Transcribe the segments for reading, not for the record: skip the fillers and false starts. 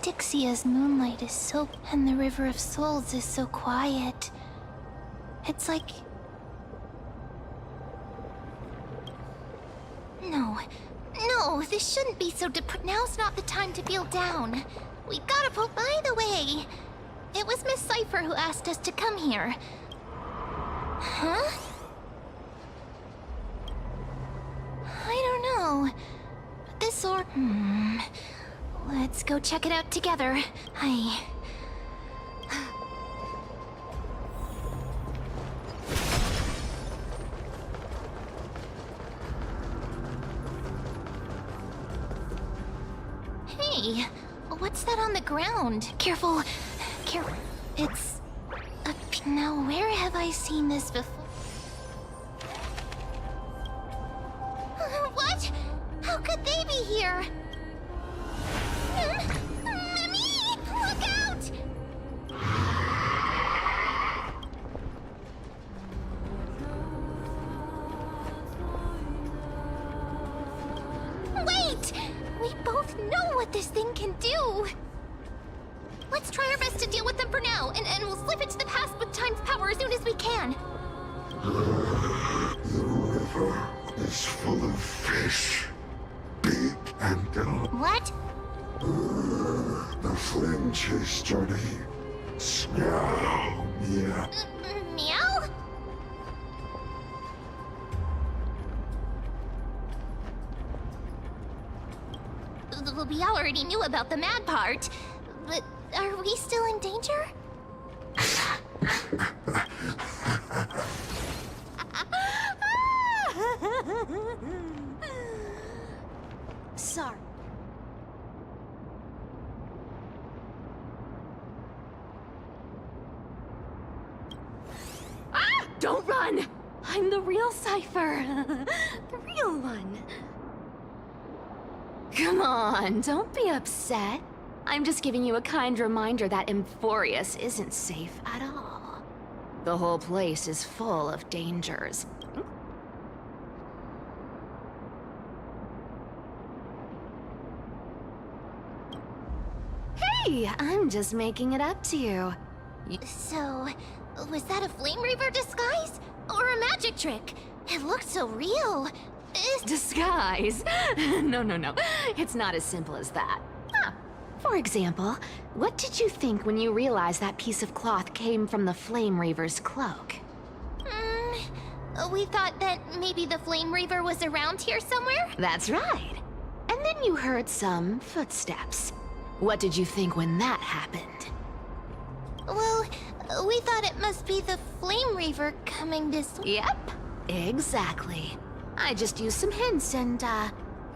Dixia's moonlight is so... and the River of Souls is so quiet. It's like... No, this shouldn't be so now's not the time to feel down. We gotta pull... By the way, it was Miss Cipher who asked us to come here. Huh? I don't know. But this or... Let's go check it out together. Hey, what's that on the ground? Careful. It's... Now, where have I seen this before? What? How could they be here? Mimi! Look out! Wait! We both know what this thing can do! Let's try our best to deal with them for now, and we'll slip into the past with time's power as soon as we can. The river is full of fish, big and little. What? The flame chase journey. Smell, yeah. Meow? We already knew about the mad part, but are we still in danger? Sorry. Don't run! I'm the real Cipher. The real one. Come on, don't be upset. I'm just giving you a kind reminder that Emphorius isn't safe at all. The whole place is full of dangers. Hey, I'm just making it up to you. So, was that a Flame Reaver disguise? Or a magic trick? It looked so real. Disguise? No. It's not as simple as that. For example, what did you think when you realized that piece of cloth came from the Flame Reaver's cloak? We thought that maybe the Flame Reaver was around here somewhere? That's right. And then you heard some footsteps. What did you think when that happened? Well, we thought it must be the Flame Reaver coming this way. Yep, exactly. I just used some hints and,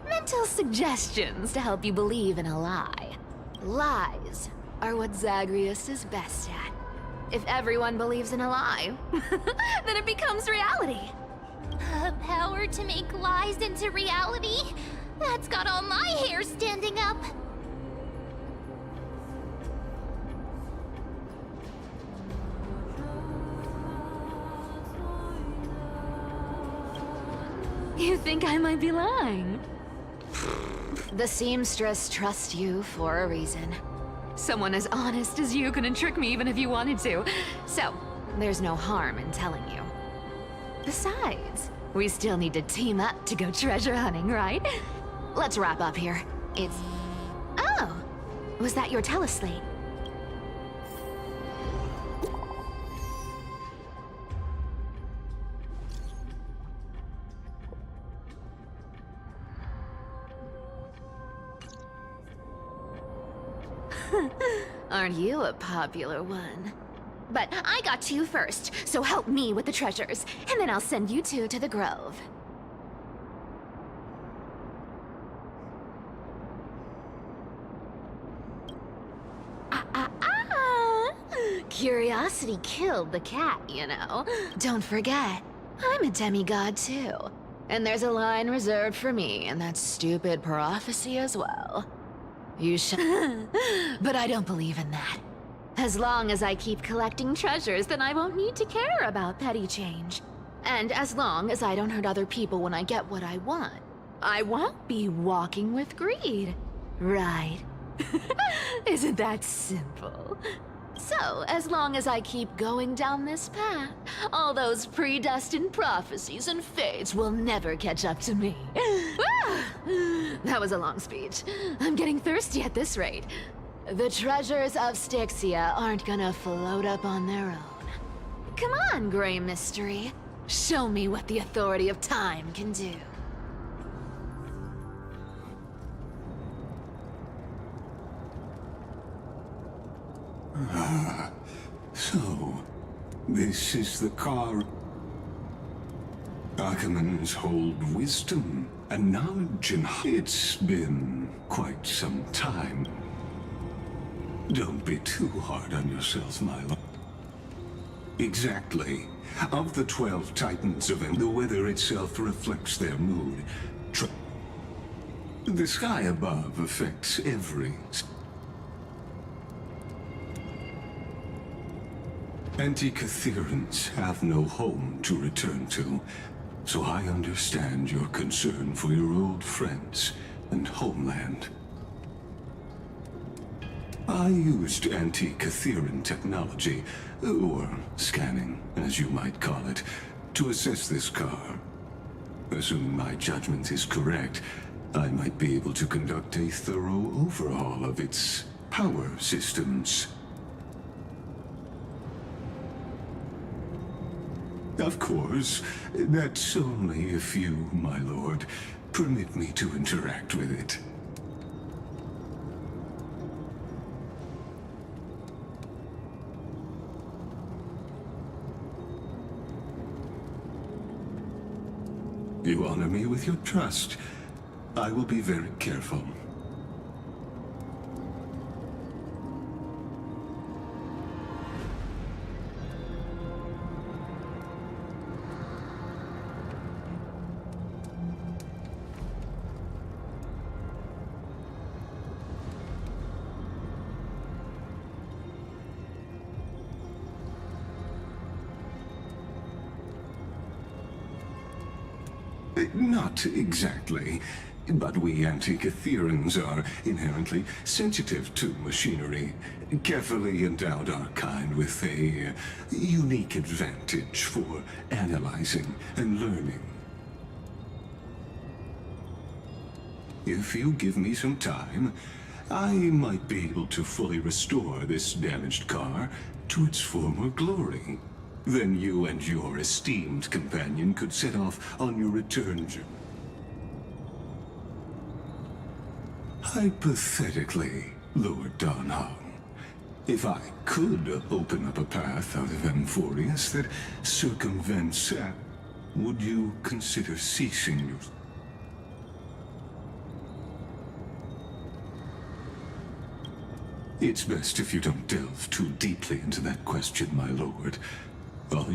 mental suggestions to help you believe in a lie. Lies are what Zagreus is best at. If everyone believes in a lie, then it becomes reality. Power to make lies into reality? That's got all my hair standing up. You think I might be lying? The seamstress trusts you for a reason. Someone as honest as you couldn't trick me even if you wanted to. So, there's no harm in telling you. Besides, we still need to team up to go treasure hunting, right? Let's wrap up here. It's... Oh! Was that your teleslate? Aren't you a popular one? But I got to you first, so help me with the treasures, and then I'll send you two to the grove. Curiosity killed the cat, you know. Don't forget, I'm a demigod too. And there's a line reserved for me in that stupid prophecy as well. You should. But I don't believe in that. As long as I keep collecting treasures, then I won't need to care about petty change. And as long as I don't hurt other people when I get what I want, I won't be walking with greed. Right, Isn't that simple? So, as long as I keep going down this path, all those predestined prophecies and fates will never catch up to me. That was a long speech. I'm getting thirsty at this rate. The treasures of Styxia aren't gonna float up on their own. Come on, Gray Mystery. Show me what the authority of time can do. So, this is the car. Archimans hold wisdom and knowledge, and it's been quite some time. Don't be too hard on yourself, my lord. Exactly. Of the 12 titans of the weather itself reflects their mood. The sky above affects every... Anti-Catherians have no home to return to, so I understand your concern for your old friends and homeland. I used anti-Catherian technology, or scanning, as you might call it, to assess this car. Assuming my judgment is correct, I might be able to conduct a thorough overhaul of its power systems. Of course, that's only if you, my lord, permit me to interact with it. You honor me with your trust. I will be very careful. Not exactly, but we anti-Catherians are inherently sensitive to machinery, carefully endowed our kind with a unique advantage for analyzing and learning. If you give me some time, I might be able to fully restore this damaged car to its former glory. Then you and your esteemed companion could set off on your return journey. Hypothetically, Lord Donhong, if I could open up a path out of Amphorius that circumvents, would you consider ceasing your... It's best if you don't delve too deeply into that question, my lord. Well,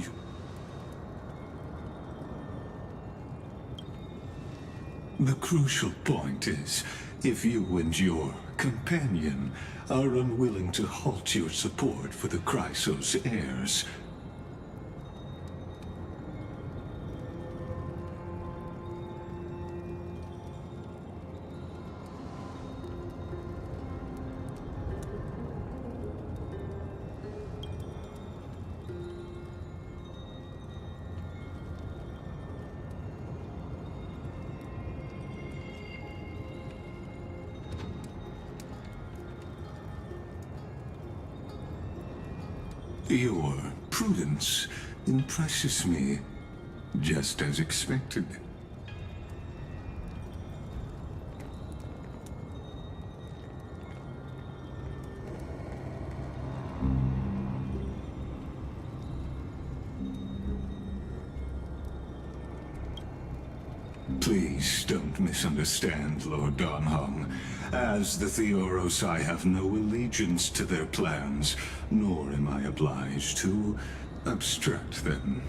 the crucial point is, if you and your companion are unwilling to halt your support for the Chrysos heirs, your prudence impresses me, just as expected. Please don't misunderstand, Lord Donhong. As the Theoros, I have no allegiance to their plans, nor am I obliged to obstruct them.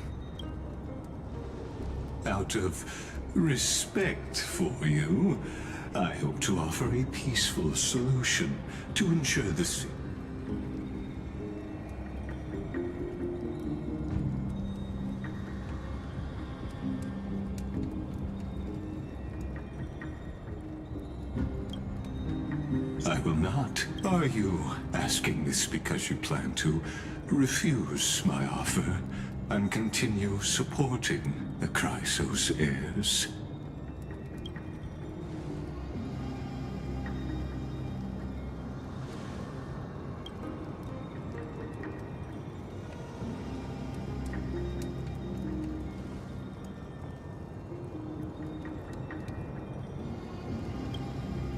Out of respect for you, I hope to offer a peaceful solution to ensure the... I will not. Are you asking this because you plan to refuse my offer and continue supporting the Chrysos heirs?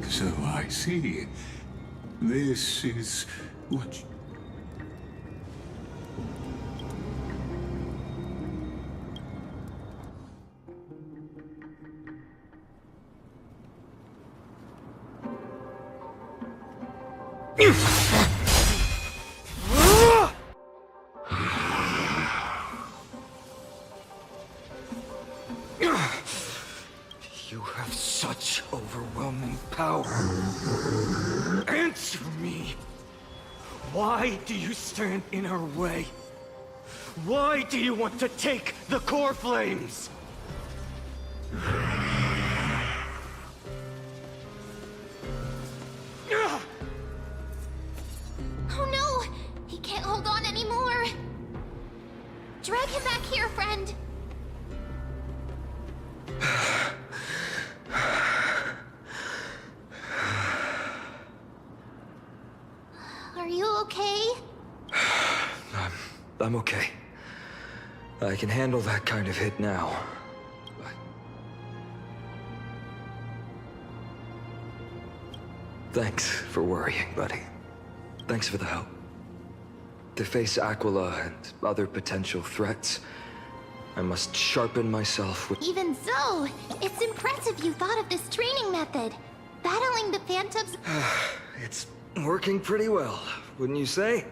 So I see. This is what... You have such overwhelming power. Answer me. Why do you stand in our way? Why do you want to take the core flames? Oh no! He can't hold on anymore! Drag him back here, friend! Are you okay? I'm okay. I can handle that kind of hit now. But... Thanks for worrying, buddy. Thanks for the help. To face Aquila and other potential threats, I must sharpen myself with... Even so, it's impressive you thought of this training method. Battling the phantoms... It's working pretty well, wouldn't you say?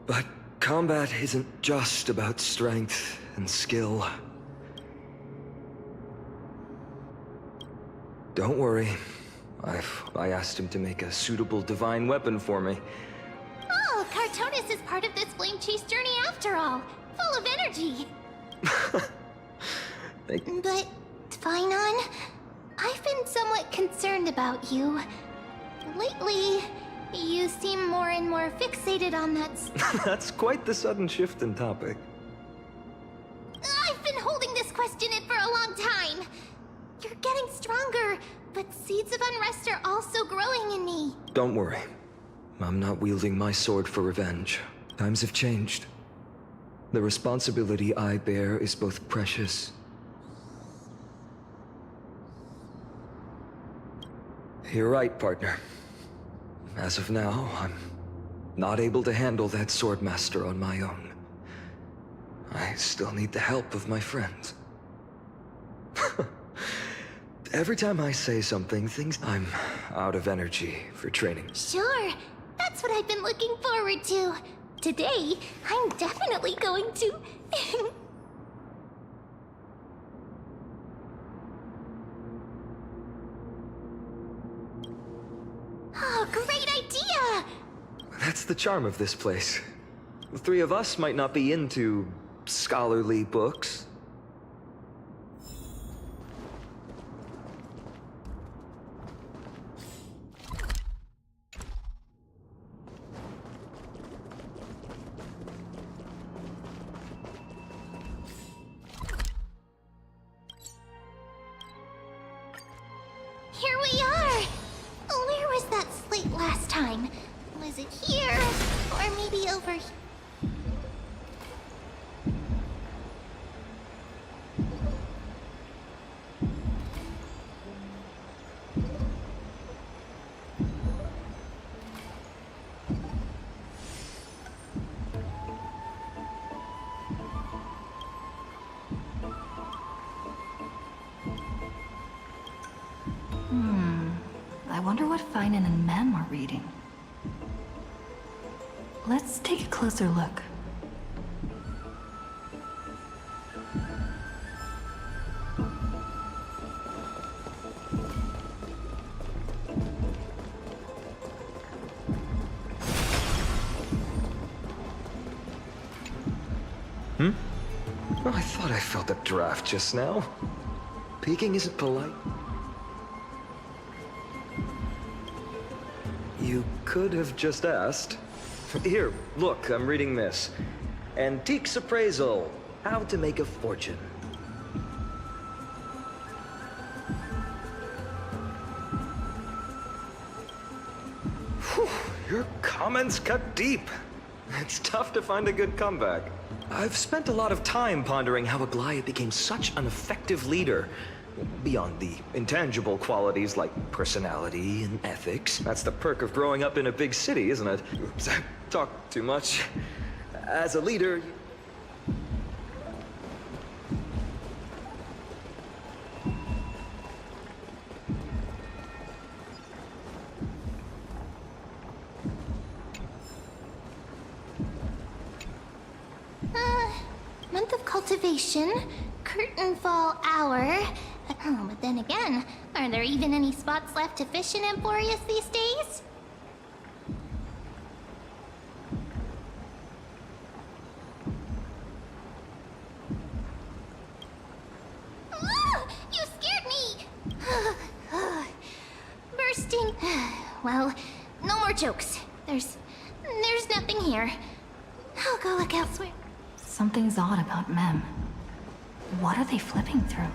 But combat isn't just about strength and skill. Don't worry. I asked him to make a suitable divine weapon for me. Oh, Cartonis is part of this flame chase journey after all. Full of energy. But, Tvinon, I've been somewhat concerned about you. Lately, you seem more and more fixated on that... That's quite the sudden shift in topic. I've been holding this question in for a long time. You're getting stronger, but seeds of unrest are also growing in me. Don't worry. I'm not wielding my sword for revenge. Times have changed. The responsibility I bear is both precious... You're right, partner. As of now, I'm not able to handle that swordmaster on my own. I still need the help of my friends. Every time I say something, I'm out of energy for training. Sure, that's what I've been looking forward to. Today, I'm definitely going to... Oh, great idea! That's the charm of this place. The three of us might not be into scholarly books. Here we are! Where was that slate last time? Was it here? Or maybe over here? I wonder what Finan and Mem are reading. Let's take a closer look. Oh, I thought I felt a draft just now. Peeking isn't polite. You could have just asked. Here, look, I'm reading this. Antiques Appraisal. How to make a fortune. Whew, your comments cut deep. It's tough to find a good comeback. I've spent a lot of time pondering how Aglaia became such an effective leader. Beyond the intangible qualities like personality and ethics. That's the perk of growing up in a big city, isn't it? Oops, I talked too much. As a leader... Month of cultivation, curtain fall hour. Oh, but then again, are there even any spots left to fish in Emporius these days? Ah, you scared me! Bursting. Well, no more jokes. There's nothing here. I'll go look elsewhere. Something's odd about Mem. What are they flipping through?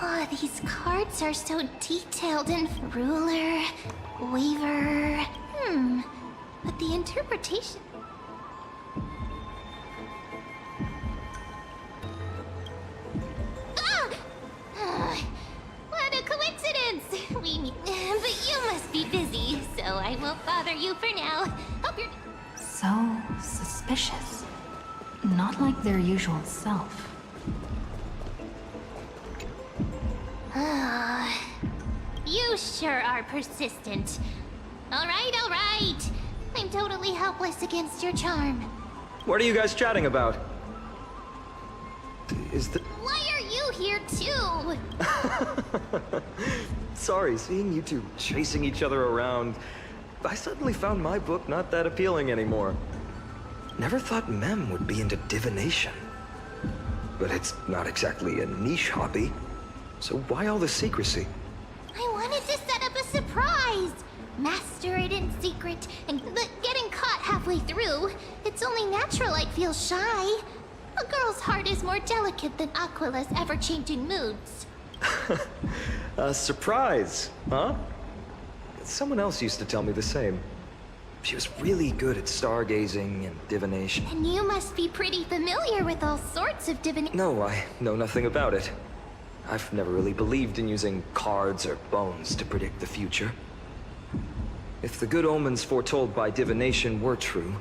Oh, these cards are so detailed and ruler, waver. But the interpretation... What a coincidence! But you must be busy, so I won't bother you for now. Hope you're... So suspicious. Not like their usual self. You sure are persistent. All right. I'm totally helpless against your charm. What are you guys chatting about? Is the... Why are you here too? Sorry, seeing you two chasing each other around, I suddenly found my book not that appealing anymore. Never thought Mem would be into divination. But it's not exactly a niche hobby. So why all the secrecy? I wanted to set up a surprise. Master it in secret, but getting caught halfway through, it's only natural I'd feel shy. A girl's heart is more delicate than Aquila's ever-changing moods. A surprise, huh? Someone else used to tell me the same. She was really good at stargazing and divination. And you must be pretty familiar with all sorts of divination. No, I know nothing about it. I've never really believed in using cards or bones to predict the future. If the good omens foretold by divination were true,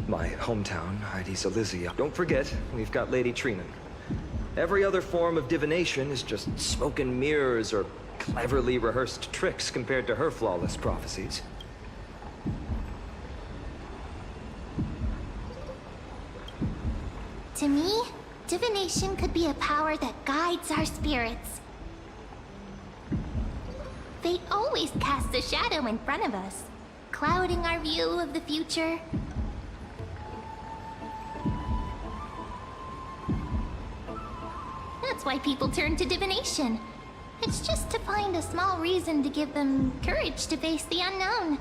my hometown, Heidi's Elysia. Don't forget, we've got Lady Trinan. Every other form of divination is just smoke and mirrors or cleverly rehearsed tricks compared to her flawless prophecies. To me, divination could be a power that guides our spirits. Fate always casts a shadow in front of us, clouding our view of the future. That's why people turn to divination. It's just to find a small reason to give them courage to face the unknown.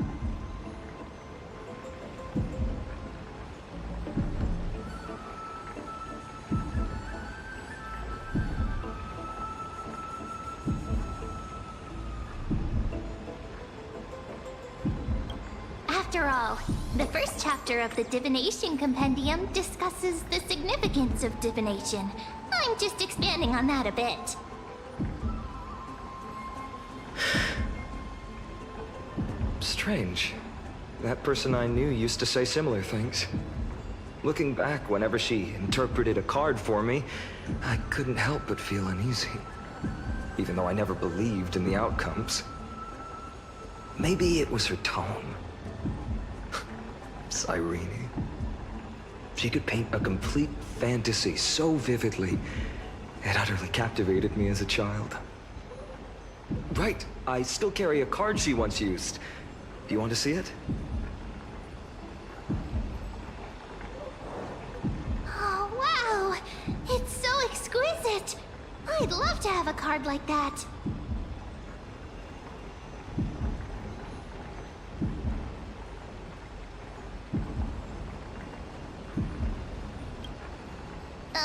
After all, the first chapter of the Divination Compendium discusses the significance of divination. I'm just expanding on that a bit. Strange. That person I knew used to say similar things. Looking back, whenever she interpreted a card for me, I couldn't help but feel uneasy. Even though I never believed in the outcomes. Maybe it was her tone. Cyrene. She could paint a complete fantasy so vividly, it utterly captivated me as a child. Right, I still carry a card she once used. Do you want to see it? Oh, wow! It's so exquisite! I'd love to have a card like that.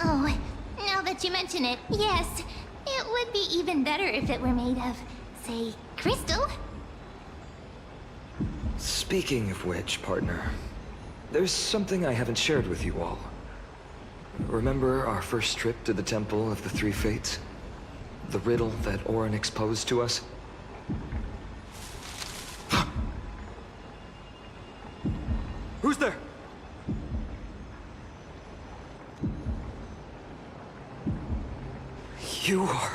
Oh, now that you mention it, yes. It would be even better if it were made of, say, crystal. Speaking of which, partner, there's something I haven't shared with you all. Remember our first trip to the Temple of the Three Fates? The riddle that Orin exposed to us? Who's there? You are...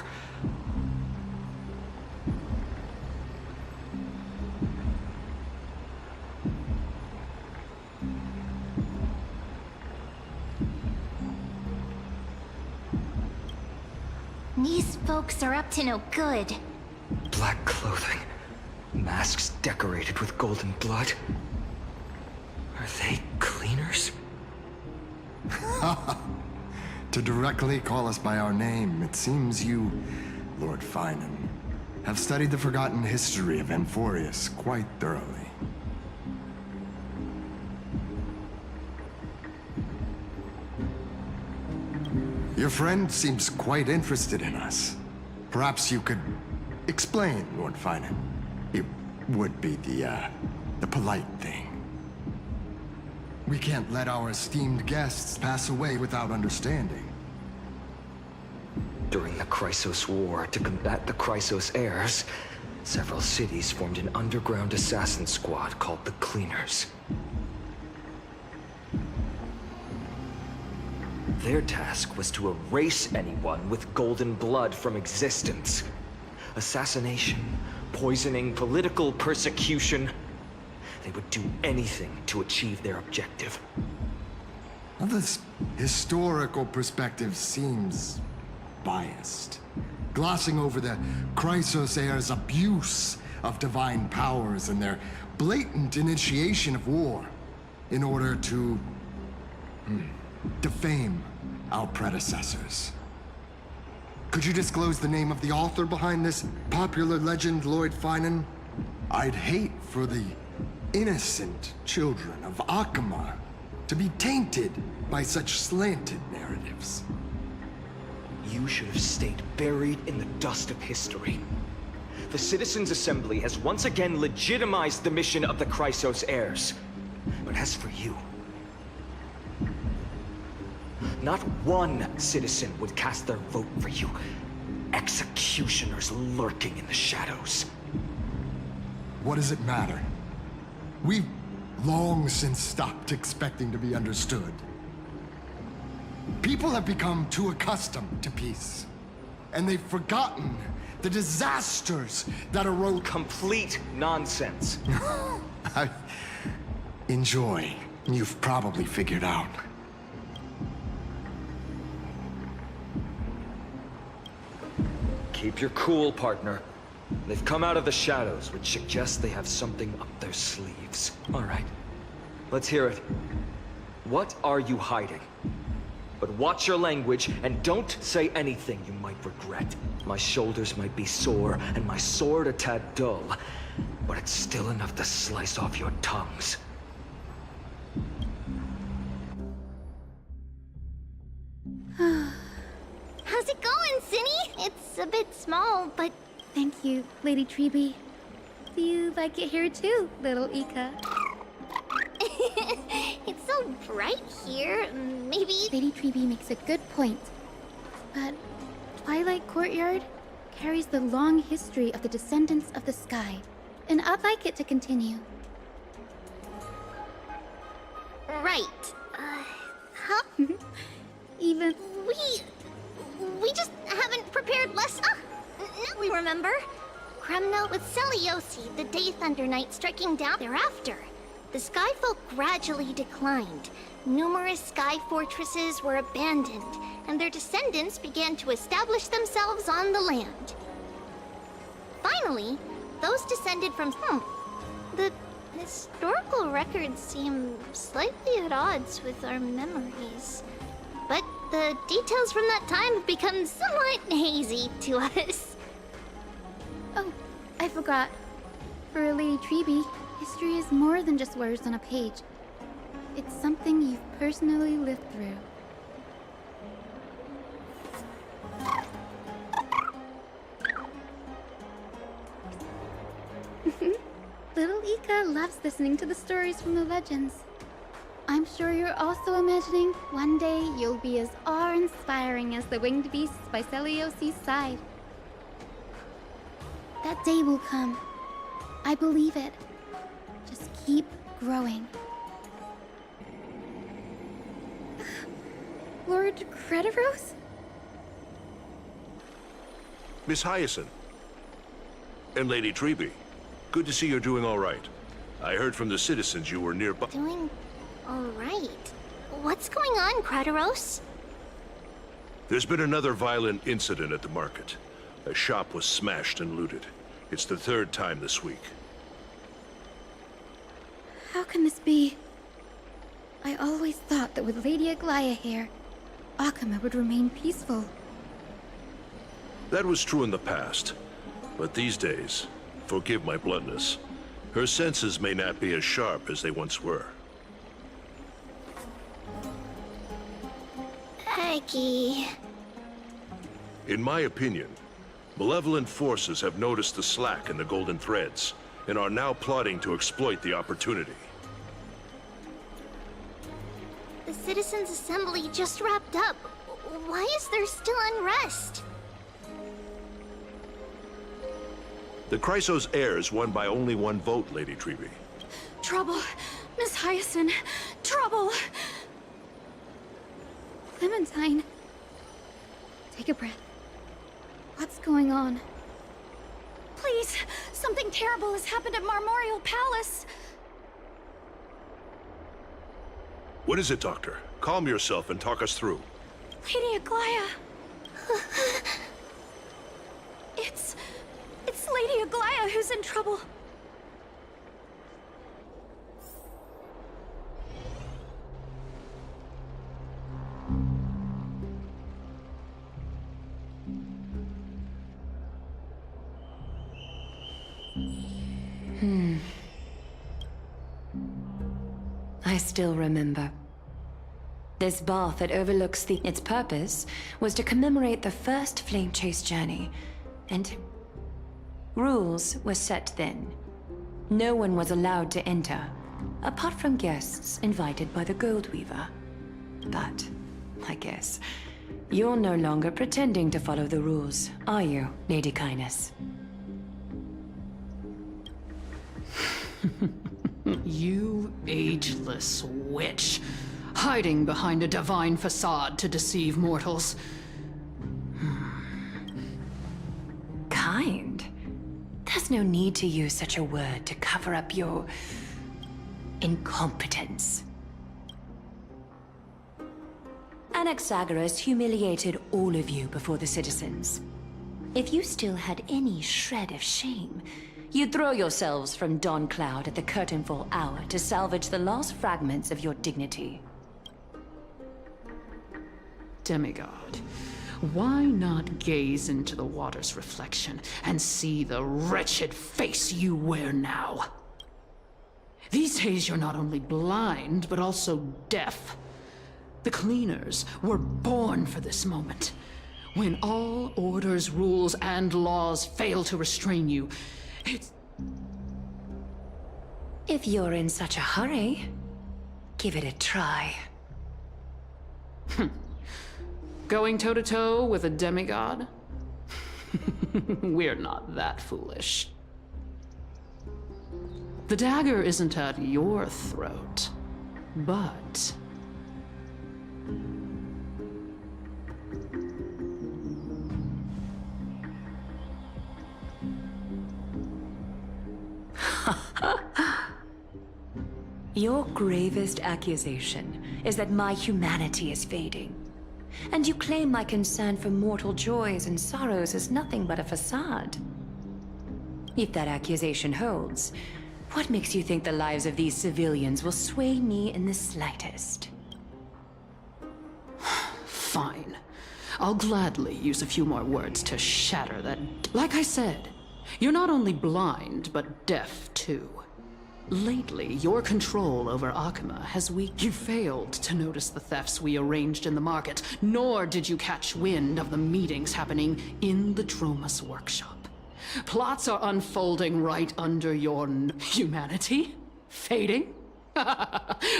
These folks are up to no good. Black clothing, masks decorated with golden blood. Are they cleaners? To directly call us by our name, it seems you, Lord Finan, have studied the forgotten history of Amphorius quite thoroughly. Your friend seems quite interested in us. Perhaps you could explain, Lord Finan. It would be the polite thing. We can't let our esteemed guests pass away without understanding. During the Chrysos War, to combat the Chrysos heirs, several cities formed an underground assassin squad called the Cleaners. Their task was to erase anyone with golden blood from existence. Assassination, poisoning, political persecution. They would do anything to achieve their objective. Now, this historical perspective seems biased, glossing over the Chrysos heirs' abuse of divine powers and their blatant initiation of war in order to defame our predecessors. Could you disclose the name of the author behind this popular legend, Lord Finan? I'd hate for the innocent children of Akama to be tainted by such slanted narratives. You should have stayed buried in the dust of history. The Citizens' Assembly has once again legitimized the mission of the Chrysos heirs. But as for you, not one citizen would cast their vote for you. Executioners lurking in the shadows. What does it matter? We've long since stopped expecting to be understood. People have become too accustomed to peace, and they've forgotten the disasters that arose. Complete nonsense. Enjoy. You've probably figured out. Keep your cool, partner. They've come out of the shadows, which suggests they have something up their sleeves. All right, let's hear it. What are you hiding? But watch your language, and don't say anything you might regret. My shoulders might be sore, and my sword a tad dull, but it's still enough to slice off your tongues. How's it going, Cinny? It's a bit small, but... Thank you, Lady Treeby. Do you like it here too, little Ika? It's so bright here. Maybe... Lady Treeby makes a good point. But Twilight Courtyard carries the long history of the descendants of the sky, and I'd like it to continue. Right. Huh? Even... We just haven't prepared less... now we remember. Kremna with Seliosi, the Day Thunder Knight striking down thereafter. The Skyfolk gradually declined. Numerous sky fortresses were abandoned, and their descendants began to establish themselves on the land. Finally, those descended from... The historical records seem slightly at odds with our memories. But The details from that time have become somewhat hazy to us. Oh, I forgot. For Lady Treby, history is more than just words on a page. It's something you've personally lived through. Little Ika loves listening to the stories from the legends. I'm sure you're also imagining one day you'll be as awe-inspiring as the winged beasts by Celiosi's side. That day will come. I believe it. Just keep growing. Lord Crediros? Miss Hyacinth. And Lady Treby. Good to see you're doing all right. I heard from the citizens you were nearby. Doing alright. What's going on, Crediros? There's been another violent incident at the market. A shop was smashed and looted. It's the third time this week. How can this be? I always thought that with Lady Aglaya here, Akama would remain peaceful. That was true in the past. But these days, forgive my bluntness, her senses may not be as sharp as they once were. Aggie. In my opinion, malevolent forces have noticed the slack in the Golden Threads and are now plotting to exploit the opportunity. The Citizens' Assembly just wrapped up. Why is there still unrest? The Chrysos heirs won by only one vote, Lady Treby. Trouble! Miss Hyacinth! Trouble! Clementine. Take a breath. What's going on? Please! Something terrible has happened at Marmorial Palace! What is it, Doctor? Calm yourself and talk us through. Lady Aglaya! It's Lady Aglaya who's in trouble. I still remember. This bath that overlooks the... Its purpose was to commemorate the first flame chase journey, and rules were set then. No one was allowed to enter, apart from guests invited by the Gold Weaver. But, I guess, you're no longer pretending to follow the rules, are you, Lady Kindness? You ageless witch, hiding behind a divine facade to deceive mortals. Kind? There's no need to use such a word to cover up your... incompetence. Anaxagoras humiliated all of you before the citizens. If you still had any shred of shame, you'd throw yourselves from Dawn Cloud at the curtainfall hour to salvage the last fragments of your dignity. Demigod, why not gaze into the water's reflection and see the wretched face you wear now? These days you're not only blind, but also deaf. The cleaners were born for this moment. When all orders, rules, and laws fail to restrain you, it's... If you're in such a hurry, give it a try. Going toe-to-toe with a demigod? We're not that foolish. The dagger isn't at your throat, but... Your gravest accusation is that my humanity is fading. And you claim my concern for mortal joys and sorrows is nothing but a facade. If that accusation holds, what makes you think the lives of these civilians will sway me in the slightest? Fine. I'll gladly use a few more words to shatter that. Like I said, you're not only blind, but deaf too. Lately, your control over Akima has weakened. You failed to notice the thefts we arranged in the market, nor did you catch wind of the meetings happening in the Droma's workshop. Plots are unfolding right under your humanity. Fading?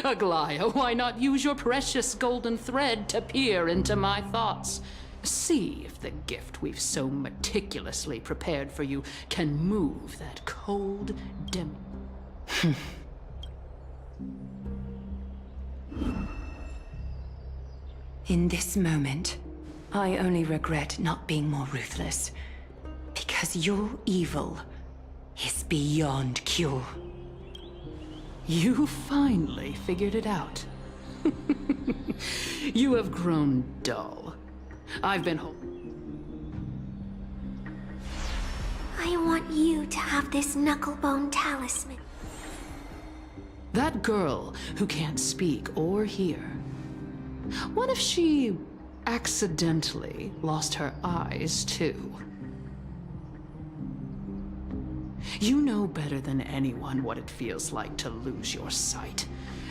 Aglaya, why not use your precious golden thread to peer into my thoughts? See if the gift we've so meticulously prepared for you can move that cold In this moment, I only regret not being more ruthless. Because your evil is beyond cure. You finally figured it out. You have grown dull. I've been I want you to have this knucklebone talisman. That girl who can't speak or hear. What if she accidentally lost her eyes too? You know better than anyone what it feels like to lose your sight.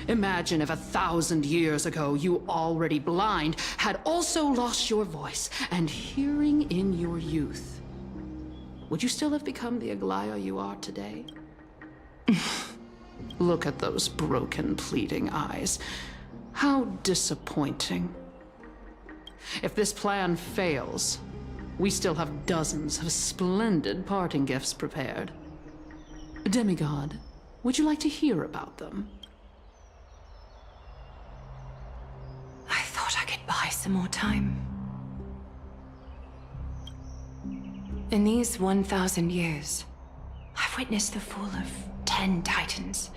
Imagine if 1,000 years ago you, already blind, had also lost your voice and hearing in your youth. Would you still have become the Aglaya you are today? Look at those broken, pleading eyes. How disappointing. If this plan fails, we still have dozens of splendid parting gifts prepared. Demigod, would you like to hear about them? I thought I could buy some more time. In these 1,000 years, I've witnessed the fall of 10 titans.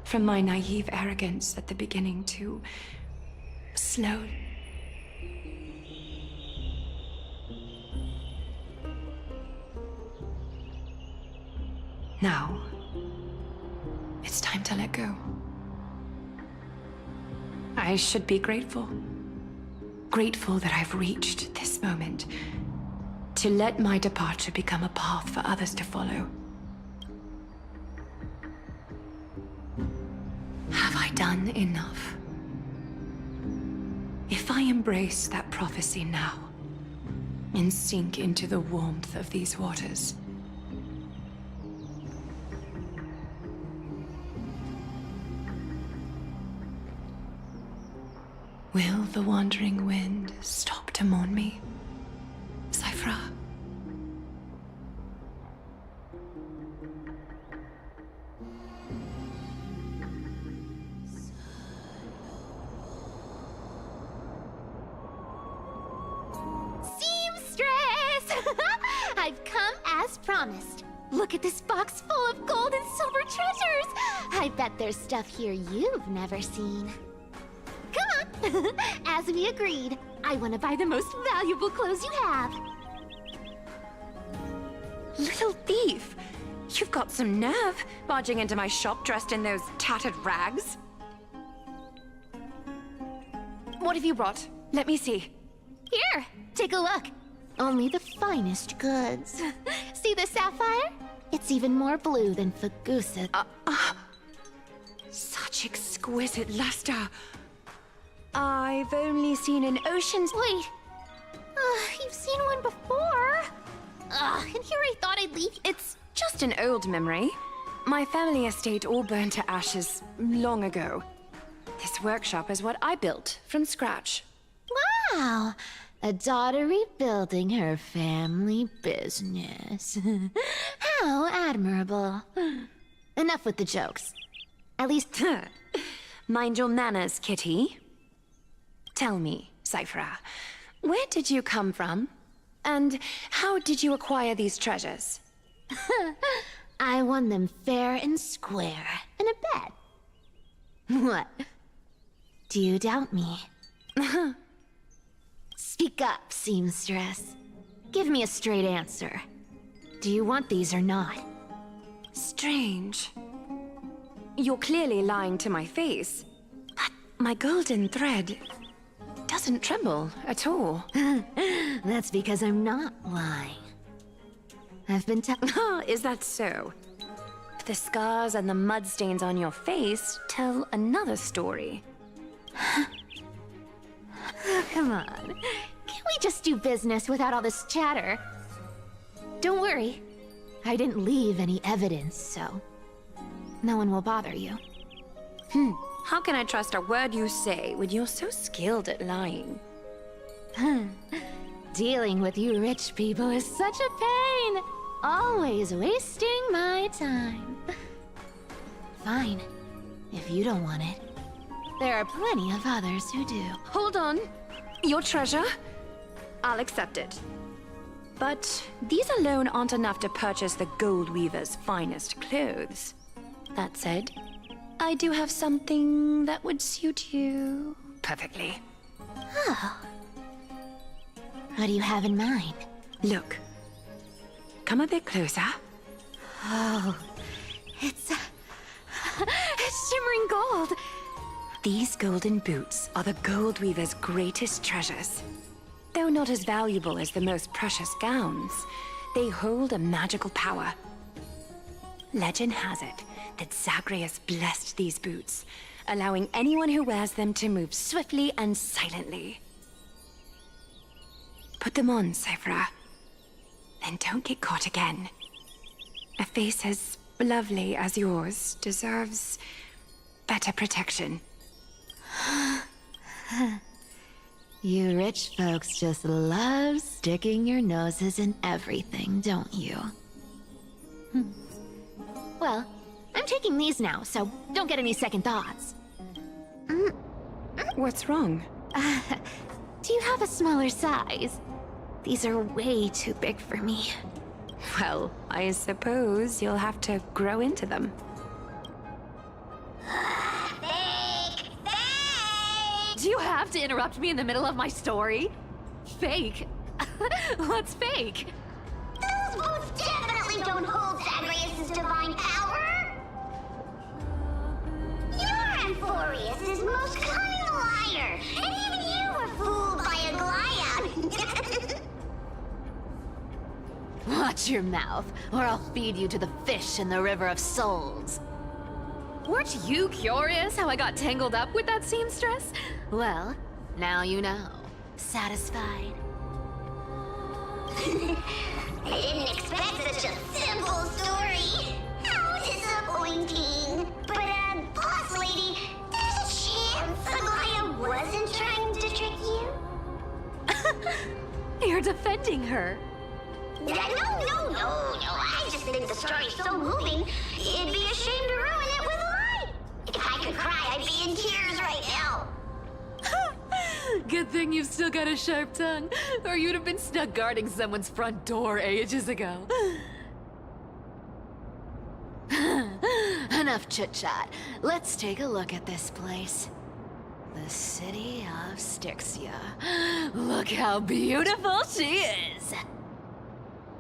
From my naive arrogance at the beginning to slow. Now, it's time to let go. I should be grateful. Grateful that I've reached this moment. To let my departure become a path for others to follow. Have I done enough? If I embrace that prophecy now, and sink into the warmth of these waters, will the wandering wind stop to mourn me, Cyphra? I've come as promised. Look at this box full of gold and silver treasures. I bet there's stuff here you've never seen. Come on. As we agreed, I want to buy the most valuable clothes you have. Little thief! You've got some nerve, barging into my shop dressed in those tattered rags. What have you brought? Let me see. Here, take a look. Only the finest goods. See the sapphire? It's even more blue than Fagusa. Such exquisite luster. I've only seen an ocean's... Wait. You've seen one before. And here I thought I'd leave. It's just an old memory. My family estate all burned to ashes long ago. This workshop is what I built from scratch. Wow. A daughter rebuilding her family business. How admirable. Enough with the jokes. At least... Mind your manners, kitty. Tell me, Cyphra, where did you come from? And how did you acquire these treasures? I won them fair and square in a bet. What? Do you doubt me? Speak up, seamstress. Give me a straight answer. Do you want these or not? Strange. You're clearly lying to my face. But my golden thread mustn't tremble at all. That's because I'm not lying. I've been Is that so? The scars and the mud stains on your face tell another story. Come on. Can't we just do business without all this chatter? Don't worry. I didn't leave any evidence, so no one will bother you. How can I trust a word you say when you're so skilled at lying? Dealing with you rich people is such a pain. Always wasting my time. Fine, if you don't want it. There are plenty of others who do. Hold on. Your treasure? I'll accept it. But these alone aren't enough to purchase the Gold Weaver's finest clothes. That said, I do have something that would suit you perfectly. Oh. What do you have in mind? Look. Come a bit closer. Oh, it's shimmering gold. These golden boots are the Gold Weaver's greatest treasures. Though not as valuable as the most precious gowns, they hold a magical power. Legend has it that Zagreus blessed these boots, allowing anyone who wears them to move swiftly and silently. Put them on, Cyphera. Then don't get caught again. A face as lovely as yours deserves better protection. You rich folks just love sticking your noses in everything, don't you? Well, I'm taking these now, so don't get any second thoughts. What's wrong? Do you have a smaller size? These are way too big for me. Well, I suppose you'll have to grow into them. Do you have to interrupt me in the middle of my story? Fake? What's fake? Those boots definitely don't hold Zagreus' divine power! You're Amphorius' most cunning liar, and even you were fooled by a Glyad! Watch your mouth, or I'll feed you to the fish in the River of Souls. Weren't you curious how I got tangled up with that seamstress? Well, now you know. Satisfied? I didn't expect such a simple story. How disappointing. But, boss lady, there's a chance Aglaia wasn't trying to trick you? You're defending her. No. I just think the story's so moving, it'd be a shame to ruin it with a lie. If I could cry, I'd be in tears right now. Good thing you've still got a sharp tongue, or you'd have been stuck guarding someone's front door ages ago. Enough chit-chat. Let's take a look at this place. The city of Styxia. Look how beautiful she is!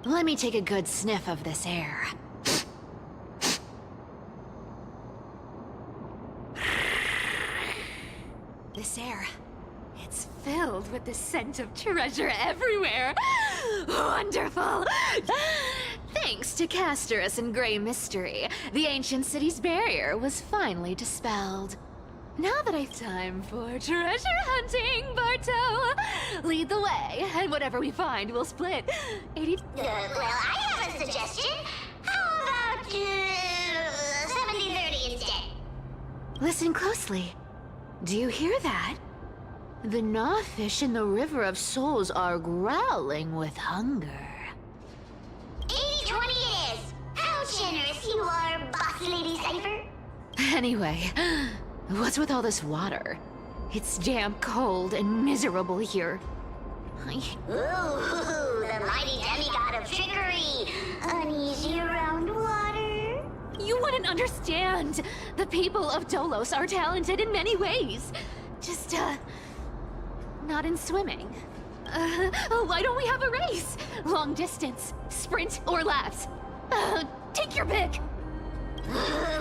Let me take a good sniff of this air. This air, it's filled with the scent of treasure everywhere. Wonderful! Thanks to Castorus and Grey Mystery, the ancient city's barrier was finally dispelled. Now that I've time for treasure hunting, Barto, lead the way, and whatever we find, we'll split 80... Well, I have a suggestion. How about, 70-30 instead? Listen closely. Do you hear that? The gnawfish in the River of Souls are growling with hunger. 80-20 it is. How generous you are, boss lady Cipher. Anyway, what's with all this water? It's damp, cold, and miserable here. Ooh, the mighty demigod of trickery. Uneasy around water. You wouldn't understand. The people of Dolos are talented in many ways. Just, not in swimming. Why don't we have a race? Long distance, sprint, or laps? Take your pick.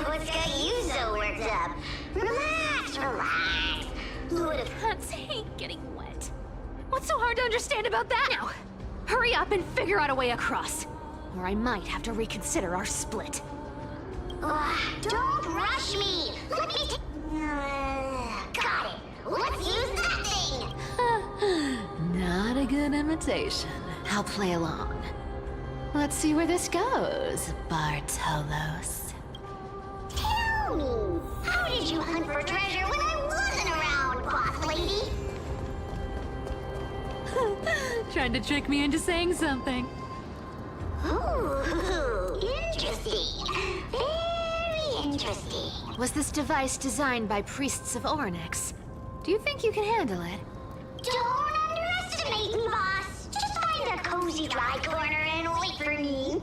What's got you so worked up? Relax. Who would have... Cats hate getting wet. What's so hard to understand about that? Now, hurry up and figure out a way across. Or I might have to reconsider our split. Don't rush me! Let me got it! Let's use that thing! Not a good imitation. I'll play along. Let's see where this goes, Bartolos. Tell me, how did you hunt for treasure when I wasn't around, boss lady? Trying to trick me into saying something. Ooh, interesting. Very interesting. Was this device designed by priests of Ornyx? Do you think you can handle it? Don't underestimate me, boss. Just find a cozy dry corner and wait for me.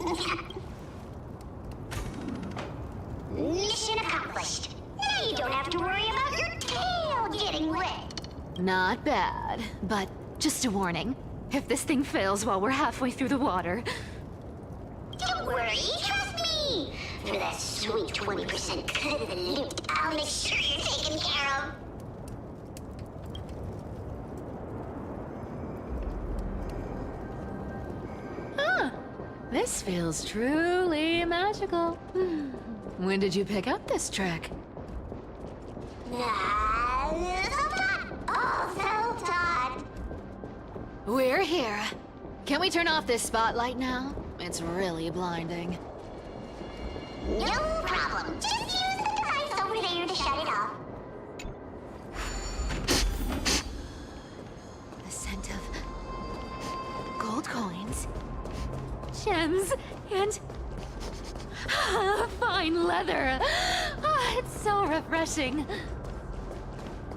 Mission accomplished. Now you don't have to worry about your tail getting wet. Not bad, but just a warning. If this thing fails while we're halfway through the water... Don't worry, trust me. For that sweet 20% cut of the loot, I'll make sure you're taken care of. This feels truly magical. When did you pick up this trick? Self-taught. We're here. Can we turn off this spotlight now? It's really blinding. No problem. Just use the device over there to shut it off. The scent of gold coins, gems, and fine leather. It's so refreshing.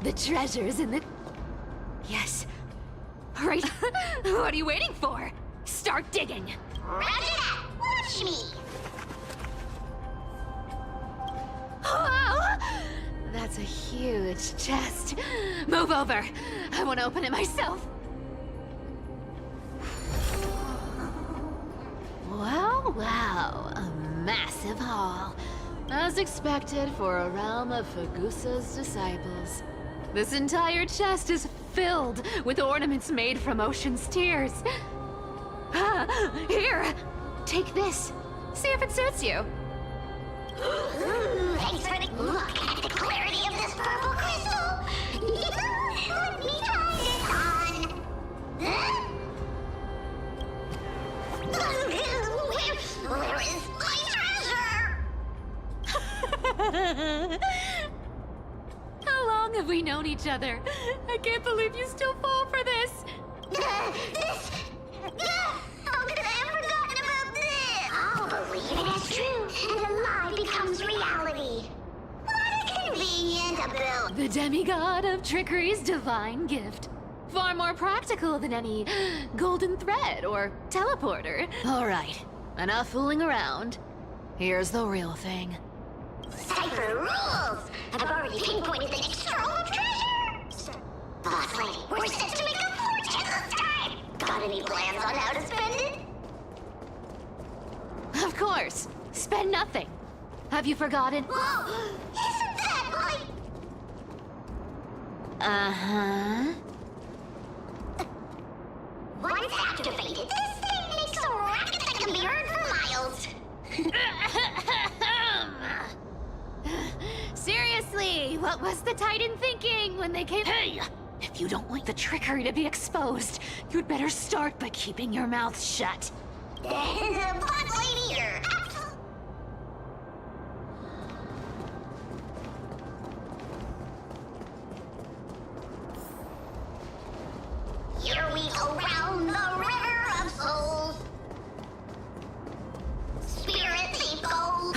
The treasures in the... Yes. Right. What are you waiting for? Start digging. Roger that. Watch me. Wow! That's a huge chest. Move over. I want to open it myself. Wow. A massive haul. As expected for a realm of Fagusa's disciples. This entire chest is filled with ornaments made from ocean's tears. Here! Take this. See if it suits you. Thanks for the look at the clarity of this purple crystal. Let me try this on. Huh? Where is my treasure? How long have we known each other? I can't believe you still fall for this. How could I have forgotten about this? I'll believe it as true, and a lie becomes reality. What a convenient ability. The demigod of trickery's divine gift. Far more practical than any golden thread or teleporter. All right, enough fooling around. Here's the real thing. Cipher rules! I've already pinpointed the next scroll of treasure! Boss lady, we're set to make a fortune this time! Got any plans on how to spend it? Of course. Spend nothing. Have you forgotten? Whoa! Isn't that like... Uh-huh. Once activated, this thing makes a racket that can be heard for miles. Seriously, what was the Titan thinking when they came? Hey! If you don't want the trickery to be exposed, you'd better start by keeping your mouth shut. Boss lady, you're Here we go round the river of souls. Spirit leaf gold.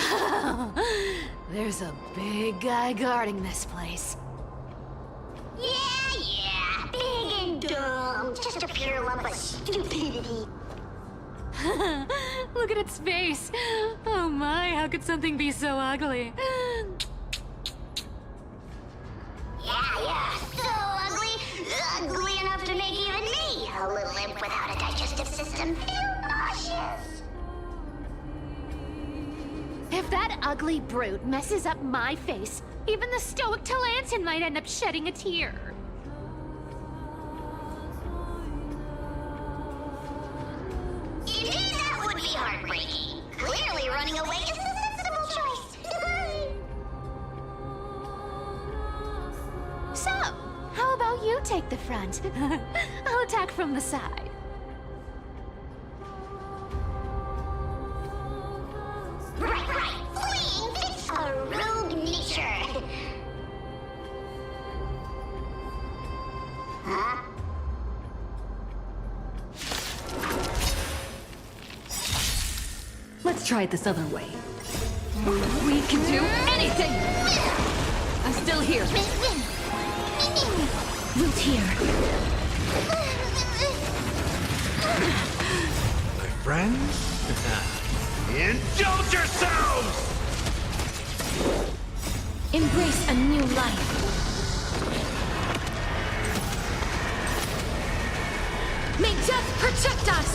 There's a big guy guarding this place. Yeah, big and dumb. Just a pure lump of stupidity. Look at its face. Oh my, how could something be so ugly? Yeah, so ugly. Ugly enough to make even me, a little imp without a digestive system, feel nauseous. If that ugly brute messes up my face, even the stoic Talantin might end up shedding a tear. the front. I'll attack from the side. Right. Fleeing fits a rogue nature. Huh? Let's try it this other way. We can do anything! I'm still here. Root here. My friends? Indulge yourselves! Embrace a new life. May death protect us!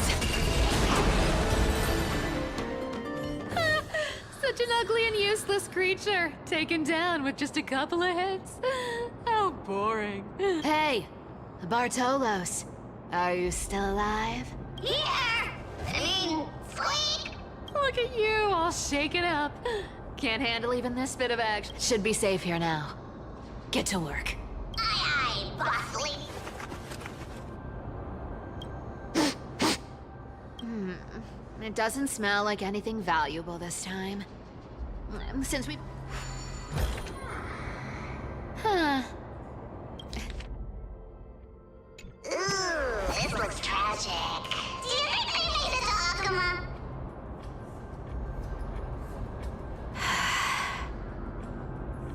Such an ugly and useless creature, taken down with just a couple of hits. How boring. Hey, Bartolos, are you still alive? Here! Squeak! Look at you, all shaken up. Can't handle even this bit of action. Should be safe here now. Get to work. Aye, boss lady. It doesn't smell like anything valuable this time. Since we... Huh. Ooh, this looks tragic. Do you think they made it to Akuma?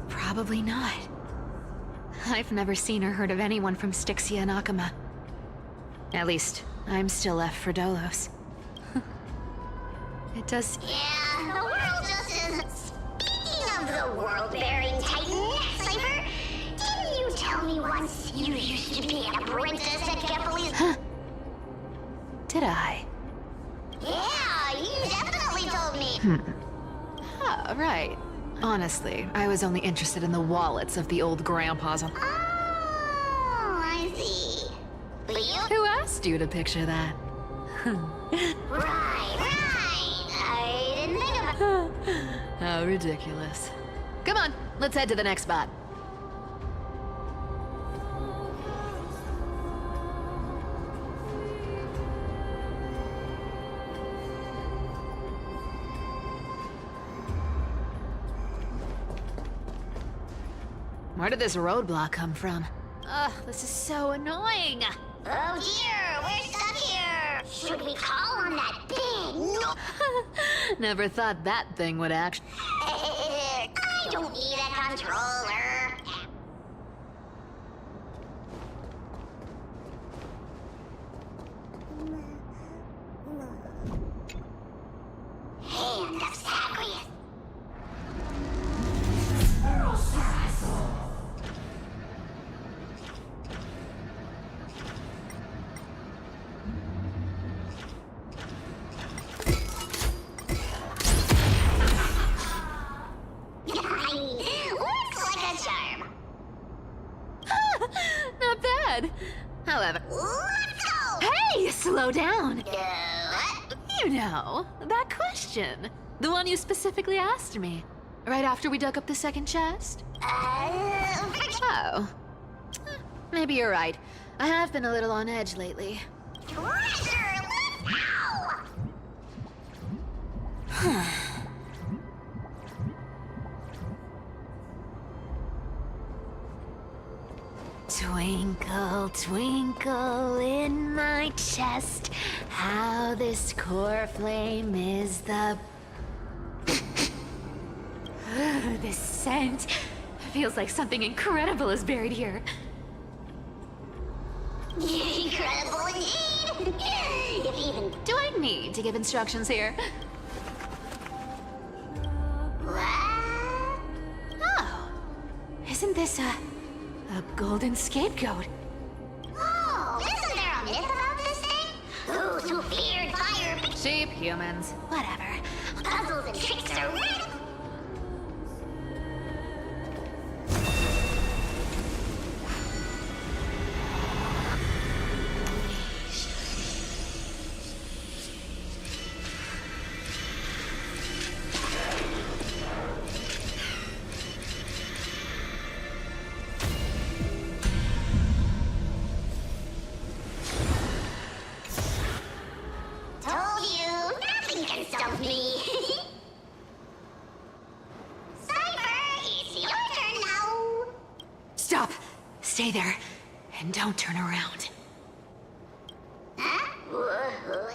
Probably not. I've never seen or heard of anyone from Styxia and Akuma. At least, I'm still left for Dolos. It does... Yeah, the world just is... Speaking of the world-bearing titan, Cipher, didn't you tell me once you used to be an apprentice at Kepler's... Huh. Did I? Yeah, you definitely told me. Oh, right. Honestly, I was only interested in the wallets of the old grandpas on... Oh, I see. But you... Who asked you to picture that? Right. I didn't think about... How ridiculous. Come on, let's head to the next spot. Where did this roadblock come from? Ugh, this is so annoying. Oh dear, we're stuck here. Should we call on that big... No... Never thought that thing would act. I don't need a controller. Hand of Zagreus. Looks like a charm. Not bad. However... Let's go! Hey, slow down. What? You know, that question. The one you specifically asked me. Right after we dug up the second chest? Oh. Maybe you're right. I have been a little on edge lately. Treasure, let's go! Twinkle, twinkle in my chest, how this core flame is the... This scent feels like something incredible is buried here. Incredible indeed! If even... Do I need to give instructions here? What? Oh, isn't this a golden scapegoat? Oh, isn't there a myth about this thing? Those who feared fire... Sheep, humans, whatever. Puzzles and tricks are riddles. out of me. Cipher, it's your turn now. Stop! Stay there, and don't turn around. Huh?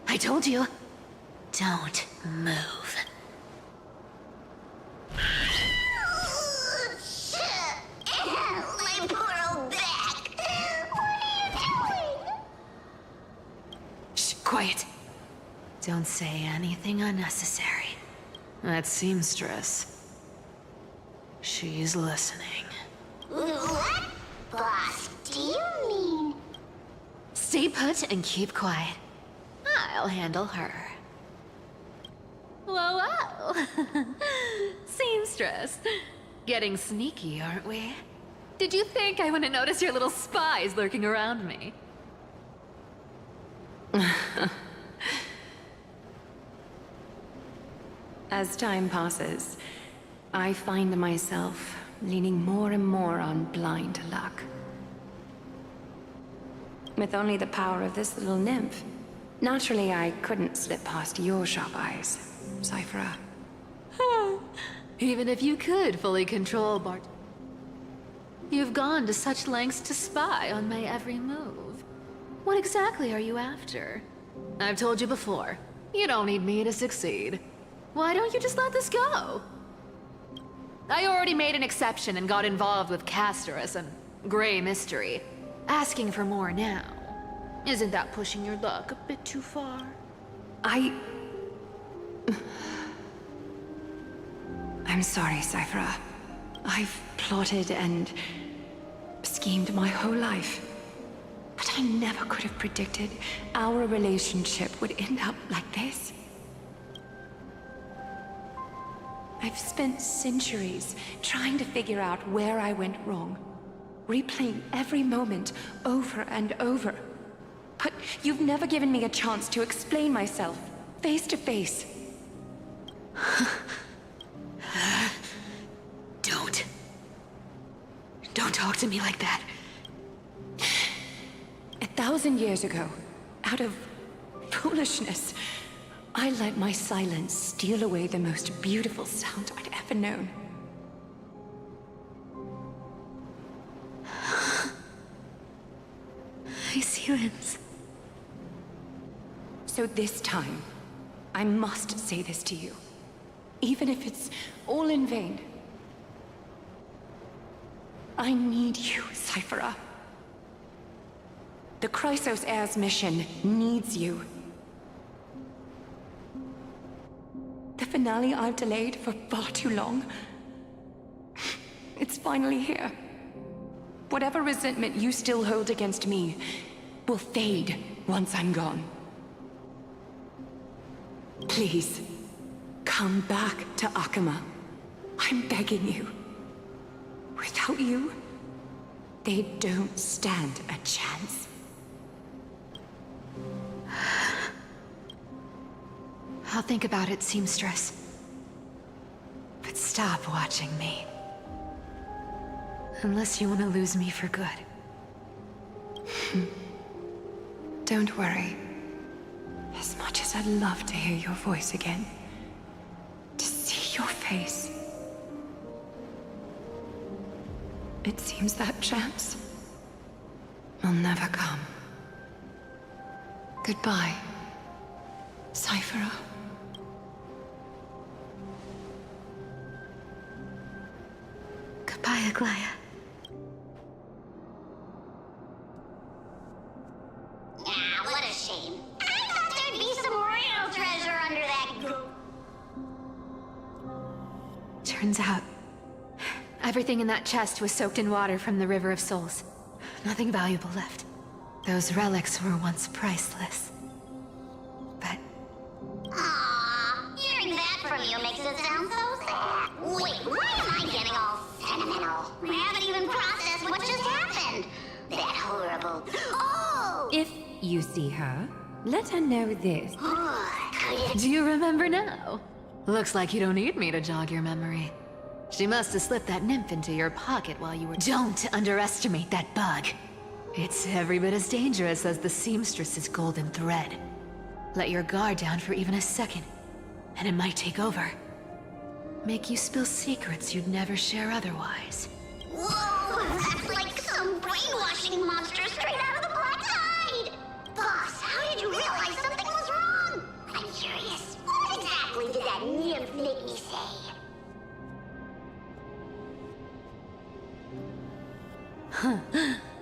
I told you, don't move. My poor old back. What are you doing? Shh, quiet. Don't say anything unnecessary. That seamstress. She's listening. What? Boss, do you mean? Stay put and keep quiet. I'll handle her. Whoa, whoa! Seamstress. Getting sneaky, aren't we? Did you think I wouldn't notice your little spies lurking around me? As time passes, I find myself leaning more and more on blind luck. With only the power of this little nymph, naturally I couldn't slip past your sharp eyes, Cipher. Even if you could fully control Bart... You've gone to such lengths to spy on my every move. What exactly are you after? I've told you before, you don't need me to succeed. Why don't you just let this go? I already made an exception and got involved with Castorus and Grey Mystery. Asking for more now. Isn't that pushing your luck a bit too far? I'm sorry, Cipher. I've plotted and schemed my whole life. But I never could have predicted our relationship would end up like this. I've spent centuries trying to figure out where I went wrong, replaying every moment over and over. But you've never given me a chance to explain myself, face to face. Don't talk to me like that. 1,000 years ago, out of foolishness, I let my silence steal away the most beautiful sound I'd ever known. I see wins. So this time, I must say this to you, even if it's all in vain. I need you, Cipher. The Chrysos Heir's mission needs you. The finale I've delayed for far too long. It's finally here. Whatever resentment you still hold against me will fade once I'm gone. Please, come back to Akama. I'm begging you. Without you, they don't stand a chance. I'll think about it, seamstress. But stop watching me. Unless you want to lose me for good. Don't worry. As much as I'd love to hear your voice again, to see your face, it seems that chance will never come. Goodbye, Cipher. Goodbye, Aglaya. Ah, what a shame. I thought there'd be some real treasure under that Turns out, everything in that chest was soaked in water from the River of Souls. Nothing valuable left. Those relics were once priceless. But... Aww, hearing that from you makes it sound so sad. Wait, why am I getting all sentimental? I haven't even processed what just happened. That horrible... Oh! If you see her, let her know this. Do you remember now? Looks like you don't need me to jog your memory. She must have slipped that nymph into your pocket while you were... Don't underestimate that bug. It's every bit as dangerous as the seamstress's golden thread. Let your guard down for even a second, and it might take over. Make you spill secrets you'd never share otherwise. Whoa, that's like some brainwashing monster straight out of the Black Tide! Boss, how did you realize something was wrong? I'm curious, what exactly did that nymph make me say?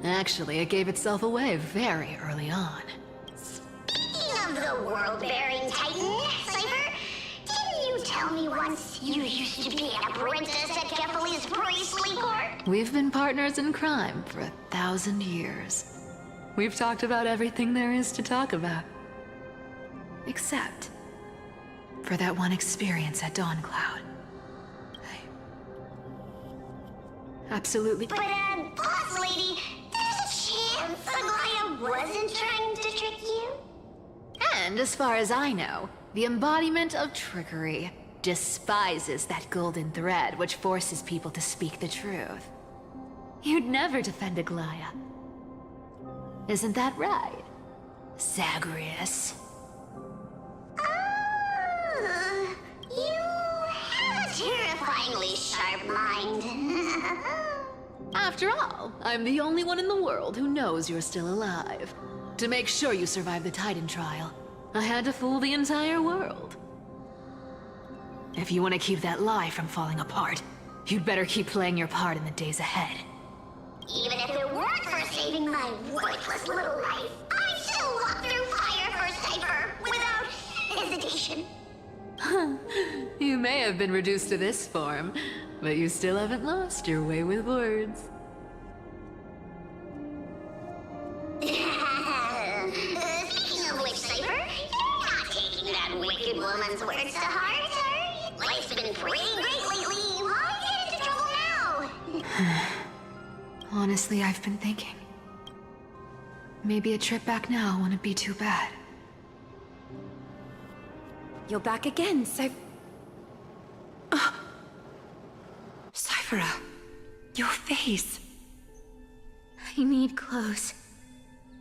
Actually, it gave itself away very early on. Speaking of the world-bearing titan, Cipher, didn't you tell me once you used to be an apprentice at Kefali's priestly court? We've been partners in crime for 1,000 years. We've talked about everything there is to talk about. Except for that one experience at Dawncloud. Absolutely. But, boss lady, there's a chance Aglaya wasn't trying to trick you? And as far as I know, the embodiment of trickery despises that golden thread which forces people to speak the truth. You'd never defend Aglaya. Isn't that right, Zagreus? You have a terrifyingly sharp mind. After all, I'm the only one in the world who knows you're still alive. To make sure you survive the Titan trial, I had to fool the entire world. If you want to keep that lie from falling apart, you'd better keep playing your part in the days ahead. Even if it weren't for saving my worthless little life, I'd still walk through fire for Cipher without hesitation. You may have been reduced to this form, but you still haven't lost your way with words. Speaking of which, Cipher, you're not taking that wicked woman's words to heart. Life's been pretty great lately. Why get into trouble now? Honestly, I've been thinking. Maybe a trip back now wouldn't be too bad. You're back again, Cyphera, your face. I need clothes.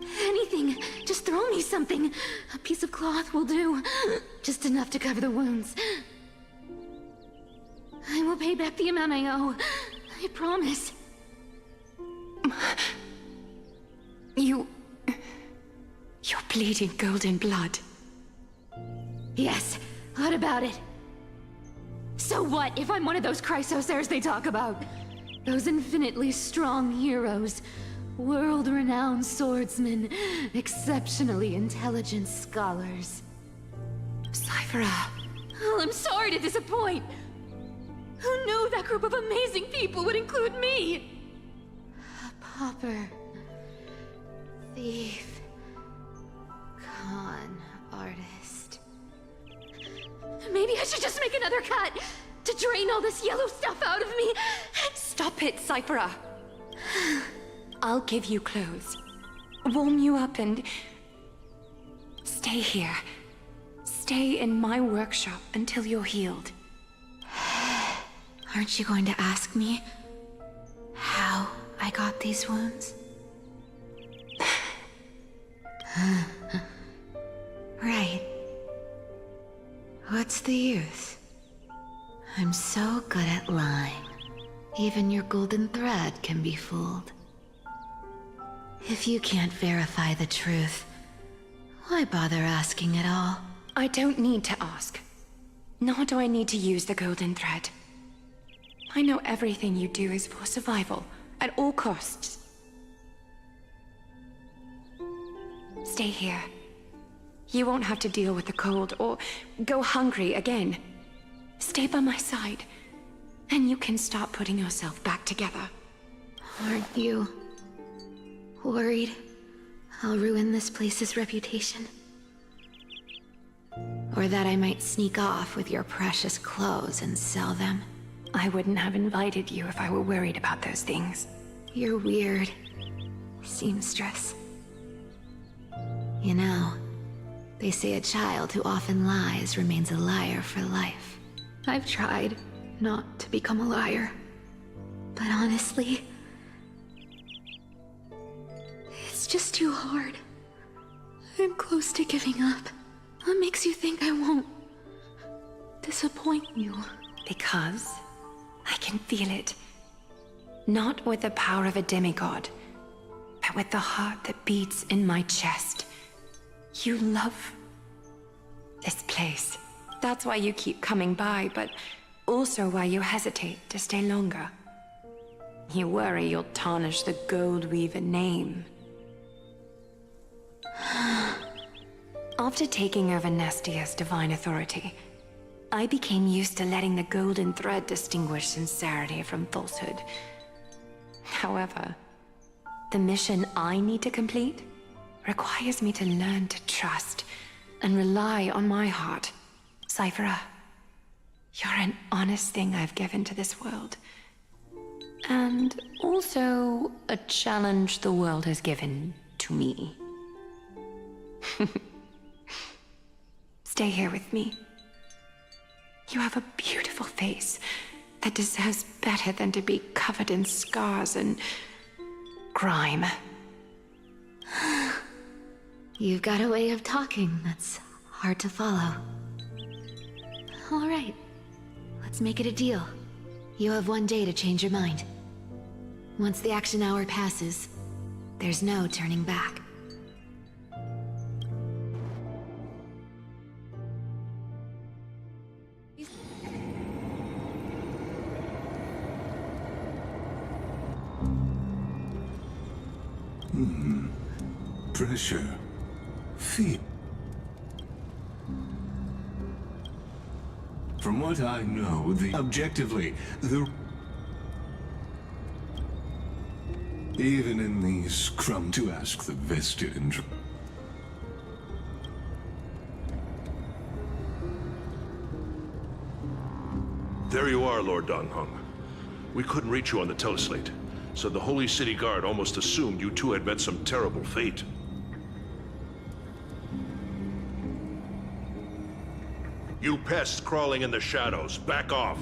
Anything. Just throw me something. A piece of cloth will do. Just enough to cover the wounds. I will pay back the amount I owe. I promise. You're bleeding golden blood. Yes, what about it? So what if I'm one of those Chrysosairs they talk about? Those infinitely strong heroes, world-renowned swordsmen, exceptionally intelligent scholars. Cyphera. Well, I'm sorry to disappoint. Who knew that group of amazing people would include me? A pauper, thief, con artist. Maybe I should just make another cut to drain all this yellow stuff out of me. Stop it, Cyphera. I'll give you clothes, warm you up, and stay here. Stay in my workshop until you're healed. Aren't you going to ask me how I got these wounds? Right. What's the use? I'm so good at lying. Even your golden thread can be fooled. If you can't verify the truth, why bother asking at all? I don't need to ask. Nor do I need to use the golden thread. I know everything you do is for survival, at all costs. Stay here. You won't have to deal with the cold or go hungry again. Stay by my side, and you can start putting yourself back together. Aren't you worried I'll ruin this place's reputation? Or that I might sneak off with your precious clothes and sell them? I wouldn't have invited you if I were worried about those things. You're weird, seamstress. You know, they say a child who often lies remains a liar for life. I've tried not to become a liar. But honestly, It's just too hard. I'm close to giving up. What makes you think I won't disappoint you? Because I can feel it. Not with the power of a demigod, but with the heart that beats in my chest. You love this place. That's why you keep coming by, but also why you hesitate to stay longer. You worry you'll tarnish the Gold Weaver name. After taking over Nestia's divine authority, I became used to letting the golden thread distinguish sincerity from falsehood. However, the mission I need to complete requires me to learn to trust and rely on my heart. Cypher, you're an honest thing I've given to this world. And also a challenge the world has given to me. Stay here with me. You have a beautiful face that deserves better than to be covered in scars and grime. You've got a way of talking that's hard to follow. All right, let's make it a deal. You have 1 day to change your mind. Once the action hour passes, there's no turning back. Pressure. Fear. From what I know, objectively, even in these to ask the vested interest. There you are, Lord Donghung. We couldn't reach you on the teleslate, so the Holy City Guard almost assumed you two had met some terrible fate. You pests crawling in the shadows, back off.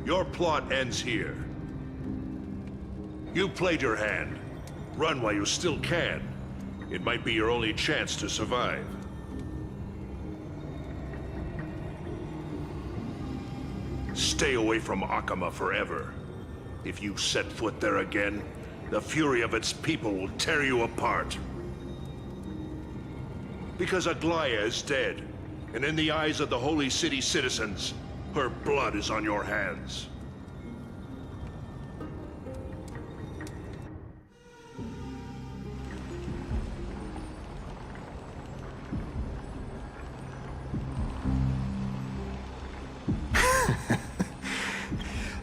Your plot ends here. You played your hand. Run while you still can. It might be your only chance to survive. Stay away from Akama forever. If you set foot there again, the fury of its people will tear you apart. Because Aglaya is dead, and in the eyes of the Holy City citizens, her blood is on your hands.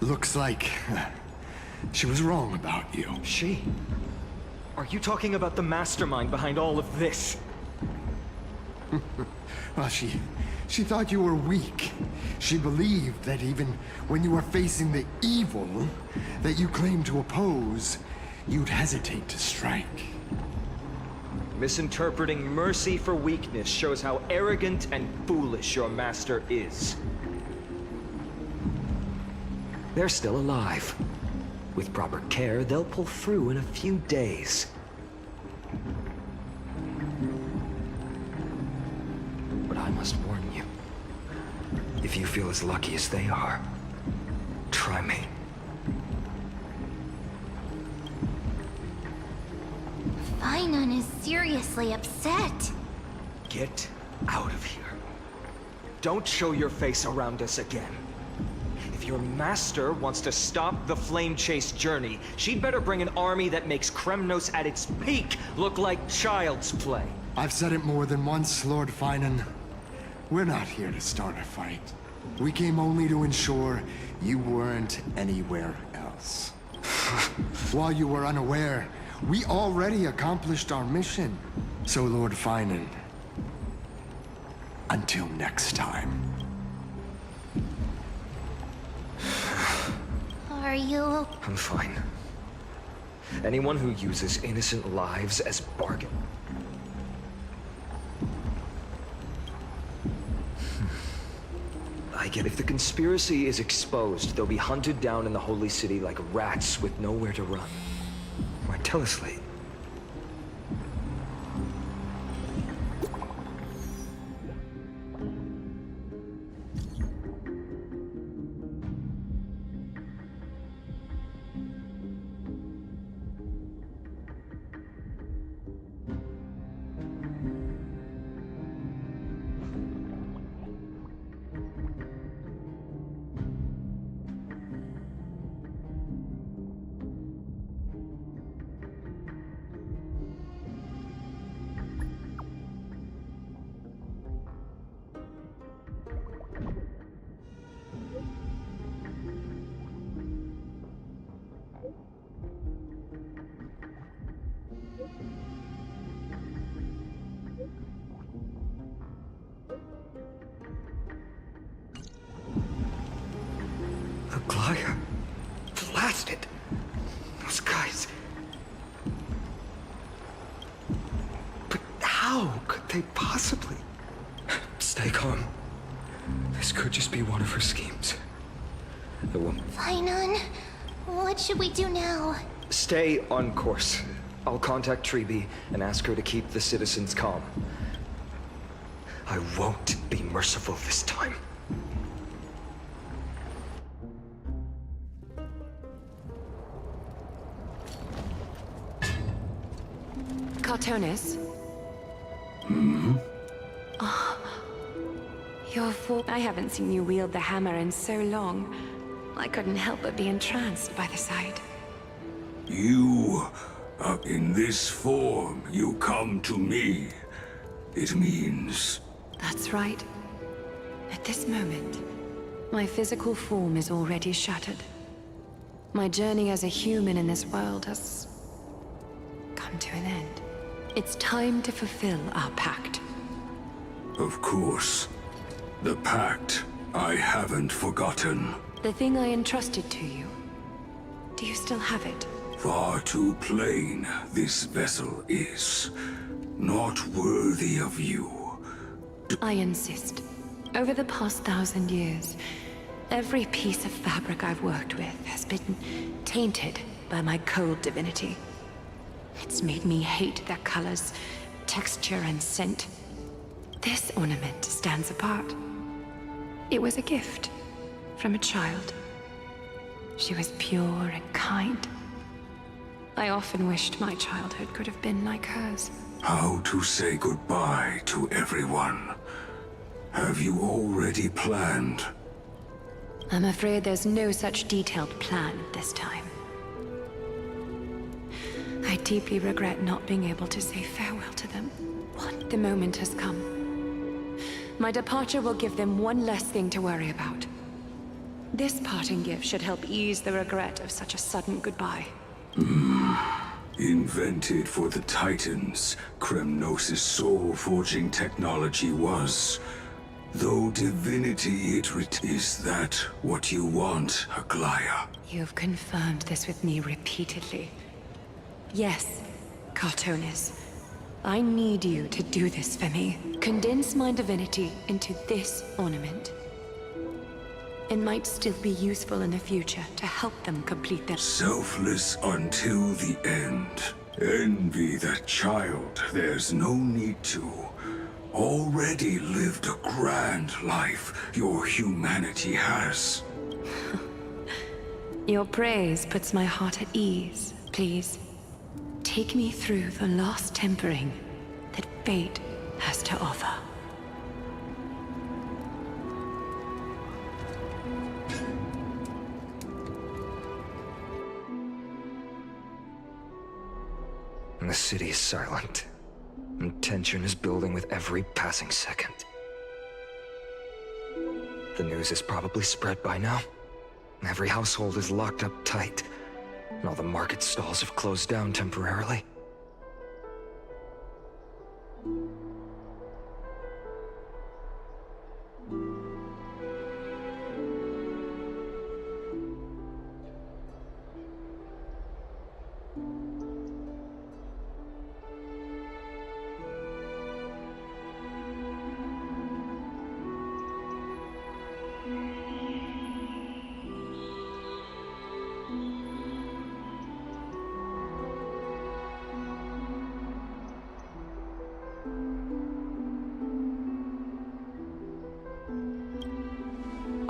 Looks like she was wrong about you. She? Are you talking about the mastermind behind all of this? Well, she thought you were weak. She believed that even when you were facing the evil that you claimed to oppose, you'd hesitate to strike. Misinterpreting mercy for weakness shows how arrogant and foolish your master is. They're still alive. With proper care, they'll pull through in a few days. But I must warn you. If you feel as lucky as they are, try me. Finon is seriously upset. Get out of here. Don't show your face around us again. If your master wants to stop the Flame Chase journey, she'd better bring an army that makes Kremnos at its peak look like child's play. I've said it more than once, Lord Finan. We're not here to start a fight. We came only to ensure you weren't anywhere else. While you were unaware, we already accomplished our mission. So, Lord Finan, until next time. Are you... I'm fine. Anyone who uses innocent lives as bargain. I get it. If the conspiracy is exposed, they'll be hunted down in the Holy City like rats with nowhere to run. My teleslate. blasted. Those guys... But how could they possibly... Stay calm. This could just be one of her schemes. It won't... Finon, what should we do now? Stay on course. I'll contact Treeby and ask her to keep the citizens calm. I won't be merciful this time. Cartonis? Your fault. I haven't seen you wield the hammer in so long. I couldn't help but be entranced by the sight. You, in this form, you come to me. It means... That's right. At this moment, my physical form is already shattered. My journey as a human in this world has come to an end. It's time to fulfill our pact. Of course. The pact, I haven't forgotten. The thing I entrusted to you. Do you still have it? Far too plain this vessel is. Not worthy of you. I insist. Over the past 1,000 years, every piece of fabric I've worked with has been tainted by my cold divinity. It's made me hate their colors, texture, and scent. This ornament stands apart. It was a gift from a child. She was pure and kind. I often wished my childhood could have been like hers. How to say goodbye to everyone? Have you already planned? I'm afraid there's no such detailed plan this time. I deeply regret not being able to say farewell to them. The moment has come. My departure will give them one less thing to worry about. This parting gift should help ease the regret of such a sudden goodbye. Invented for the Titans, Kremnos' soul-forging technology was. Though divinity is that what you want, Aglaya? You've confirmed this with me repeatedly. Yes, Cartonis. I need you to do this for me. Condense my divinity into this ornament. It might still be useful in the future to help them complete their... Selfless until the end. Envy that child, there's no need to. Already lived a grand life your humanity has. Your praise puts my heart at ease. Please, take me through the last tempering that fate has to offer. The city is silent, and tension is building with every passing second. The news is probably spread by now. Every household is locked up tight, and all the market stalls have closed down temporarily.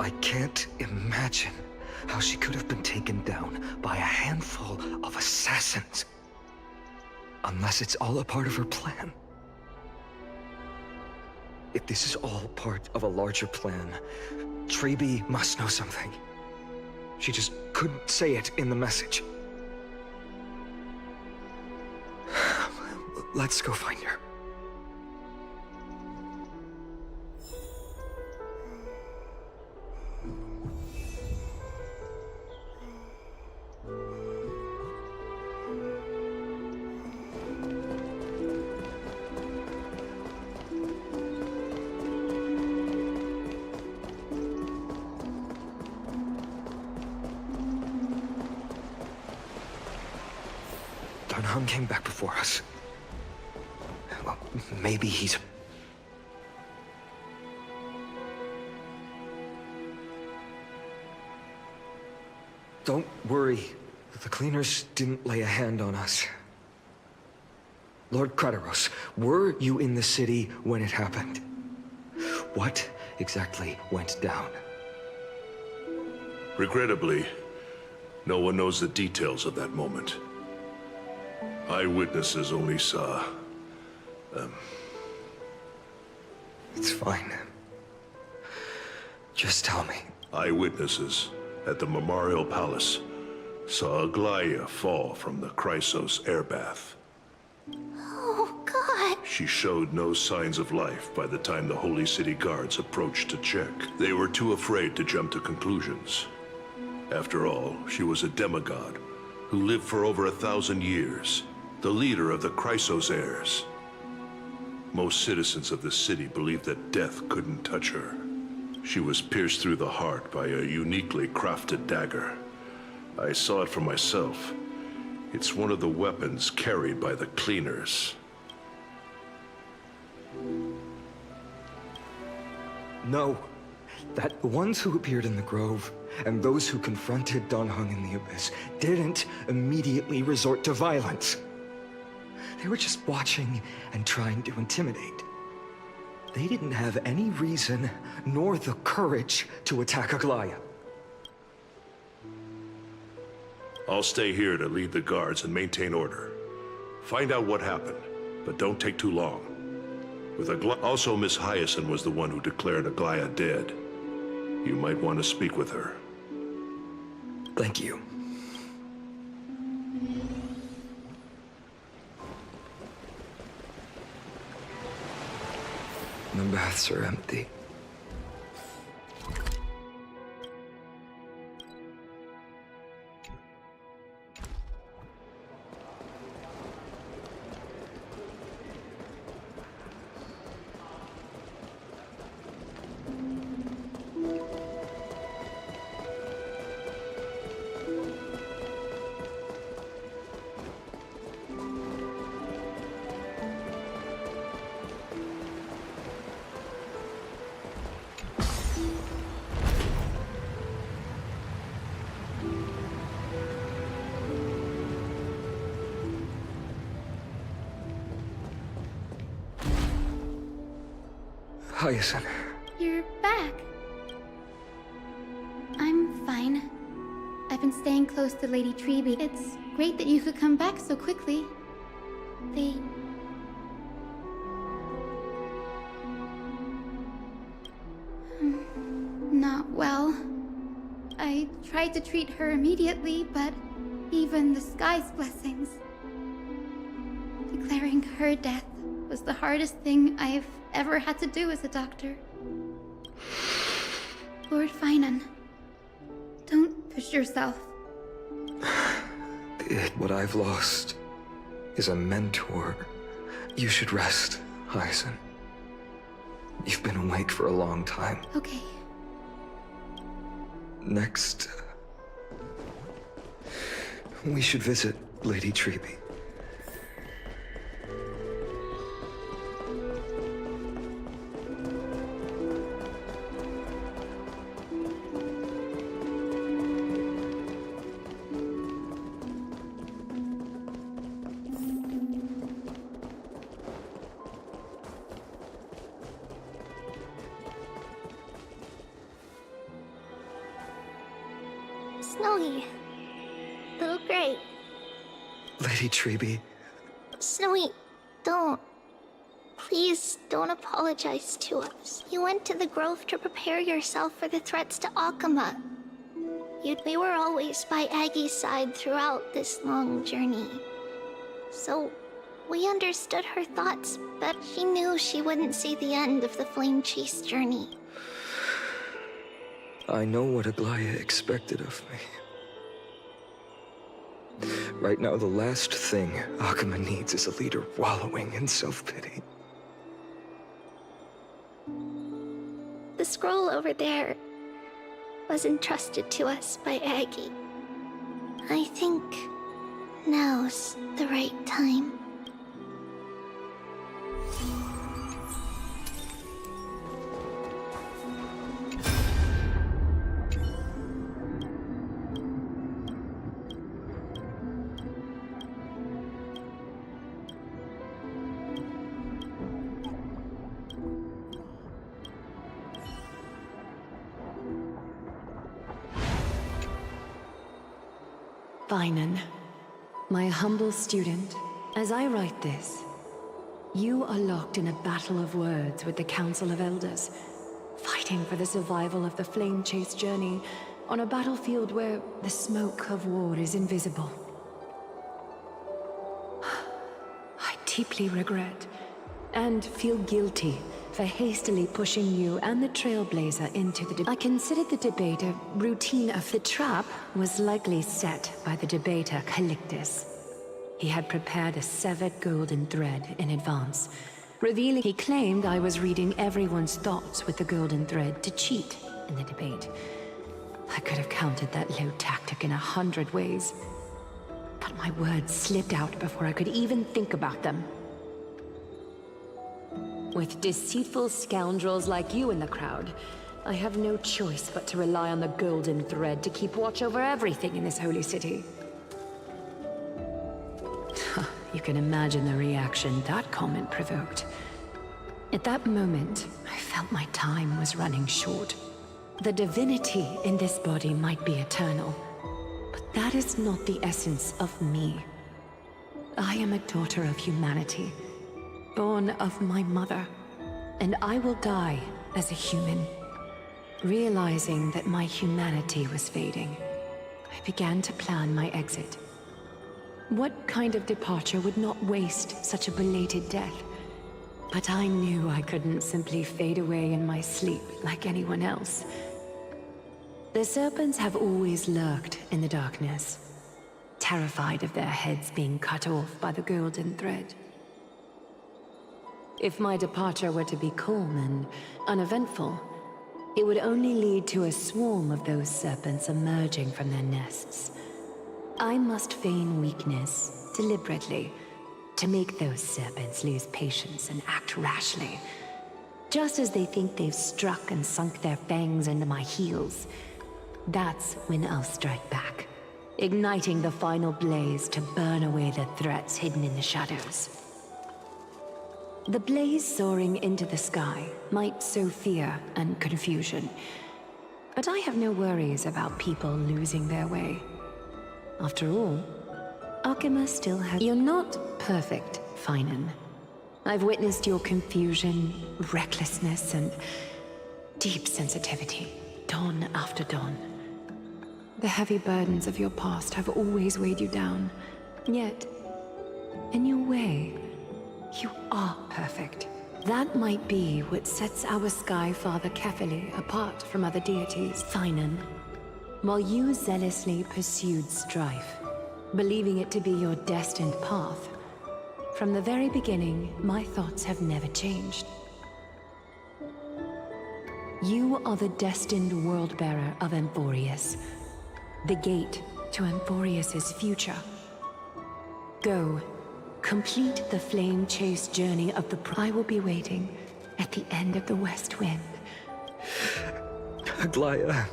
I can't imagine how she could have been taken down by a handful of assassins. Unless it's all a part of her plan. If this is all part of a larger plan, Treeby must know something. She just couldn't say it in the message. Let's go find her. Hung came back before us. Well, maybe he's... Don't worry. The cleaners didn't lay a hand on us. Lord Crateros, were you in the city when it happened? What exactly went down? Regrettably, no one knows the details of that moment. Eyewitnesses only saw... It's fine. Just tell me. Eyewitnesses at the Memorial Palace saw Aglaia fall from the Chrysos airbath. Oh, God. She showed no signs of life by the time the Holy City guards approached to check. They were too afraid to jump to conclusions. After all, she was a demigod who lived for over 1,000 years, the leader of the Chrysos heirs. Most citizens of the city believed that death couldn't touch her. She was pierced through the heart by a uniquely crafted dagger. I saw it for myself. It's one of the weapons carried by the cleaners. No. That the ones who appeared in the grove and those who confronted Dan Heng in the abyss didn't immediately resort to violence. They were just watching and trying to intimidate. They didn't have any reason nor the courage to attack Aglaia. I'll stay here to lead the guards and maintain order. Find out what happened, but don't take too long. With also, Miss Hyacinth was the one who declared Aglaia dead. You might want to speak with her. Thank you. The baths are empty. Hyacinth. You're back. I'm fine. I've been staying close to Lady Treby. It's great that you could come back so quickly. They... not well. I tried to treat her immediately, but even the sky's blessings. Declaring her death was the hardest thing I've ever had to do as a doctor. Lord Finan, don't push yourself. What I've lost is a mentor. You should rest, Hyacinth. You've been awake for a long time. Okay. Next, we should visit Lady Treby. Snowy. Little Gray. Lady Treby. Snowy, don't. Please don't apologize to us. You went to the grove to prepare yourself for the threats to Akama. We were always by Aggie's side throughout this long journey. So, we understood her thoughts, but she knew she wouldn't see the end of the Flame Chase journey. I know what Aglaia expected of me. Right now, the last thing Akama needs is a leader wallowing in self-pity. The scroll over there was entrusted to us by Aggie. I think Now's the right time. Finan, my humble student, as I write this, you are locked in a battle of words with the Council of Elders, fighting for the survival of the flame-chased journey on a battlefield where the smoke of war is invisible. I deeply regret and feel guilty for hastily pushing you and the Trailblazer into the debate. I considered the debate a routine of the trap was likely set by the debater Calictus. He had prepared a severed golden thread in advance, revealing he claimed I was reading everyone's thoughts with the golden thread to cheat in the debate. I could have countered that low tactic in 100 ways, but my words slipped out before I could even think about them. With deceitful scoundrels like you in the crowd, I have no choice but to rely on the golden thread to keep watch over everything in this holy city. You can imagine the reaction that comment provoked. At that moment, I felt my time was running short. The divinity in this body might be eternal, but that is not the essence of me. I am a daughter of humanity, born of my mother, and I will die as a human. Realizing that my humanity was fading, I began to plan my exit. What kind of departure would not waste such a belated death? But I knew I couldn't simply fade away in my sleep like anyone else. The serpents have always lurked in the darkness, terrified of their heads being cut off by the golden thread. If my departure were to be calm and uneventful, it would only lead to a swarm of those serpents emerging from their nests. I must feign weakness deliberately to make those serpents lose patience and act rashly. Just as they think they've struck and sunk their fangs into my heels, that's when I'll strike back, igniting the final blaze to burn away the threats hidden in the shadows. The blaze soaring into the sky might sow fear and confusion, but I have no worries about people losing their way. After all, Arkema still has— You're not perfect, Finan. I've witnessed your confusion, recklessness, and deep sensitivity, dawn after dawn. The heavy burdens of your past have always weighed you down, yet, in your way, you are perfect. That might be what sets our Sky Father Kefili apart from other deities. Finan, while you zealously pursued strife, believing it to be your destined path, from the very beginning, my thoughts have never changed. You are the destined world-bearer of Emphorius, the gate to Emphorius's future. Go, complete the flame-chased journey of the— I will be waiting at the end of the West Wind. Aglaya,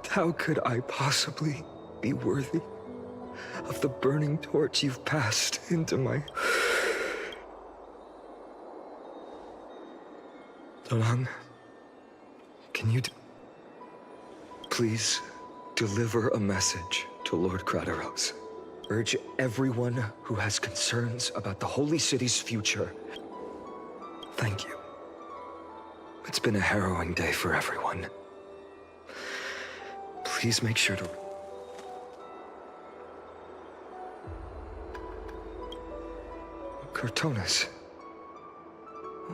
how could I possibly be worthy of the burning torch you've passed into my— Donang, can you please deliver a message to Lord Krateros? Urge everyone who has concerns about the Holy City's future. Thank you. It's been a harrowing day for everyone. Please make sure to— Cartonis,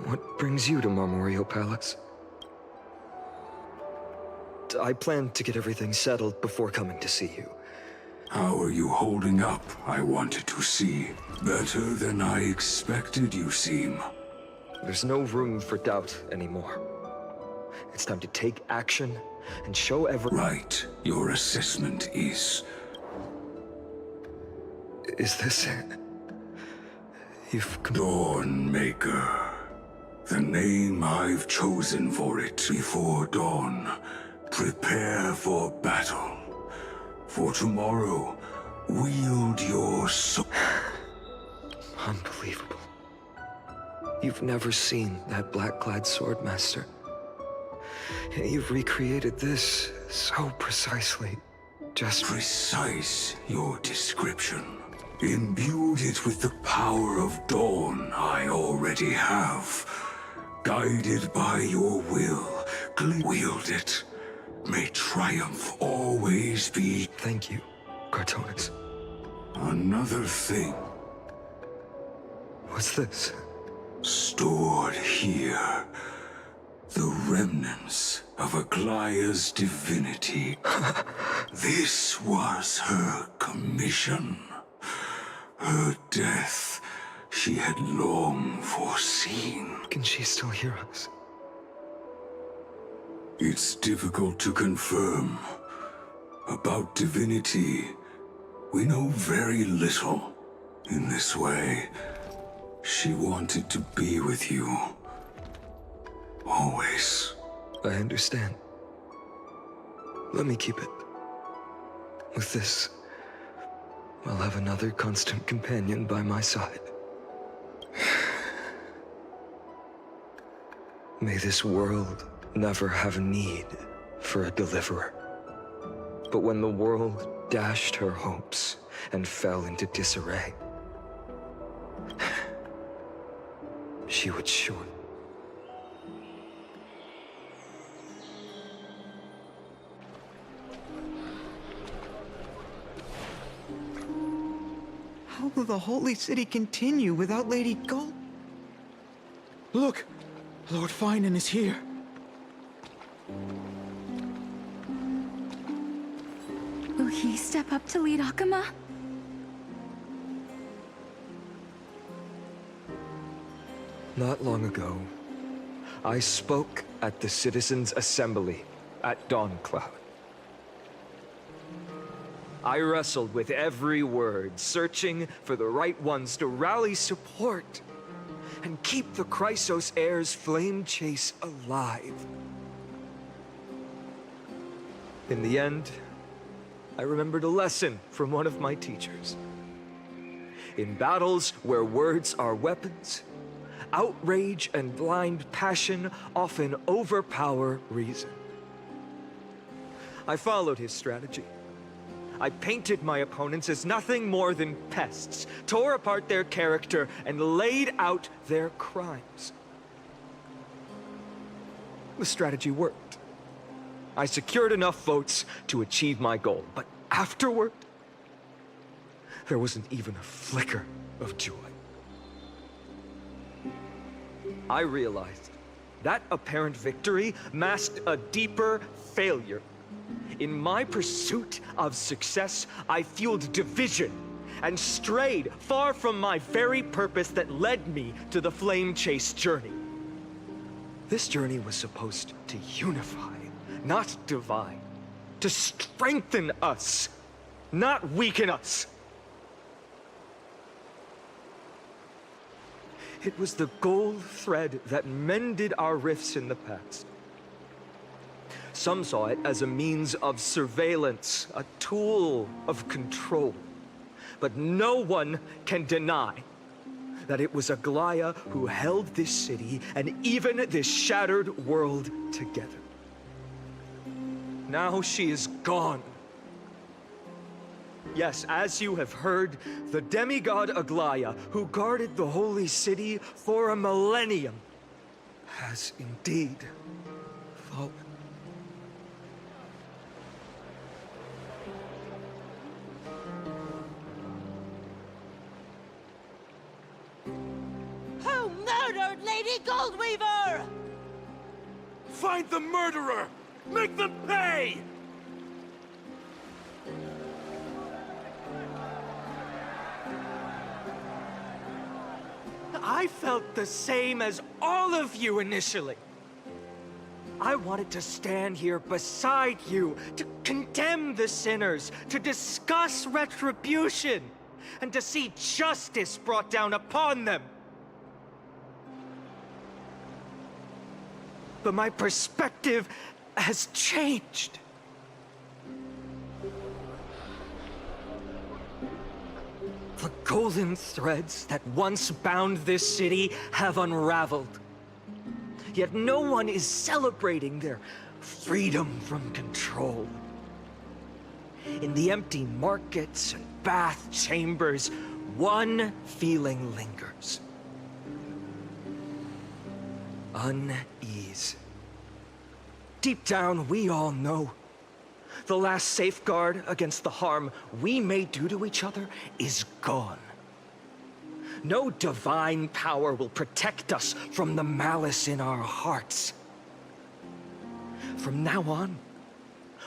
what brings you to Marmoreal Palace? I plan to get everything settled before coming to see you. How are you holding up, I wanted to see. Better than I expected, you seem. There's no room for doubt anymore. It's time to take action and show everyone— Right. Your assessment is Is this it? You've Dawnmaker. The name I've chosen for it. Before dawn, prepare for battle. For tomorrow, wield your sword. Unbelievable. You've never seen that black-clad swordmaster. You've recreated this so precisely. Just Precise your description. Imbued it with the power of dawn I already have. Guided by your will, wield it. May triumph always be. Thank you, Cartonix. Another thing. What's this? Stored here. The remnants of Aglaya's divinity. This was her commission. Her death she had long foreseen. Can she still hear us? It's difficult to confirm. About divinity, we know very little. In this way, she wanted to be with you. Always. I understand. Let me keep it. With this, I'll have another constant companion by my side. May this world never have need for a deliverer. But when the world dashed her hopes and fell into disarray, she would surely. How will the Holy City continue without Lady Gold? Look! Lord Finan is here. Will he step up to lead Akama? Not long ago, I spoke at the Citizens' Assembly at Dawncloud. I wrestled with every word, searching for the right ones to rally support and keep the Chrysos heir's flame chase alive. In the end, I remembered a lesson from one of my teachers. In battles where words are weapons, outrage and blind passion often overpower reason. I followed his strategy. I painted my opponents as nothing more than pests, tore apart their character, and laid out their crimes. The strategy worked. I secured enough votes to achieve my goal, but afterward, there wasn't even a flicker of joy. I realized that apparent victory masked a deeper failure. In my pursuit of success, I fueled division and strayed far from my very purpose that led me to the flame chase journey. This journey was supposed to unify, not divide, to strengthen us, not weaken us. It was the gold thread that mended our rifts in the past. Some saw it as a means of surveillance, a tool of control. But no one can deny that it was Aglaya who held this city and even this shattered world together. Now she is gone. Yes, as you have heard, the demigod Aglaya, who guarded the holy city for a millennium, has indeed fallen. Who murdered Lady Goldweaver? Find the murderer! Make them pay! I felt the same as all of you initially. I wanted to stand here beside you, to condemn the sinners, to discuss retribution, and to see justice brought down upon them. But my perspective has changed. The golden threads that once bound this city have unraveled. Yet no one is celebrating their freedom from control. In the empty markets and bath chambers, one feeling lingers. Unease. Deep down, we all know the last safeguard against the harm we may do to each other is gone. No divine power will protect us from the malice in our hearts. From now on,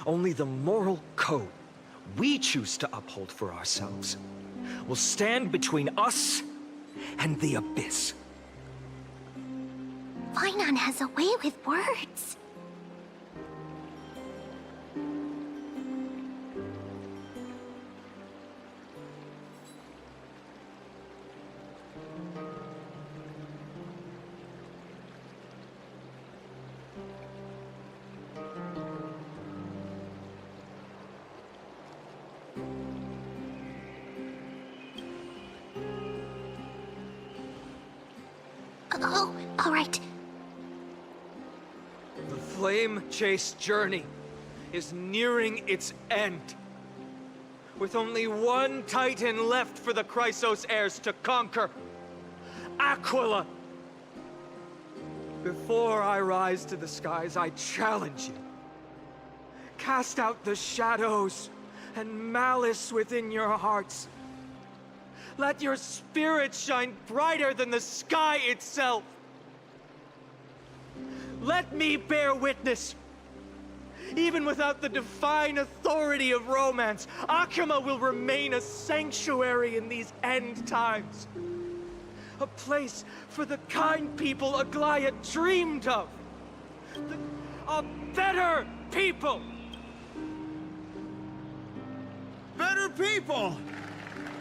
only the moral code we choose to uphold for ourselves will stand between us and the abyss. Finon has a way with words. Oh, all right. The flame chase journey is nearing its end. With only one Titan left for the Chrysos heirs to conquer. Aquila! Before I rise to the skies, I challenge you. Cast out the shadows and malice within your hearts. Let your spirit shine brighter than the sky itself. Let me bear witness. Even without the divine authority of romance, Akima will remain a sanctuary in these end times. A place for the kind people Aglaia dreamed of. A better people! Better people!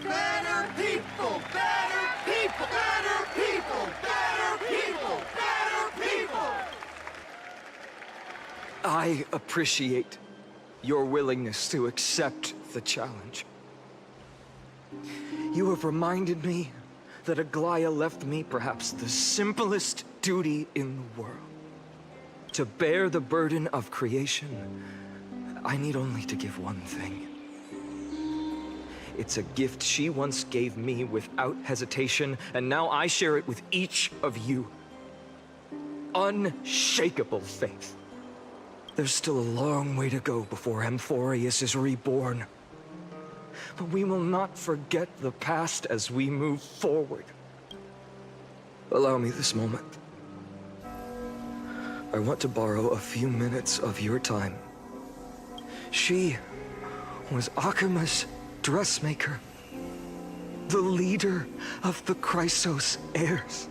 Better people! Better people! Better people! Better people! Better people! I appreciate your willingness to accept the challenge. You have reminded me that Aglaia left me perhaps the simplest duty in the world. To bear the burden of creation, I need only to give one thing. It's a gift she once gave me without hesitation, and now I share it with each of you. Unshakable faith. There's still a long way to go before Amphorius is reborn. But we will not forget the past as we move forward. Allow me this moment. I want to borrow a few minutes of your time. She was Akima's dressmaker, the leader of the Chrysos heirs,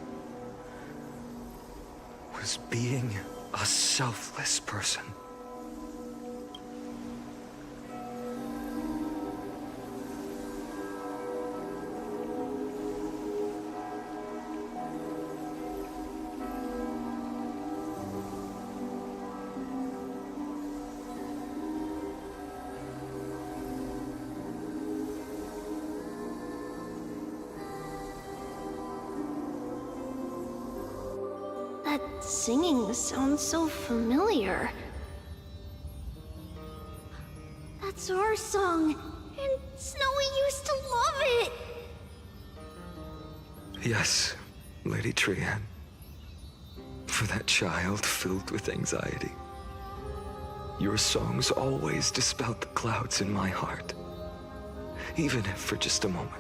was being a selfless person. That singing sounds so familiar. That's our song, and Snowy used to love it! Yes, Lady Trian. For that child filled with anxiety. Your songs always dispelled the clouds in my heart. Even if for just a moment.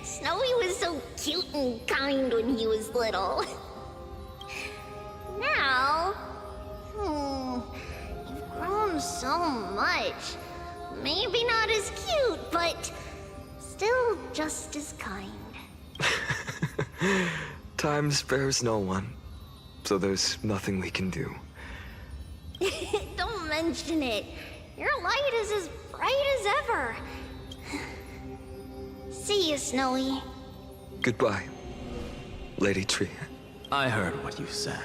Snowy was so cute and kind when he was little. Now, you've grown so much. Maybe not as cute, but still just as kind. Time spares no one, so there's nothing we can do. Don't mention it. Your light is as bright as ever. See you, Snowy. Goodbye, Lady Tree. I heard what you said.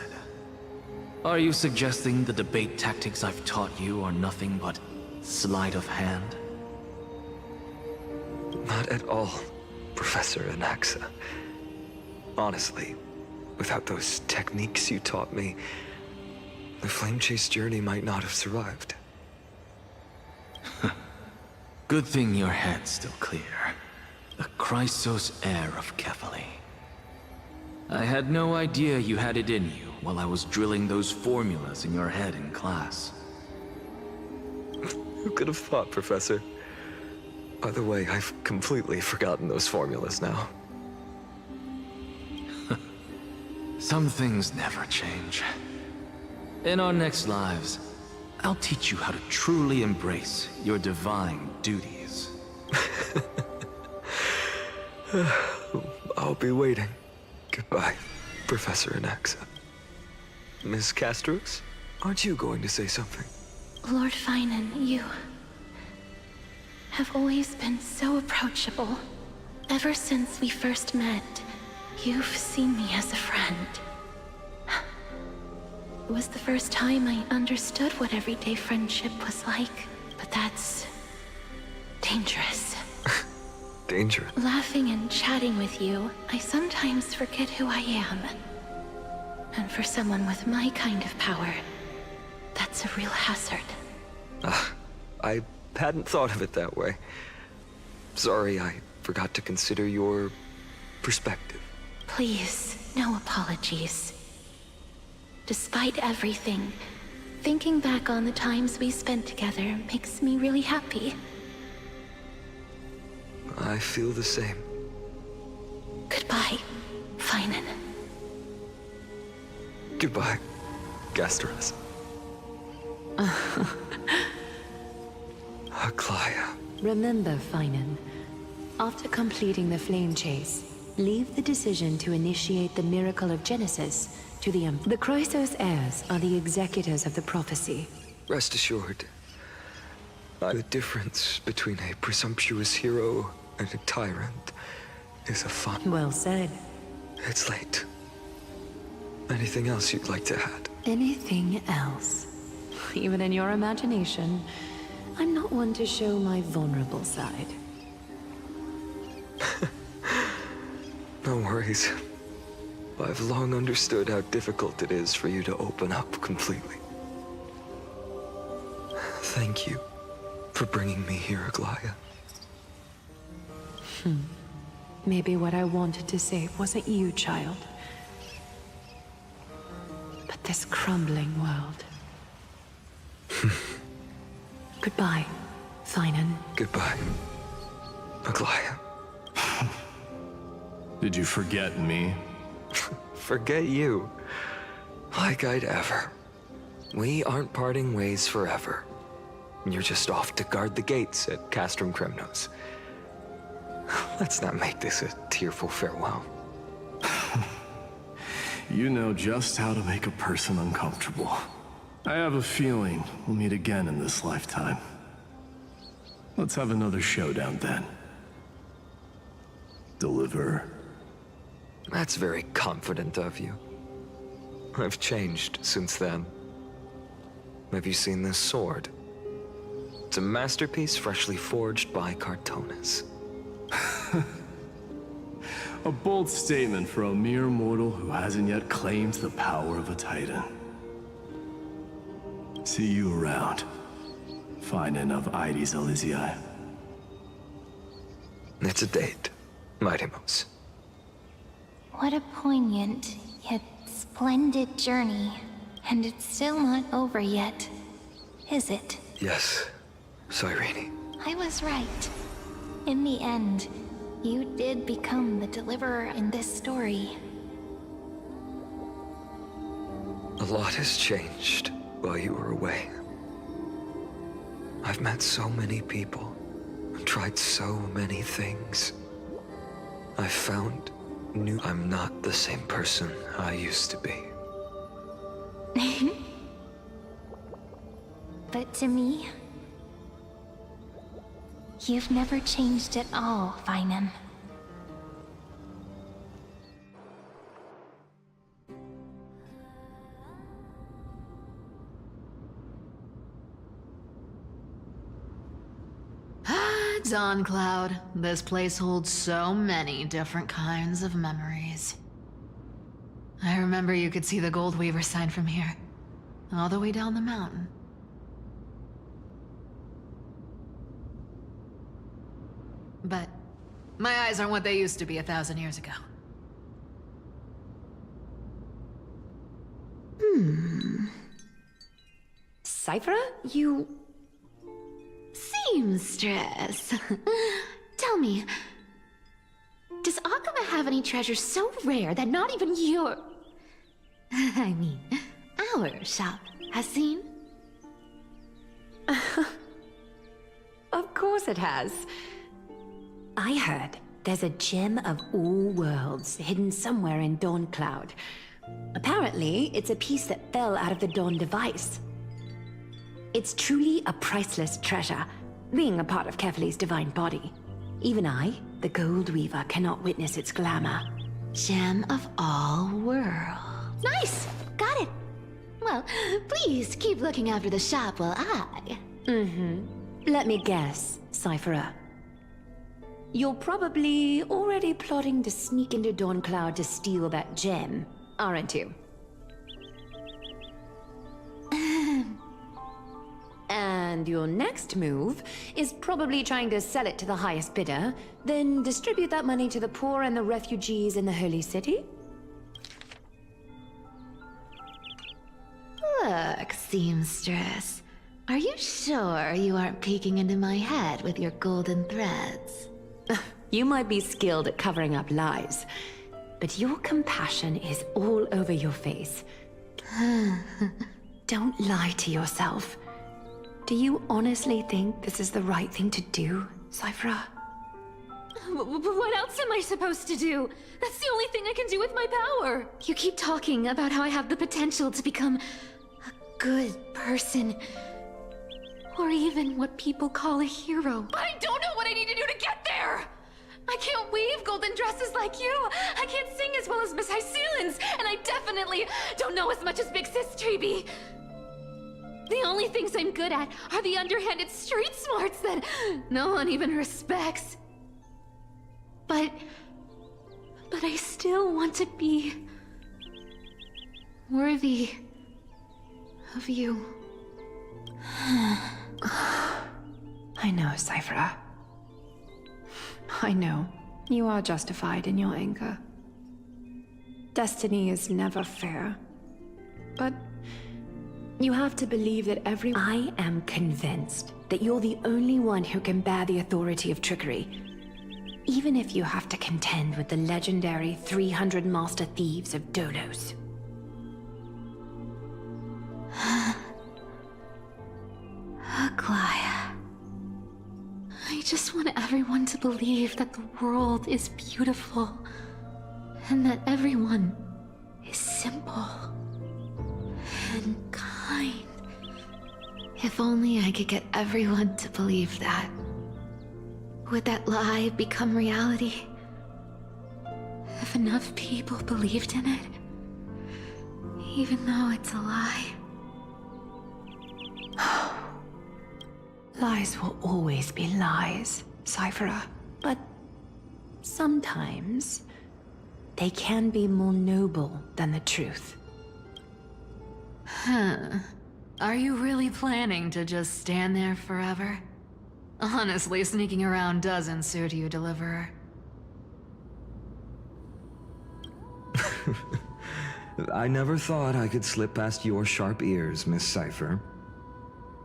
Are you suggesting the debate tactics I've taught you are nothing but sleight of hand? Not at all, Professor Anaxa. Honestly, without those techniques you taught me, the Flame Chase journey might not have survived. Good thing your head's still clear. The Chrysos heir of Kefali. I had no idea you had it in you while I was drilling those formulas in your head in class. Who could have thought, Professor? By the way, I've completely forgotten those formulas now. Some things never change. In our next lives, I'll teach you how to truly embrace your divine duties. I'll be waiting. Goodbye, Professor Anaxa. Miss Castros, aren't you going to say something? Lord Finan, you have always been so approachable. Ever since we first met, you've seen me as a friend. It was the first time I understood what everyday friendship was like, but that's dangerous. Dangerous? Laughing and chatting with you, I sometimes forget who I am. And for someone with my kind of power, that's a real hazard. I hadn't thought of it that way. Sorry, I forgot to consider your perspective. Please, no apologies. Despite everything, thinking back on the times we spent together makes me really happy. I feel the same. Goodbye, Finan. Goodbye, Gastras. Aglaya. Remember, Finan, after completing the flame chase, leave the decision to initiate the miracle of Genesis to the The Chrysos heirs are the executors of the prophecy. Rest assured, the difference between a presumptuous hero and a tyrant is a fun. Well said. It's late. Anything else you'd like to add? Anything else? Even in your imagination, I'm not one to show my vulnerable side. No worries. I've long understood how difficult it is for you to open up completely. Thank you for bringing me here, Aglaya. Maybe what I wanted to say wasn't you, child. But this crumbling world. Goodbye, Finan. Goodbye, Aglaya. Did you forget me? Forget you? Like I'd ever. We aren't parting ways forever. You're just off to guard the gates at Castrum Kremnos. Let's not make this a tearful farewell. You know just how to make a person uncomfortable. I have a feeling we'll meet again in this lifetime. Let's have another showdown then. Deliver. That's very confident of you. I've changed since then. Have you seen this sword? It's a masterpiece freshly forged by Cartonis. A bold statement for a mere mortal who hasn't yet claimed the power of a titan. See you around. Finan of Ides Elysiae. It's a date, Mightimos. What a poignant, yet splendid journey. And it's still not over yet, is it? Yes, Cyrene. I was right. In the end, you did become the deliverer in this story. A lot has changed while you were away. I've met so many people, tried so many things. I've found I'm not the same person I used to be. But to me, you've never changed at all, Finan. Dawn Cloud, this place holds so many different kinds of memories. I remember you could see the Gold Weaver sign from here, all the way down the mountain. But my eyes aren't what they used to be 1,000 years ago. Cipher, you... Seamstress. Tell me, does Akama have any treasures so rare that not even your... I mean, our shop has seen? Of course it has. I heard there's a gem of all worlds hidden somewhere in Dawn Cloud. Apparently, it's a piece that fell out of the Dawn device. It's truly a priceless treasure, being a part of Kefali's divine body. Even I, the Gold Weaver, cannot witness its glamour. Gem of all worlds. Nice! Got it! Well, please keep looking after the shop while I... Let me guess, Cypherer. You're probably already plotting to sneak into Dawn Cloud to steal that gem, aren't you? And your next move is probably trying to sell it to the highest bidder, then distribute that money to the poor and the refugees in the Holy City? Look, seamstress. Are you sure you aren't peeking into my head with your golden threads? You might be skilled at covering up lies, but your compassion is all over your face. Don't lie to yourself. Do you honestly think this is the right thing to do, Cypher? What else am I supposed to do? That's the only thing I can do with my power. You keep talking about how I have the potential to become a good person. Or even what people call a hero. But I don't know what I need to do to get there! I can't weave golden dresses like you! I can't sing as well as Miss Hyceelins! And I definitely don't know as much as Big Sis Treby! The only things I'm good at are the underhanded street smarts that no one even respects. But I still want to be worthy of you. I know, Cypher. I know. You are justified in your anger. Destiny is never fair. But you have to believe that I am convinced that you're the only one who can bear the authority of trickery. Even if you have to contend with the legendary 300 master thieves of Dolos. Aglaya. I just want everyone to believe that the world is beautiful. And that everyone is simple. And kind. If only I could get everyone to believe that. Would that lie become reality? If enough people believed in it, even though it's a lie. Lies will always be lies, Cypher. But sometimes they can be more noble than the truth. Are you really planning to just stand there forever? Honestly, sneaking around doesn't suit you, Deliverer. I never thought I could slip past your sharp ears, Miss Cipher.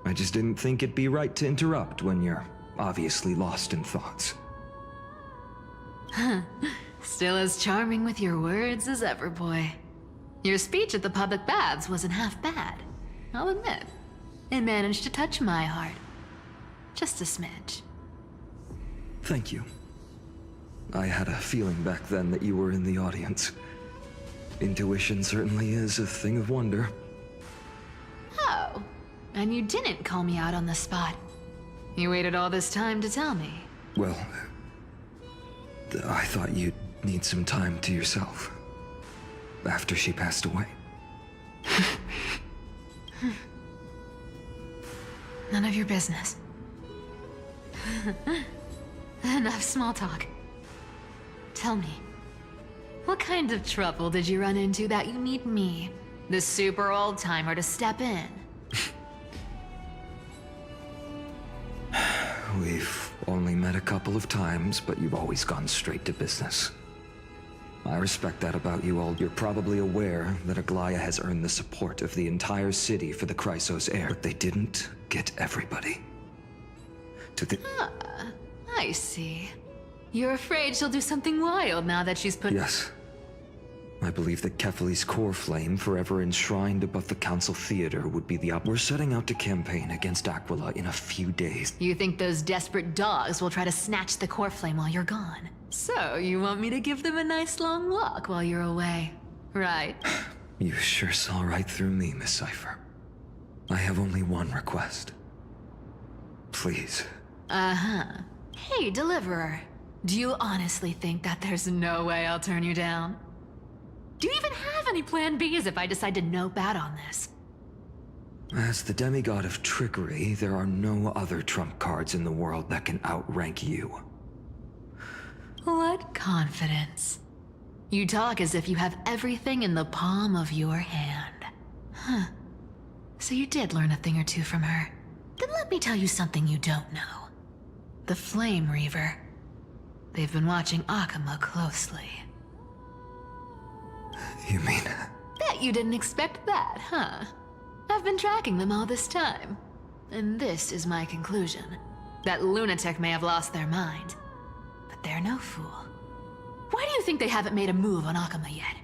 I just didn't think it'd be right to interrupt when you're obviously lost in thoughts. Still as charming with your words as ever, boy. Your speech at the public baths wasn't half bad. I'll admit. It managed to touch my heart. Just a smidge. Thank you. I had a feeling back then that you were in the audience. Intuition certainly is a thing of wonder. Oh, and you didn't call me out on the spot. You waited all this time to tell me. Well, I thought you'd need some time to yourself. After she passed away. None of your business. Enough small talk. Tell me, what kind of trouble did you run into that you need me, the super old-timer, to step in? We've only met a couple of times, but you've always gone straight to business. I respect that about you all. You're probably aware that Aglaya has earned the support of the entire city for the Chrysos heir, but they didn't get everybody. I see. You're afraid she'll do something wild now that she's put— Yes. I believe that Kefali's core flame, forever enshrined above the Council Theater, would be the We're setting out to campaign against Aquila in a few days. You think those desperate dogs will try to snatch the core flame while you're gone? So, you want me to give them a nice long walk while you're away, right? You sure saw right through me, Miss Cipher. I have only one request. Please. Uh-huh. Hey, Deliverer. Do you honestly think that there's no way I'll turn you down? Do you even have any plan Bs if I decide to nope out on this? As the demigod of trickery, there are no other trump cards in the world that can outrank you. What confidence. You talk as if you have everything in the palm of your hand. Huh. So you did learn a thing or two from her. Then let me tell you something you don't know. The Flame Reaver. They've been watching Akama closely. You mean? Bet you didn't expect that, huh? I've been tracking them all this time. And this is my conclusion. That lunatic may have lost their mind. But they're no fool. Why do you think they haven't made a move on Akama yet?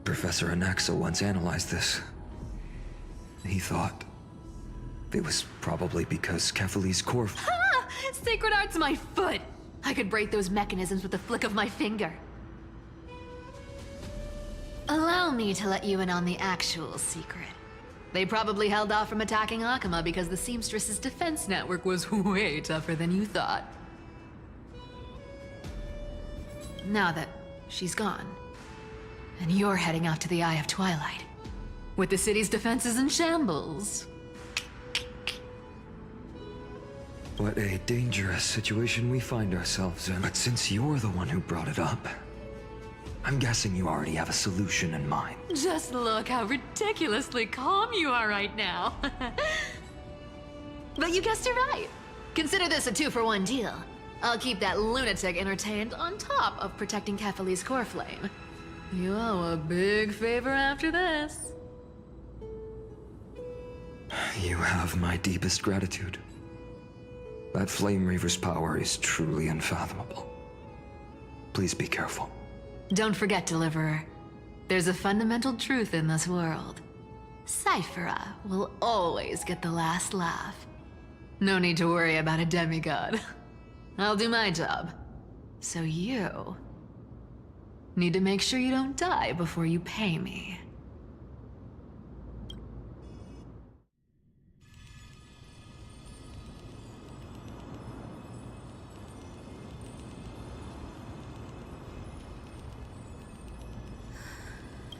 Professor Anaxa once analyzed this. He thought it was probably because Kefali's core— Ha! Sacred Art's my foot! I could break those mechanisms with the flick of my finger. Allow me to let you in on the actual secret. They probably held off from attacking Akama because the Seamstress's defense network was way tougher than you thought. Now that she's gone, and you're heading out to the Eye of Twilight, with the city's defenses in shambles. What a dangerous situation we find ourselves in. But since you're the one who brought it up, I'm guessing you already have a solution in mind. Just look how ridiculously calm you are right now. But you guessed it right. Consider this a 2-for-1 deal. I'll keep that lunatic entertained on top of protecting Kefali's core flame. You owe a big favor after this. You have my deepest gratitude. That Flame Reaver's power is truly unfathomable. Please be careful. Don't forget, Deliverer. There's a fundamental truth in this world. Cyphera will always get the last laugh. No need to worry about a demigod. I'll do my job. So you need to make sure you don't die before you pay me.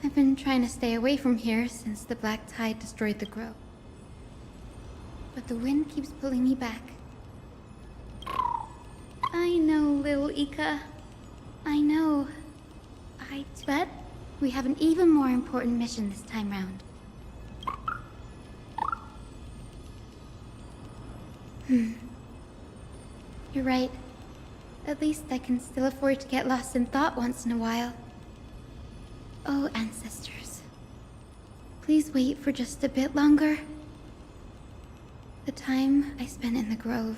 I've been trying to stay away from here since the black tide destroyed the grove. But the wind keeps pulling me back. I know, little Ika. I know. But we have an even more important mission this time round. You're right. At least I can still afford to get lost in thought once in a while. Oh, ancestors. Please wait for just a bit longer. The time I spent in the grove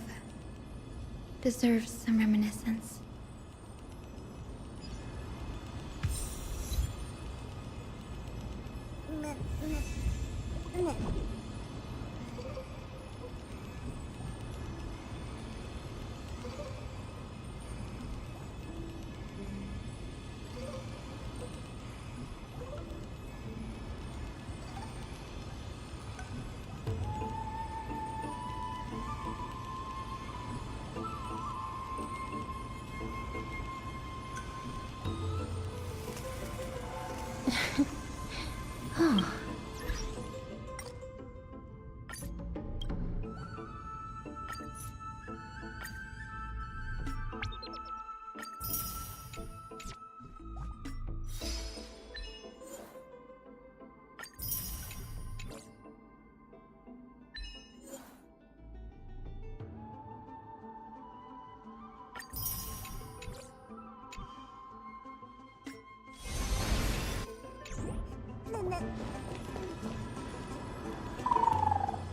deserves some reminiscence. Oh.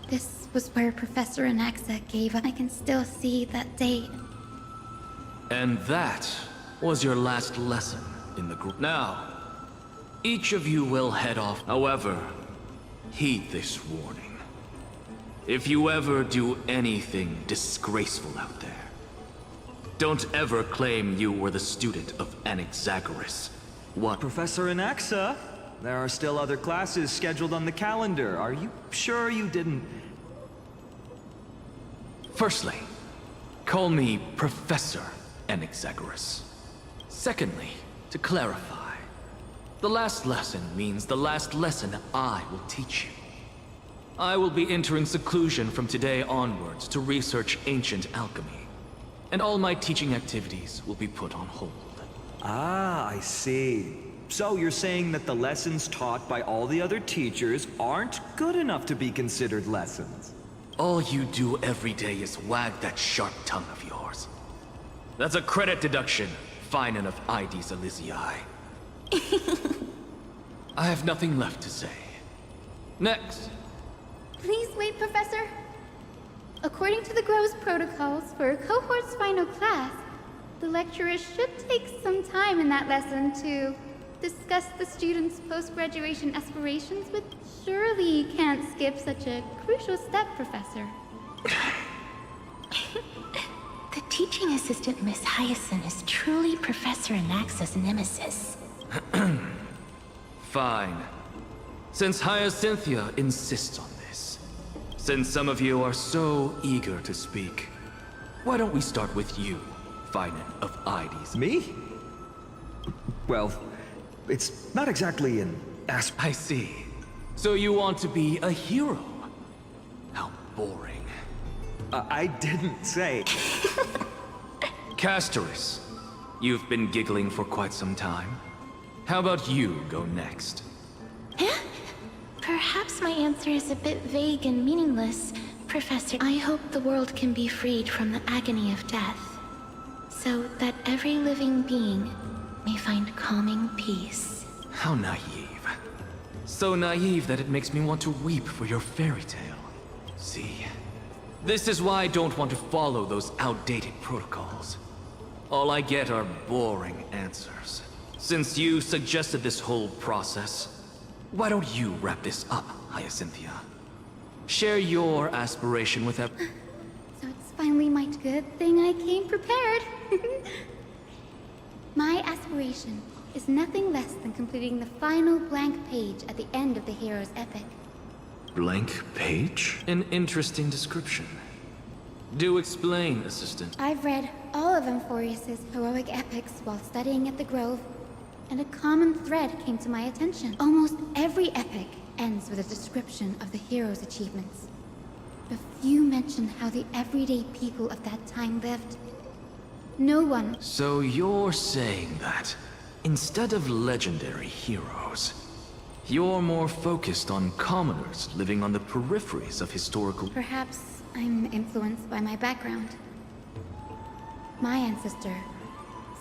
This was where Professor Anaxa gave up. I can still see that date. And that was your last lesson in the group. Now, each of you will head off. However, heed this warning. If you ever do anything disgraceful out there, don't ever claim you were the student of Anaxagoras. What? Professor Anaxa, there are still other classes scheduled on the calendar. Are you sure you didn't... Firstly, call me Professor Anaxagoras. Secondly, to clarify, the last lesson means the last lesson I will teach you. I will be entering seclusion from today onwards to research ancient alchemy, and all my teaching activities will be put on hold. Ah, I see. So you're saying that the lessons taught by all the other teachers aren't good enough to be considered lessons? All you do every day is wag that sharp tongue of yours. That's a credit deduction, fine enough IDs Elysii. I have nothing left to say. Next. Please wait, Professor. According to the Grove's protocols for a cohort's final class, the lecturer should take some time in that lesson to discuss the students' post-graduation aspirations, but surely you can't skip such a crucial step, Professor. The teaching assistant, Miss Hyacinth, is truly Professor Anaxa's nemesis. Fine. Since Hyacinthia insists on this, since some of you are so eager to speak, why don't we start with you, Finan of IDs? Me? Well, it's not exactly an I see. So you want to be a hero? How boring. I didn't say. Castoris, you've been giggling for quite some time. How about you go next? Perhaps my answer is a bit vague and meaningless, Professor. I hope the world can be freed from the agony of death, so that every living being may find calming peace. How naive. So naive that it makes me want to weep for your fairy tale. See, this is why I don't want to follow those outdated protocols. All I get are boring answers. Since you suggested this whole process, why don't you wrap this up, Hyacinthia? Share your aspiration with So it's finally my good thing I came prepared. My aspiration is nothing less than completing the final blank page at the end of the hero's epic. Blank page? An interesting description. Do explain, Assistant. I've read all of Amphorius's heroic epics while studying at the Grove, and a common thread came to my attention. Almost every epic ends with a description of the hero's achievements. But few mention how the everyday people of that time lived. No one... So you're saying that, instead of legendary heroes, you're more focused on commoners living on the peripheries of historical... Perhaps I'm influenced by my background. My ancestor,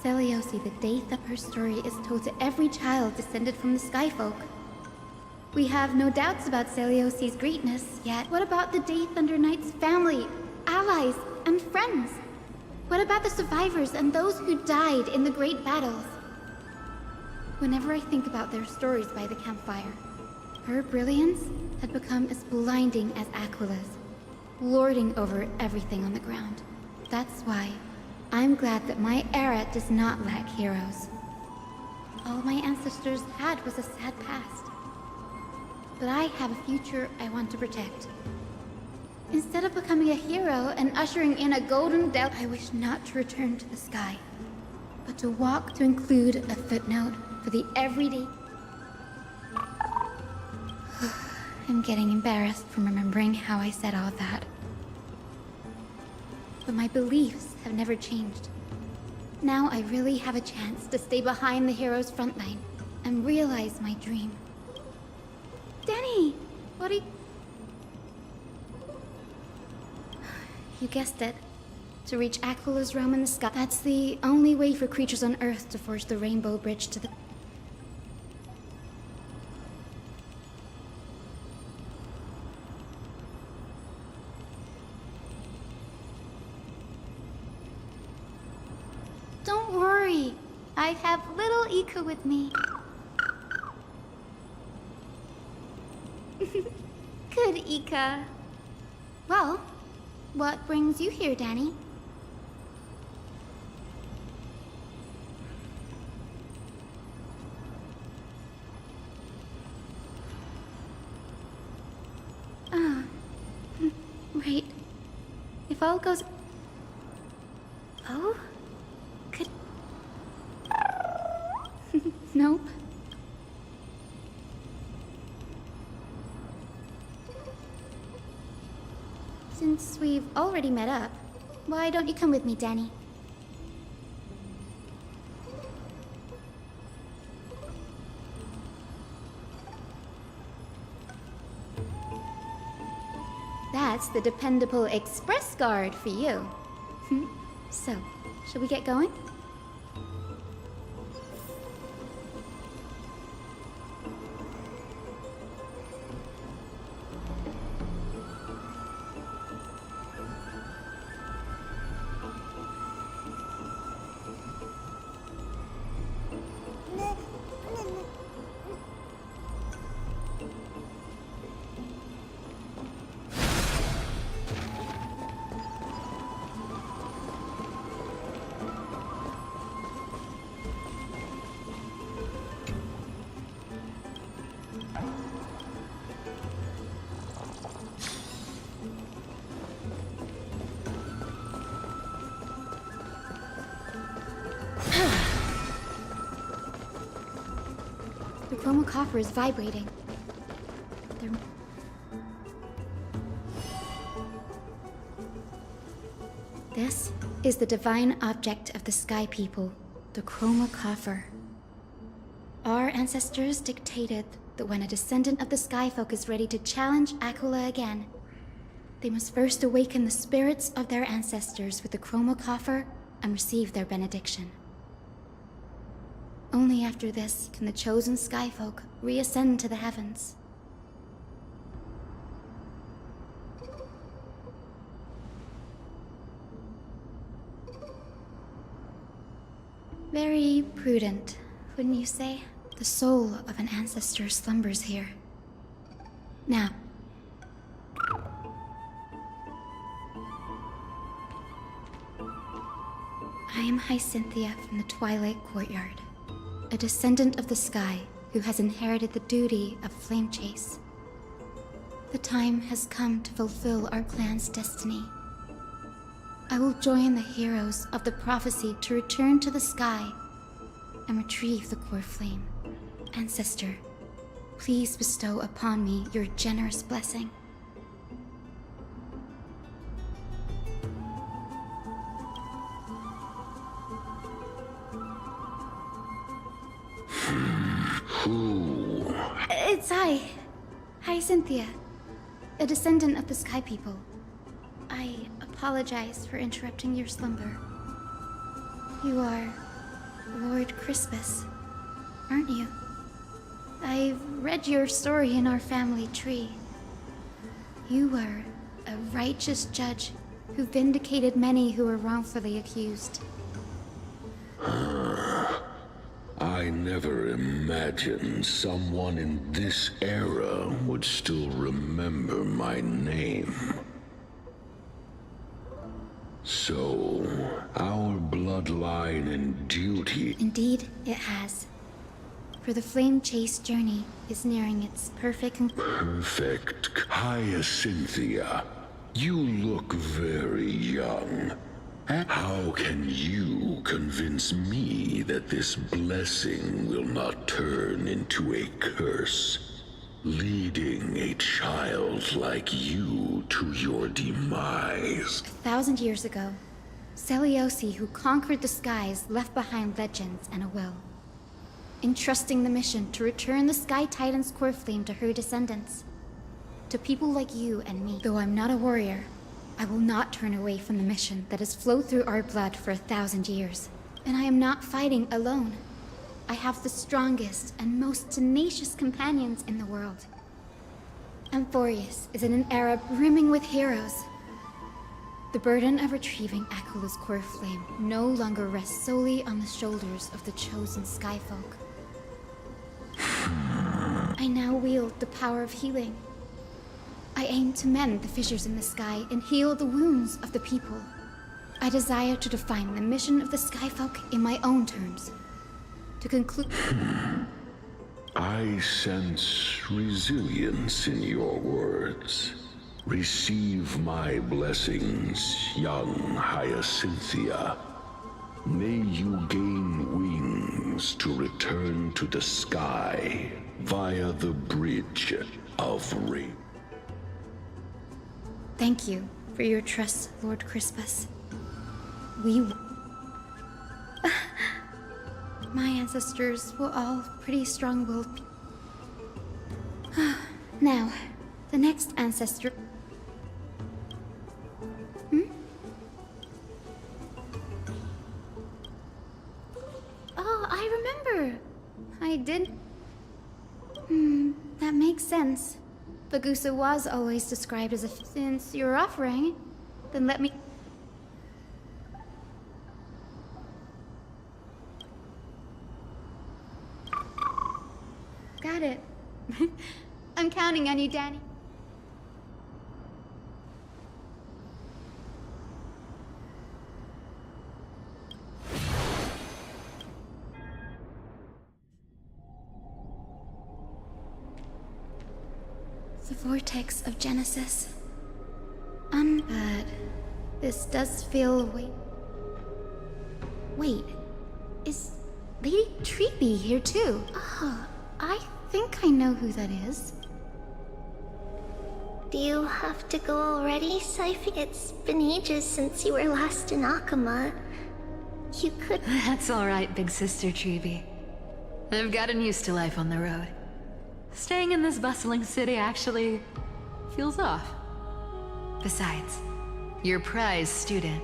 Seliosi, the date of her story is told to every child descended from the Skyfolk. We have no doubts about Seliosi's greatness, yet what about the Day Thunder Knight's family, allies, and friends? What about the survivors and those who died in the great battles? Whenever I think about their stories by the campfire, her brilliance had become as blinding as Aquila's, lording over everything on the ground. That's why I'm glad that my era does not lack heroes. All my ancestors had was a sad past. But I have a future I want to protect. Instead of becoming a hero and ushering in a golden dell, I wish not to return to the sky, but to walk to include a footnote for the everyday... I'm getting embarrassed from remembering how I said all that. But my beliefs have never changed. Now I really have a chance to stay behind the hero's front line and realize my dream. Danny! What are you... You guessed it. To reach Aquila's realm in the sky. That's the only way for creatures on Earth to forge the Rainbow Bridge to the... Don't worry. I have little Ika with me. Good, Ika. Well, what brings you here, Danny? Right. If all goes... Oh? Could... Nope. Since we've already met up, why don't you come with me, Danny? That's the dependable express guard for you. So, shall we get going? The chroma coffer is vibrating. This is the divine object of the Sky People, the chroma coffer. Our ancestors dictated that when a descendant of the Skyfolk is ready to challenge Aquila again, they must first awaken the spirits of their ancestors with the chroma coffer and receive their benediction. Only after this can the chosen Skyfolk reascend to the heavens. Very prudent, wouldn't you say? The soul of an ancestor slumbers here. Now, I am Hyacinthia from the Twilight Courtyard, a descendant of the sky who has inherited the duty of flame chase. The time has come to fulfill our clan's destiny. I will join the heroes of the prophecy to return to the sky and retrieve the core flame. Ancestor, please bestow upon me your generous blessing. Who? It's I, Hyacinthia, a descendant of the Sky People. I apologize for interrupting your slumber. You are Lord Crispus, aren't you? I've read your story in our family tree. You were a righteous judge who vindicated many who were wrongfully accused. I never imagined someone in this era would still remember my name. So, our bloodline and duty... Indeed, it has. For the flame chase journey is nearing its perfect Perfect. Hyacinthia, you look very young. How can you convince me that this blessing will not turn into a curse, leading a child like you to your demise? 1,000 years ago, Seliosi, who conquered the skies, left behind legends and a will, entrusting the mission to return the Sky Titan's core flame to her descendants. To people like you and me. Though I'm not a warrior, I will not turn away from the mission that has flowed through our blood for 1,000 years. And I am not fighting alone. I have the strongest and most tenacious companions in the world. Amphorius is in an era brimming with heroes. The burden of retrieving Akula's core flame no longer rests solely on the shoulders of the chosen Skyfolk. I now wield the power of healing. I aim to mend the fissures in the sky and heal the wounds of the people. I desire to define the mission of the Skyfolk in my own terms. To conclude... I sense resilience in your words. Receive my blessings, young Hyacinthia. May you gain wings to return to the sky via the bridge of rape. Thank you for your trust, Lord Crispus. My ancestors were all pretty strong-willed. Now, the next ancestor... Oh, I remember! I did... that makes sense. Bagusa was always described as a... Since you're offering, then let me... Got it. I'm counting on you, Danny. The vortex of Genesis. But this does feel... Wait, is Lady Treeby here too? Oh, I think I know who that is. Do you have to go already, Siphy? It's been ages since you were last in Akama. You could... That's alright, big sister Treeby. I've gotten used to life on the road. Staying in this bustling city actually feels off. Besides, your prize student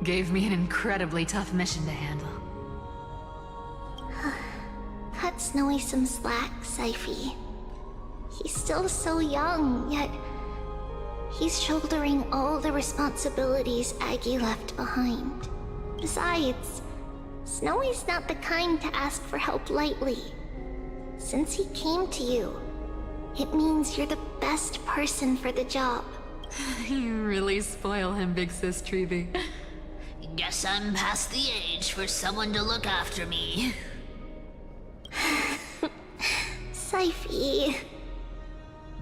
gave me an incredibly tough mission to handle. Cut Snowy some slack, Siphy. He's still so young, yet he's shouldering all the responsibilities Aggie left behind. Besides, Snowy's not the kind to ask for help lightly. Since he came to you, it means you're the best person for the job. You really spoil him, big sis Treeby. Guess I'm past the age for someone to look after me. Siphy.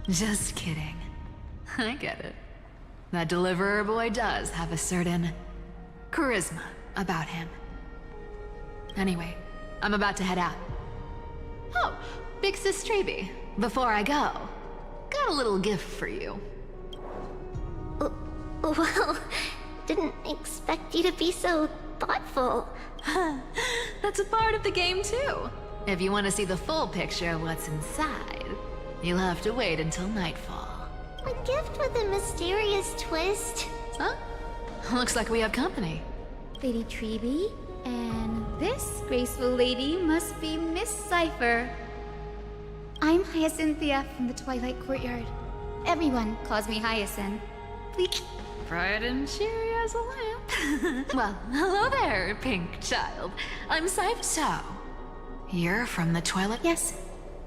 Just kidding. I get it. That deliverer boy does have a certain charisma about him. Anyway, I'm about to head out. Oh, big sis Treeby, before I go, got a little gift for you. Well, didn't expect you to be so thoughtful. That's a part of the game too. If you want to see the full picture of what's inside, you'll have to wait until nightfall. A gift with a mysterious twist. Huh? Looks like we have company. Lady Treeby, and this graceful lady must be Miss Cipher. I'm Hyacinthia from the Twilight Courtyard. Everyone calls me Hyacinth. Please. Bright and cheery as a lamp. Well, hello there, pink child. I'm Cipher. So, you're from the Twilight? Yes,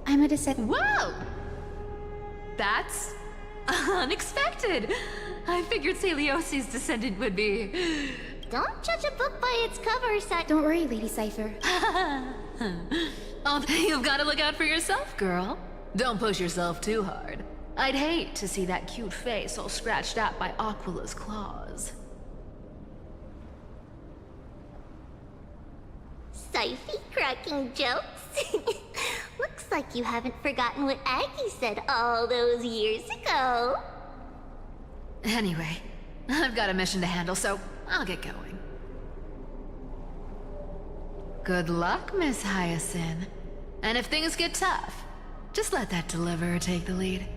I'm a descendant. Whoa! That's unexpected. I figured Celiosi's descendant would be... Don't judge a book by its cover, Don't worry, Lady Cipher. Oh, you've got to look out for yourself, girl. Don't push yourself too hard. I'd hate to see that cute face all scratched out by Aquala's claws. Siphy cracking jokes? Looks like you haven't forgotten what Aggie said all those years ago. Anyway, I've got a mission to handle, so I'll get going. Good luck, Miss Hyacinth. And if things get tough, just let that deliverer take the lead.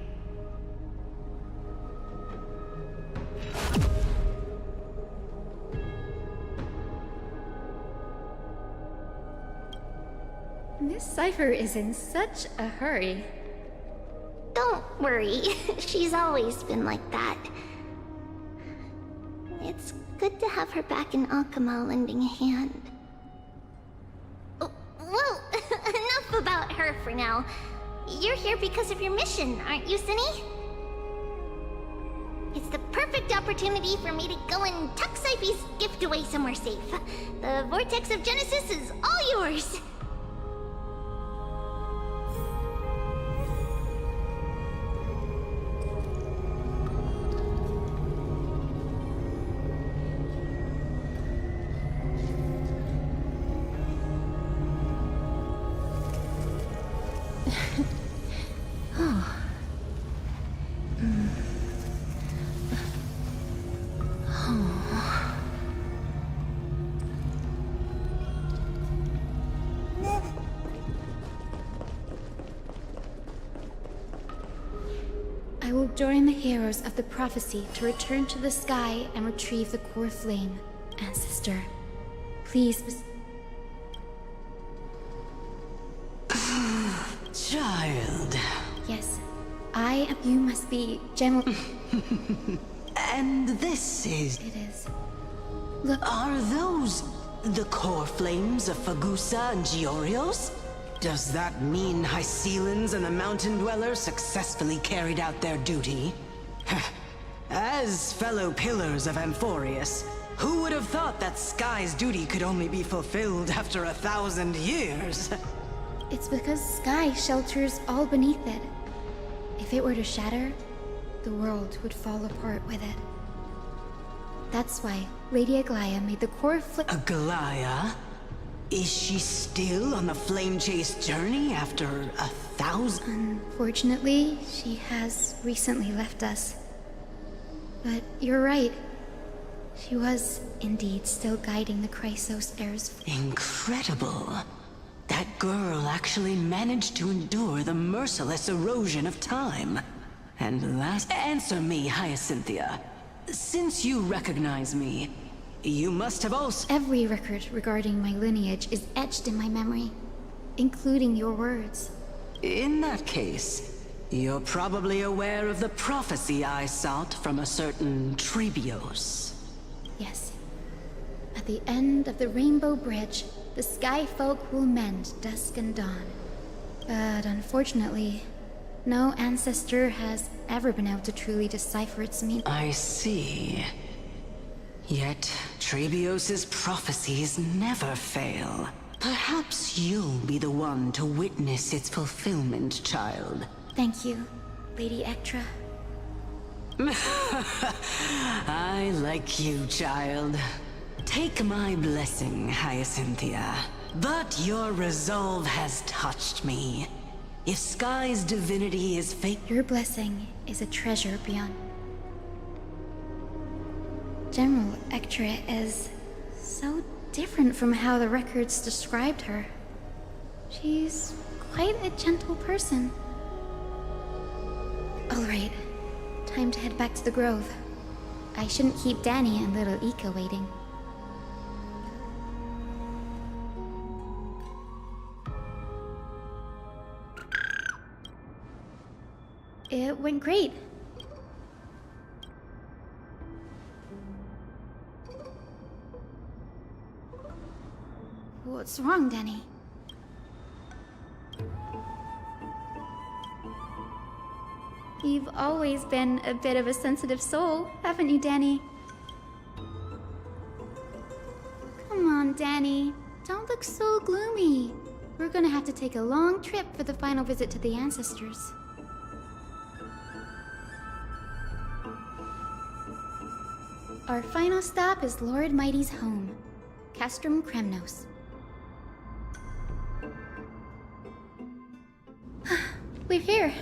Miss Cipher is in such a hurry. Don't worry, she's always been like that. It's good to have her back in Akama lending a hand. Oh, well, enough about her for now. You're here because of your mission, aren't you, Cinny? It's the perfect opportunity for me to go and tuck Siphy's gift away somewhere safe. The Vortex of Genesis is all yours. I will join the heroes of the prophecy to return to the sky and retrieve the core flame. Ancestor, please. Child. Yes, you must be General. And this is... It is. Look. Are those the core flames of Fagusa and Giorios? Does that mean Hycelans and the Mountain Dwellers successfully carried out their duty? As fellow pillars of Amphorius, who would have thought that Sky's duty could only be fulfilled after 1,000 years? It's because Sky shelters all beneath it. If it were to shatter, the world would fall apart with it. That's why Lady Aglaya made the core Aglaya? Is she still on the flame chase journey after 1,000? Unfortunately, she has recently left us. But you're right. She was indeed still guiding the Chrysos heirs. Incredible. That girl actually managed to endure the merciless erosion of time. And answer me, Hyacinthia. Since you recognize me, you must have also... Every record regarding my lineage is etched in my memory, including your words. In that case, you're probably aware of the prophecy I sought from a certain Trebios. Yes. At the end of the Rainbow Bridge, the Sky Folk will mend dusk and dawn. But unfortunately, no ancestor has ever been able to truly decipher its meaning. I see. Yet, Trebios' prophecies never fail. Perhaps you'll be the one to witness its fulfillment, child. Thank you, Lady Ectra. I like you, child. Take my blessing, Hyacinthia. But your resolve has touched me. If Sky's divinity is fake... Your blessing is a treasure beyond... General Ectra is so different from how the records described her. She's quite a gentle person. Alright, time to head back to the Grove. I shouldn't keep Danny and little Ika waiting. It went great. What's wrong, Danny? You've always been a bit of a sensitive soul, haven't you, Danny? Come on, Danny. Don't look so gloomy. We're gonna have to take a long trip for the final visit to the ancestors. Our final stop is Lord Mighty's home, Castrum Kremnos. We're here.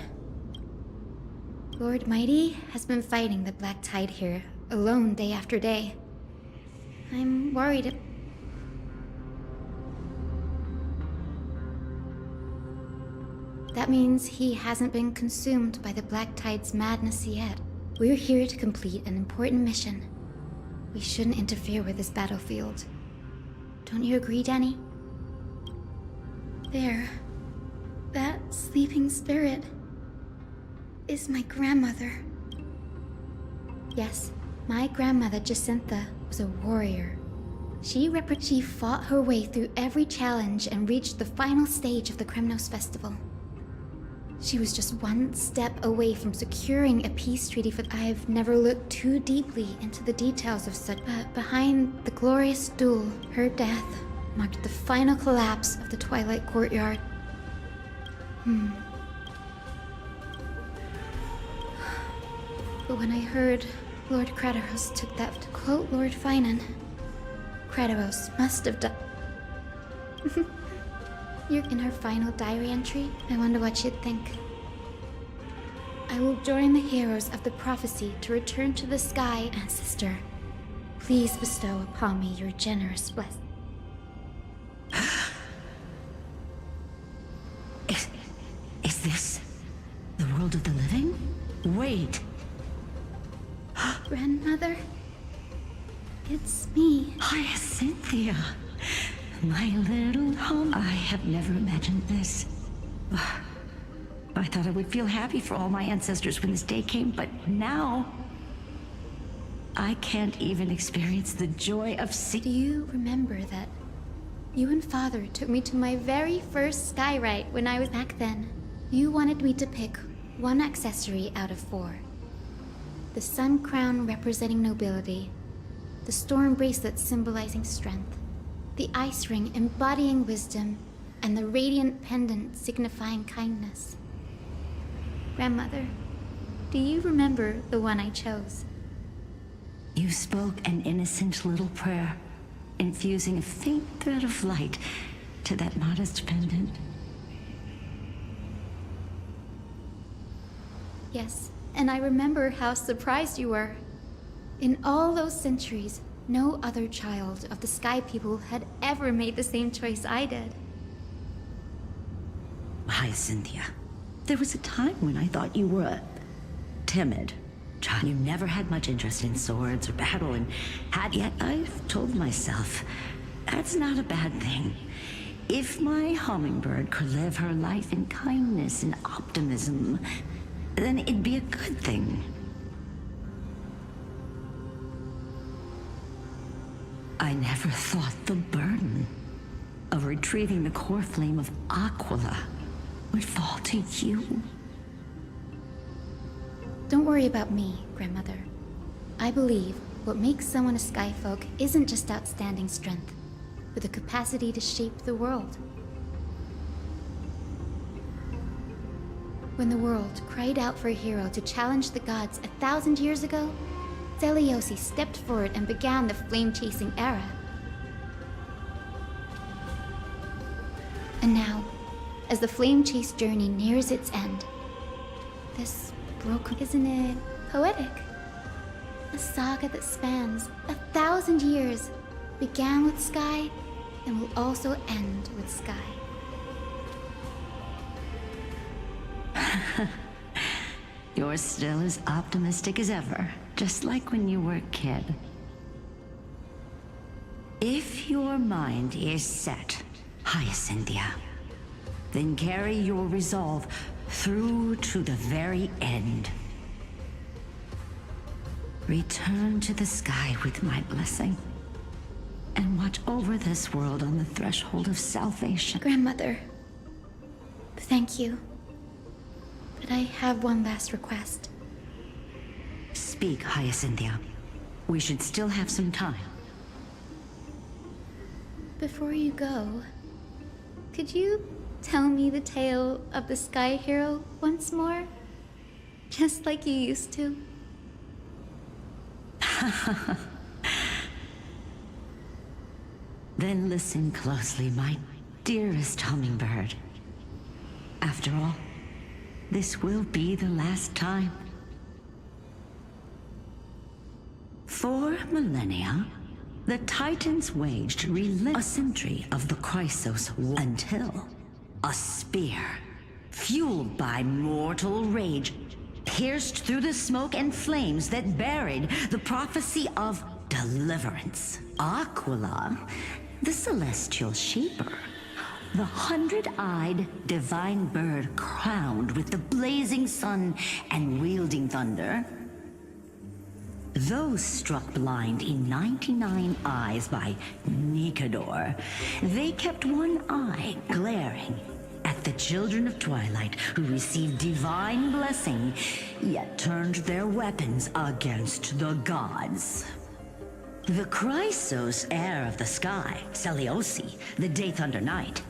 Lord Mighty has been fighting the Black Tide here, alone day after day. I'm worried. That means he hasn't been consumed by the Black Tide's madness yet. We're here to complete an important mission. We shouldn't interfere with this battlefield. Don't you agree, Danny? There. That sleeping spirit is my grandmother. Yes, My grandmother Jacintha was a warrior. She fought her way through every challenge and reached the final stage of the Kremnos Festival. She was just one step away from securing a peace treaty I have never looked too deeply into the details of such, but behind the glorious duel, her death marked the final collapse of the Twilight Courtyard. But when I heard Lord Kratos took that, to quote Lord Finan, Kratos must have done. You're in her final diary entry. I wonder what she'd think. I will join the heroes of the prophecy to return to the sky, and sister, please bestow upon me your generous blessing. Is this the world of the living? Wait. Grandmother, it's me. Hyacinthia. My little home. I have never imagined this. I thought I would feel happy for all my ancestors when this day came, but now I can't even experience the joy of seeing. Do you remember that you and Father took me to my very first sky rite when I was back then? You wanted me to pick one accessory out of 4. The sun crown representing nobility, the storm bracelet symbolizing strength, the ice ring embodying wisdom, and the radiant pendant signifying kindness. Grandmother, do you remember the one I chose? You spoke an innocent little prayer, infusing a faint thread of light to that modest pendant. Yes, and I remember how surprised you were. In all those centuries, no other child of the Sky People had ever made the same choice I did. Hyacinthia, there was a time when I thought you were a timid child. You never had much interest in swords or battle, and yet I've told myself that's not a bad thing. If my hummingbird could live her life in kindness and optimism, then it'd be a good thing. I never thought the burden of retrieving the core flame of Aquila would fall to you. Don't worry about me, Grandmother. I believe what makes someone a Skyfolk isn't just outstanding strength, but the capacity to shape the world. When the world cried out for a hero to challenge the gods 1,000 years ago, Seliosi stepped forward and began the flame-chasing era. And now, as the flame chase journey nears its end, this broken, isn't it poetic? A saga that spans 1,000 years, began with Sky, and will also end with Sky. You're still as optimistic as ever, just like when you were a kid. If your mind is set, Hyacinthia, then carry your resolve through to the very end. Return to the sky with my blessing, and watch over this world on the threshold of salvation. Grandmother, thank you. But I have one last request. Speak, Hyacinthia. We should still have some time. Before you go, could you tell me the tale of the Sky Hero once more? Just like you used to. Then listen closely, my dearest hummingbird. After all, this will be the last time. For millennia, the Titans waged relentless century of the Chrysos until a spear, fueled by mortal rage, pierced through the smoke and flames that buried the prophecy of deliverance. Aquila, the celestial shaper, the 100-eyed divine bird crowned with the blazing sun and wielding thunder, Though struck blind in 99 eyes by Nikador, they kept one eye glaring at the children of Twilight who received divine blessing, yet turned their weapons against the gods. The Chrysos heir of the sky, Seliosi, the Day Thunder Knight,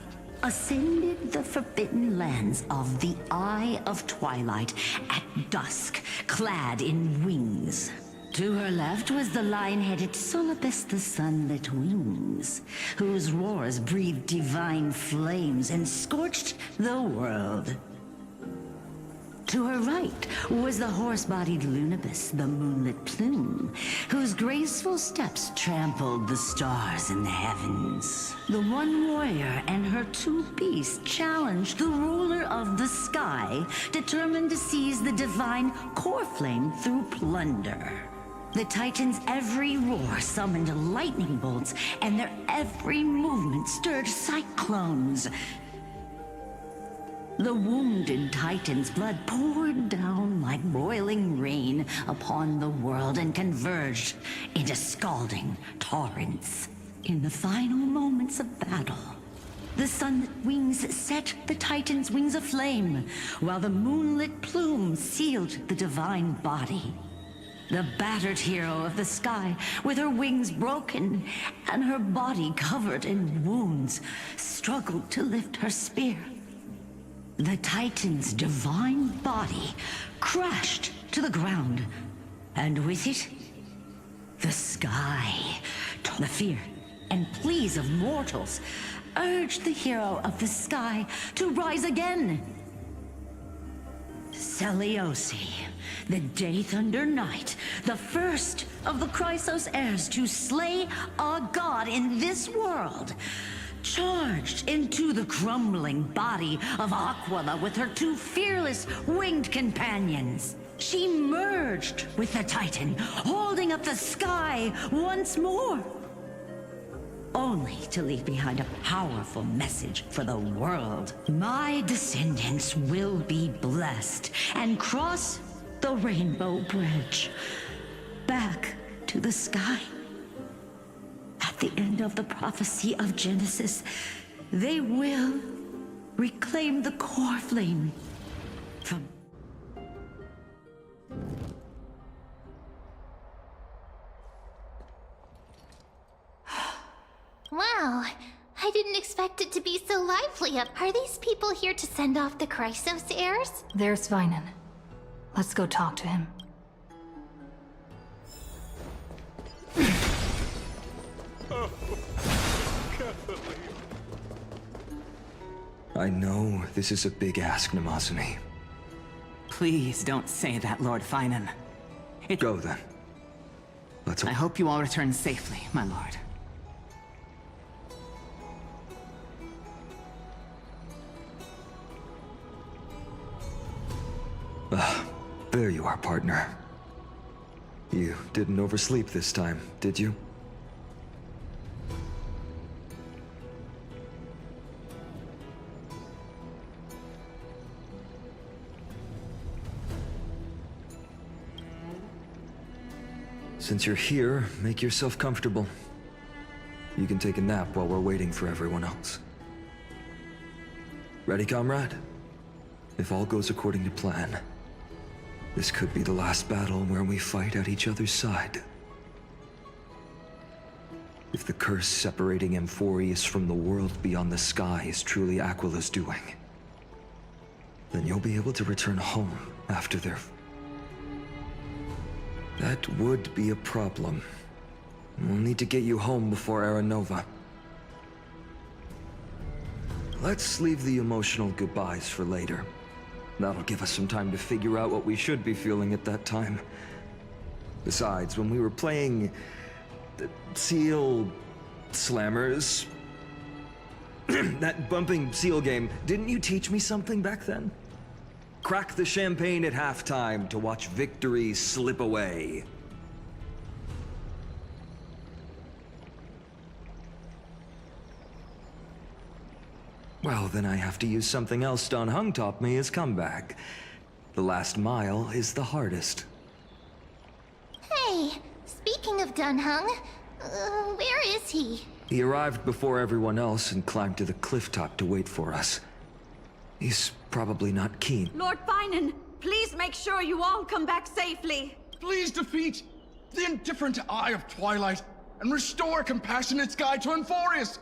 ascended the forbidden lands of the Eye of Twilight at dusk, clad in wings. To her left was the lion-headed Solibus the Sunlit Wings, whose roars breathed divine flames and scorched the world. To her right was the horse-bodied Lunibus, the Moonlit Plume, whose graceful steps trampled the stars in the heavens. The one warrior and her two beasts challenged the ruler of the sky, determined to seize the divine core flame through plunder. The Titans' every roar summoned lightning bolts, and their every movement stirred cyclones. The wounded Titan's blood poured down like boiling rain upon the world and converged into scalding torrents. In the final moments of battle, the Sunlit Wings set the Titan's wings aflame, while the Moonlit Plume sealed the divine body. The battered hero of the sky, with her wings broken and her body covered in wounds, struggled to lift her spear. The Titan's divine body crashed to the ground, and with it, the sky. The fear and pleas of mortals urged the hero of the sky to rise again. Seliosi, the Day Thunder Knight, the first of the Chrysos heirs to slay a god in this world, charged into the crumbling body of Aquila with her two fearless winged companions. She merged with the Titan, holding up the sky once more, only to leave behind a powerful message for the world. My descendants will be blessed and cross the Rainbow Bridge back to the sky. At the end of the prophecy of Genesis, they will reclaim the core flame from... Wow, I didn't expect it to be so lively up. Are these people here to send off the Chrysos heirs? There's Vinan. Let's go talk to him. I know this is a big ask, Namazani. Please don't say that, Lord Finan. Go then. I hope you all return safely, my lord. There you are, partner. You didn't oversleep this time, did you? Since you're here, make yourself comfortable. You can take a nap while we're waiting for everyone else. Ready, comrade? If all goes according to plan, this could be the last battle where we fight at each other's side. If the curse separating Amphorius from the world beyond the sky is truly Aquila's doing, then you'll be able to return home after their... That would be a problem. We'll need to get you home before Aranova. Let's leave the emotional goodbyes for later. That'll give us some time to figure out what we should be feeling at that time. Besides, when we were playing... the Seal... Slammers... that bumping seal game, didn't you teach me something back then? Crack the champagne at halftime to watch victory slip away. Well, then I have to use something else Don Hung taught me as comeback. The last mile is the hardest. Hey, Dunhung. Where is he? He arrived before everyone else and climbed to the cliff top to wait for us. He's probably not keen. Lord Finan, please make sure you all come back safely. Please defeat the indifferent Eye of Twilight and restore a compassionate sky to Enforius.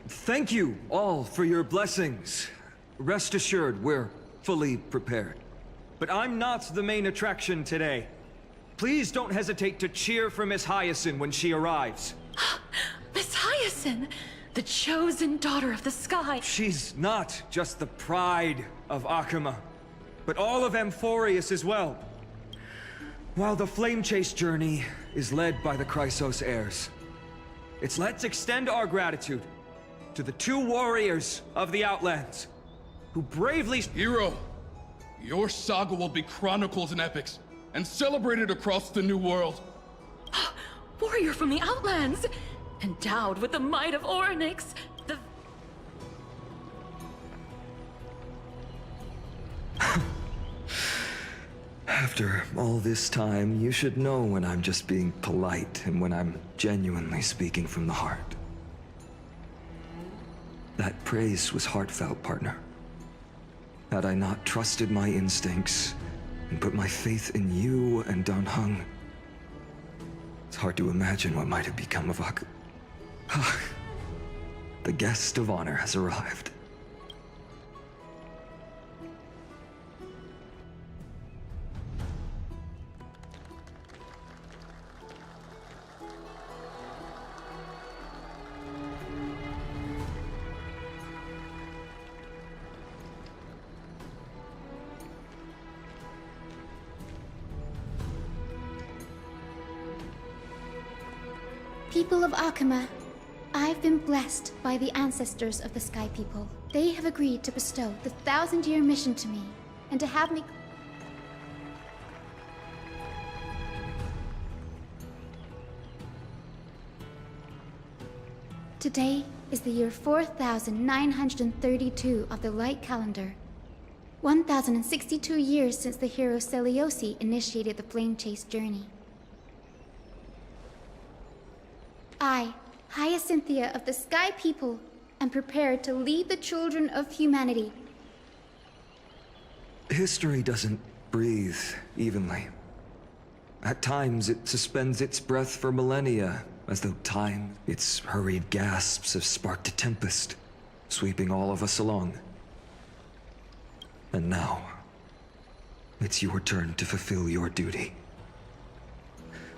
Thank you all for your blessings. Rest assured, we're fully prepared. But I'm not the main attraction today. Please don't hesitate to cheer for Miss Hyacinth when she arrives. Miss Hyacinth, the chosen daughter of the sky. She's not just the pride of Akuma, but all of Amphorius as well. While the Flame Chase journey is led by the Chrysos heirs, let's extend our gratitude to the 2 warriors of the Outlands, who bravely— Hero, your saga will be chronicled in epics, and celebrated across the New World. Warrior from the Outlands, endowed with the might of Orynyx, the... After all this time, you should know when I'm just being polite and when I'm genuinely speaking from the heart. That praise was heartfelt, partner. Had I not trusted my instincts and put my faith in you and Dunhung, it's hard to imagine what might have become of The guest of honor has arrived. People of Akuma, I've been blessed by the ancestors of the Sky People. They have agreed to bestow the 1,000-year mission to me, and to have me... Today is the year 4932 of the Light Calendar. 1062 years since the hero Seliosi initiated the Flame Chase journey. I, Hyacinthia of the Sky People, am prepared to lead the children of humanity. History doesn't breathe evenly. At times, it suspends its breath for millennia, as though time, its hurried gasps have sparked a tempest, sweeping all of us along. And now, it's your turn to fulfill your duty.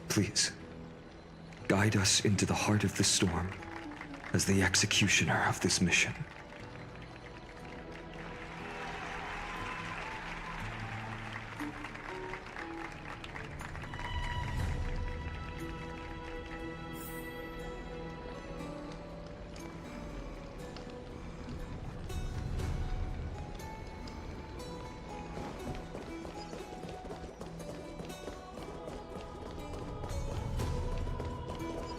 Please, guide us into the heart of the storm as the executioner of this mission.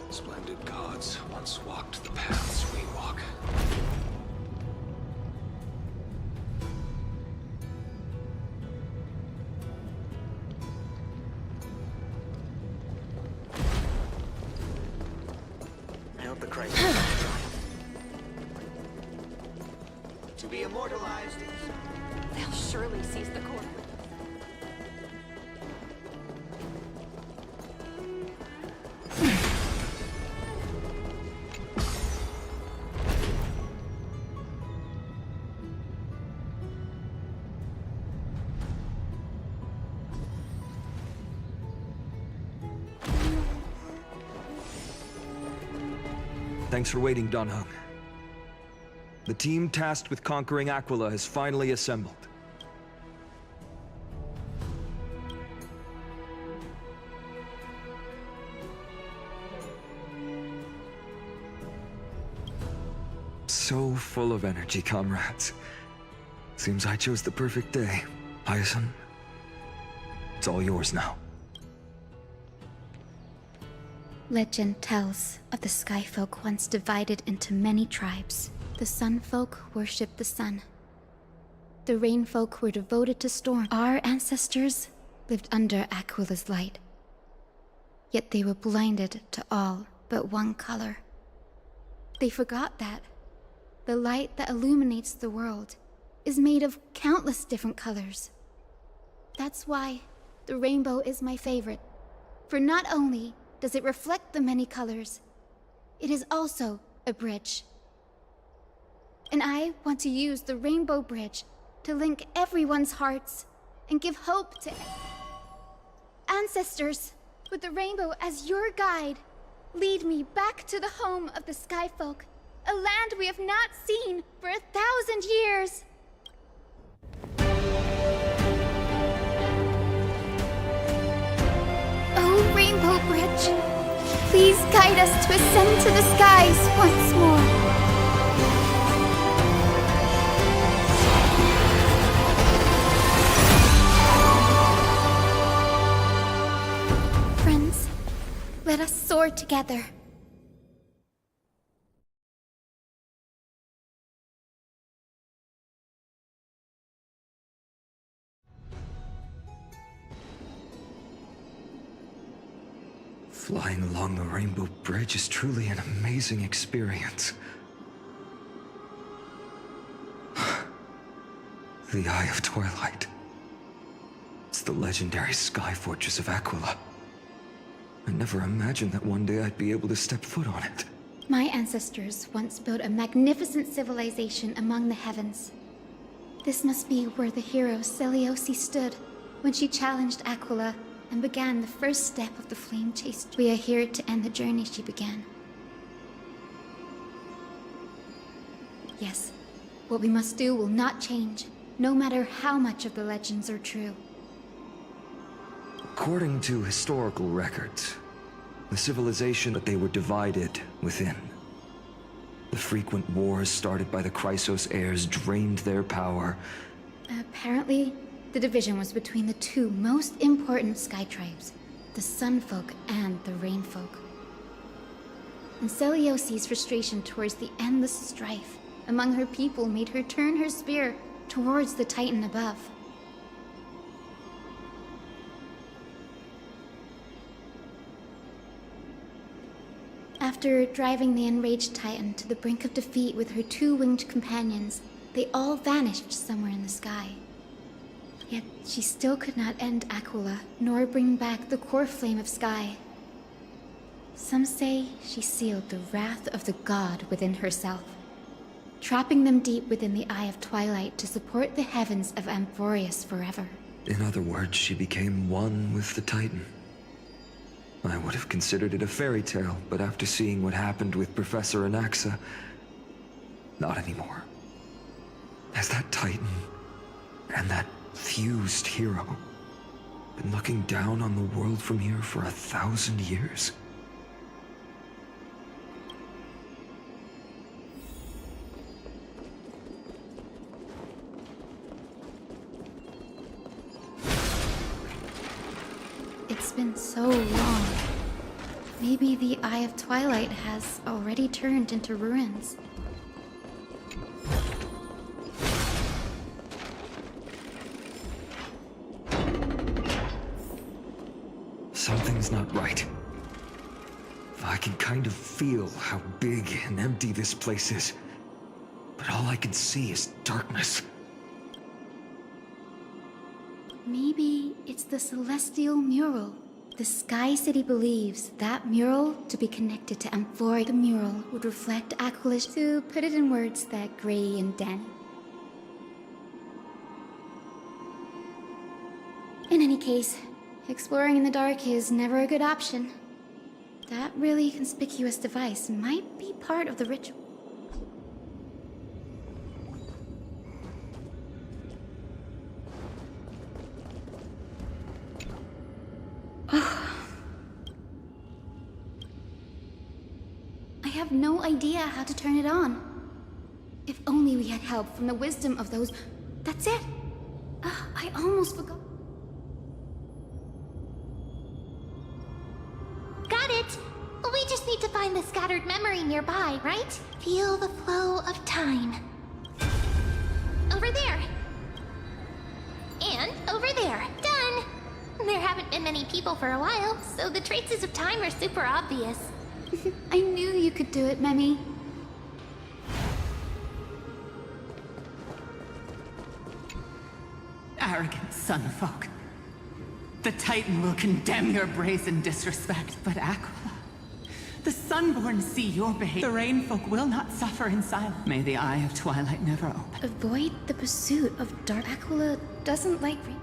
Splendid gods once walked the paths we walk. I hope the crisis to be immortalized. They'll surely seize the core. Thanks for waiting, Dunhung. The team tasked with conquering Aquila has finally assembled. So full of energy, comrades. Seems I chose the perfect day. Hyacinth, it's all yours now. Legend tells of the Sky Folk once divided into many tribes. The Sun Folk worshipped the sun. The Rain Folk were devoted to storm. Our ancestors lived under Aquila's light. Yet they were blinded to all but one color. They forgot that the light that illuminates the world is made of countless different colors. That's why the rainbow is my favorite. For not only does it reflect the many colors, it is also a bridge. And I want to use the rainbow bridge to link everyone's hearts and give hope to ancestors. With the rainbow as your guide, lead me back to the home of the Skyfolk, a land we have not seen for 1,000 years. Oh, Rainbow Bridge, please guide us to ascend to the skies once more. Friends, let us soar together. Flying along the Rainbow Bridge is truly an amazing experience. The Eye of Twilight. It's the legendary sky fortress of Aquila. I never imagined that one day I'd be able to step foot on it. My ancestors once built a magnificent civilization among the heavens. This must be where the hero Selioci stood when she challenged Aquila and began the first step of the flame chase. We are here to end the journey she began. Yes, what we must do will not change, no matter how much of the legends are true. According to historical records, the civilization that they were divided within. The frequent wars started by the Chrysos heirs drained their power. Apparently, the division was between the two most important sky tribes, the Sunfolk and the Rainfolk. And Seliosi's frustration towards the endless strife among her people made her turn her spear towards the Titan above. After driving the enraged Titan to the brink of defeat with her two winged companions, they all vanished somewhere in the sky. Yet she still could not end Aquila, nor bring back the core flame of sky. Some say she sealed the wrath of the god within herself, trapping them deep within the Eye of Twilight to support the heavens of Amphorius forever. In other words, she became one with the Titan. I would have considered it a fairy tale, but after seeing what happened with Professor Anaxa, not anymore. Has that Titan and that fused hero been looking down on the world from here for 1,000 years? It's been so long. Maybe the Eye of Twilight has already turned into ruins. Something's not right. I can kind of feel how big and empty this place is, but all I can see is darkness. Maybe it's the Celestial Mural. The Sky City believes that mural to be connected to Amphori. The mural would reflect Aquila's, to put it in words that Gray and Danny. In any case, exploring in the dark is never a good option. That really conspicuous device might be part of the ritual. I have no idea how to turn it on. If only we had help from the wisdom of those... That's it! I almost forgot. Got it! We just need to find the scattered memory nearby, right? Feel the flow of time. Over there. And over there. Done! There haven't been many people for a while, so the traces of time are super obvious. I knew you could do it, Memi. Arrogant sunfolk. The Titan will condemn your brazen disrespect, but Aquila, the Sunborn see your behavior. The Rainfolk will not suffer in silence. May the Eye of Twilight never open. Avoid the pursuit of dark. Aquila doesn't like rain.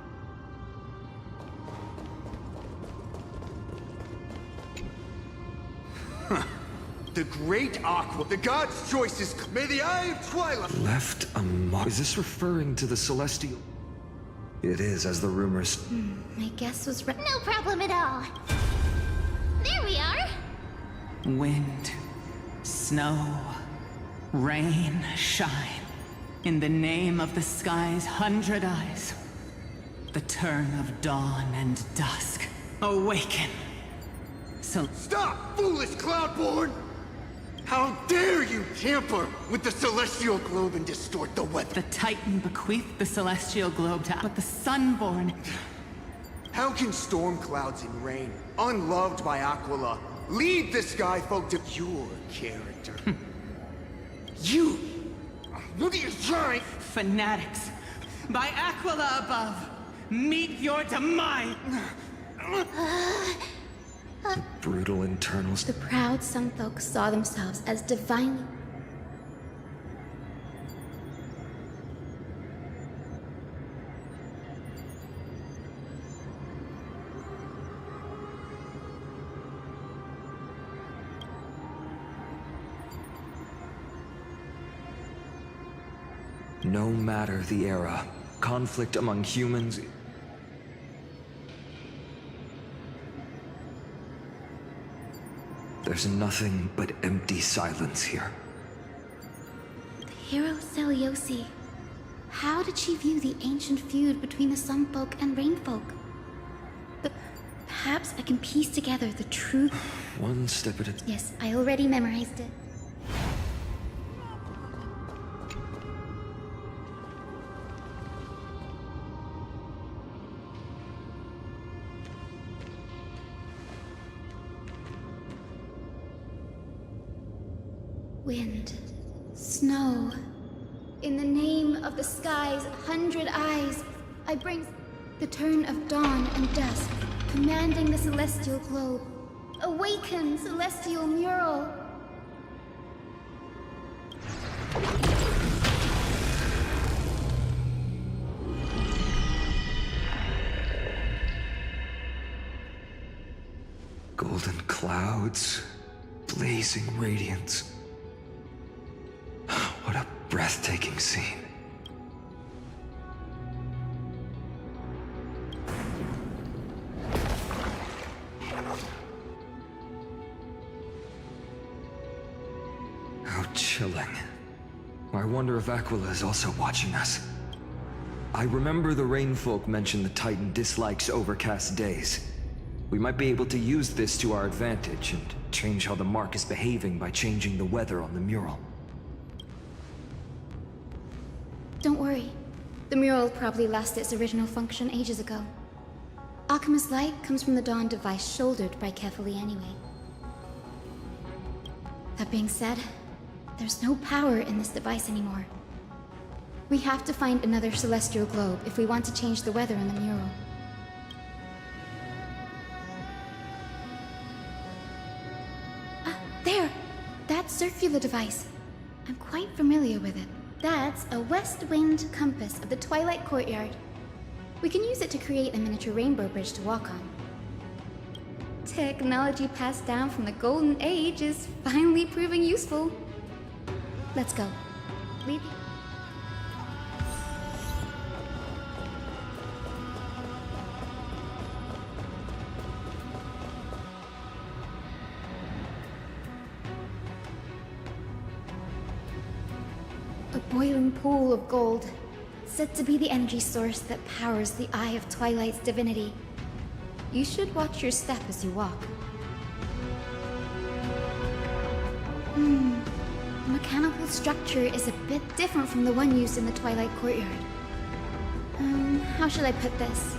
The great Aqua, the god's choices. May the Eye of Twilight Left a mark. Is this referring to the Celestial? It is, as the rumors. My guess was right. No problem at all. There we are. Wind, snow, rain, shine. In the name of the sky's 100 eyes. The turn of dawn and dusk. Awaken. So Stop, foolish Cloudborn! How dare you tamper with the celestial globe and distort the weather? the Titan bequeathed the celestial globe to, but the Sunborn. How can storm clouds and rain, unloved by Aquila, lead the sky folk to your character? You! Look at your trying! Fanatics, by Aquila above, meet your demise! The brutal internals. The proud Sunfolk saw themselves as divinely. No matter the era, conflict among humans. There's nothing but empty silence here. The hero Celiosi. How did she view the ancient feud between the Sunfolk and Rainfolk? But perhaps I can piece together the truth. One step at a time. Yes, I already memorized it. Wind, snow. In the name of the sky's 100 eyes, I bring the turn of dawn and dusk, commanding the celestial globe. Awaken, celestial mural! Golden clouds, blazing radiance. What a breathtaking scene. How chilling. I wonder if Aquila is also watching us. I remember the Rainfolk mentioned the Titan dislikes overcast days. We might be able to use this to our advantage and change how the mark is behaving by changing the weather on the mural. Don't worry. The mural probably lost its original function ages ago. Alchemist's light comes from the dawn device shouldered by Kefali anyway. That being said, there's no power in this device anymore. We have to find another celestial globe if we want to change the weather on the mural. Ah, there! That circular device. I'm quite familiar with it. That's a west wind compass of the Twilight Courtyard. We can use it to create a miniature rainbow bridge to walk on. Technology passed down from the Golden Age is finally proving useful. Let's go. Lead the... A boiling pool of gold, said to be the energy source that powers the Eye of Twilight's divinity. You should watch your step as you walk. The mechanical structure is a bit different from the one used in the Twilight Courtyard. How should I put this?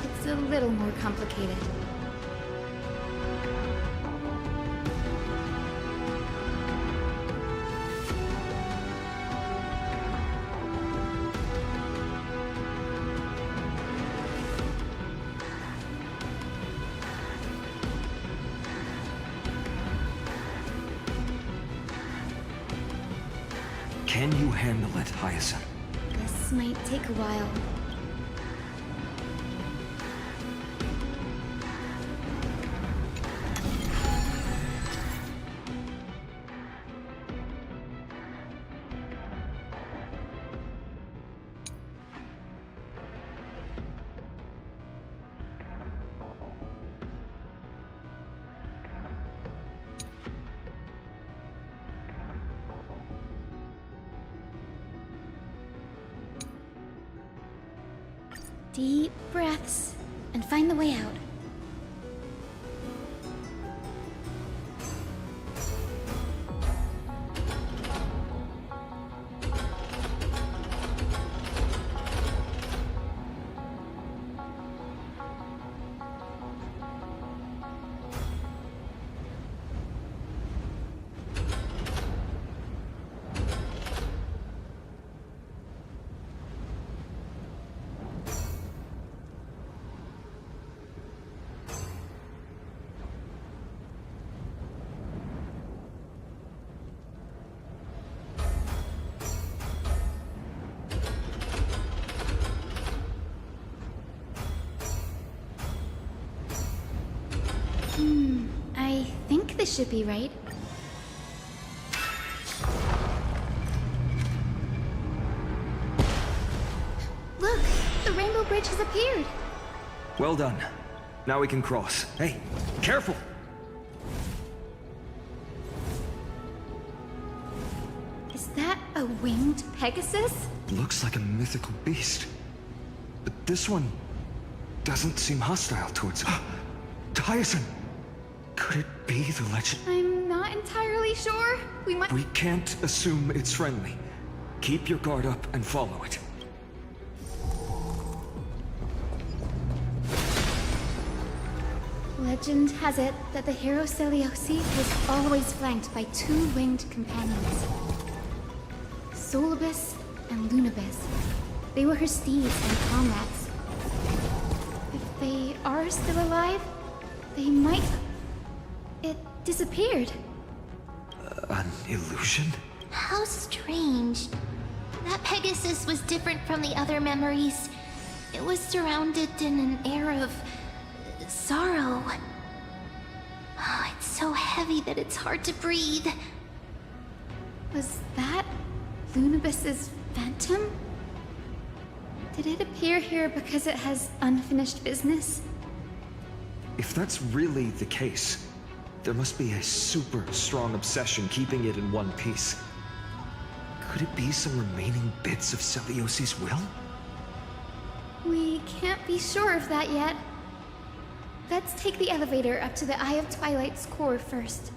It's a little more complicated. Can you handle it, Hyacinth? This might take a while. Deep breaths and find the way out. I think this should be right. Look, the Rainbow Bridge has appeared. Well done. Now we can cross. Hey, careful! Is that a winged Pegasus? Looks like a mythical beast. But this one doesn't seem hostile towards us. Hyacinth! Could it be the legend? I'm not entirely sure. We can't assume it's friendly. Keep your guard up and follow it. Legend has it that the hero Celiosi was always flanked by two winged companions. Solibus and Lunibus. They were her steeds and comrades. If they are still alive, they might... It disappeared. An illusion? How strange. That Pegasus was different from the other memories. It was surrounded in an air of sorrow. Oh, it's so heavy that it's hard to breathe. Was that Lunibus's phantom? Did it appear here because it has unfinished business? If that's really the case, there must be a super strong obsession keeping it in one piece. Could it be some remaining bits of Celiosi's will? We can't be sure of that yet. Let's take the elevator up to the Eye of Twilight's core first.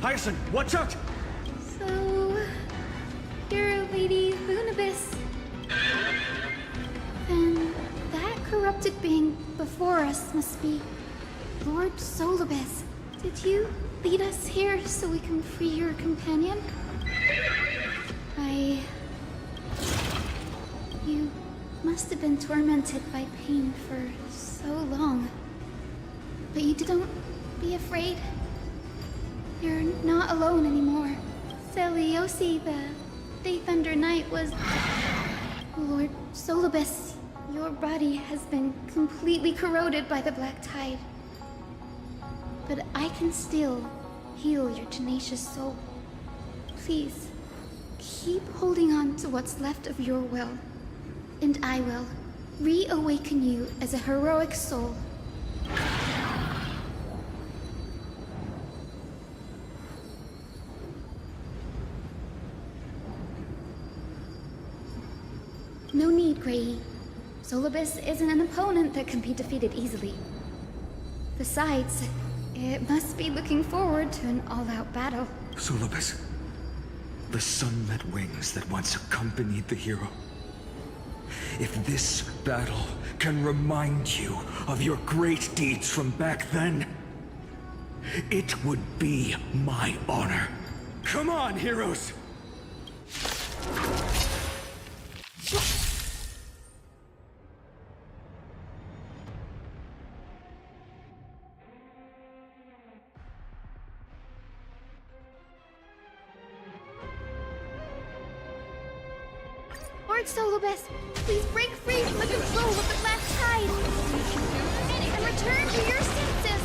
Hyacinth, watch out! So... you're Lady Lunibus. Then that corrupted being before us must be Lord Solibus. Did you lead us here so we can free your companion? You must have been tormented by pain for so long. But you don't be afraid. You're not alone anymore. Celiosi, the Day Thunder Knight, was... Lord Solibus, your body has been completely corroded by the Black Tide. But I can still heal your tenacious soul. Please, keep holding on to what's left of your will, and I will reawaken you as a heroic soul. No need, Grey. Solibus isn't an opponent that can be defeated easily. Besides, it must be looking forward to an all-out battle. Solibus, the sunlit wings that once accompanied the hero. If this battle can remind you of your great deeds from back then, it would be my honor. Come on, heroes! Lord Solibus, please break free from the control of the Black Tide and return to your senses.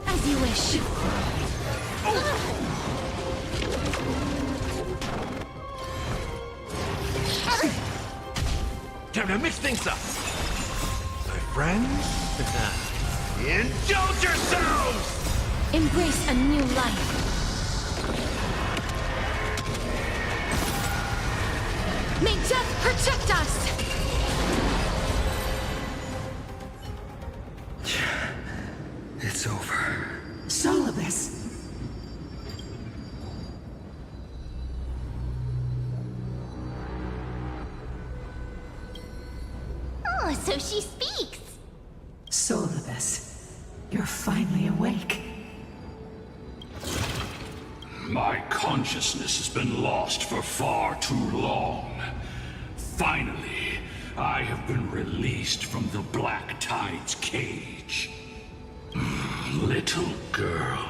As you wish. Time to mix things up. My friends, indulge yourselves! Embrace a new life. May death protect us! It's over. Solibus. Oh, so she speaks! Solibus, you're finally awake. My consciousness has been lost for far too long. Finally, I have been released from the Black Tide's cage. Little girl,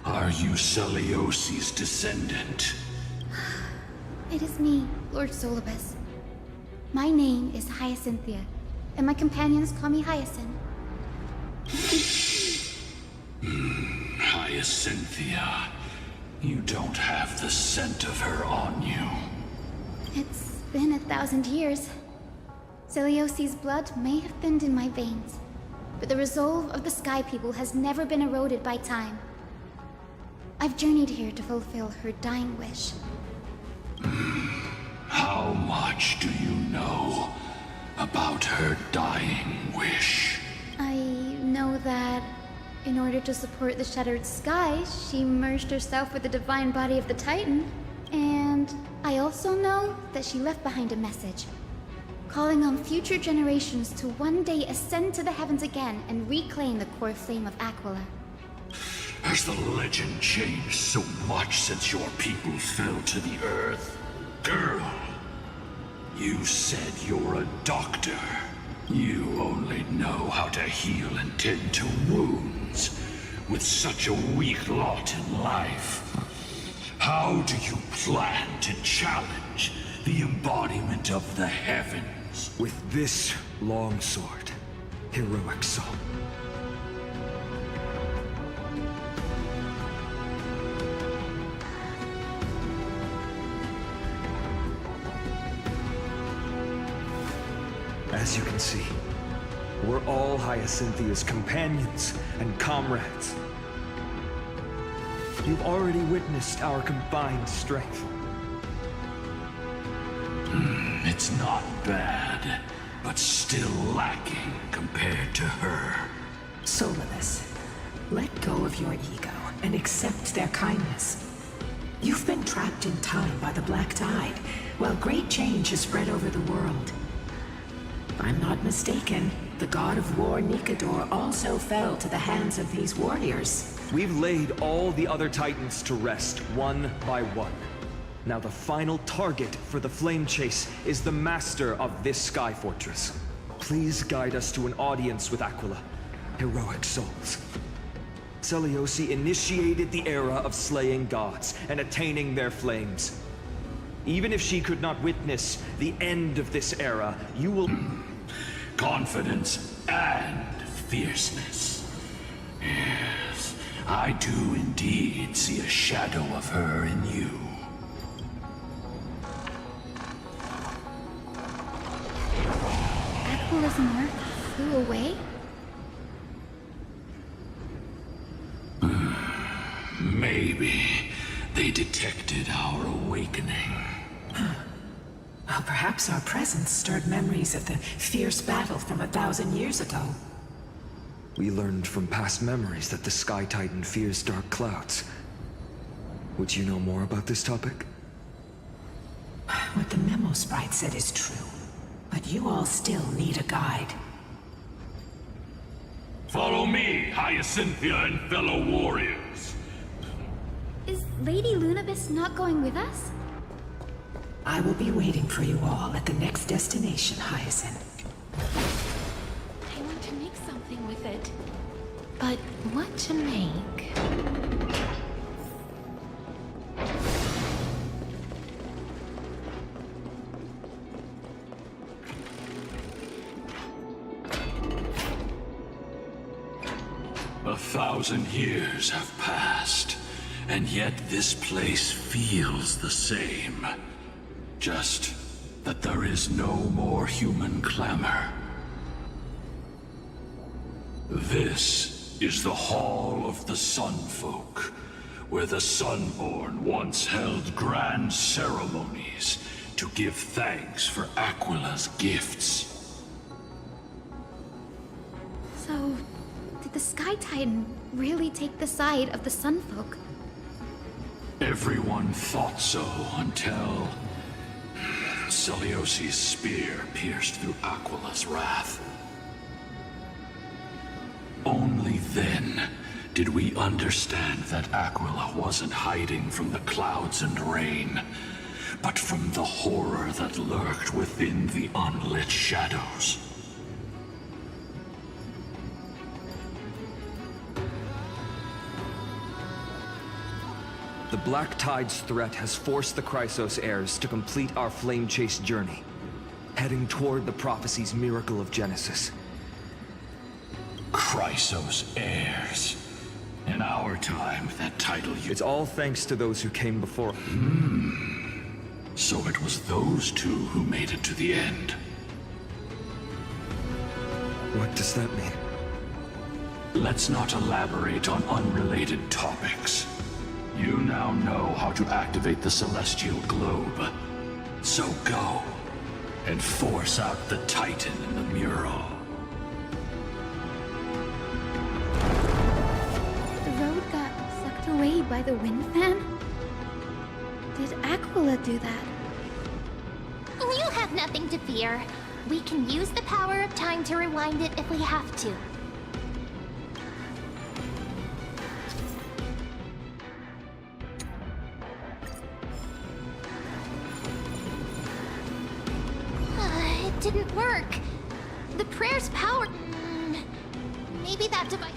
are you Celiosi's descendant? It is me, Lord Solibus. My name is Hyacinthia, and my companions call me Hyacinth. Hyacinthia, you don't have the scent of her on you. It's been 1,000 years. Celiosi's blood may have thinned in my veins, but the resolve of the Sky People has never been eroded by time. I've journeyed here to fulfill her dying wish. How much do you know about her dying wish? I know that in order to support the shattered sky, she merged herself with the divine body of the Titan. And I also know that she left behind a message, calling on future generations to one day ascend to the heavens again and reclaim the core flame of Aquila. Has the legend changed so much since your people fell to the earth? Girl, you said you're a doctor. You only know how to heal and tend to wounds, with such a weak lot in life. How do you plan to challenge the embodiment of the heavens? With this long sword, heroic soul. As you can see, we're all Hyacinthia's companions and comrades. You've already witnessed our combined strength. It's not bad, but still lacking compared to her. Solibus, let go of your ego and accept their kindness. You've been trapped in time by the Black Tide, while great change has spread over the world. If I'm not mistaken, the god of war Nikador also fell to the hands of these warriors. We've laid all the other Titans to rest, one by one. Now the final target for the flame chase is the master of this sky fortress. Please guide us to an audience with Aquila. Heroic souls. Selioci initiated the era of slaying gods and attaining their flames. Even if she could not witness the end of this era, you will... Confidence and fierceness. Yes, I do indeed see a shadow of her in you. Aquala's mark flew away? Maybe they detected our awakening. Well, perhaps our presence stirred memories of the fierce battle from 1,000 years ago. We learned from past memories that the Sky Titan fears dark clouds. Would you know more about this topic? What the memo sprite said is true, but you all still need a guide. Follow me, Hyacinthia and fellow warriors. Is Lady Lunabis not going with us? I will be waiting for you all at the next destination, Hyacinth. I want to make something with it. But what to make? A 1,000 years have passed, and yet this place feels the same. Just that there is no more human clamor. This is the Hall of the Sunfolk, where the Sunborn once held grand ceremonies to give thanks for Aquila's gifts. So, did the Sky Titan really take the side of the Sunfolk? Everyone thought so until Seliosi's spear pierced through Aquila's wrath. Only then did we understand that Aquila wasn't hiding from the clouds and rain, but from the horror that lurked within the unlit shadows. The Black Tide's threat has forced the Chrysos heirs to complete our flame chase journey, heading toward the prophecy's miracle of Genesis. Chrysos heirs. In our time, that title It's all thanks to those who came before. So it was those two who made it to the end. What does that mean? Let's not elaborate on unrelated topics. You now know how to activate the celestial globe. So go, and force out the Titan in the mural. The road got sucked away by the wind fan? Did Aquila do that? You have nothing to fear. We can use the power of time to rewind it if we have to. It didn't work. The prayer's power... Maybe that device...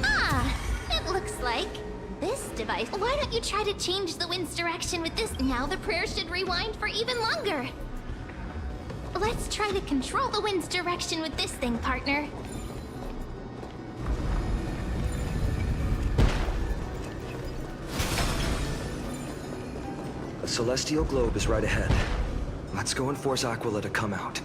Ah! It looks like this device... Why don't you try to change the wind's direction with this? Now the prayer should rewind for even longer. Let's try to control the wind's direction with this thing, partner. The celestial globe is right ahead. Let's go and force Aquila to come out.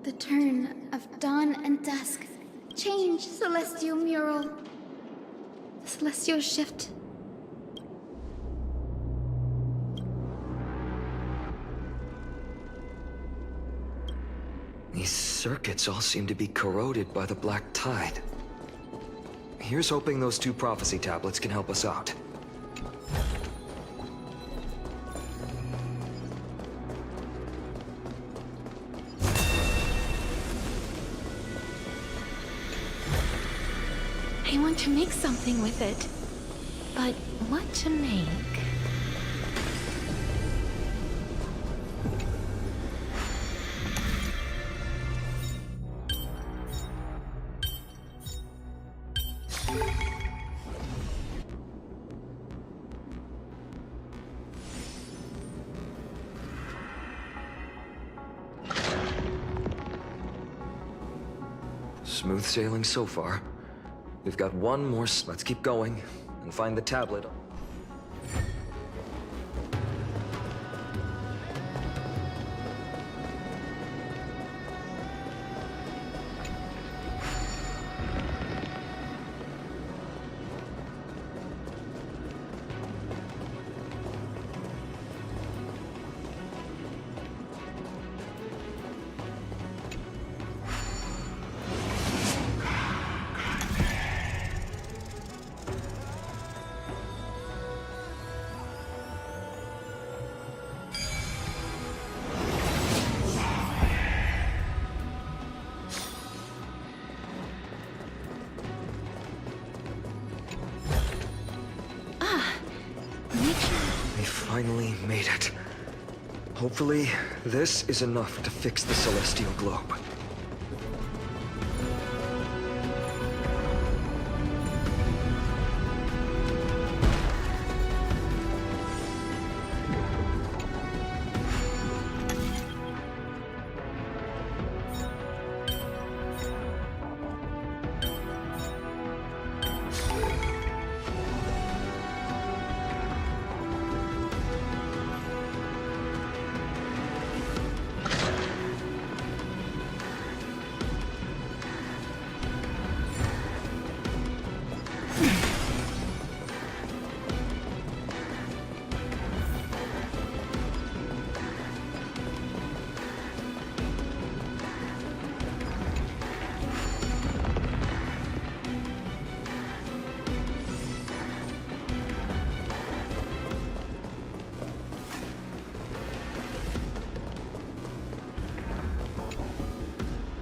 The turn of dawn and dusk. Change, celestial mural. The celestial shift. These circuits all seem to be corroded by the black tide. Here's hoping those 2 prophecy tablets can help us out. I want to make something with it. But what to make? Smooth sailing so far. We've got one more. Let's keep going and find the tablet. Finally made it. Hopefully, this is enough to fix the celestial globe.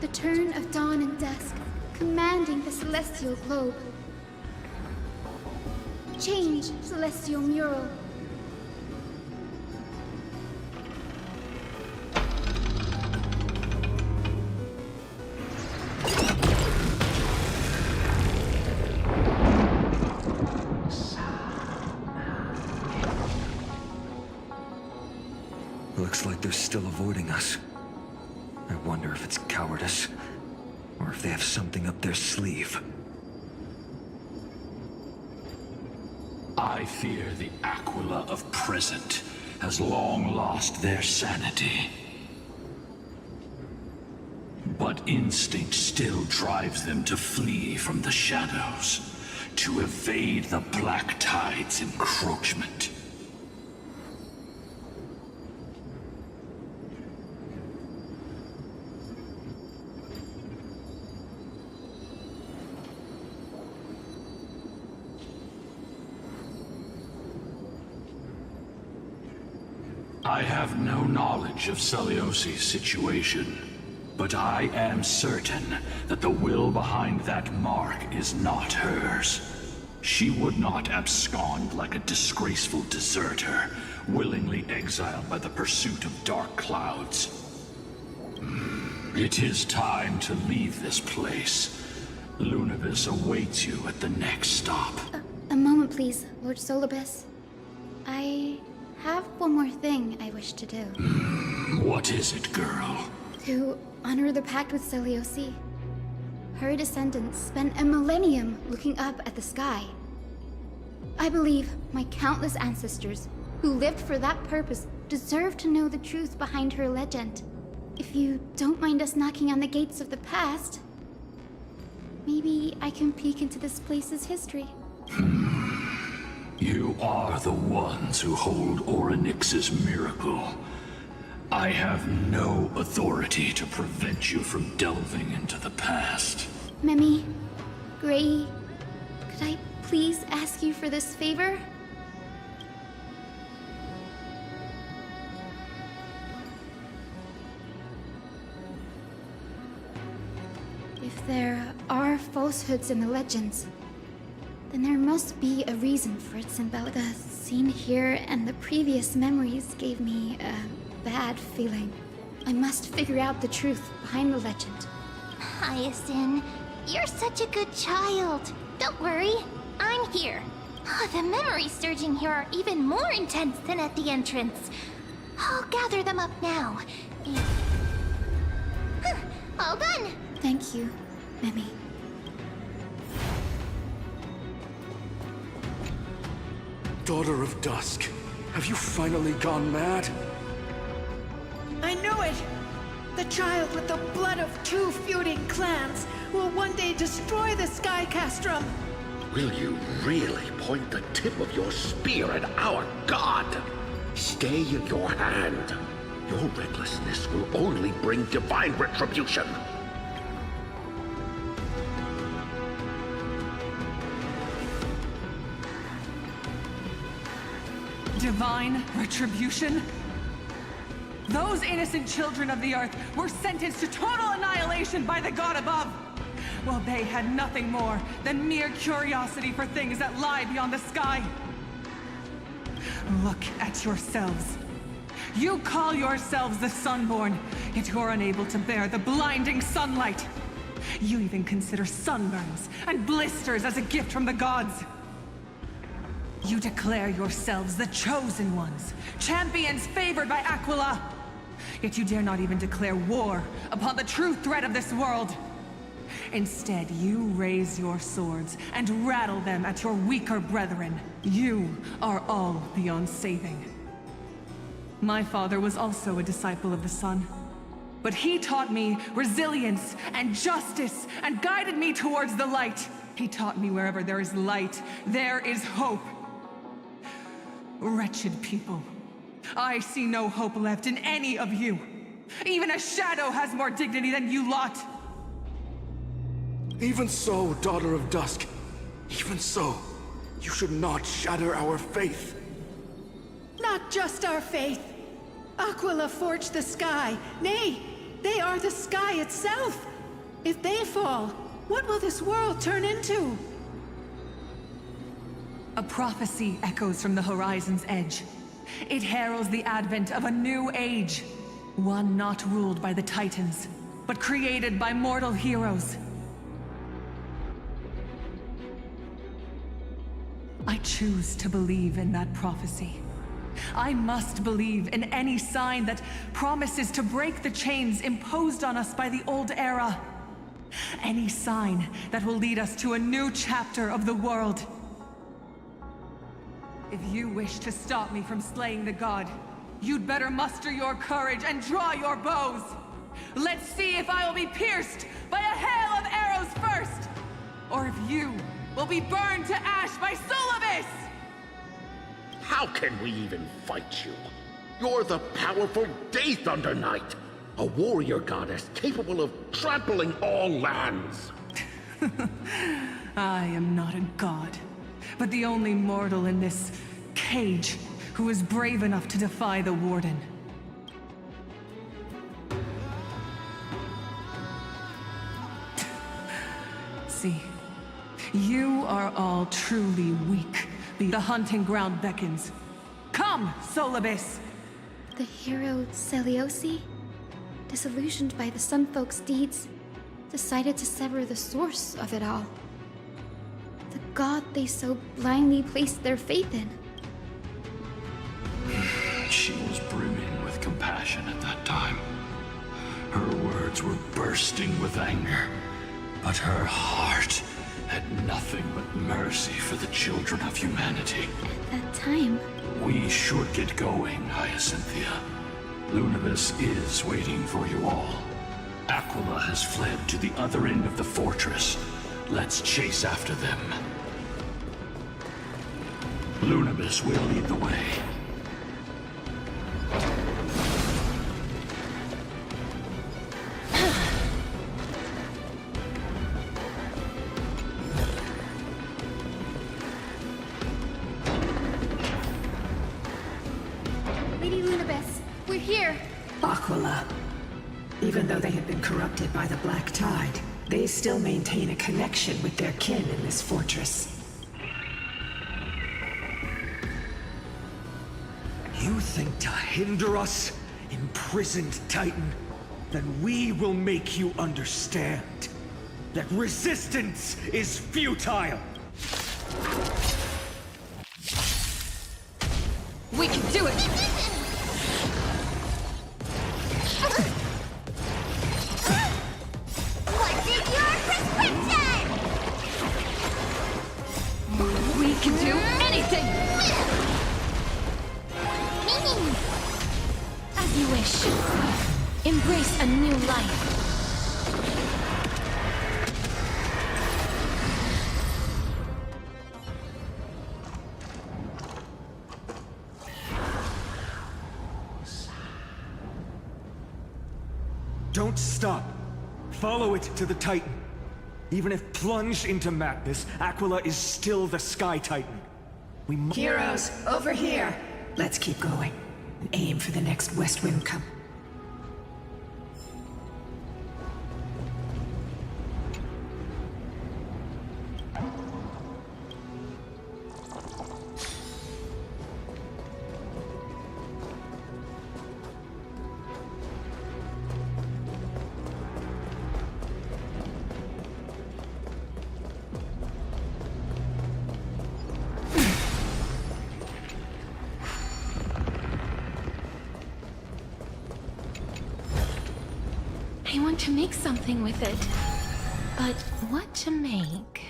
The turn of dawn and dusk, commanding the celestial globe. Change, celestial mural. Looks like they're still avoiding us. I wonder if it's cowardice, or if they have something up their sleeve. I fear the Aquila of present has long lost their sanity. But instinct still drives them to flee from the shadows, to evade the Black Tide's encroachment. I have no knowledge of Celiosi's situation, but I am certain that the will behind that mark is not hers. She would not abscond like a disgraceful deserter, willingly exiled by the pursuit of dark clouds. It is time to leave this place. Lunavis awaits you at the next stop. A moment, please, Lord Solibus. I have one more thing I wish to do. What is it, girl? To honor the pact with Celiosi. Her descendants spent a millennium looking up at the sky. I believe my countless ancestors who lived for that purpose deserve to know the truth behind her legend. If you don't mind us knocking on the gates of the past, maybe I can peek into this place's history. You are the ones who hold Orynyx's miracle. I have no authority to prevent you from delving into the past. Memi, Grey, Could I please ask you for this favor? If there are falsehoods in the legends, then there must be a reason for its symbolic. The scene here and the previous memories gave me a bad feeling. I must figure out the truth behind the legend. Hyacinth, you're such a good child. Don't worry, I'm here. Oh, the memories surging here are even more intense than at the entrance. I'll gather them up now. Huh, all done. Thank you, Mimi. Daughter of Dusk, have you finally gone mad? I knew it! The child with the blood of two feuding clans will one day destroy the Sky Castrum! Will you really point the tip of your spear at our god? Stay your hand. Your recklessness will only bring divine retribution. Divine retribution? Those innocent children of the Earth were sentenced to total annihilation by the god above, while they had nothing more than mere curiosity for things that lie beyond the sky. Look at yourselves. You call yourselves the Sunborn, yet you're unable to bear the blinding sunlight. You even consider sunburns and blisters as a gift from the gods. You declare yourselves the chosen ones, champions favored by Aquila. Yet you dare not even declare war upon the true threat of this world. Instead, you raise your swords and rattle them at your weaker brethren. You are all beyond saving. My father was also a disciple of the sun, but he taught me resilience and justice and guided me towards the light. He taught me wherever there is light, there is hope. Wretched people. I see no hope left in any of you. Even a shadow has more dignity than you lot. Even so, Daughter of Dusk. Even so, you should not shatter our faith. Not just our faith. Aquila forged the sky. Nay, they are the sky itself. If they fall, what will this world turn into? A prophecy echoes from the horizon's edge. It heralds the advent of a new age. One not ruled by the Titans, but created by mortal heroes. I choose to believe in that prophecy. I must believe in any sign that promises to break the chains imposed on us by the old era. Any sign that will lead us to a new chapter of the world. If you wish to stop me from slaying the god, you'd better muster your courage and draw your bows. Let's see if I will be pierced by a hail of arrows first, or if you will be burned to ash by Solibus! How can we even fight you? You're the powerful Day Thunder Knight, a warrior goddess capable of trampling all lands. I am not a god, but the only mortal in this cage who is brave enough to defy the Warden. See, you are all truly weak. The hunting ground beckons. Come, Solibus! The hero Celiosi, disillusioned by the Sunfolk's deeds, decided to sever the source of it all. The god they so blindly placed their faith in. She was brimming with compassion at that time. Her words were bursting with anger, but her heart had nothing but mercy for the children of humanity. At that time... We should get going, Hyacinthia. Lunibus is waiting for you all. Aquila has fled to the other end of the fortress. Let's chase after them. Lunibus will lead the way. Aquila. Even though they have been corrupted by the Black Tide, they still maintain a connection with their kin in this fortress. You think to hinder us, imprisoned Titan? Then we will make you understand that resistance is futile! We can do it! What's in your prescription? We can do anything! As you wish. Embrace a new life. Don't stop. Follow it to the Titan. Even if plunged into madness, Aquila is still the Sky Titan. We must— Heroes, over here! Let's keep going, and aim for the next West Wind Cup. I want to make something with it. But what to make?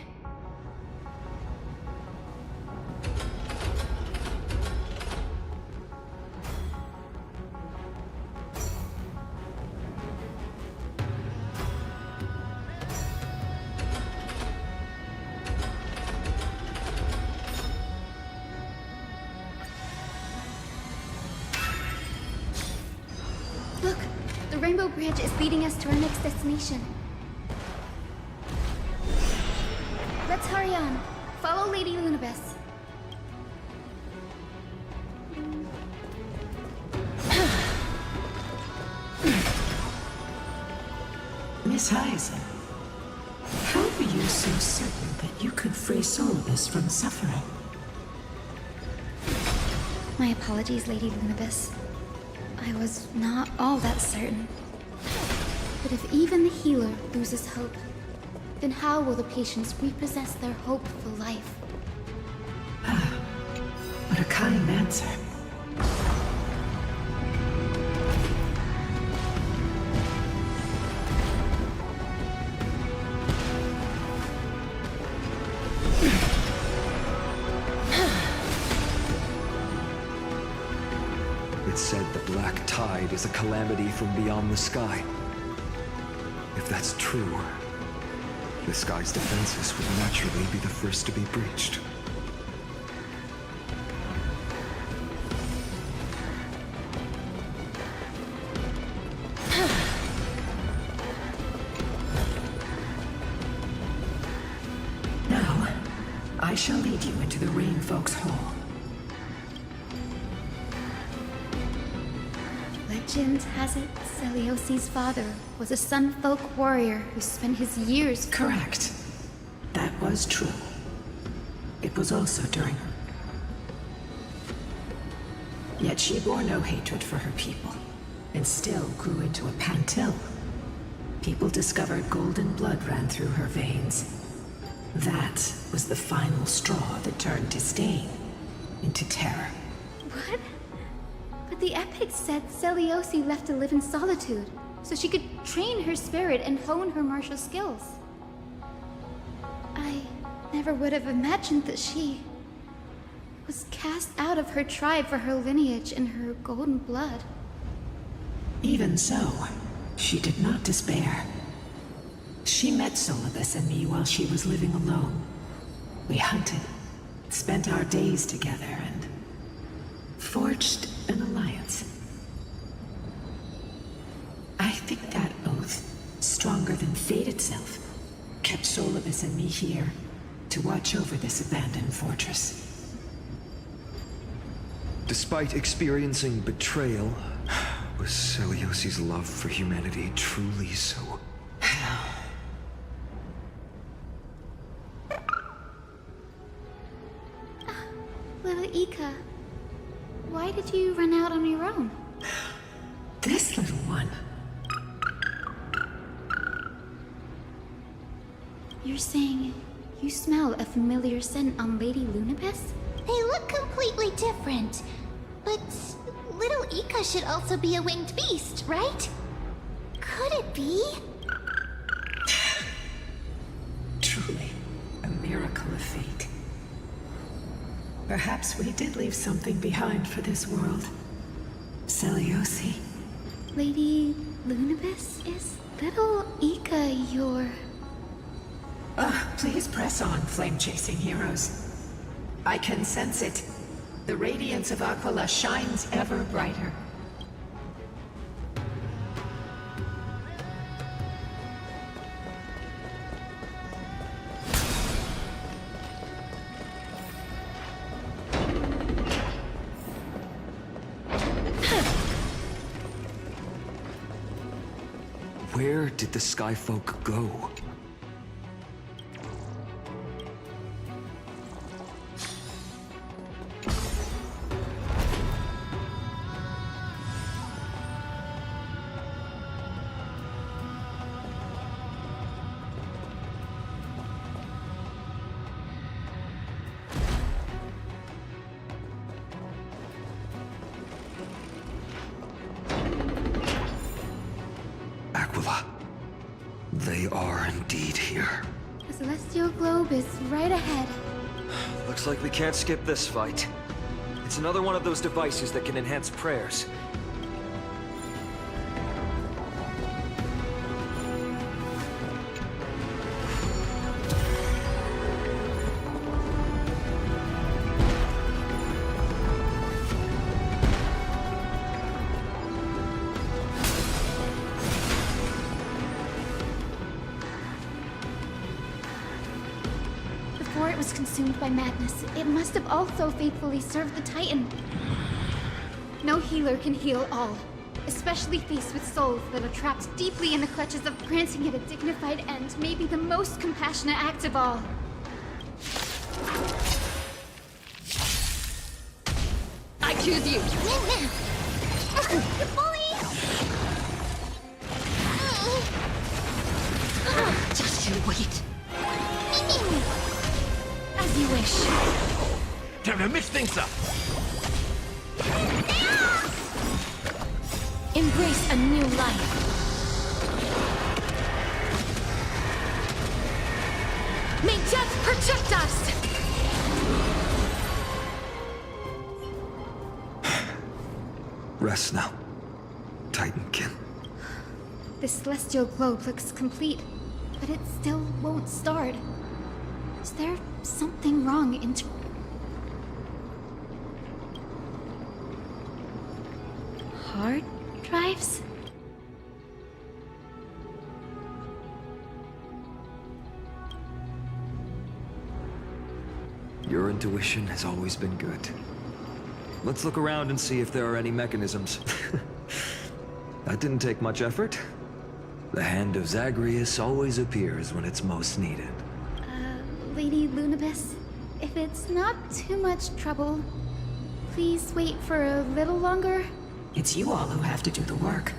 Look, the Rainbow Bridge is leading us to our next destination. Let's hurry on. Follow Lady Lunabis. Miss Hyzen, how were you so certain that you could free Solibus from suffering? My apologies, Lady Lunabis. I was not all that certain. But if even the healer loses hope, then how will the patients repossess their hope for life? What a kind answer. It's said the Black Tide is a calamity from beyond the sky. If that's true, the sky's defenses would naturally be the first to be breached. Now, I shall lead you into the Rain Folks Hall. Legend has it Celiosi's father was a Sunfolk warrior who spent his years— Correct. That was true. It was also during her. Yet she bore no hatred for her people, and still grew into a Pantil. People discovered golden blood ran through her veins. That was the final straw that turned disdain into terror. What? But the epics said Celiosi left to live in solitude, so she could train her spirit and hone her martial skills. I never would have imagined that she was cast out of her tribe for her lineage and her golden blood. Even so, she did not despair. She met Solibus and me while she was living alone. We hunted, spent our days together, and forged an alliance. I think that oath, stronger than fate itself, kept Solibus and me here to watch over this abandoned fortress. Despite experiencing betrayal, Was Celiosi's love for humanity truly so... Little Ika, why did you run out on your own? This little one. You're saying you smell a familiar scent on Lady Lunabis? They look completely different. But little Ika should also be a winged beast, right? Could it be? Truly, a miracle of fate. Perhaps we did leave something behind for this world. Celiosi. Lady Lunabis, is little Ika your... Please press on, flame-chasing heroes. I can sense it. The radiance of Aquila shines ever brighter. Where did the Skyfolk go? Aquila. They are indeed here. The celestial globe is right ahead. Looks like we can't skip this fight. It's another one of those devices that can enhance prayers. Before it was consumed by madness, it must have also faithfully served the Titan. No healer can heal all, especially faced with souls that are trapped deeply in the clutches of granting it a dignified end may be the most compassionate act of all. I choose you! You bully! Just you wait. As you wish. Time to mix things up. Embrace a new life. May death protect us! Rest now, Titankin. The celestial globe looks complete, but it still won't start. Is there something wrong hard drives? Your intuition has always been good. Let's look around and see if there are any mechanisms. That didn't take much effort. The hand of Zagreus always appears when it's most needed. Lady Lunabis, if it's not too much trouble, please wait for a little longer. It's you all who have to do the work.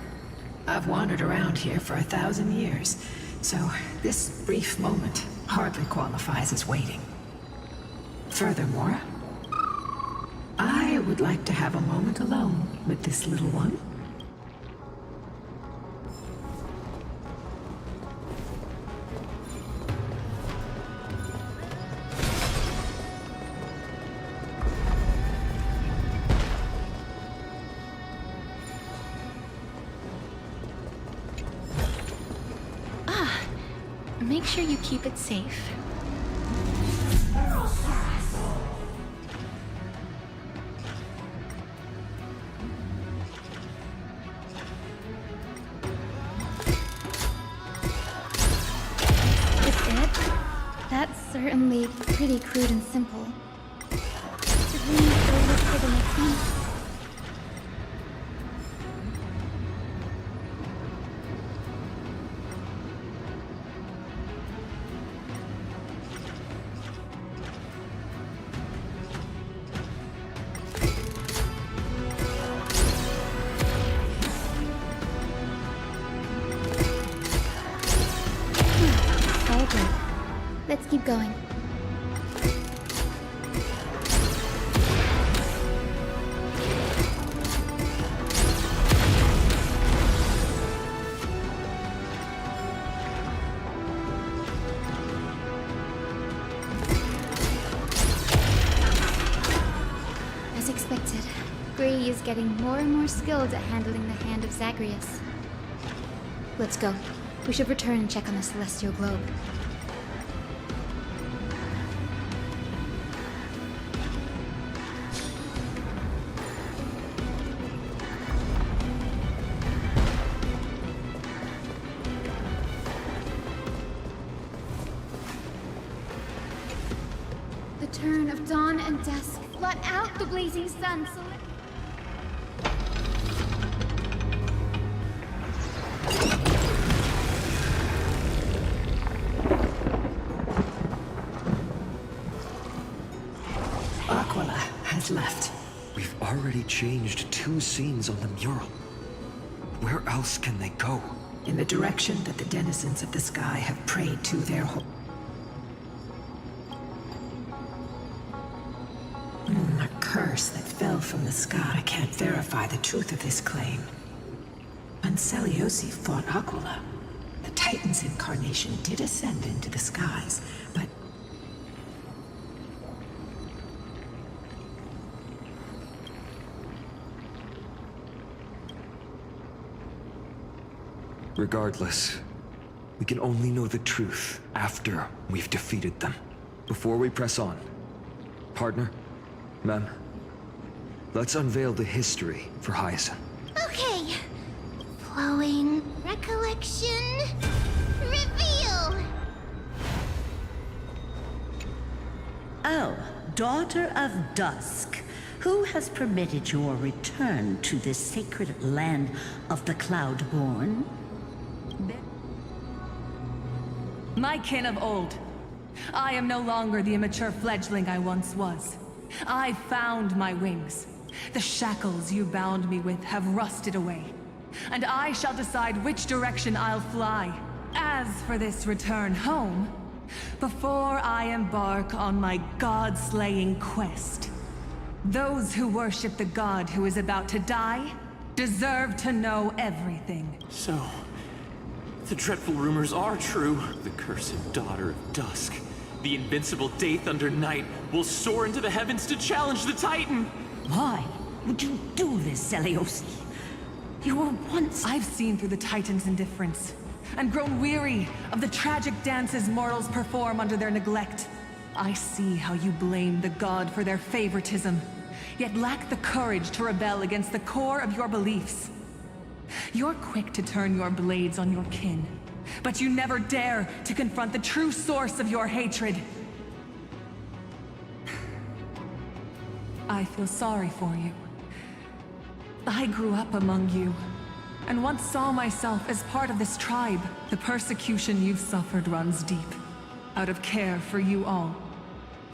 I've wandered around here for 1,000 years, so this brief moment hardly qualifies as waiting. Furthermore, I would like to have a moment alone with this little one. Make sure you keep it safe. Is it? That's certainly pretty crude and simple. Should we go look for the next one? keep going. As expected, Gray is getting more and more skilled at handling the hand of Zagreus. Let's go. We should return and check on the celestial globe. The turn of dawn and dusk blot out the blazing sun, so let... Aquila has left. We've already changed 2 scenes on the mural. Where else can they go? In the direction that the denizens of the sky have prayed to their a curse that fell from the sky. I can't verify the truth of this claim. When Seliosi fought Aquila, the Titan's incarnation did ascend into the skies, but regardless, we can only know the truth after we've defeated them. Before we press on, partner, ma'am, let's unveil the history for Hyacinth. Okay. Flowing recollection. Reveal! Oh, daughter of dusk. Who has permitted your return to this sacred land of the Cloudborn? My kin of old. I am no longer the immature fledgling I once was. I found my wings. The shackles you bound me with have rusted away. And I shall decide which direction I'll fly. As for this return home, before I embark on my god-slaying quest, those who worship the god who is about to die deserve to know everything. So, the dreadful rumors are true. The cursed daughter of dusk, the invincible day thunder knight, will soar into the heavens to challenge the Titan! Why would you do this, Seliosi? You were once... I've seen through the Titan's indifference, and grown weary of the tragic dances mortals perform under their neglect. I see how you blame the god for their favoritism, yet lack the courage to rebel against the core of your beliefs. You're quick to turn your blades on your kin, but you never dare to confront the true source of your hatred. I feel sorry for you. I grew up among you, and once saw myself as part of this tribe. The persecution you've suffered runs deep, out of care for you all.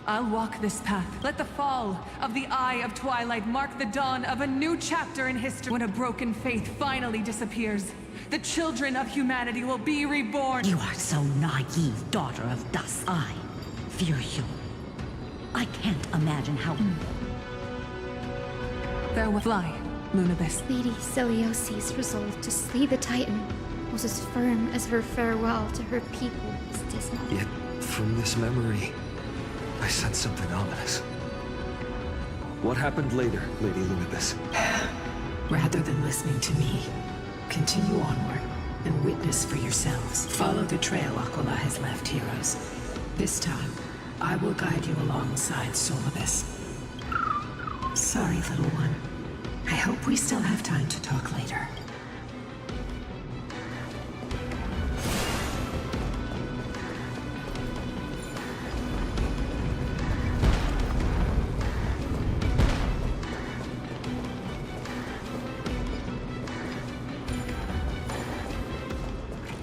I'll walk this path. Let the fall of the Eye of Twilight mark the dawn of a new chapter in history. When a broken faith finally disappears, the children of humanity will be reborn. You are so naive, daughter of dusk. I fear you. I can't imagine how... Farewell. Fly, Lunabis. Lady Celiosi's resolve to slay the Titan was as firm as her farewell to her people was dismal. Yet, from this memory, I sense something ominous. What happened later, Lady Lunabis? rather than listening to me, continue onward and witness for yourselves. Follow the trail Aquila has left, heroes. This time, I will guide you alongside Solibus. Sorry, little one. I hope we still have time to talk later.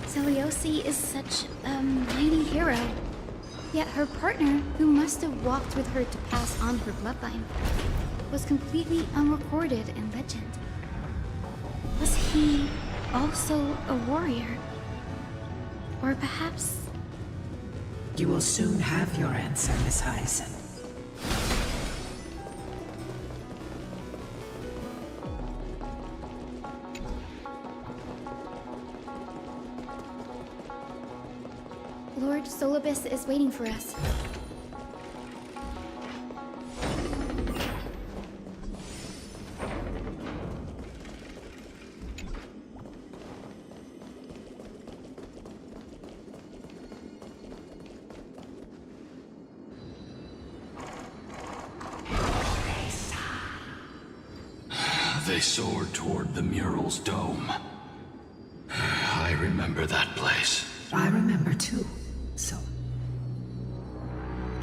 Celiosi is such a mighty hero. Yet her partner, who must have walked with her to pass on her bloodline, was completely unrecorded in legend. Was he also a warrior? Or perhaps You will soon have your answer, Miss Hyacinth. Lord Solibus is waiting for us. They soared toward the mural's dome. I remember that place. I remember too. So,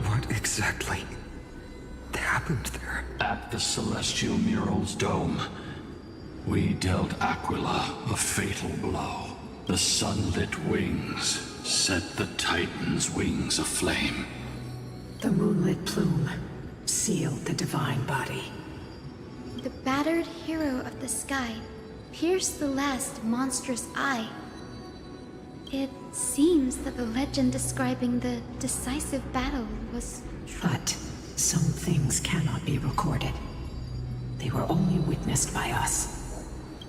What exactly happened there? At the celestial mural's dome, we dealt Aquila a fatal blow. The sunlit wings set the Titan's wings aflame. the moonlit plume sealed the divine body. The battered hero of the sky pierced the last monstrous eye. It seems that the legend describing the decisive battle was true. But some things cannot be recorded. They were only witnessed by us.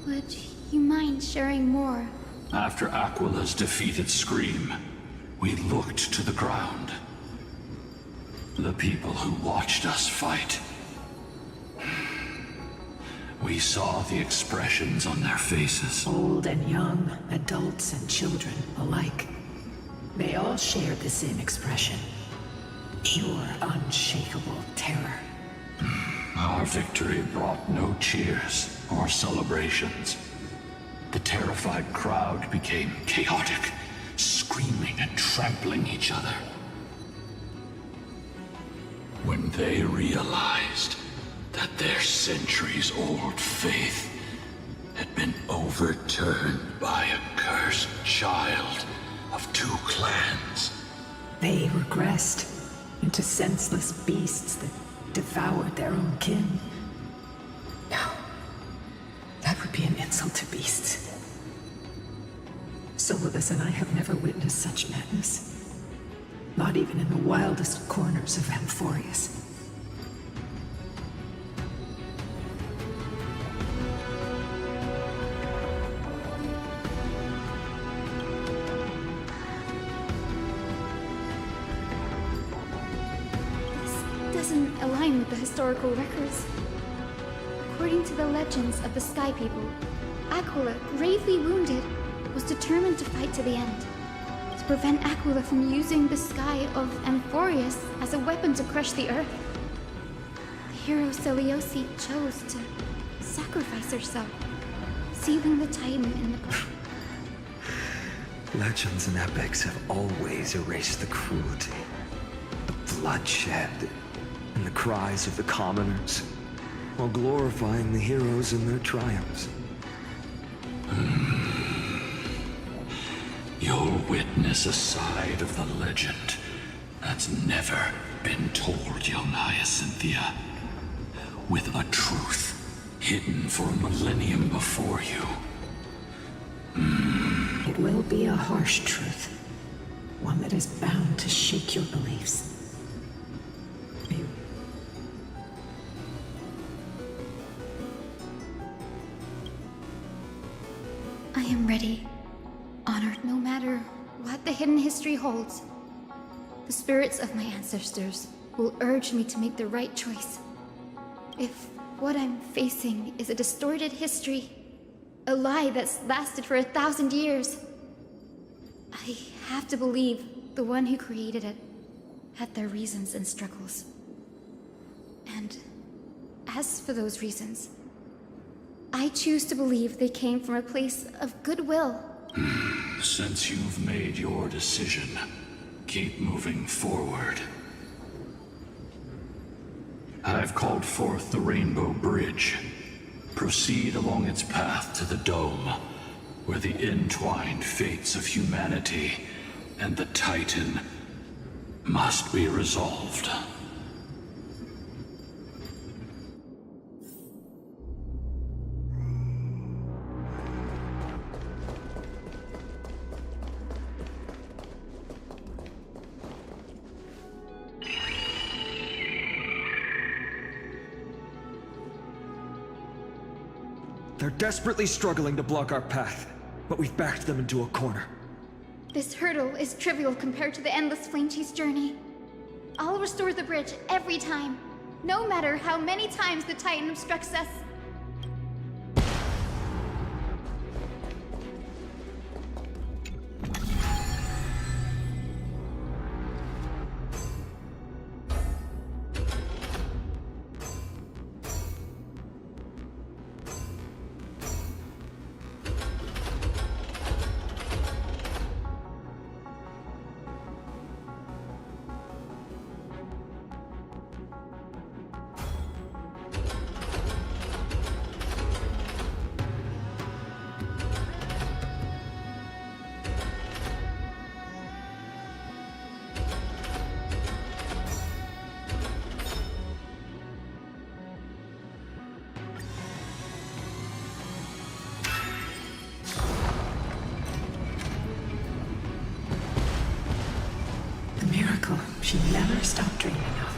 Would you mind sharing more? After Aquila's defeated scream, we looked to the ground. The people who watched us fight. We saw the expressions on their faces. Old and young, adults and children alike. They all shared the same expression. Pure, unshakable terror. Our victory brought no cheers or celebrations. The terrified crowd became chaotic, screaming and trampling each other. When they realized that their centuries-old faith had been overturned by a cursed child of two clans. They regressed into senseless beasts that devoured their own kin. No, that would be an insult to beasts. Solibus and I have never witnessed such madness. Not even in the wildest corners of Amphorius. Doesn't align with the historical records. According to the legends of the Sky People, Aquila, gravely wounded, was determined to fight to the end. To prevent Aquila from using the sky of Amphorius as a weapon to crush the earth. The hero Selioci chose to sacrifice herself, sealing the Titan in the ground. Legends and epics have always erased the cruelty, the bloodshed, and the cries of the commoners, while glorifying the heroes in their triumphs. You'll witness a side of the legend that's never been told, young Hyacinthia. With a truth hidden for a millennium before you. It will be a harsh truth. One that is bound to shake your beliefs. I am ready, honored no matter what the hidden history holds. The spirits of my ancestors will urge me to make the right choice. If what I'm facing is a distorted history, a lie that's lasted for 1,000 years, I have to believe the one who created it had their reasons and struggles. And as for those reasons, I choose to believe they came from a place of goodwill. Since you've made your decision, keep moving forward. I've called forth the Rainbow Bridge. Proceed along its path to the Dome, where the entwined fates of humanity and the Titan must be resolved. They're desperately struggling to block our path, but we've backed them into a corner. This hurdle is trivial compared to the endless flame chase journey. I'll restore the bridge every time, no matter how many times the Titan obstructs us. She never stopped dreaming of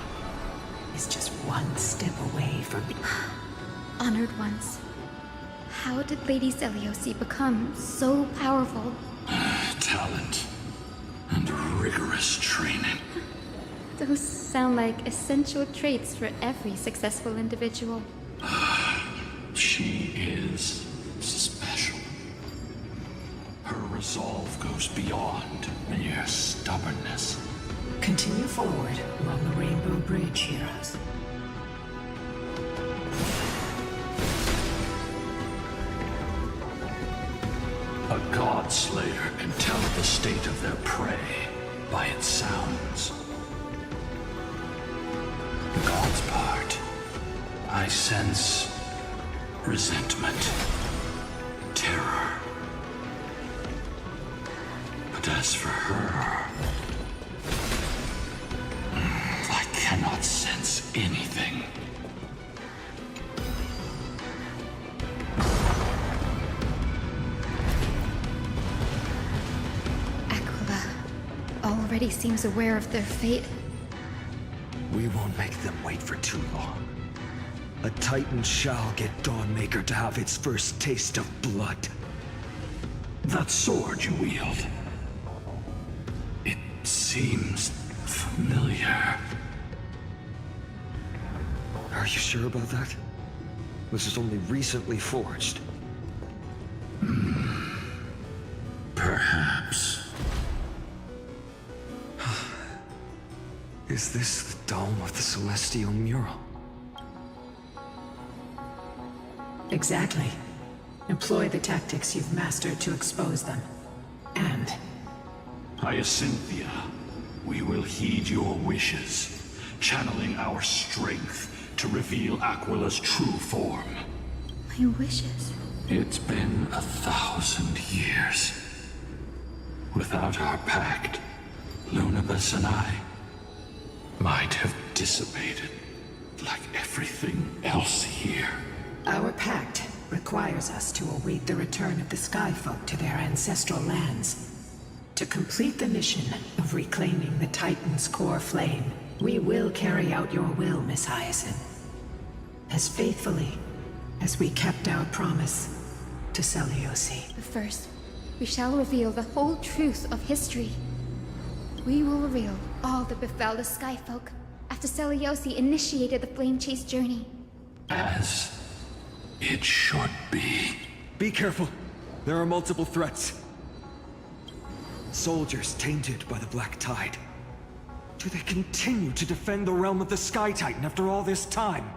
is just one step away from me. Honored ones. How did Lady Seliosi become so powerful? Talent and rigorous training. Those sound like essential traits for every successful individual. She is special. Her resolve goes beyond mere stubbornness. Continue forward along the Rainbow Bridge, heroes. A god slayer can tell the state of their prey by its sounds. The god's part, I sense resentment, terror. But as for her, I cannot sense anything. Aquila already seems aware of their fate. We won't make them wait for too long. A Titan shall get Dawnmaker to have its first taste of blood. That sword you wield, it seems familiar. Are you sure about that? This is only recently forged. Perhaps. Is this the dome of the Celestial Mural? Exactly. Employ the tactics you've mastered to expose them. And... Hyacinthia, we will heed your wishes, channeling our strength to reveal Aquila's true form. My wishes? It's been 1,000 years. Without our pact, Lunabus and I might have dissipated like everything else here. Our pact requires us to await the return of the Skyfolk to their ancestral lands. To complete the mission of reclaiming the Titan's core flame, we will carry out your will, Miss Hyacinth. As faithfully as we kept our promise to Seliosi. But first, we shall reveal the whole truth of history. We will reveal all that befell the Skyfolk after Seliosi initiated the Flame Chase journey. As it should be. Be careful. There are multiple threats. Soldiers tainted by the Black Tide. Do they continue to defend the realm of the Sky Titan after all this time?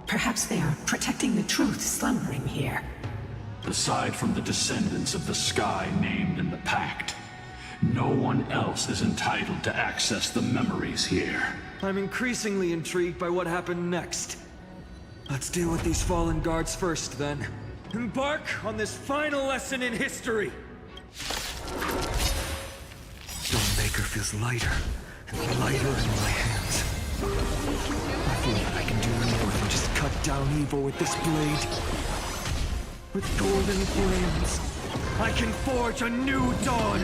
Perhaps they are protecting the truth slumbering here. Aside from the descendants of the Sky named in the Pact, no one else is entitled to access the memories here. I'm increasingly intrigued by what happened next. Let's deal with these fallen guards first, then. Embark on this final lesson in history! Dawnmaker feels lighter and lighter in my hands. I feel that I can do more than just cut down evil with this blade. With golden flames, I can forge a new dawn!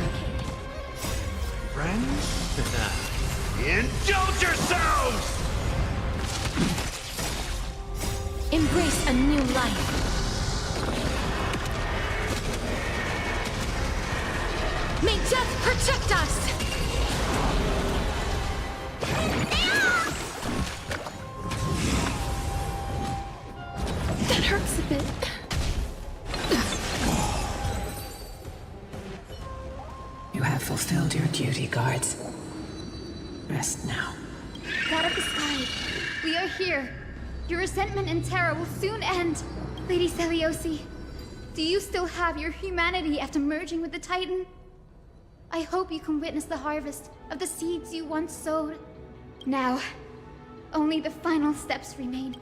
Friends? Indulge yourselves! Embrace a new life. May death protect us! That hurts a bit. You have fulfilled your duty, guards. Rest now. God of the sky, we are here. Your resentment and terror will soon end. Lady Seliosi, do you still have your humanity after merging with the Titan? I hope you can witness the harvest of the seeds you once sowed. Now, only the final steps remain.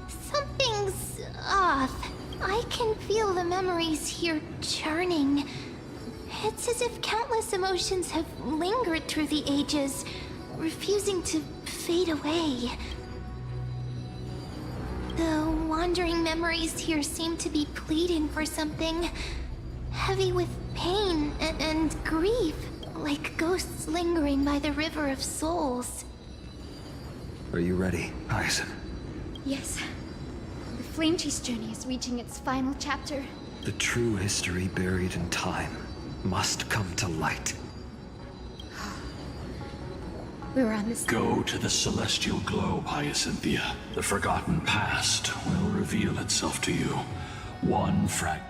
Something's off. I can feel the memories here churning. It's as if countless emotions have lingered through the ages, refusing to fade away. The wandering memories here seem to be pleading for something, heavy with pain and grief, like ghosts lingering by the river of souls. Are you ready, Hyacinth? Yes. The Flame Chase journey is reaching its final chapter. The true history buried in time must come to light. We're on this. Go to the celestial globe, Hyacinthia. The forgotten past will reveal itself to you. One frag...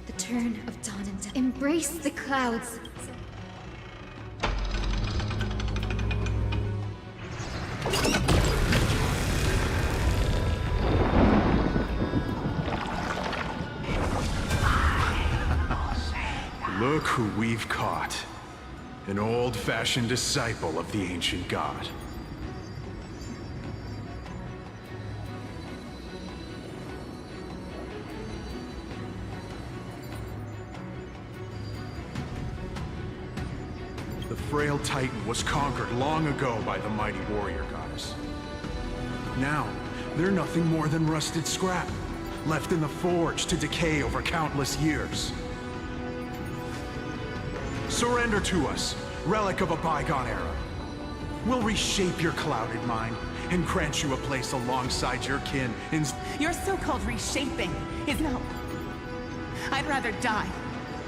The turn of dawn and death. Embrace the clouds. Look who we've caught. An old-fashioned disciple of the ancient god. The frail Titan was conquered long ago by the mighty warrior goddess. Now, they're nothing more than rusted scrap, left in the forge to decay over countless years. Surrender to us, relic of a bygone era. We'll reshape your clouded mind and grant you a place alongside your kin in... Your so-called reshaping is no. I'd rather die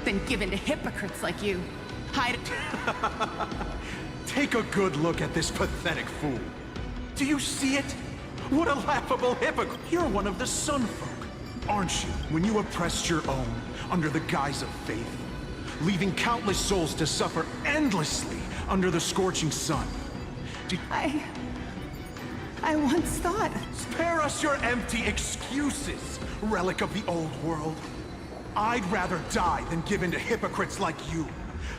than give in to hypocrites like you. Hide... Take a good look at this pathetic fool. Do you see it? What a laughable hypocrite. You're one of the Sun Folk, aren't you? When you oppressed your own under the guise of faith, leaving countless souls to suffer endlessly under the scorching sun. I once thought... Spare us your empty excuses, relic of the old world. I'd rather die than give in to hypocrites like you,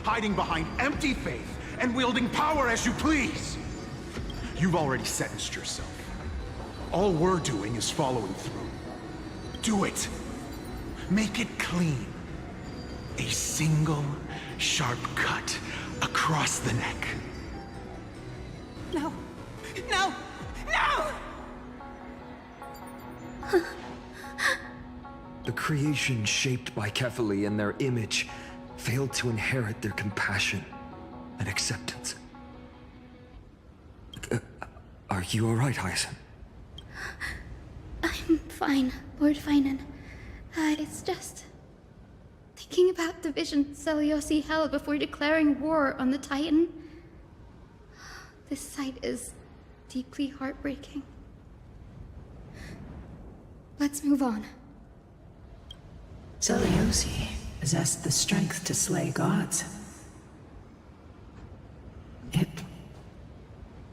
hiding behind empty faith and wielding power as you please. You've already sentenced yourself. All we're doing is following through. Do it. Make it clean. A single, sharp cut across the neck. No! No! No! The creation shaped by Kefali and their image failed to inherit their compassion and acceptance. Are you alright, Hyacinth? I'm fine, Lord Finan. It's just... thinking about the vision Seliosi held before declaring war on the Titan. This sight is deeply heartbreaking. Let's move on. Seliosi possessed the strength to slay gods. Yet,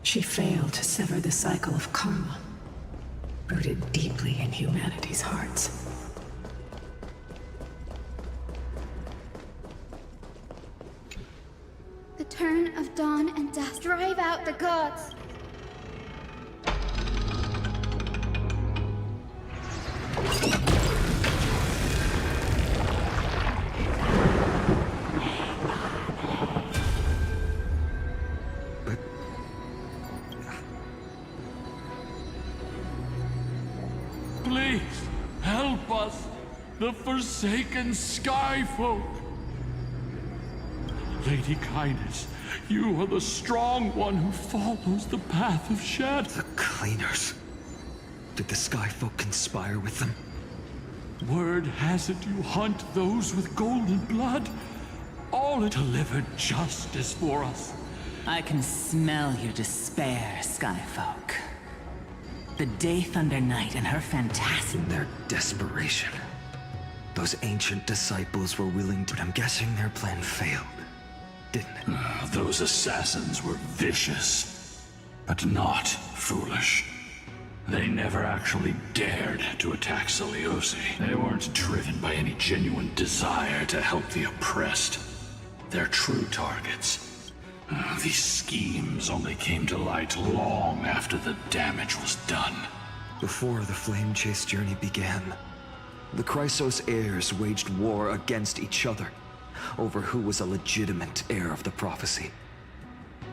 she failed to sever the cycle of karma, rooted deeply in humanity's hearts. The turn of dawn and dusk. Drive out the gods! Please, help us, the forsaken Skyfolk. Lady Kindness, you are the strong one who follows the path of shadow. The Cleaners. Did the Skyfolk conspire with them? Word has it you hunt those with golden blood. All delivered justice for us. I can smell your despair, Skyfolk. The Day Thunder Knight and her fantastic... Their desperation. Those ancient disciples were willing to... But I'm guessing their plan failed, didn't it? Those assassins were vicious, but not foolish. They never actually dared to attack Celiosi. They weren't driven by any genuine desire to help the oppressed. They're true targets. These schemes only came to light long after the damage was done. Before the Flame Chase journey began, the Chrysos heirs waged war against each other over who was a legitimate heir of the prophecy.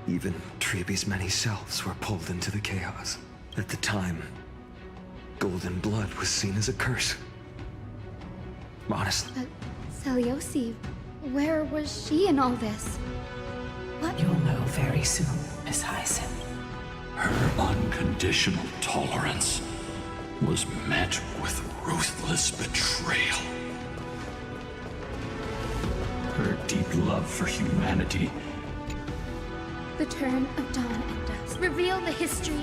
Even Treebe's many selves were pulled into the chaos. At the time, golden blood was seen as a curse. Honestly. But Celiosi, where was she in all this? What? You'll know very soon, Miss Hyson. Her unconditional tolerance was met with ruthless betrayal. Her deep love for humanity. The turn of dawn and dusk. Reveal the history.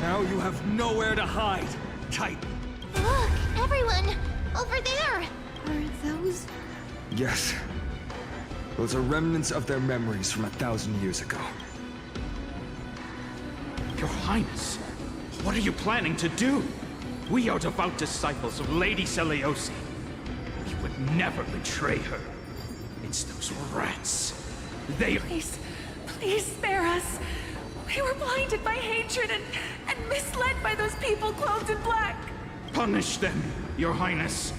Now you have nowhere to hide, Titan. Look, everyone! Over there! Are those... Yes. Those are remnants of their memories from 1,000 years ago. Your Highness, what are you planning to do? We are devout disciples of Lady Celiosi. We would never betray her. It's those rats. They... Please spare us. We were blinded by hatred and misled by those people clothed in black. Punish them, Your Highness.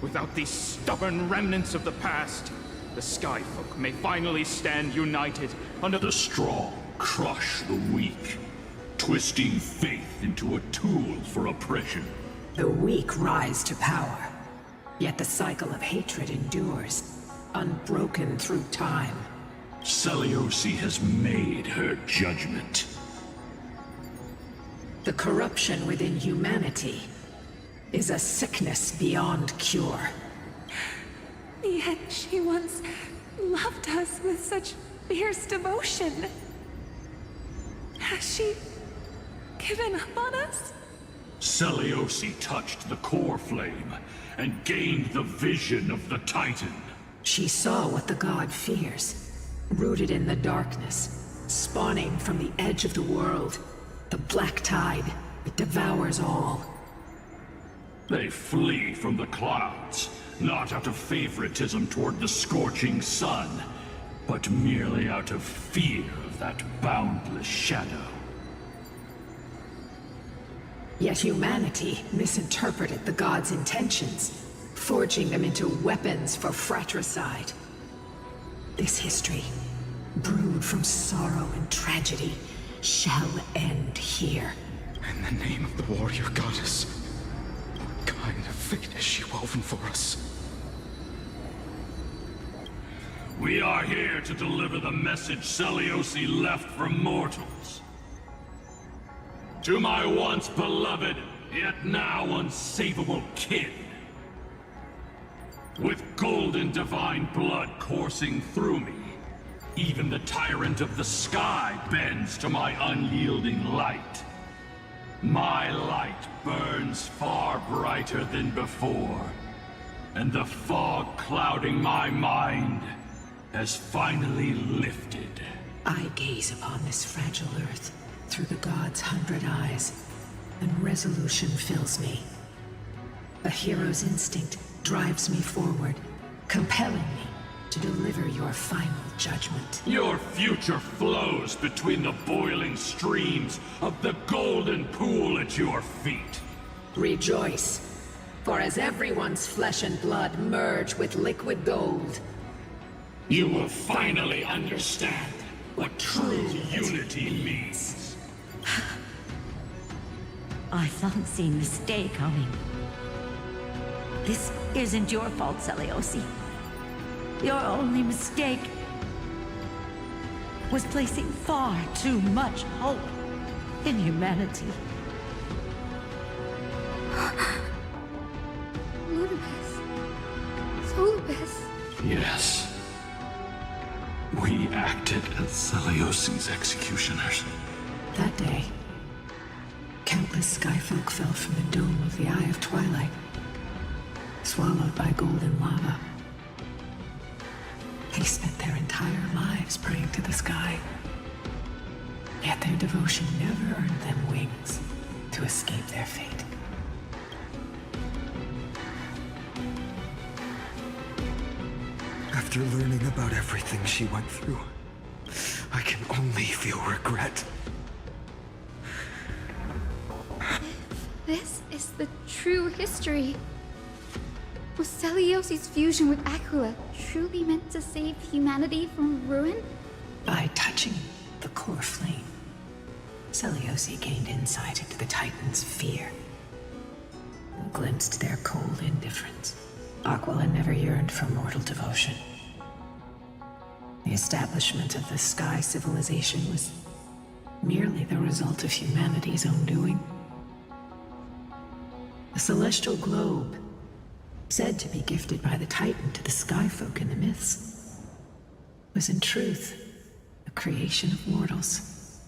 Without these stubborn remnants of the past, the Skyfolk may finally stand united under The strong crush the weak, twisting faith into a tool for oppression. The weak rise to power, yet the cycle of hatred endures, unbroken through time. Celiosi has made her judgment. The corruption within humanity is a sickness beyond cure. Yet she once loved us with such fierce devotion. Has she given up on us? Celiosi touched the core flame and gained the vision of the Titan. She saw what the god fears, rooted in the darkness, spawning from the edge of the world. The black tide, it devours all. They flee from the clouds, not out of favoritism toward the scorching sun, but merely out of fear of that boundless shadow. Yet humanity misinterpreted the gods' intentions, forging them into weapons for fratricide. This history, brewed from sorrow and tragedy, shall end here. In the name of the warrior goddess, what kind of fate has she woven for us? We are here to deliver the message Celiosi left for mortals. To my once beloved, yet now unsavable kin. With golden divine blood coursing through me, even the tyrant of the sky bends to my unyielding light. My light burns far brighter than before, and the fog clouding my mind has finally lifted. I gaze upon this fragile earth through the gods' 100 eyes, and resolution fills me. A hero's instinct drives me forward, compelling me to deliver your final judgment. Your future flows between the boiling streams of the golden pool at your feet. Rejoice, for as everyone's flesh and blood merge with liquid gold, you will finally understand what true unity means. I thought seen mistake coming. This isn't your fault, Seliosi. Your only mistake was placing far too much hope in humanity. Solubis. Yes. We acted as Celiosi's executioners. That day, countless skyfolk fell from the dome of the Eye of Twilight, swallowed by golden lava. They spent their entire lives praying to the sky. Yet their devotion never earned them wings to escape their fate. After learning about everything she went through, I can only feel regret. This is the true history. Was Celiosi's fusion with Aquila truly meant to save humanity from ruin? By touching the core flame, Celiosi gained insight into the Titans' fear and glimpsed their cold indifference. Aquila never yearned for mortal devotion. The establishment of the Sky civilization was merely the result of humanity's own doing. The celestial globe, said to be gifted by the Titan to the Skyfolk in the myths, was in truth a creation of mortals.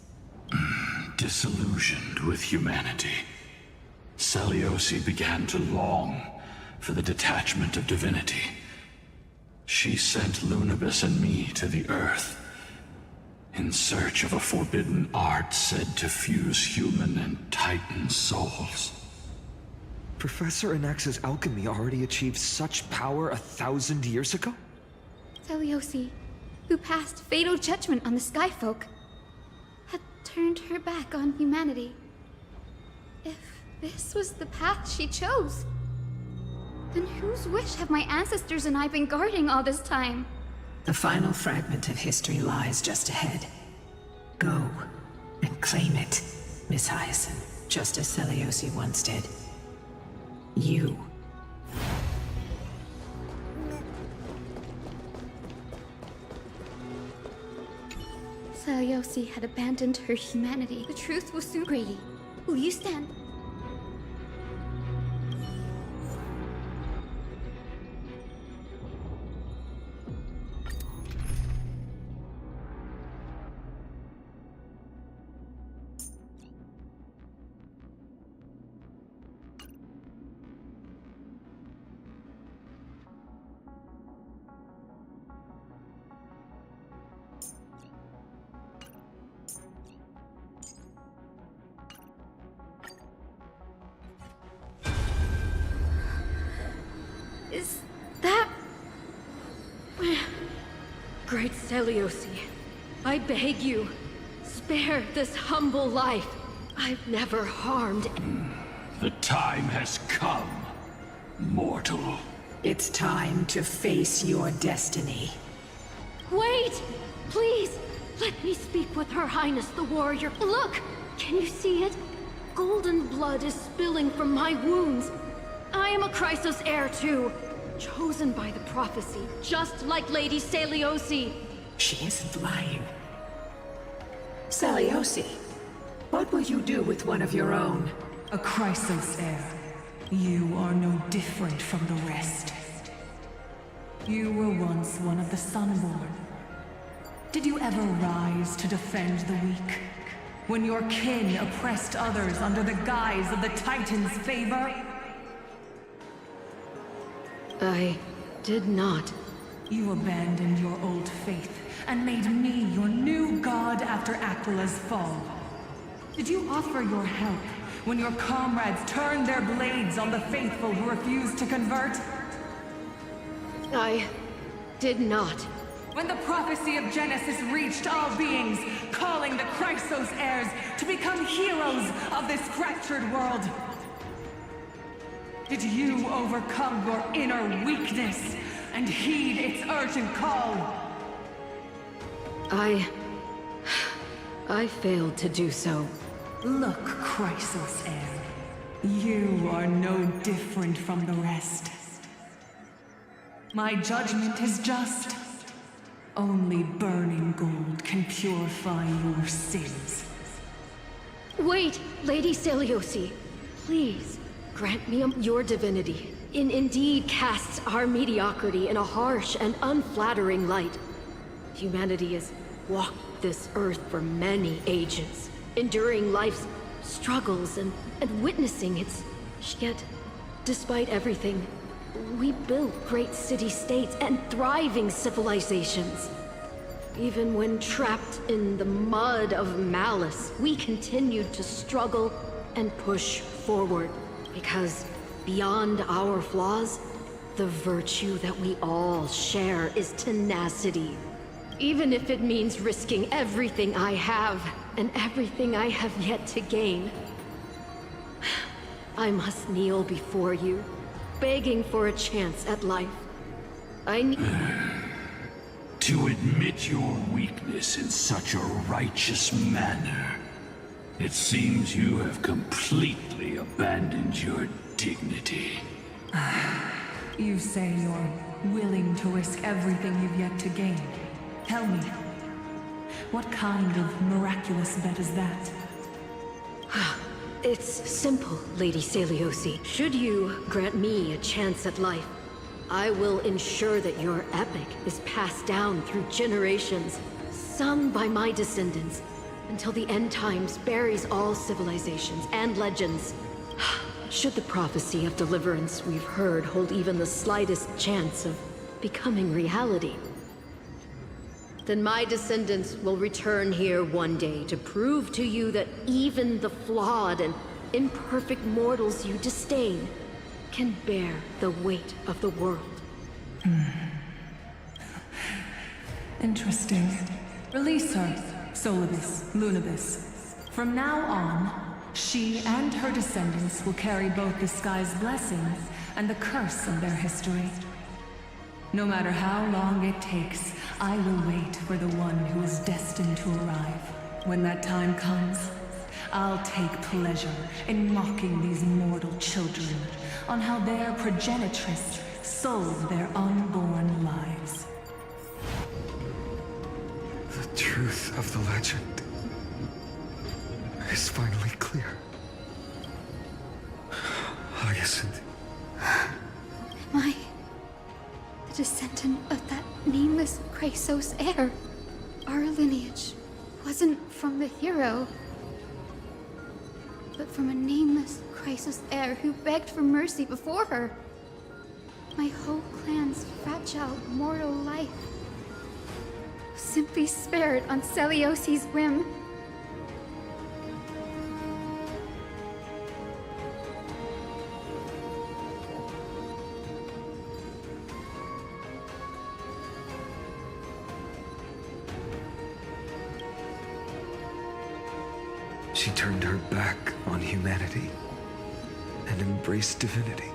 Disillusioned with humanity, Celiosi began to long for the detachment of divinity. She sent Lunabis and me to the Earth in search of a forbidden art said to fuse human and Titan souls. Professor Anax's alchemy already achieved such power 1,000 years ago? Celiosi, who passed fatal judgment on the Skyfolk, had turned her back on humanity. If this was the path she chose, then whose wish have my ancestors and I been guarding all this time? The final fragment of history lies just ahead. Go and claim it, Miss Hyacinth, just as Celiosi once did. You. Celiosi had abandoned her humanity. The truth was soon Grady. Will you stand? Is that... Great Celiosi, I beg you, spare this humble life. I've never harmed... The time has come, mortal. It's time to face your destiny. Wait! Please! Let me speak with Her Highness the Warrior. Look! Can you see it? Golden blood is spilling from my wounds. I am a Chrysos heir too, chosen by the prophecy, just like Lady Celiosi. She isn't lying. Celiosi, what will you do with one of your own? A Chrysos heir. You are no different from the rest. You were once one of the Sunborn. Did you ever rise to defend the weak? When your kin oppressed others under the guise of the Titan's favor? I did not. You abandoned your old faith and made me your new god after Aquila's fall. Did you offer your help when your comrades turned their blades on the faithful who refused to convert? I did not. When the prophecy of Genesis reached all beings, calling the Chrysos heirs to become heroes of this fractured world, did you overcome your inner weakness and heed its urgent call? I failed to do so. Look, Chrysos heir. You are no different from the rest. My judgment is just. Only burning gold can purify your sins. Wait, Lady Seliosi. Please, grant me your divinity. Indeed casts our mediocrity in a harsh and unflattering light. Humanity has walked this earth for many ages, enduring life's struggles and witnessing its... Yet, despite everything, we built great city-states and thriving civilizations. Even when trapped in the mud of malice, we continued to struggle and push forward. Because beyond our flaws, the virtue that we all share is tenacity. Even if it means risking everything I have and everything I have yet to gain. I must kneel before you, begging for a chance at life. I need... To admit your weakness in such a righteous manner, it seems you have completely abandoned your dignity. You say you're willing to risk everything you've yet to gain. Tell me, what kind of miraculous bet is that? It's simple, Lady Seliosi. Should you grant me a chance at life, I will ensure that your epic is passed down through generations, sung by my descendants, until the end times buries all civilizations and legends. Should the prophecy of deliverance we've heard hold even the slightest chance of becoming reality, then my descendants will return here one day to prove to you that even the flawed and imperfect mortals you disdain can bear the weight of the world. Interesting. Release her, Solibus, Lunibus. From now on, she and her descendants will carry both the sky's blessings and the curse of their history. No matter how long it takes, I will wait for the one who is destined to arrive. When that time comes, I'll take pleasure in mocking these mortal children on how their progenitress sold their unborn lives. The truth of the legend is finally clear. Hyacinth. Am I the descendant of that nameless Chrysos heir? Our lineage wasn't from the hero, but from a nameless Chrysos heir who begged for mercy before her. My whole clan's fragile mortal life was simply spared on Seliosi's whim. She turned her back on humanity and embraced divinity.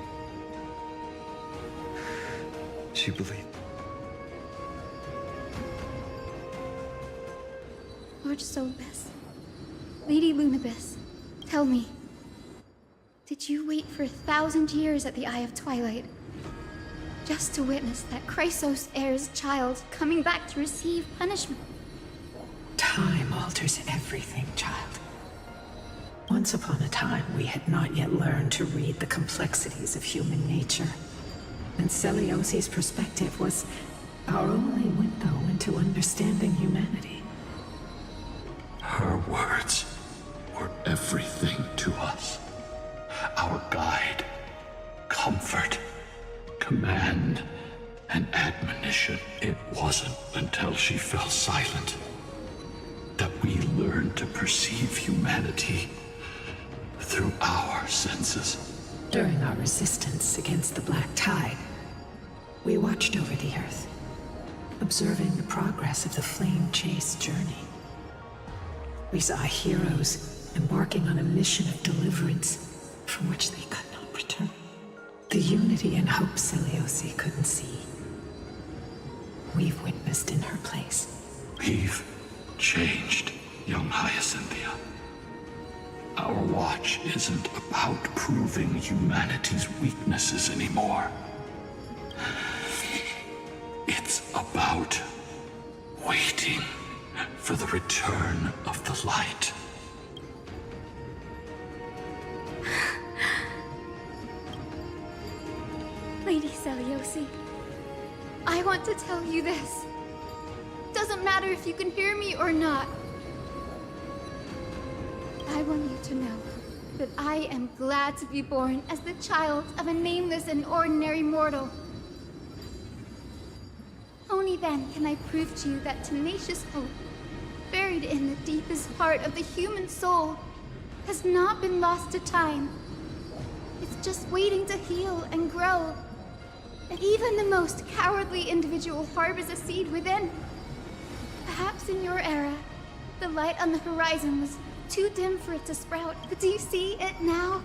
She believed. Lord Solibus, Lady Lunibus, tell me, did you wait for 1,000 years at the Eye of Twilight just to witness that Chrysos heir's child coming back to receive punishment? Time alters everything, child. Once upon a time, we had not yet learned to read the complexities of human nature. And Seliosi's perspective was our only window into understanding humanity. Her words were everything to us. Our guide, comfort, command, and admonition. It wasn't until she fell silent that we learned to perceive humanity through our senses. During our resistance against the Black Tide, we watched over the Earth, observing the progress of the Flame Chase journey. We saw heroes embarking on a mission of deliverance from which they could not return. The unity and hope Seliosi couldn't see, we've witnessed in her place. We've changed, young Hyacinthia. Our watch isn't about proving humanity's weaknesses anymore. It's about waiting for the return of the light. Lady Seliosi, I want to tell you this. Doesn't matter if you can hear me or not. I want you to know that I am glad to be born as the child of a nameless and ordinary mortal. Only then can I prove to you that tenacious hope, buried in the deepest part of the human soul, has not been lost to time. It's just waiting to heal and grow. And even the most cowardly individual harbors a seed within. Perhaps in your era, the light on the horizon was too dim for it to sprout, but do you see it now?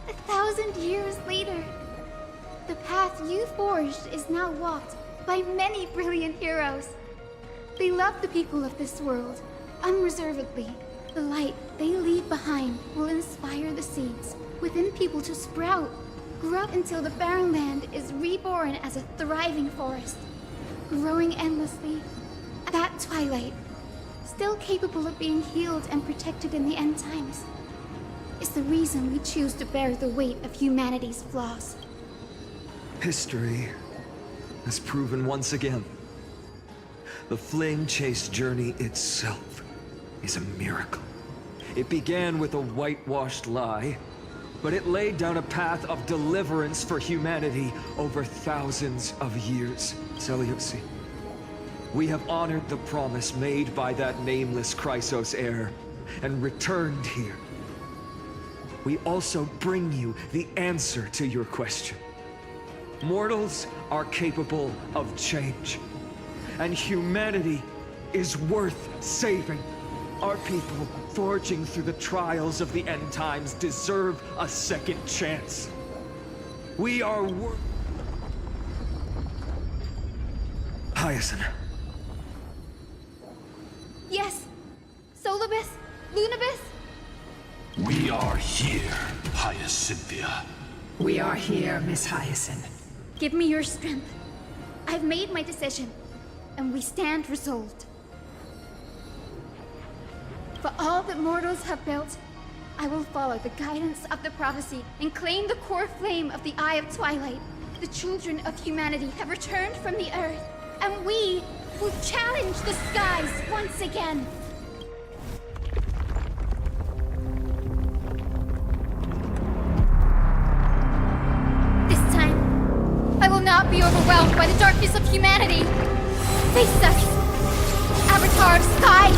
1,000 years later, the path you forged is now walked by many brilliant heroes. They love the people of this world, unreservedly. The light they leave behind will inspire the seeds within people to sprout, grow up until the barren land is reborn as a thriving forest, growing endlessly. That twilight, still capable of being healed and protected in the end times, is the reason we choose to bear the weight of humanity's flaws. History has proven once again, the flame chase journey itself is a miracle. It began with a whitewashed lie, but it laid down a path of deliverance for humanity over thousands of years. Seliosi, we have honored the promise made by that nameless Chrysos heir, and returned here. We also bring you the answer to your question. Mortals are capable of change, and humanity is worth saving. Our people, forging through the trials of the end times, deserve a second chance. We are Hyacinth. Yes! Solibus? Lunabus? We are here, Hyacinthia. We are here, Miss Hyacinth. Give me your strength. I've made my decision, and we stand resolved. For all that mortals have built, I will follow the guidance of the prophecy and claim the core flame of the Eye of Twilight. The children of humanity have returned from the earth, and we will challenge the skies once again. This time, I will not be overwhelmed by the darkness of humanity. Face us, Avatar of Sky!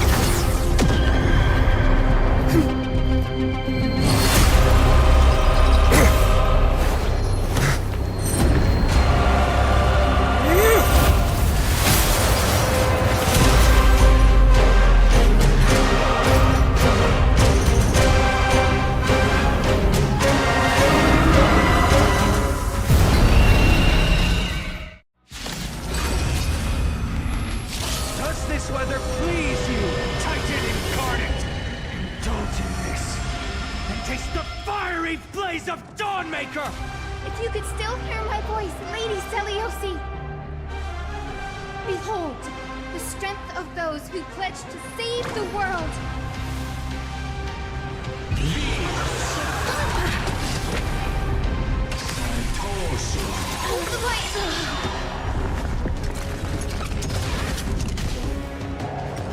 Does this weather please you, Titan incarnate? Indulge in this, and taste the fiery blaze of Dawnmaker! If you could still hear my voice, Lady Seliosi! Behold, the strength of those who pledge to save the world!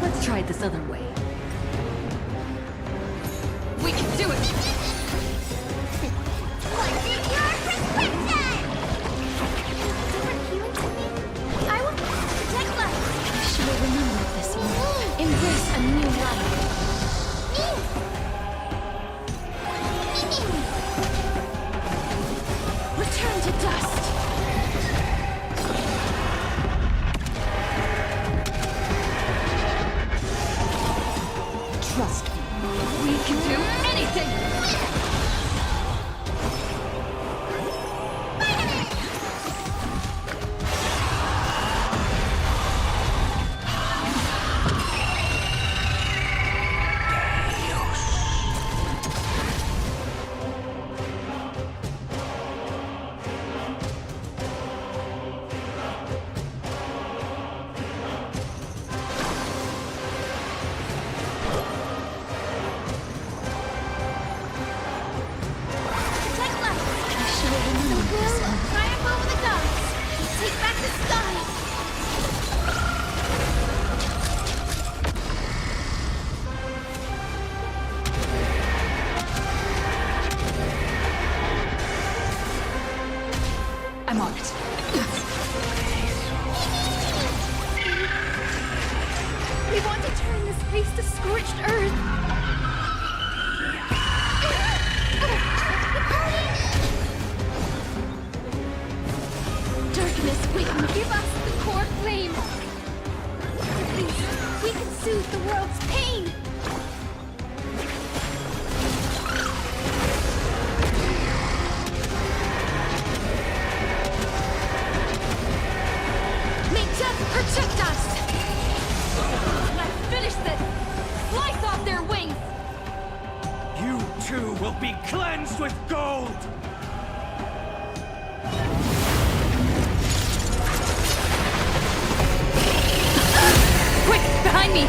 Let's try it this other way. We can do it! What's in your prescription? Different healing technique? I will protect life! She will remember this one. Embrace a new life. Return to dust! turn this place to scorched earth. Darkness, wait, give us the core flame. At least we can soothe the world's pain. May death protect us! Let's finish this! Slice off their wings! You too will be cleansed with gold! Quick, behind me!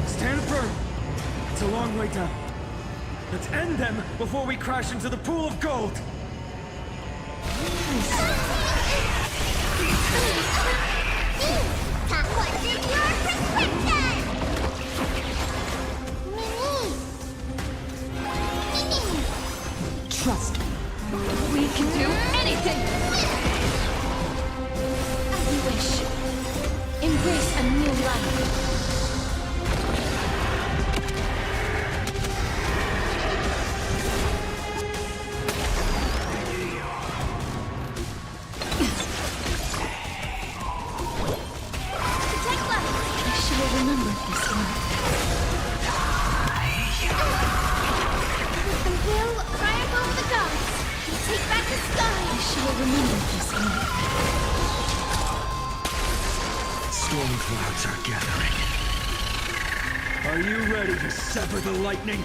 Stand firm! It's a long way down. Let's end them before we crash into the pool of gold! What's in your prescription? Trust me. We can do anything! As you wish. Embrace a new life. Protect life! I shall remember this one. With the will triumph over the gods, we take back the sky. I shall remember this one. Storm clouds are gathering. Are you ready to sever the lightning?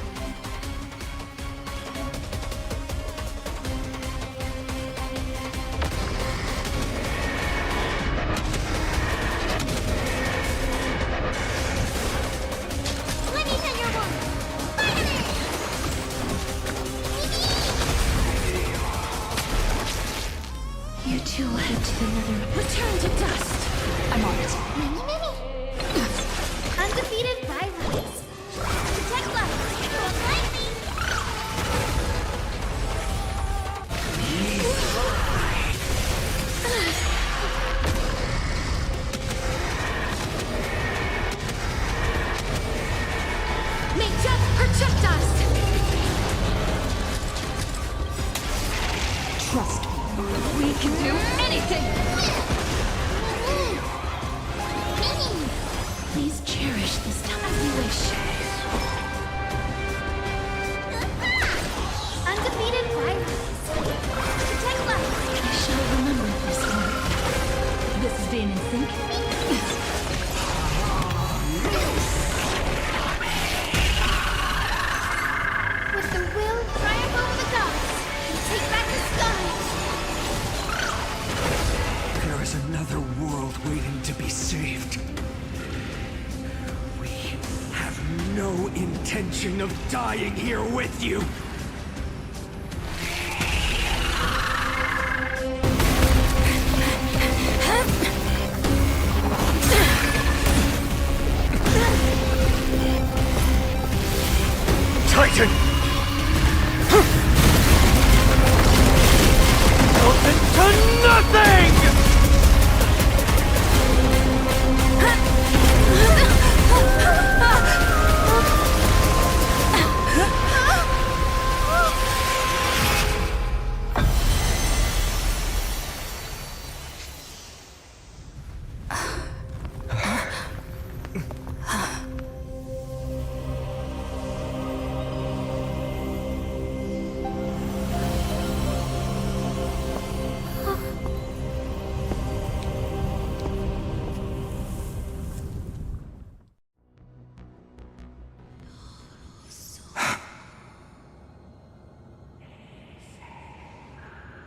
Swimming in your wound! Finally! You two will head to the nether. Return to dust. I'm on it. Undefeated by rights. Protect life. Don't like me. May death protect us! Trust me. We can do anything! Please cherish this time as you wish. Undefeated by rights. Protect life. I shall remember this one. This is being in sync. With the will triumph over the gods, we take back the sky. There is another world waiting to be saved. We have no intention of dying here with you. Titan! Melted to nothing!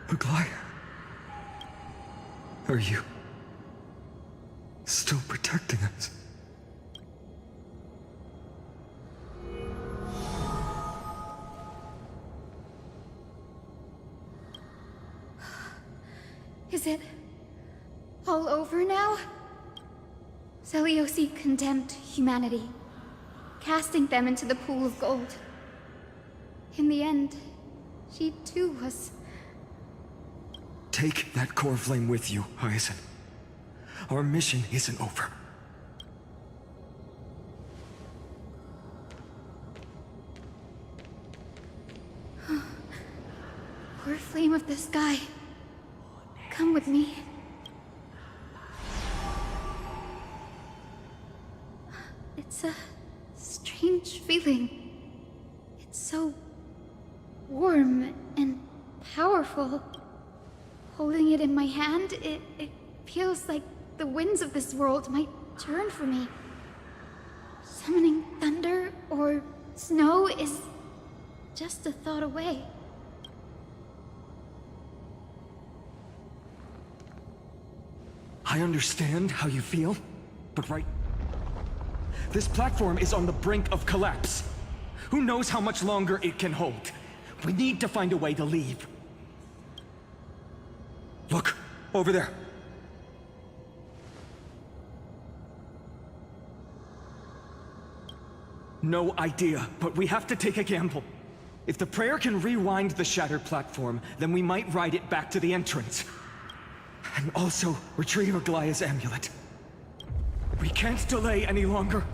Maglaya? Are you still protecting us? Is it all over now? Seliosi condemned humanity, casting them into the pool of gold. In the end, she too was... Take that core flame with you, Hyacinth. Our mission isn't over. Core flame of the sky, come with me. It's a strange feeling. It's so warm and powerful. Holding it in my hand, it feels like the winds of this world might turn for me. Summoning thunder or snow is just a thought away. I understand how you feel, but this platform is on the brink of collapse. Who knows how much longer it can hold? We need to find a way to leave. Look, over there. No idea, but we have to take a gamble. If the prayer can rewind the shattered platform, then we might ride it back to the entrance. And also retrieve Aglaya's amulet. We can't delay any longer.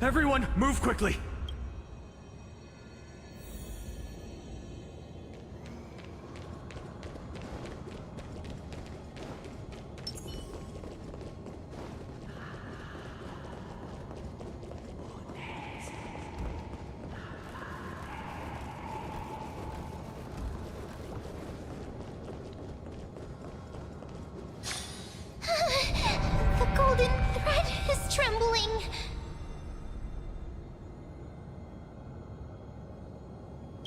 Everyone, move quickly! The golden thread is trembling.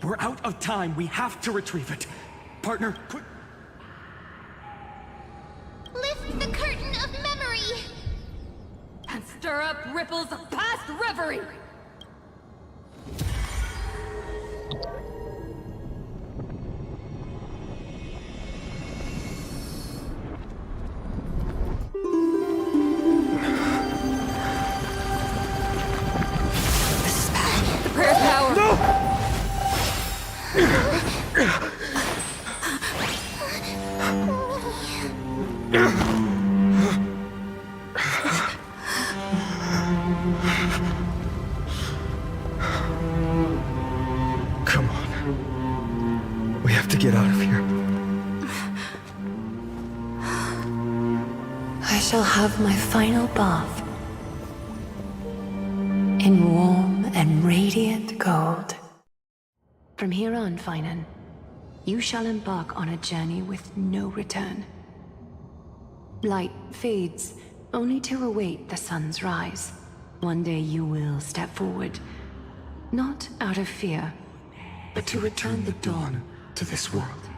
We're out of time. We have to retrieve it. Partner, quick. Lift the curtain of memory. And stir up ripples of past reverie. The prayer's power. No! Come on. We have to get out of here. I shall have my final bath in warm and radiant gold. From here on, Finan, you shall embark on a journey with no return. Light fades, only to await the sun's rise. One day you will step forward, not out of fear, but to return the dawn to this world.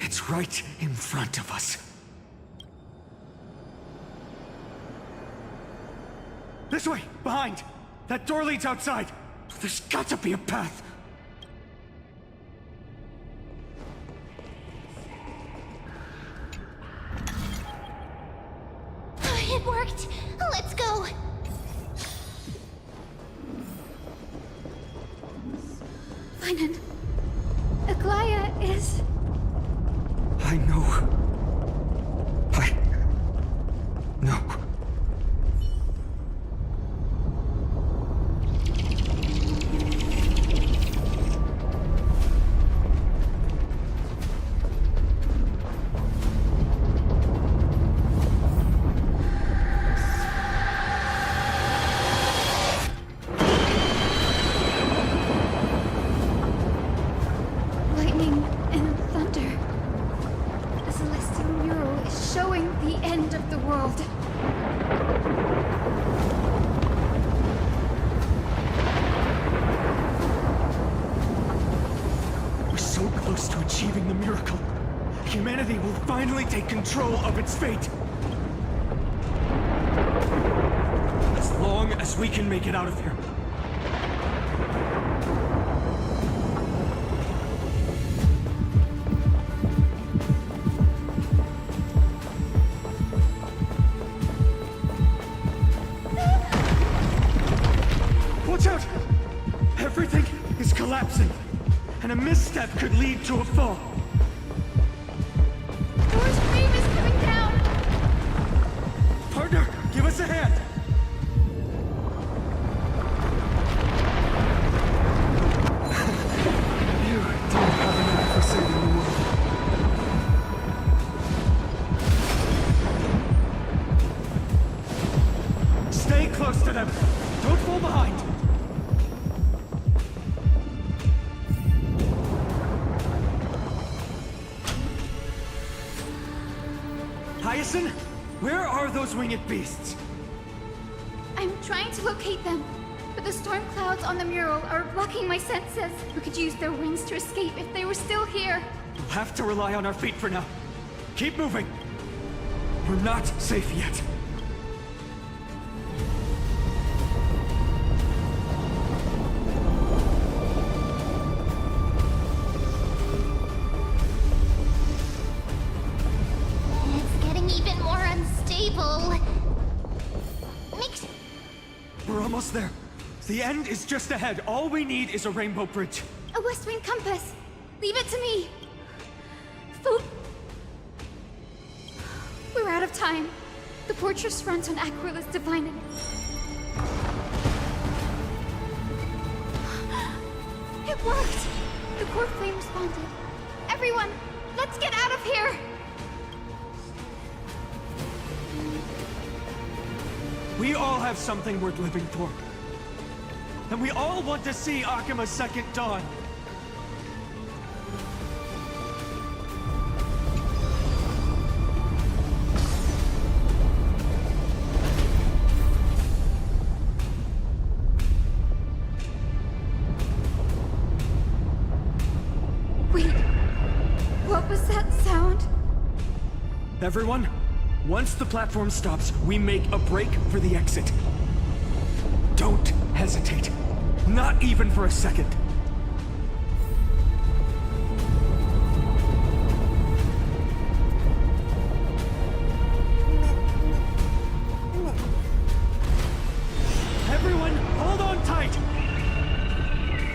It's right in front of us. This way! Behind! That door leads outside! There's got to be a path! It worked. Let's go. Finan, Aglaya is... I know. I know. lightning and thunder. The celestial mural is showing the end of the world. We're so close to achieving the miracle. Humanity will finally take control of its fate. As long as we can make it out of here. step could lead to a fall. Thor's flame is coming down! Partner, give us a hand! You don't have an act for saving the world. Stay close to them! Don't fall behind! Hyacinth, where are those winged beasts? I'm trying to locate them, but the storm clouds on the mural are blocking my senses. We could use their wings to escape if they were still here. We'll have to rely on our feet for now. Keep moving. We're not safe yet. It's getting even more unstable. We're almost there. The end is just ahead. All we need is a rainbow bridge. A West Wind compass. Leave it to me. We're out of time. The fortress runs on Aquila's divine energy. It worked! The core flame responded. Everyone, let's get out of here! We all have something worth living for. And we all want to see Akima's second dawn. Wait, what was that sound? Everyone, once the platform stops, we make a break for the exit. Don't hesitate. Not even for a second. Everyone, hold on tight!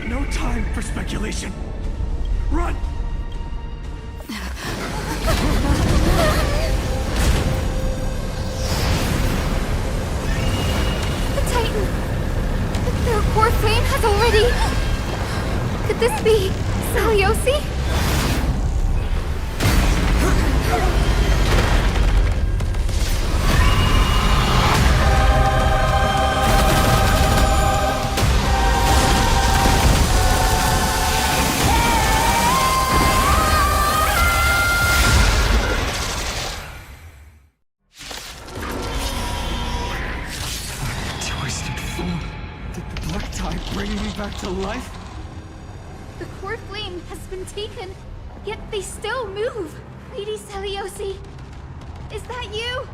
No time for speculation. Run! The Titan! Their core flame has already... Could this be Seliosi? Twisted form. Did the black tide bring me back to life? The core flame has been taken, yet they still move. Lady Seliosi, is that you?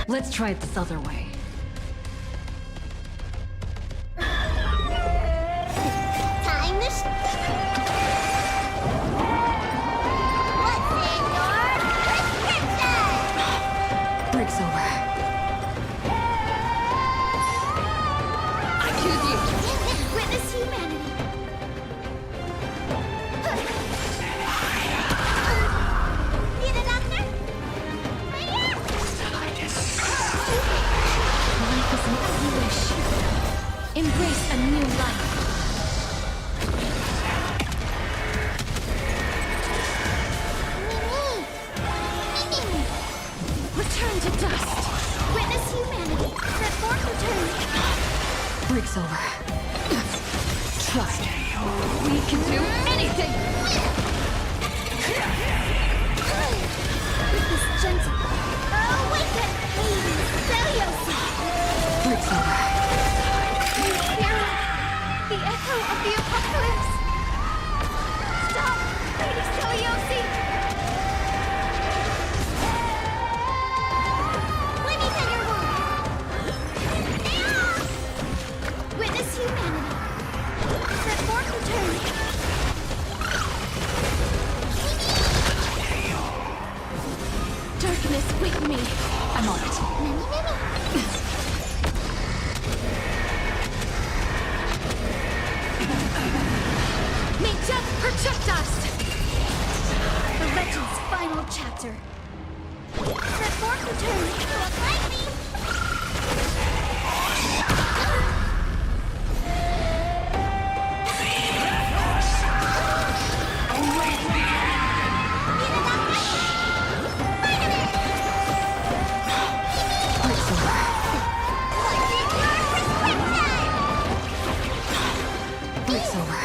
Let's try it this other way. Time to What's in your prescription? Break's over. I choose you. Witness humanity. Need a doctor? Life isn't as you wish. Embrace a new life. Return to dust. Witness humanity. Transform return. Break's over. Trust. We can do anything! With this gentle... Awaken! Lady Seliosi! Break's over. You hear the echo of the apocalypse! Stop! Lady Seliosi! Let me tell your wound! Witness humanity! Transform return! final chapter. The fork returns to a lightning. It's over.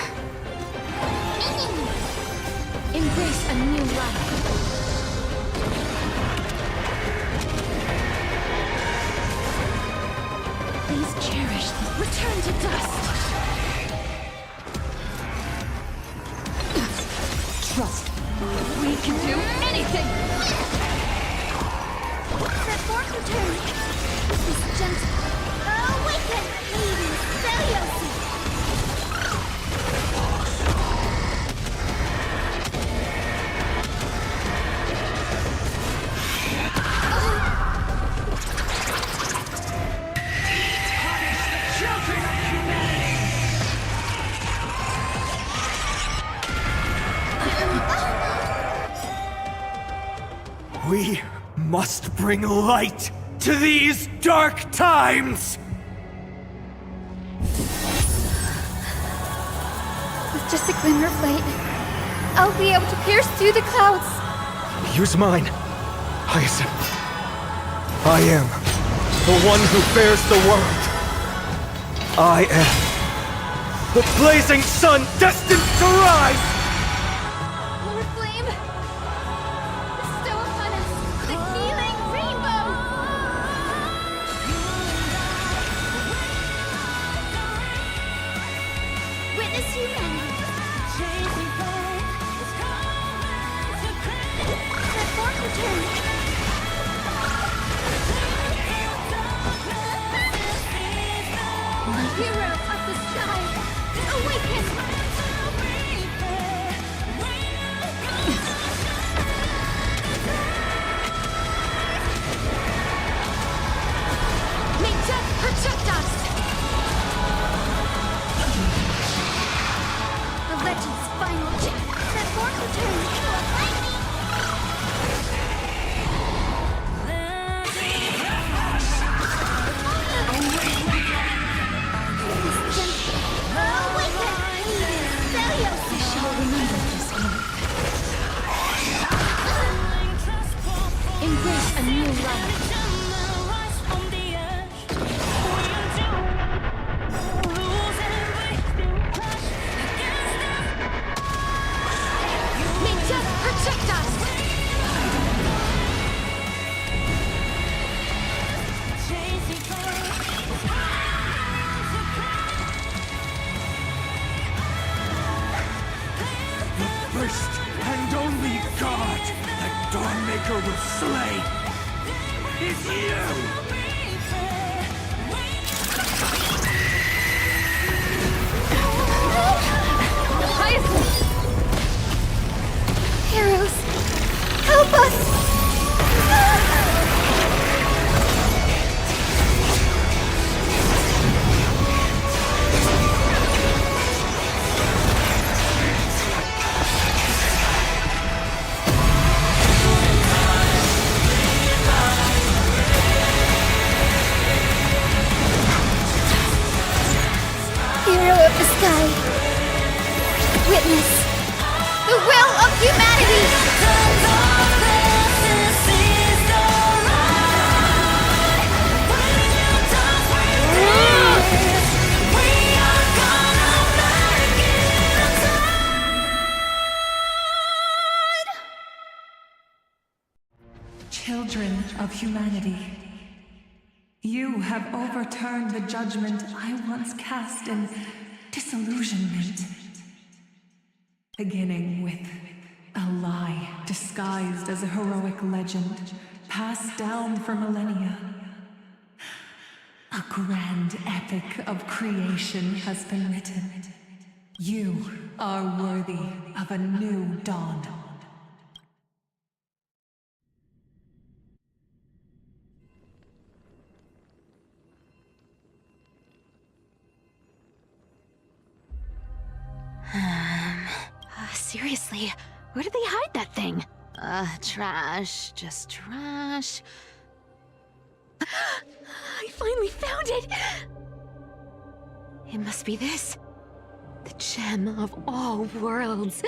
Embrace a new life. Please cherish this. Return to dust. Trust me. We can do anything. The fork returns. This is gentle. Awaken, Lady Celiosi. We must bring light to these dark times! With just a glimmer of light, I'll be able to pierce through the clouds. Use mine, Hyacinth. I am the one who bears the world. I am the blazing sun destined to rise! Lord Flame, bestow upon us the healing rainbow. Witness humanity. The fork returns. Hero of the sky, awaken! May death protect us! The legend's final chapter. The fork returns to a lightning! Embrace a new life. May death protect us! The first and only god that Dawnmaker will slay is you! Heroes, help us! Hero of the sky, witness the will of humanity! Children of humanity, you have overturned the judgment I once cast in disillusionment. Beginning with a lie disguised as a heroic legend, passed down for millennia. A grand epic of creation has been written. You are worthy of a new dawn. Seriously, where did they hide that thing? Trash. Just trash. I finally found it! It must be this. The gem of all worlds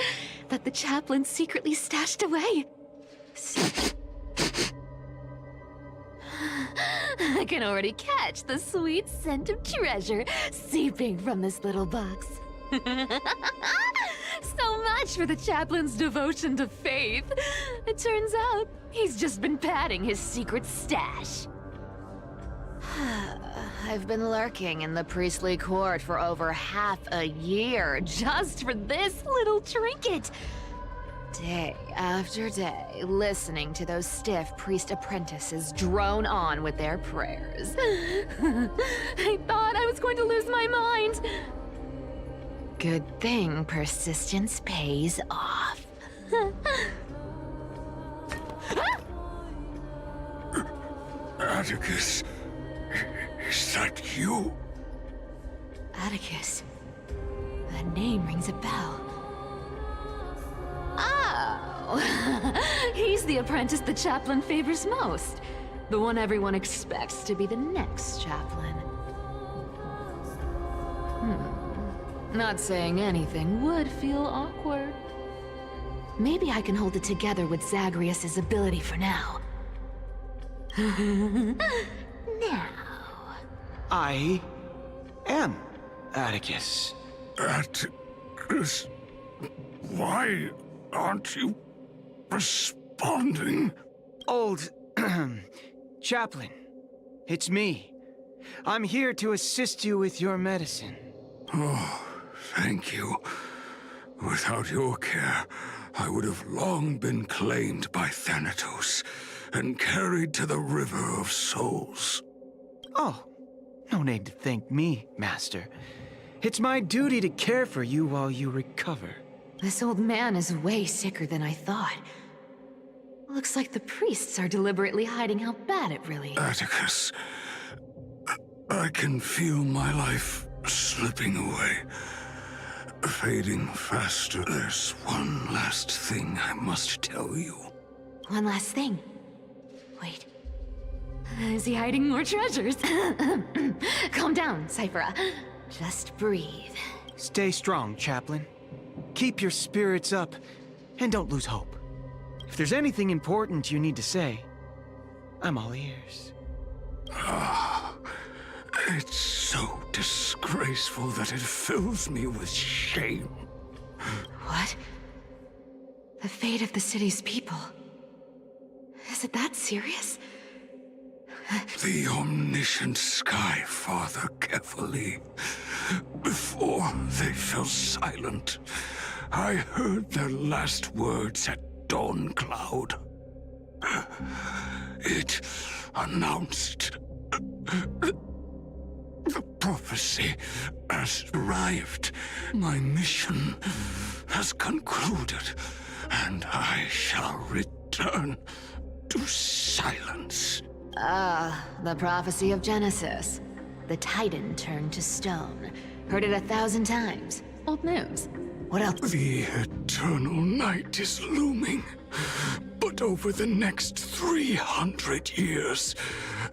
that the chaplain secretly stashed away. I can already catch the sweet scent of treasure seeping from this little box. So much for the chaplain's devotion to faith. It turns out he's just been padding his secret stash. I've been lurking in the priestly court for over half a year just for this little trinket. Day after day, listening to those stiff priest apprentices drone on with their prayers. I thought I was going to lose my mind. Good thing persistence pays off. Atticus, is that you? Atticus. That name rings a bell. Oh! He's the apprentice the chaplain favors most. The one everyone expects to be the next chaplain. Not saying anything would feel awkward. Maybe I can hold it together with Zagreus's ability for now. Now. I am Atticus. Atticus, why aren't you responding? Old chaplain, it's me. I'm here to assist you with your medicine. Oh, thank you. Without your care, I would have long been claimed by Thanatos and carried to the River of Souls. Oh, no need to thank me, Master. It's my duty to care for you while you recover. This old man is way sicker than I thought. Looks like the priests are deliberately hiding how bad it really is. Atticus, I can feel my life slipping away, fading faster. There's one last thing I must tell you. One last thing. Wait. Is he hiding more treasures? Calm down, Cyphera. Just breathe. Stay strong, chaplain. Keep your spirits up, and don't lose hope. If there's anything important you need to say, I'm all ears. It's so disgraceful that it fills me with shame. What? The fate of the city's people. Is it that serious? The omniscient Sky Father carefully. Before they fell silent, I heard their last words at Dawn Cloud. It announced the prophecy has arrived. My mission has concluded, and I shall return to silence. The prophecy of Genesis. The Titan turned to stone. Heard it 1,000 times. Old news. What else? The eternal night is looming. But over the next 300 years,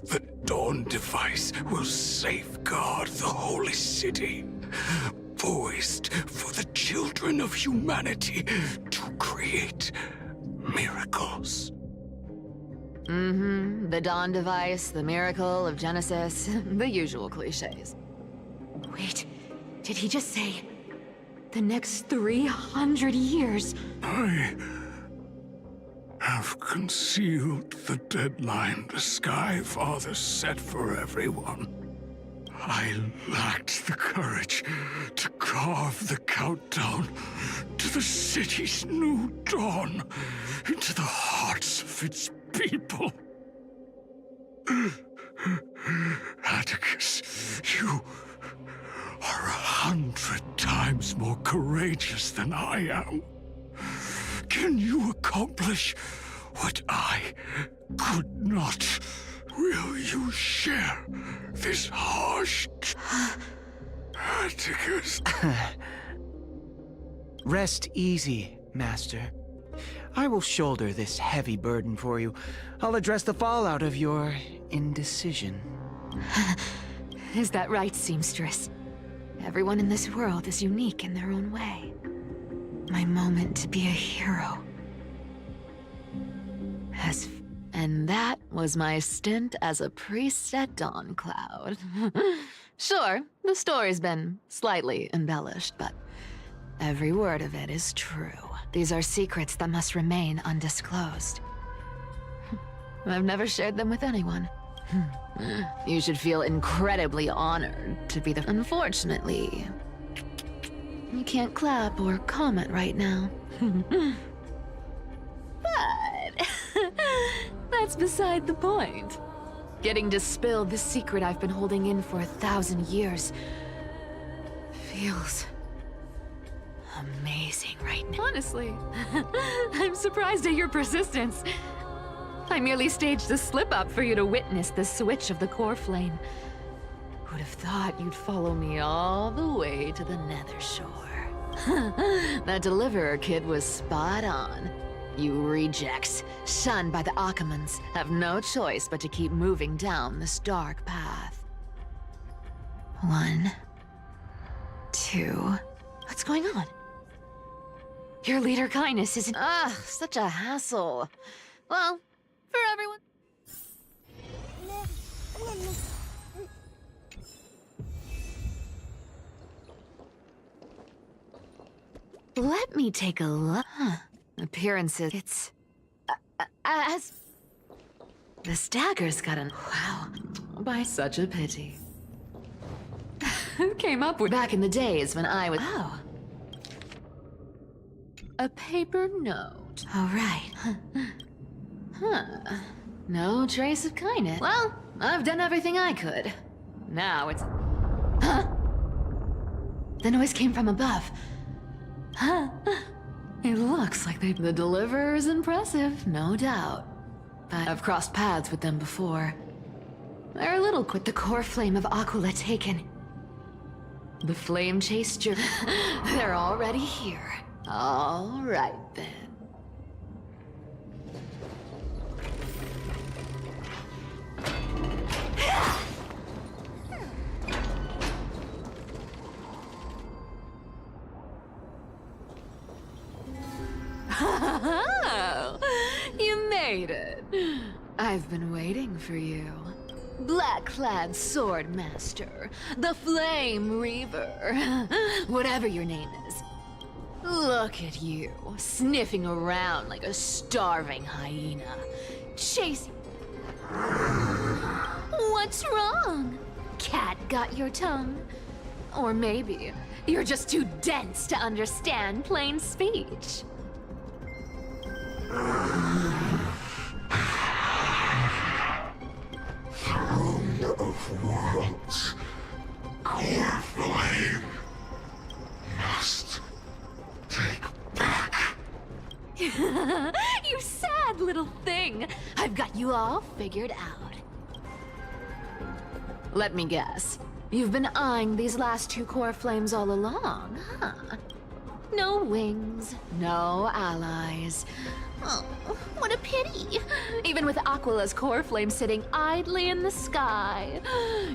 the Dawn device will safeguard the holy city, poised for the children of humanity to create miracles. The Dawn device, the miracle of Genesis, the usual cliches. Wait, did he just say the next 300 years? I have concealed the deadline the Sky Father set for everyone. I lacked the courage to carve the countdown to the city's new dawn into the hearts of its people. Atticus, you are 100 times more courageous than I am. Can you accomplish what I could not? Will you share this harsh... Atticus? Rest easy, Master. I will shoulder this heavy burden for you. I'll address the fallout of your indecision. Is that right, seamstress? Everyone in this world is unique in their own way. My moment to be a hero. And that was my stint as a priest at Dawncloud. Sure, the story's been slightly embellished, but every word of it is true. These are secrets that must remain undisclosed. I've never shared them with anyone. You should feel incredibly honored to be the... Unfortunately, you can't clap or comment right now. But that's beside the point. Getting to spill the secret I've been holding in for 1,000 years feels amazing right now. Honestly, I'm surprised at your persistence. I merely staged the slip-up for you to witness the switch of the core flame. Who'd have thought you'd follow me all the way to the Nether Shore? That Deliverer kid was spot on. You rejects, shunned by the Akamans, have no choice but to keep moving down this dark path. 1, 2... What's going on? Your leader kindness isn't... such a hassle. Well, for everyone... Let me take a look. Appearances, it's... as... This dagger's got an... Wow. By such a pity. Who came up with... Back in the days when I was... Oh. A paper note. All right. Huh. No trace of kindness. Well, I've done everything I could. Now it's... Huh? The noise came from above. Huh? It looks like the Deliverer is impressive, no doubt. But I've crossed paths with them before. They're a little quick. The core flame of Aquila taken. The flame chased your... They're already here. All right, then. You made it. I've been waiting for you. Black-clad sword master, the Flame Reaver, whatever your name is. Look at you, sniffing around like a starving hyena, chasing... What's wrong? Cat got your tongue? Or maybe you're just too dense to understand plain speech. Throne of Worlds, core flame must take back. You sad little thing. I've got you all figured out. Let me guess. You've been eyeing these last 2 core flames all along, huh? No wings, no allies. Oh, what a pity. Even with Aquila's core flame sitting idly in the sky,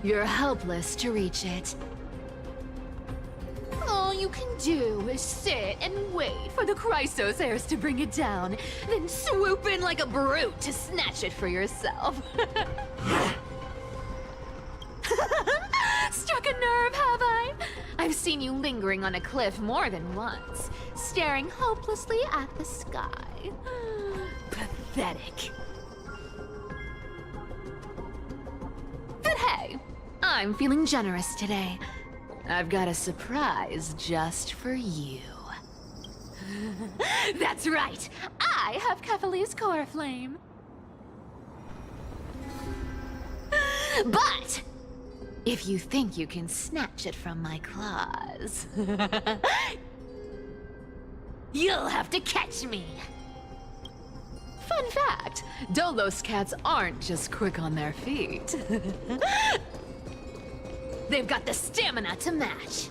you're helpless to reach it. All you can do is sit and wait for the Chrysos heirs to bring it down, then swoop in like a brute to snatch it for yourself. Struck a nerve, have I? I've seen you lingering on a cliff more than once, staring hopelessly at the sky. Pathetic. But hey, I'm feeling generous today. I've got a surprise just for you. That's right, I have Kefali's core flame. But if you think you can snatch it from my claws, you'll have to catch me. Fun fact, Dolos cats aren't just quick on their feet. They've got the stamina to match.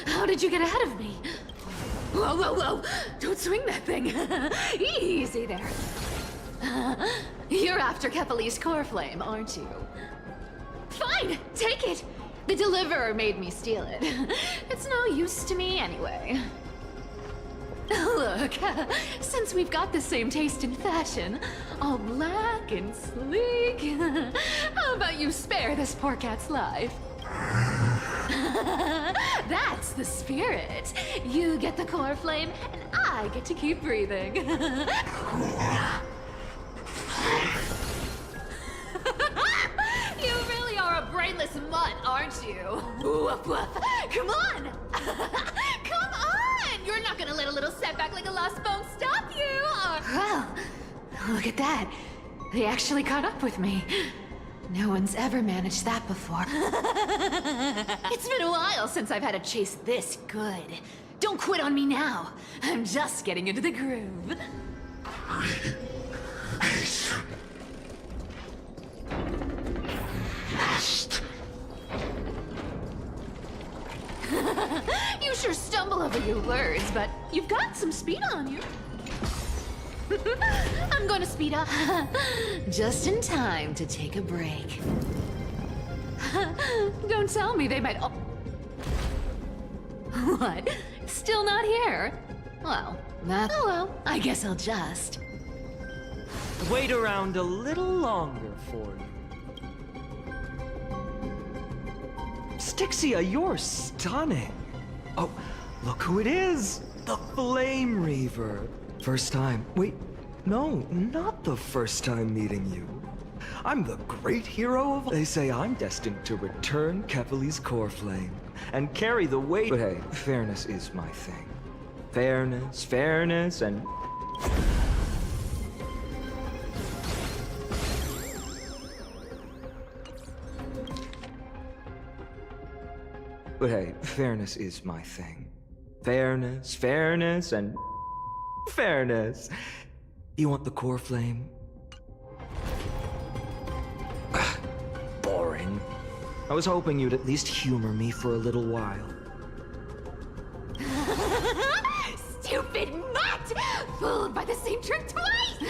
How did you get ahead of me? Whoa, whoa, whoa! Don't swing that thing! Easy there. You're after Kepali's core flame, aren't you? Fine, take it! The deliverer made me steal it. It's no use to me anyway. Look, since we've got the same taste in fashion, all black and sleek, how about you spare this poor cat's life? That's the spirit. You get the core flame, and I get to keep breathing. You really are a brainless mutt, aren't you? Woof woof. Come on! Come on! You're not gonna let a little setback like a lost bone stop you, or... Well, look at that. They actually caught up with me. No one's ever managed that before. It's been a while since I've had a chase this good. Don't quit on me now. I'm just getting into the groove. You sure stumble over your words, but you've got some speed on you. I'm going to speed up. Just in time to take a break. Don't tell me they might... Oh. What? Still not here? Well, oh well, I guess I'll just... Wait around a little longer for you. Styxia, you're stunning. Oh, look who it is. The Flame Reaver. First time. Wait, no, not the first time meeting you. I'm the great hero of... They say I'm destined to return Kepali's core flame and carry the weight... But hey, fairness is my thing. Fairness, and... But hey, fairness is my thing. Fairness, and... Fairness. You want the core flame? Boring. I was hoping you'd at least humor me for a little while. Stupid mutt! Fooled by the same trick twice!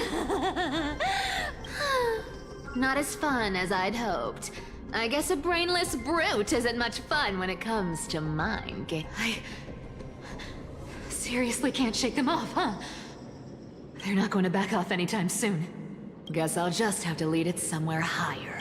Not as fun as I'd hoped. I guess a brainless brute isn't much fun when it comes to mind games. I seriously can't shake them off, huh? They're not going to back off anytime soon. Guess I'll just have to lead it somewhere higher.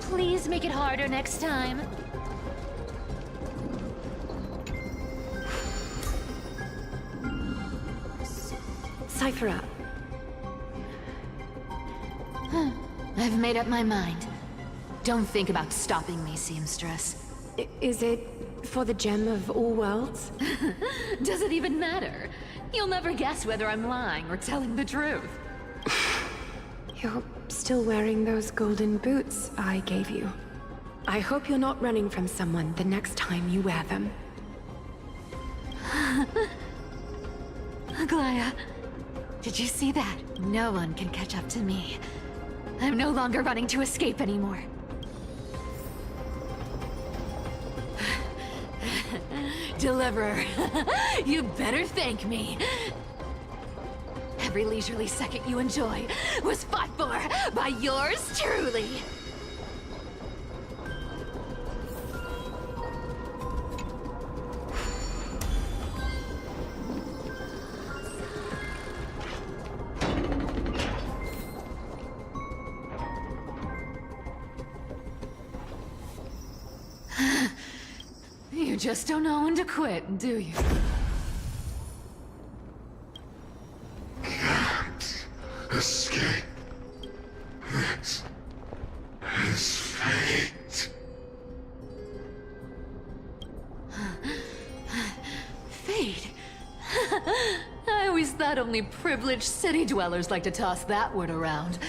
Please make it harder next time. Cipher up. I've made up my mind. Don't think about stopping me, seamstress. Is it for the gem of all worlds? Does it even matter? You'll never guess whether I'm lying or telling the truth. You're still wearing those golden boots I gave you. I hope you're not running from someone the next time you wear them. Aglaya, did you see that? No one can catch up to me. I'm no longer running to escape anymore. Deliverer, you better thank me. Every leisurely second you enjoy was fought for by yours truly. You just don't know when to quit, do you? Escape. This is fate. I always thought only privileged city dwellers like to toss that word around.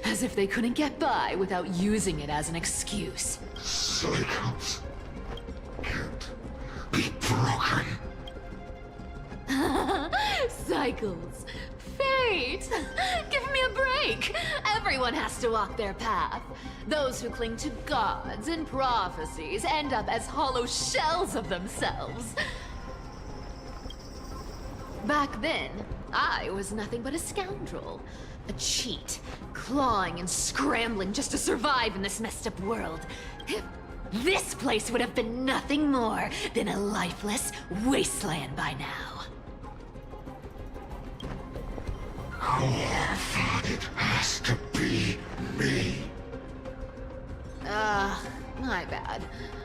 As if they couldn't get by without using it as an excuse. Cycles can't be broken. Cycles. Fate! Give me a break! Everyone has to walk their path. Those who cling to gods and prophecies end up as hollow shells of themselves. Back then, I was nothing but a scoundrel. A cheat, clawing and scrambling just to survive in this messed up world. This place would have been nothing more than a lifeless wasteland by now. I thought it has to be me. My bad.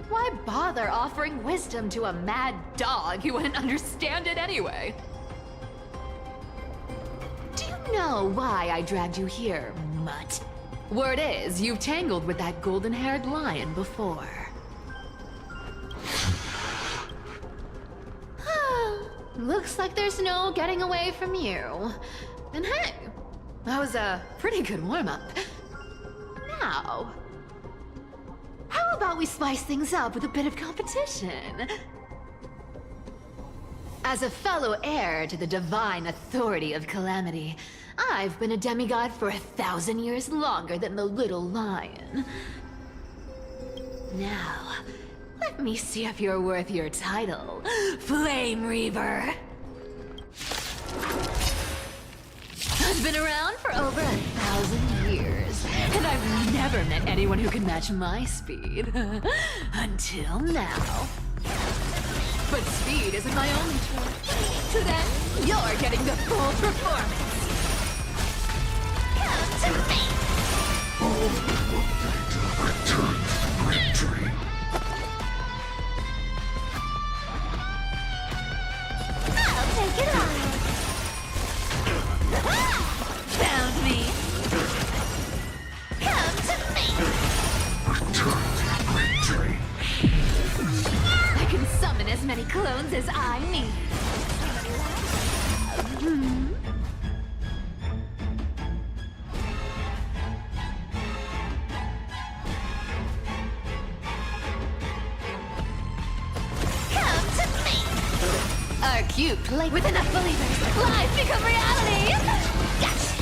Why bother offering wisdom to a mad dog who wouldn't understand it anyway? Do you know why I dragged you here, mutt? Word is, you've tangled with that golden-haired lion before. Looks like there's no getting away from you. And hey, that was a pretty good warm-up. Now, how about we spice things up with a bit of competition? As a fellow heir to the divine authority of Calamity, I've been a demigod for 1,000 years longer than the little lion. Now, let me see if you're worth your title, Flame Reaver. I've been around for over 1,000 years, and I've never met anyone who can match my speed. Until now. But speed isn't my only choice. Today, you're getting the full performance. Come to me! I'll take it on. Found me. Come to me! I can summon as many clones as I need. Come to me! Our cute play with enough believers. Lives become reality! Gotcha!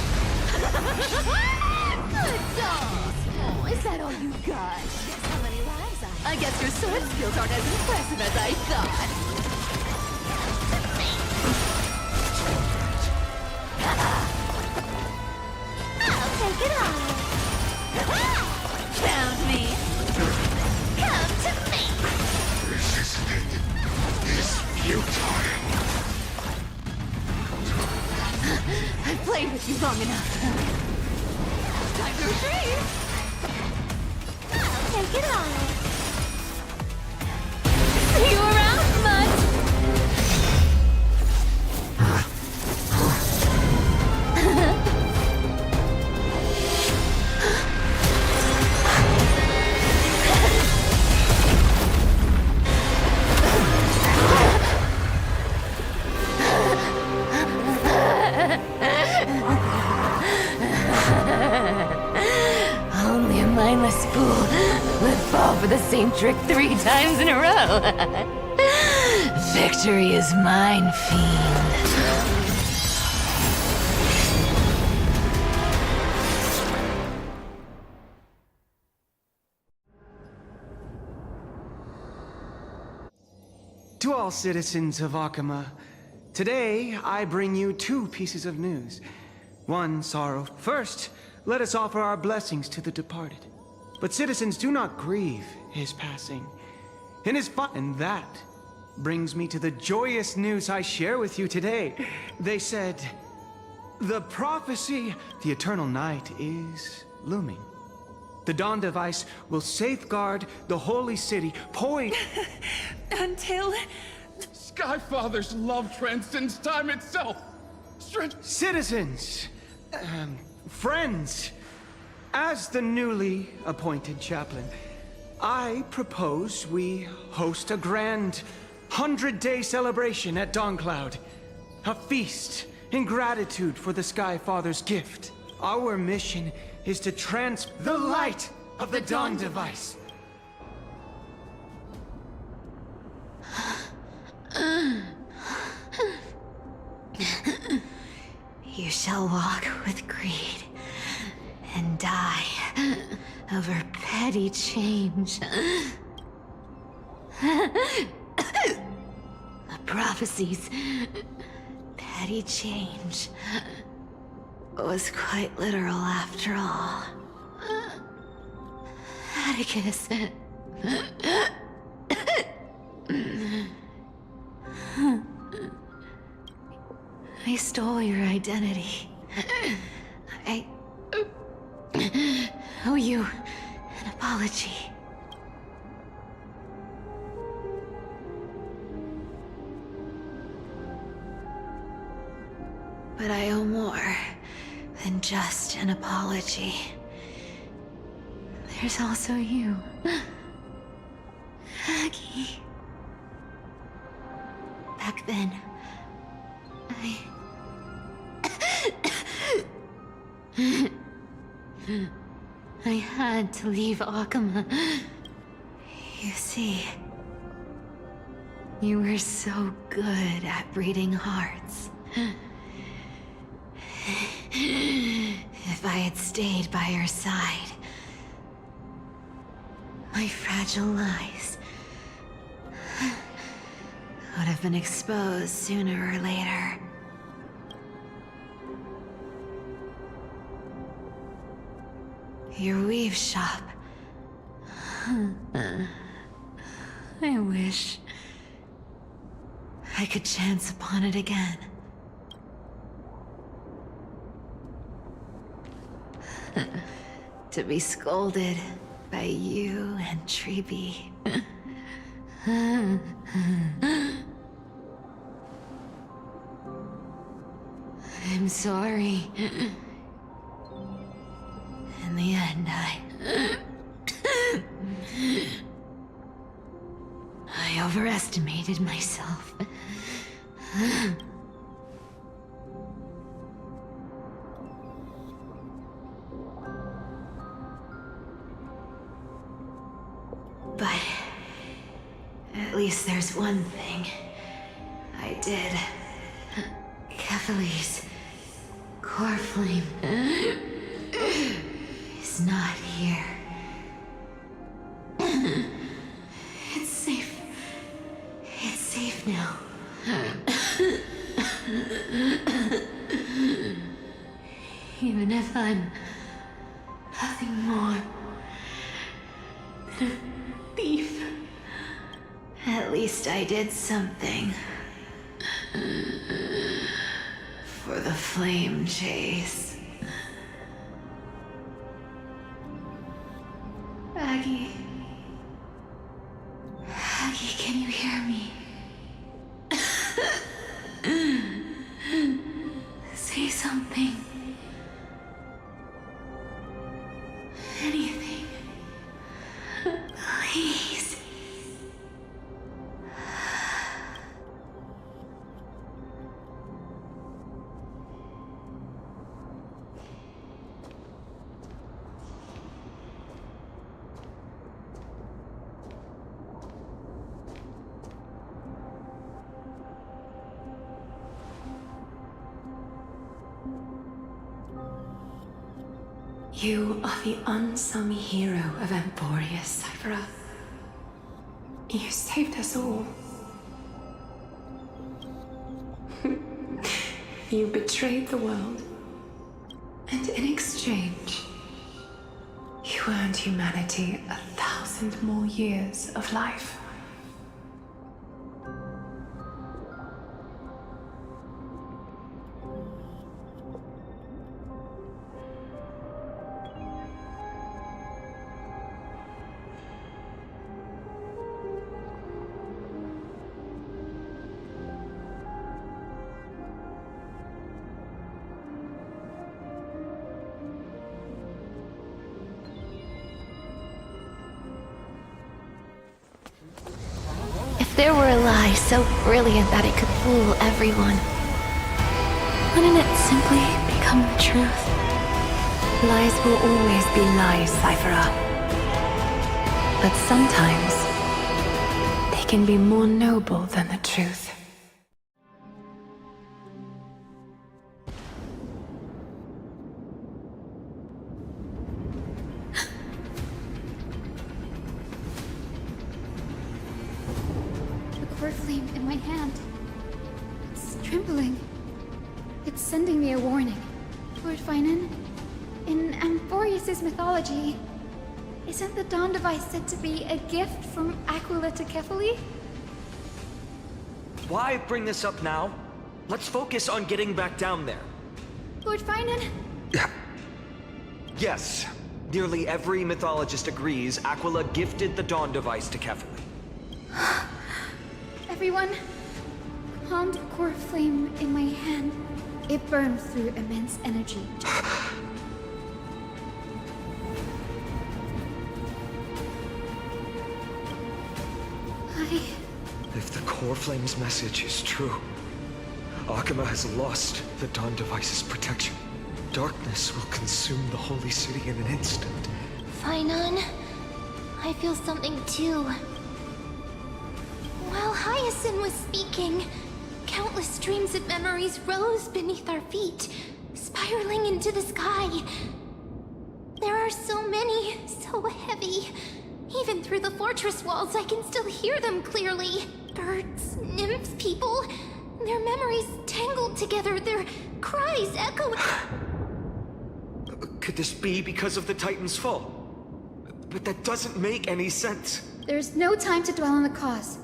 Good dolls! Oh, is that all you got? Guess how many lives I guess your sword skills aren't as impressive as I thought. I'll take it on. Found me. Come to me. Resisting is futile. I've played with you long enough. Time to retreat. I'll take it on. See you around, mutt. Only a mindless fool would fall for the same trick 3 times in a row. Victory is mine, fiend. To all citizens of Akama, today I bring you 2 pieces of news. One sorrow. First, let us offer our blessings to the departed. But citizens, do not grieve his passing. And and that brings me to the joyous news I share with you today. They said, the prophecy, the eternal night is looming. The dawn device will safeguard the holy city, poised Until... Skyfather's love transcends time itself. Citizens, friends, as the newly appointed chaplain, I propose we host a grand 100-day celebration at Dawncloud. A feast in gratitude for the Sky Father's gift. Our mission is to the light of the Dawn device. You shall walk with greed and die over petty change. The prophecies, petty change, was quite literal after all. Atticus. I stole your identity. I owe you an apology. But I owe more than just an apology. There's also you, Aggie. Back then, I had to leave Akama. You see, you were so good at breeding hearts. If I had stayed by your side, my fragile lies would have been exposed sooner or later. Your weave shop. I wish I could chance upon it again. To be scolded by you and Treeby. I'm sorry. In the end, I overestimated myself. But at least there's one thing I did. Kephalie's core flame is not here. It's safe. It's safe now. Even if I'm nothing more than a thief, at least I did something for the flame chase. Aggie. Aggie, can you hear me? Say something. Anything. Please. You are the unsung hero of Emporius, Cypher. You saved us all. You betrayed the world. And in exchange, you earned humanity 1,000 more years of life. there were lies so brilliant that it could fool everyone, wouldn't it simply become the truth? Lies will always be lies, Cypher. But sometimes, they can be more noble than the truth. The core flame in my hand. It's trembling. It's sending me a warning. Lord Finan, in Amphorius' mythology, isn't the Dawn device said to be a gift from Aquila to Kefali? Why bring this up now? Let's focus on getting back down there. Lord Finan? Yes. Nearly every mythologist agrees Aquila gifted the Dawn device to Kefali. Everyone, calm the core flame in my hand. It burns through immense energy. If the core flame's message is true, Akama has lost the Dawn device's protection. Darkness will consume the holy city in an instant. Finan, I feel something too. While Hyacinth was speaking, countless streams of memories rose beneath our feet, spiraling into the sky. There are so many, so heavy. Even through the fortress walls, I can still hear them clearly. Birds, nymphs, people. Their memories tangled together, their cries echoed. Could this be because of the Titan's fall? But that doesn't make any sense. There's no time to dwell on the cause.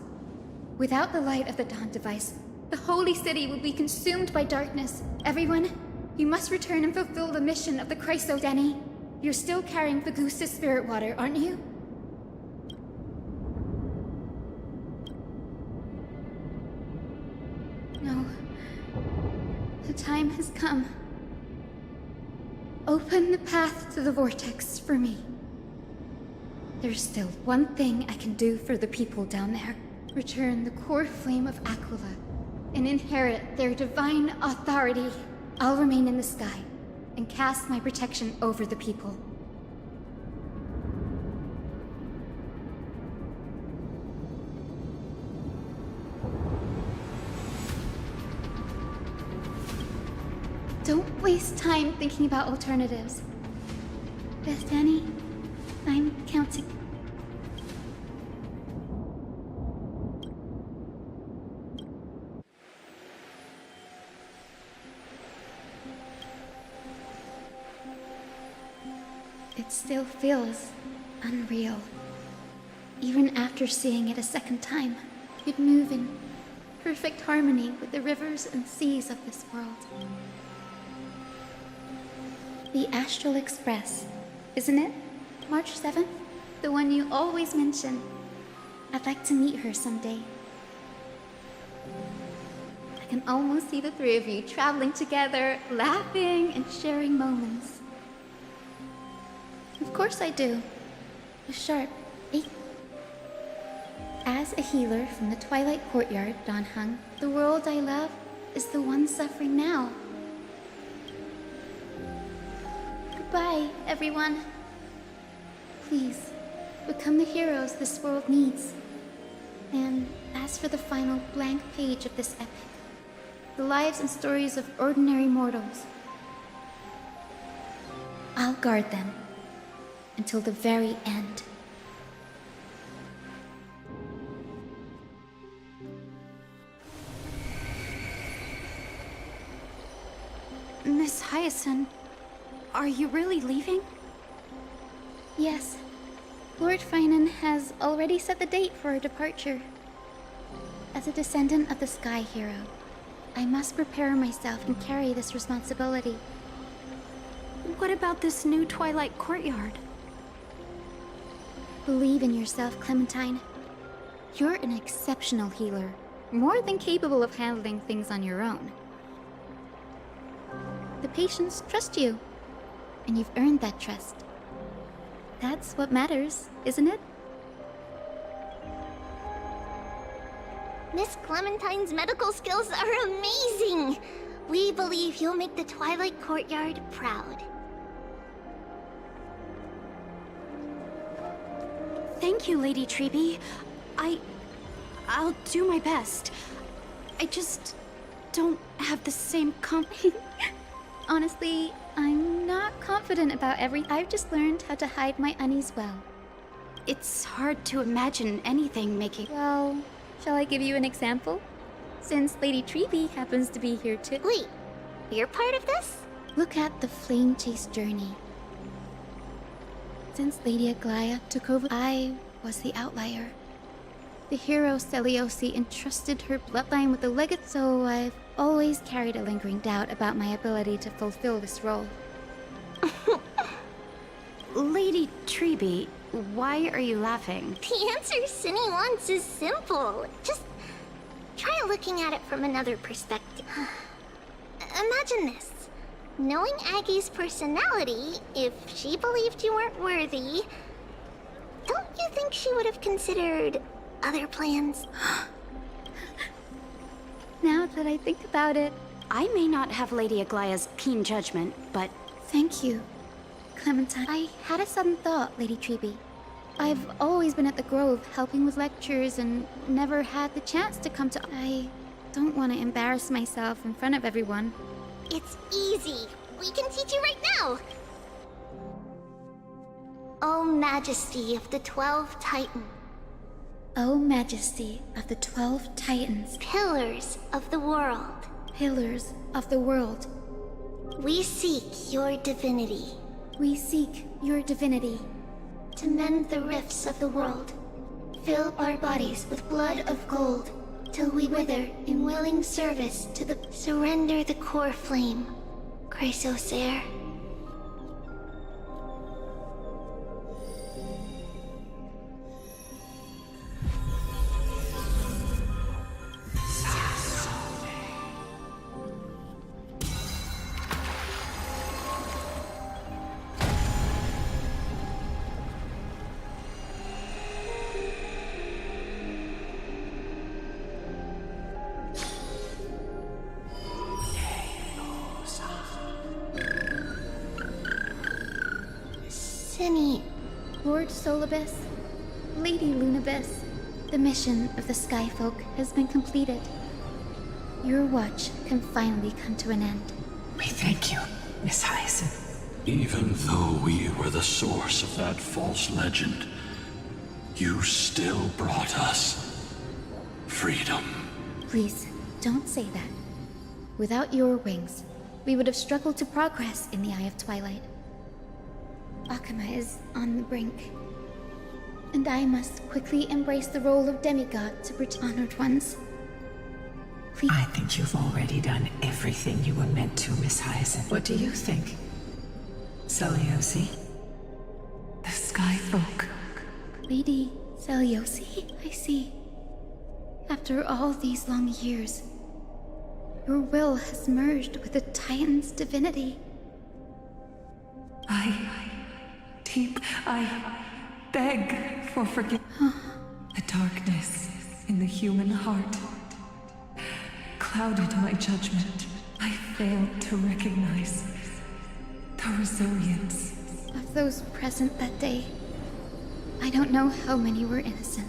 Without the light of the Dawn device, the holy city will be consumed by darkness. Everyone, you must return and fulfill the mission of the Chrysodeni. You're still carrying the goose's spirit water, aren't you? No. The time has come. Open the path to the vortex for me. There's still one thing I can do for the people down there. Return the core flame of Aquila and inherit their divine authority. I'll remain in the sky and cast my protection over the people. Don't waste time thinking about alternatives. Bethany, I'm counting. It still feels unreal. Even after seeing it a second time, you'd move in perfect harmony with the rivers and seas of this world. The Astral Express, isn't it? March 7th? The one you always mention. I'd like to meet her someday. I can almost see the three of you traveling together, laughing and sharing moments. Of course I do. A sharp 8. As a healer from the Twilight Courtyard, Donhung, the world I love is the one suffering now. Goodbye, everyone. Please, become the heroes this world needs. And as for the final blank page of this epic, the lives and stories of ordinary mortals, I'll guard them until the very end. Miss Hyacinth, are you really leaving? Yes. Lord Finan has already set the date for our departure. As a descendant of the Sky Hero, I must prepare myself and carry this responsibility. What about this new Twilight Courtyard? Believe in yourself, Clementine. You're an exceptional healer, more than capable of handling things on your own. The patients trust you, and you've earned that trust. That's what matters, isn't it? Miss Clementine's medical skills are amazing! We believe you'll make the Twilight Courtyard proud. Thank you, Lady Treby. I'll do my best. I just don't have the same Honestly, I'm not confident about everything. I've just learned how to hide my unease well. It's hard to imagine anything making... Well, shall I give you an example? Since Lady Treby happens to be here too. Wait, you're part of this? Look at the flame chase journey. Since Lady Aglaia took over, I was the outlier. The hero Celiosi entrusted her bloodline with the legate, so I've always carried a lingering doubt about my ability to fulfill this role. Lady Treby, why are you laughing? The answer Cindy wants is simple. Just try looking at it from another perspective. Imagine this. Knowing Aggie's personality, if she believed you weren't worthy, don't you think she would have considered other plans? Now that I think about it... I may not have Lady Aglaia's keen judgment, but... Thank you, Clementine. I had a sudden thought, Lady Treby. I've always been at the Grove, helping with lectures, and never had the chance to come to... I don't want to embarrass myself in front of everyone. It's easy. We can teach you right now. O Majesty of the 12 Titans. O Majesty of the 12 Titans. Pillars of the world. Pillars of the world. We seek your divinity. We seek your divinity. To mend the rifts of the world. Fill our bodies with blood of gold, till we wither in willing service to the... Surrender the core flame, Chrysosair. Lord Solibus, Lady Lunabis, the mission of the Skyfolk has been completed. Your watch can finally come to an end. We thank you, Miss Hyacinth. Even though we were the source of that false legend, you still brought us freedom. Please, don't say that. Without your wings, we would have struggled to progress in the Eye of Twilight. Akama is on the brink, and I must quickly embrace the role of demigod to protect honored ones. Please. I think you've already done everything you were meant to, Miss Hyacinth. What do you think, Celiosi? The Skyfolk. Lady Celiosi, I see. After all these long years, your will has merged with the Titan's divinity. I beg for forgiveness. The darkness in the human heart clouded my judgment. I failed to recognize the resilience Of those present that day, I don't know how many were innocent.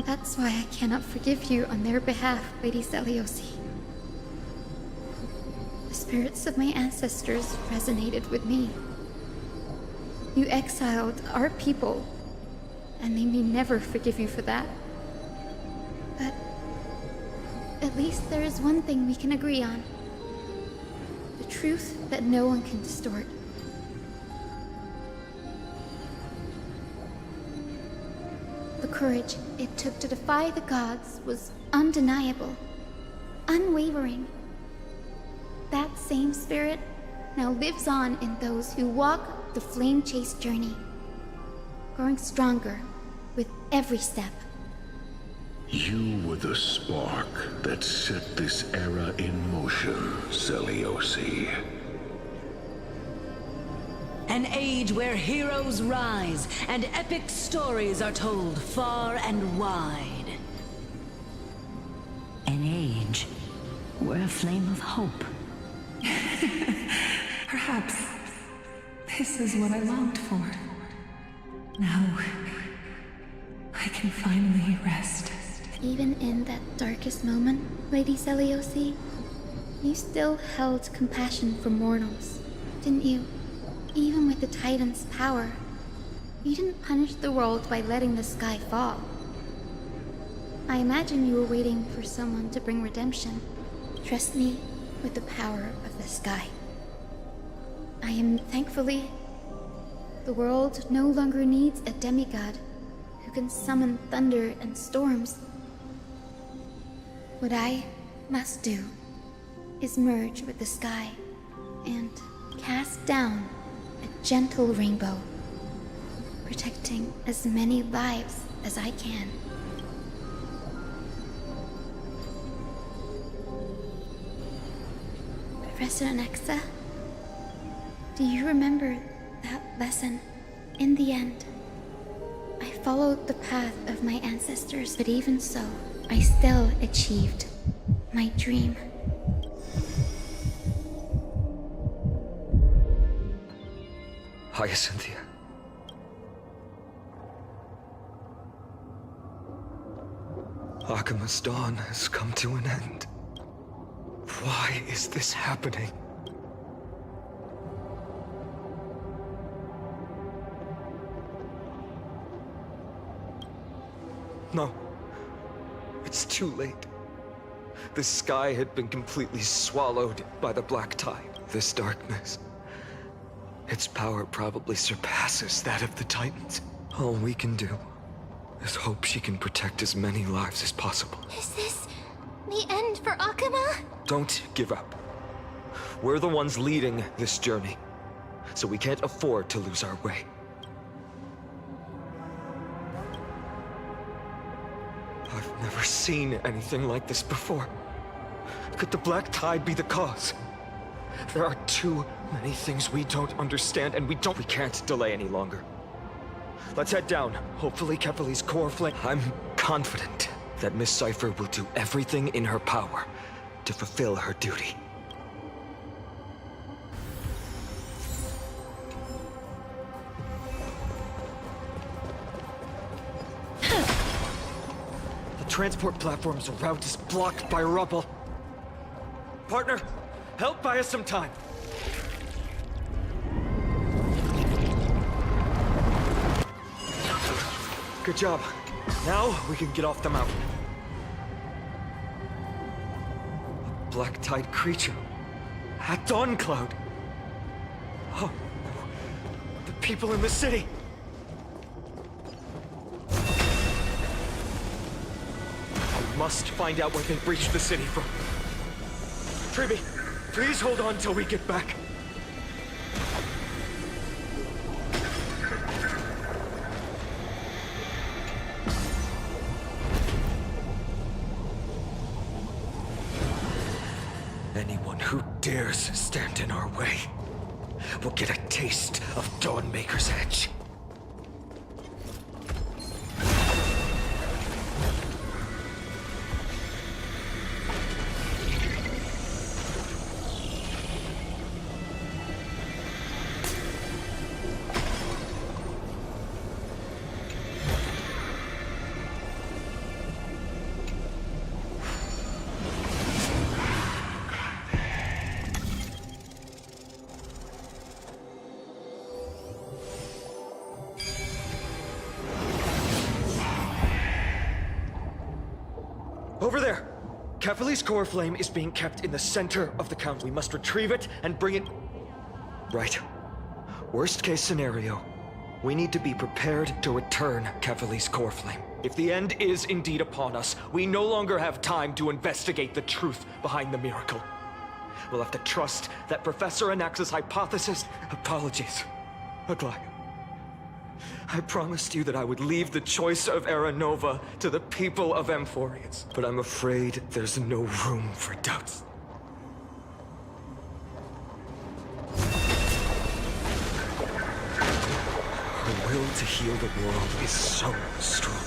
That's why I cannot forgive you on their behalf, Lady Celiosi. The spirits of my ancestors resonated with me. You exiled our people, and they may never forgive you for that. But at least there is one thing we can agree on. The truth that no one can distort. The courage it took to defy the gods was undeniable, unwavering. That same spirit now lives on in those who walk the flame chase journey, growing stronger with every step. You were the spark that set this era in motion, Celiosi. An age where heroes rise and epic stories are told far and wide. were a flame of hope. Perhaps this is what I longed for. Now, I can finally rest. Even in that darkest moment, Lady Seliosi, you still held compassion for mortals, didn't you? Even with the Titan's power, you didn't punish the world by letting the sky fall. I imagine you were waiting for someone to bring redemption. Trust me with the power of the sky. I am thankfully... The world no longer needs a demigod who can summon thunder and storms. What I must do is merge with the sky and cast down a gentle rainbow, protecting as many lives as I can. Professor Anaxa, do you remember that lesson? In the end, I followed the path of my ancestors, but even so, I still achieved my dream. Hyacinthia. Akima's dawn has come to an end. Why is this happening? No. It's too late. The sky had been completely swallowed by the black tide. This darkness, its power probably surpasses that of the Titans. All we can do is hope she can protect as many lives as possible. Is this the end for Akuma? Don't give up. We're the ones leading this journey, so we can't afford to lose our way. I've never seen anything like this before. Could the black tide be the cause? There are too many things we don't understand, and we can't delay any longer. Let's head down. Hopefully Kefali's core flame. I'm confident that Miss Cipher will do everything in her power to fulfill her duty. The transport platform's route is blocked by rubble. Partner, help buy us some time. Good job. Now we can get off the mountain. A black tide creature. At Dawn Cloud. Oh, no. The people in the city. We must find out where they breached the city from. Tribby, please hold on till we get back. Anyone who dares stand in our way will get a taste of Dawnmaker's edge. Over there! Kefali's core flame is being kept in the center of the count. We must retrieve it and bring it... Right. Worst case scenario, we need to be prepared to return Kefali's core flame. If the end is indeed upon us, we no longer have time to investigate the truth behind the miracle. We'll have to trust that Professor Anaxa's hypothesis... Apologies, Aglaia. I promised you that I would leave the choice of Aranova to the people of Amphorius, but I'm afraid there's no room for doubts. Her will to heal the world is so strong.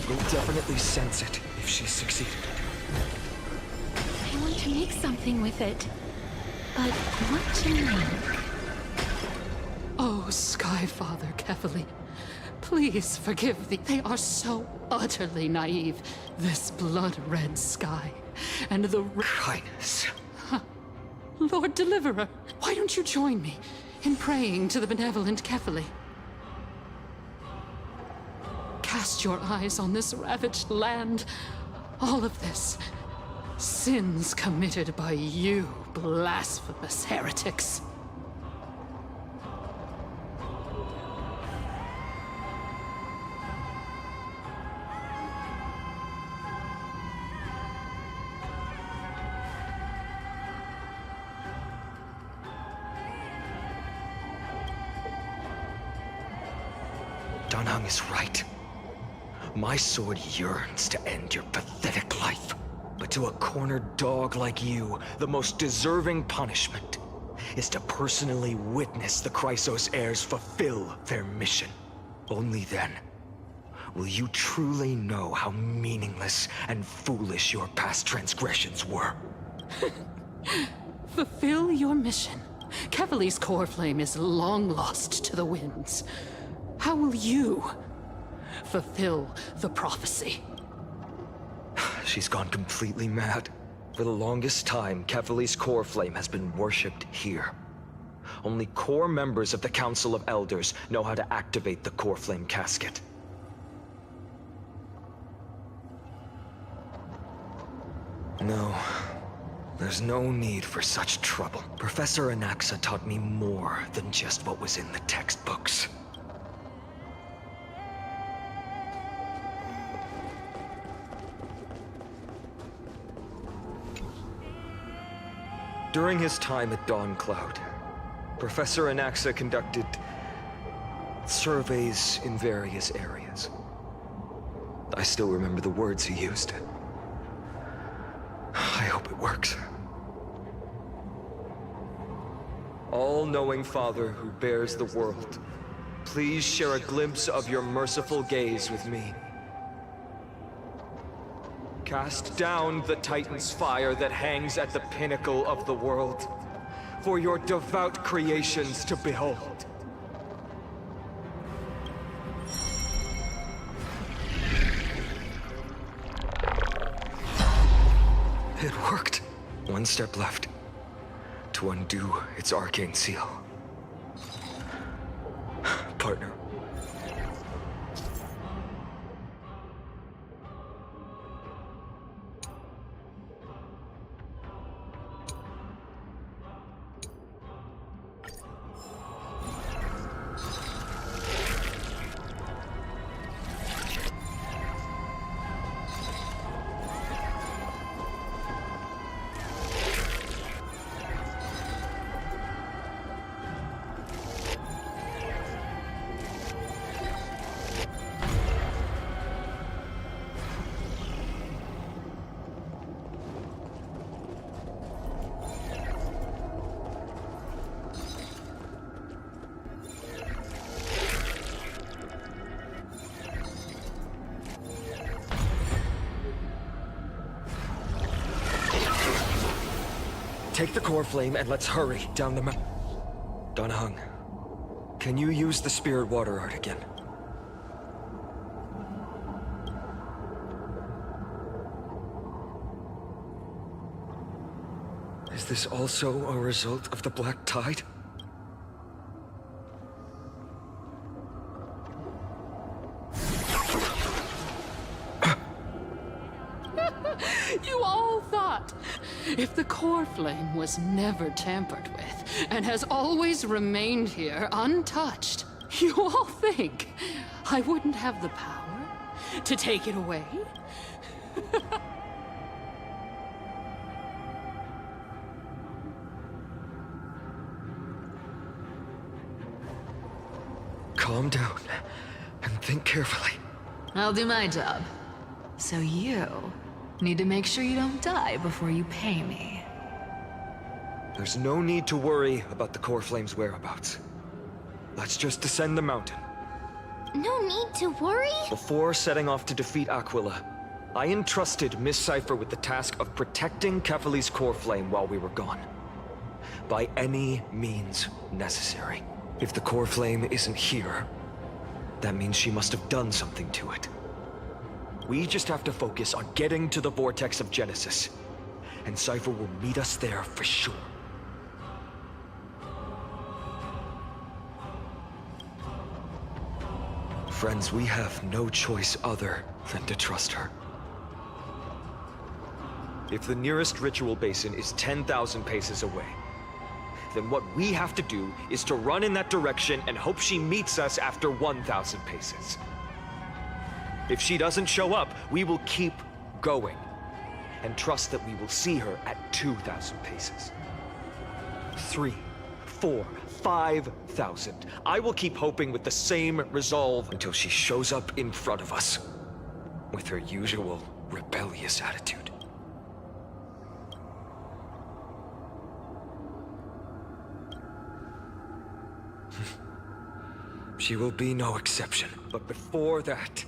We'll definitely sense it if she succeeded. to make something with it. But what to make? Oh, Skyfather Kefali, please forgive thee. They are so utterly naive. This blood-red sky, and the... Kindness. Lord Deliverer, why don't you join me in praying to the benevolent Kefali? Cast your eyes on this ravaged land. All of this. Sins committed by you, blasphemous heretics. Danheng is right. My sword yearns to end your pathetic life. But to a cornered dog like you, the most deserving punishment is to personally witness the Chrysos heirs fulfill their mission. Only then will you truly know how meaningless and foolish your past transgressions were. Fulfill your mission. Kefali's core flame is long lost to the winds. How will you fulfill the prophecy? She's gone completely mad. For the longest time, Kefali's core flame has been worshipped here. Only core members of the Council of Elders know how to activate the core flame casket. No, there's no need for such trouble. Professor Anaxa taught me more than just what was in the textbooks. During his time at Dawn Cloud, Professor Anaxa conducted surveys in various areas. I still remember the words he used. I hope it works. All-knowing Father who bears the world, please share a glimpse of your merciful gaze with me. Cast down the Titan's fire that hangs at the pinnacle of the world, for your devout creations to behold. It worked. One step left to undo its arcane seal. Partner. Take the core flame and let's hurry down the mountain. Danheng, can you use the spirit water art again? Is this also a result of the Black Tide? You all thought, if the core flame was never tampered with, and has always remained here untouched, you all think I wouldn't have the power to take it away? Calm down and think carefully. I'll do my job. So you need to make sure you don't die before you pay me. There's no need to worry about the core flame's whereabouts. Let's just descend the mountain. No need to worry? Before setting off to defeat Aquila, I entrusted Miss Cipher with the task of protecting Kefali's core flame while we were gone. By any means necessary. If the core flame isn't here, that means she must have done something to it. We just have to focus on getting to the vortex of Genesis, and Cipher will meet us there for sure. Friends, we have no choice other than to trust her. If the nearest ritual basin is 10,000 paces away, then what we have to do is to run in that direction and hope she meets us after 1,000 paces. If she doesn't show up, we will keep going and trust that we will see her at 2,000 paces. 3, 4, 5,000. I will keep hoping with the same resolve until she shows up in front of us with her usual rebellious attitude. She will be no exception. But before that,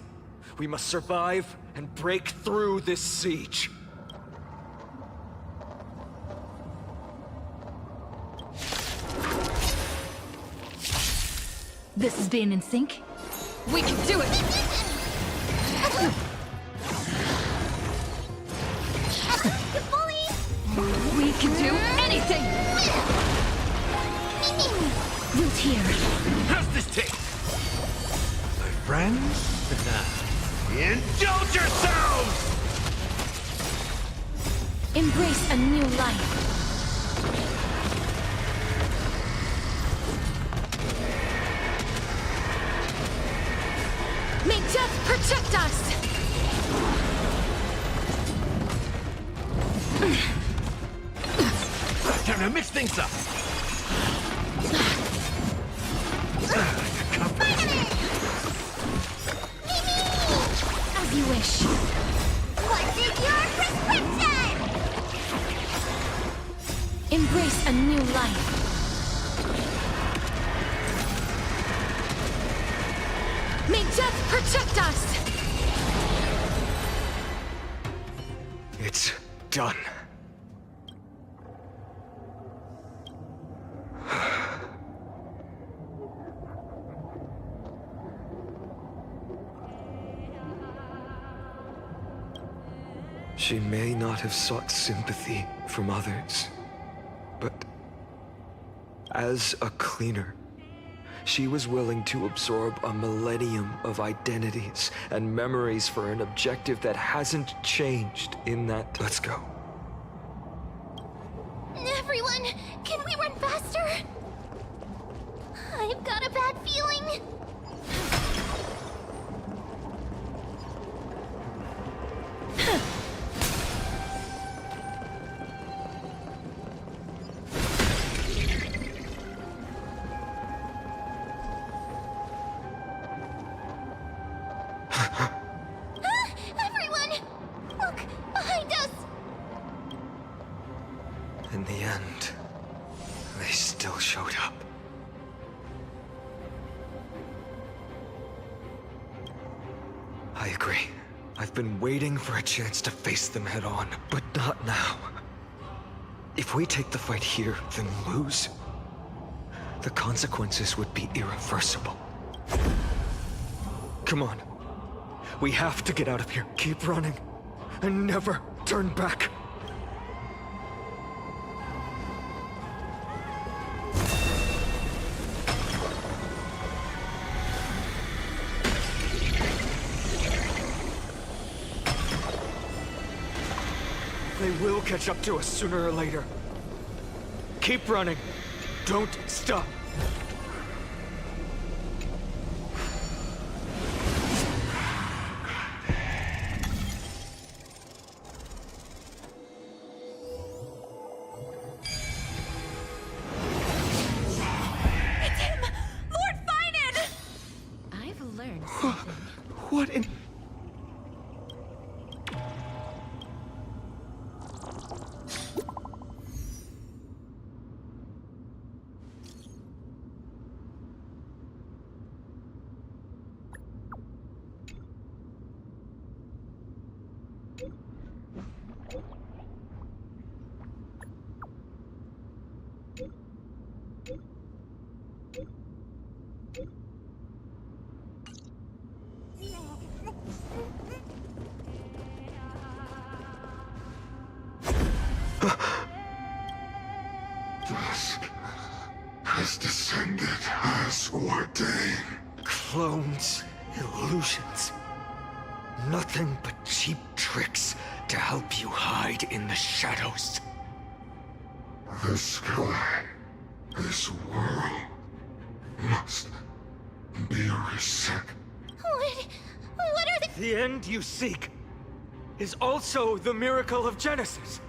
we must survive and break through this siege. This is being in sync? We can do it! We can do anything! Root here. How's this taste? My friends? Indulge yourselves! Embrace a new life. May death protect us! Time to mix things up. As you wish. What is your prescription? Embrace a new life. May death protect us! It's done. She may not have sought sympathy from others, but as a cleaner, she was willing to absorb a millennium of identities and memories for an objective that hasn't changed in that. Let's go. Everyone, can we run faster? I've got a bad feeling. Everyone, look behind us. In the end, they still showed up. I agree. I've been waiting for a chance to face them head on, but not now. If we take the fight here, then lose, the consequences would be irreversible. Come on. We have to get out of here. Keep running, and never turn back. They will catch up to us sooner or later. Keep running. Don't stop. It's him! Lord Finan! I've learned something. What in... has descended as ordained. Clones, illusions. Nothing but cheap tricks to help you hide in the shadows. The sky, this world, must be reset. What are The end you seek is also the miracle of Genesis.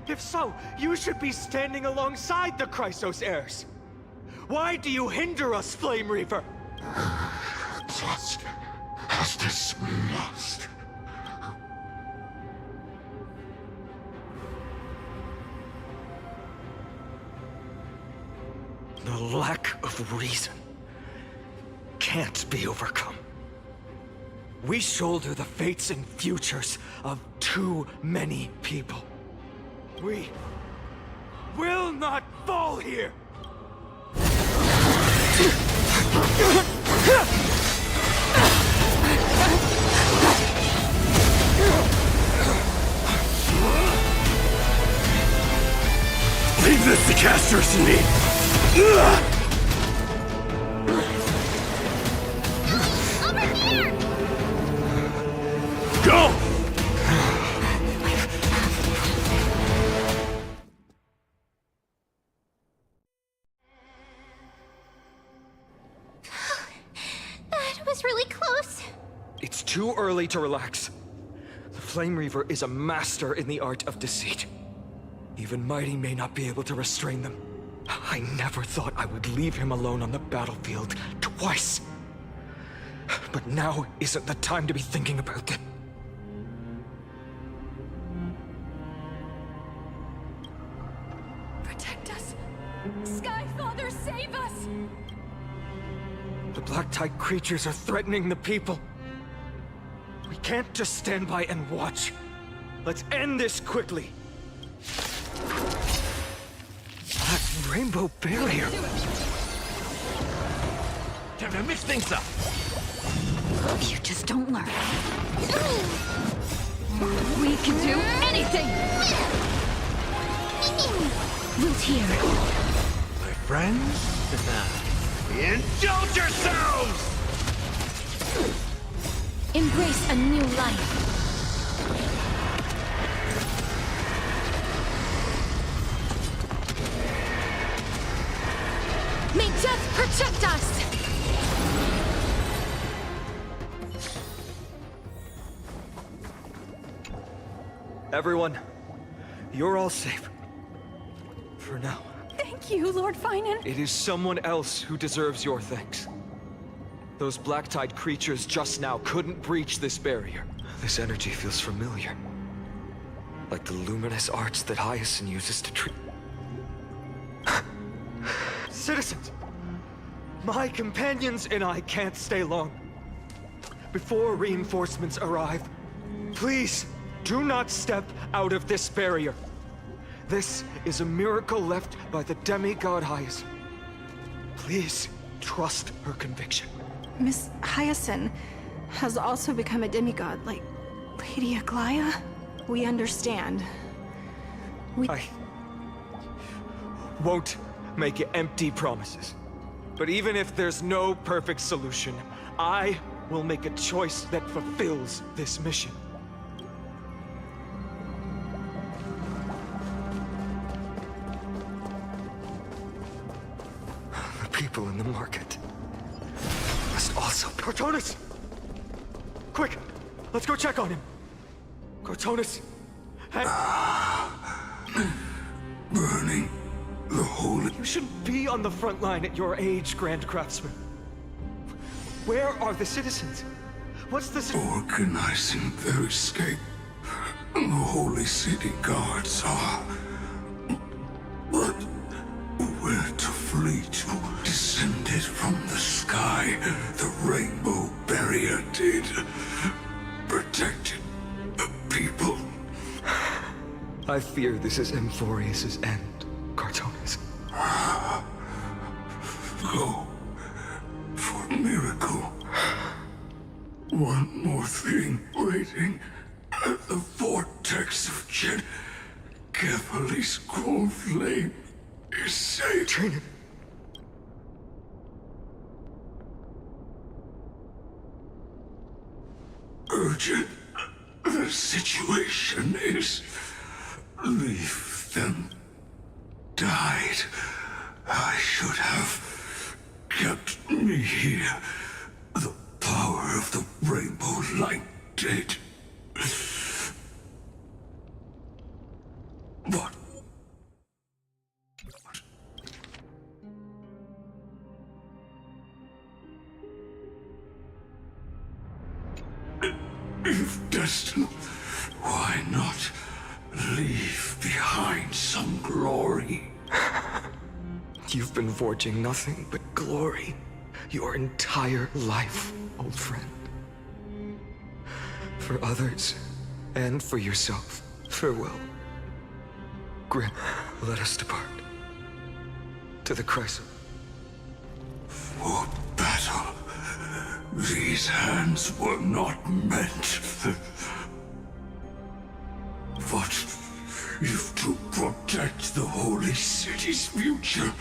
If so, you should be standing alongside the Chrysos heirs. Why do you hinder us, Flame Reaver? Just as this must. The lack of reason can't be overcome. We shoulder the fates and futures of too many people. We will not fall here! Leave this to Casters and me! Over here! Go! That was really close. It's too early to relax. The Flame Reaver is a master in the art of deceit. Even Mighty may not be able to restrain them. I never thought I would leave him alone on the battlefield twice. But now isn't the time to be thinking about that. Protect us! Sky Father, save us! The Black Tide creatures are threatening the people. We can't just stand by and watch. Let's end this quickly. That rainbow barrier. Time to mix things up. You just don't learn. We can do anything! Root here. My friends, indulge yourselves! Embrace a new life. May death protect us! Everyone, you're all safe. For now. Thank you, Lord Finan. It is someone else who deserves your thanks. Those Black Tide creatures just now couldn't breach this barrier. This energy feels familiar. Like the luminous arts that Hyacinth uses to treat... Citizens! My companions and I can't stay long. Before reinforcements arrive, please do not step out of this barrier. This is a miracle left by the demigod Hyacinth. Please trust her conviction. Miss Hyacinth has also become a demigod, like Lady Aglaya? We understand. I won't make empty promises. But even if there's no perfect solution, I will make a choice that fulfills this mission. The people in the market must also... Cortonis! Quick! Let's go check on him! Cortonis! Burning the holy... You shouldn't be on the front line at your age, Grand Craftsman. Where are the citizens? What's the... Organizing their escape. The holy city guards are... But where to flee to? Descended from the sky. The rainbow barrier did. Protected the people. I fear this is Emphorius' end, Cortonis. Go for miracle. One more thing waiting at the vortex of Kephali's cold flame is safe. Training. urgent the situation is. Leave them. Died. I should have kept me here. The power of the rainbow light did. But if destined, why not leave behind some glory? You've been forging nothing but glory your entire life, old friend. For others, and for yourself, farewell. Grim, let us depart. To the Chrysa. For battle, these hands were not meant. But if to protect the holy city's future,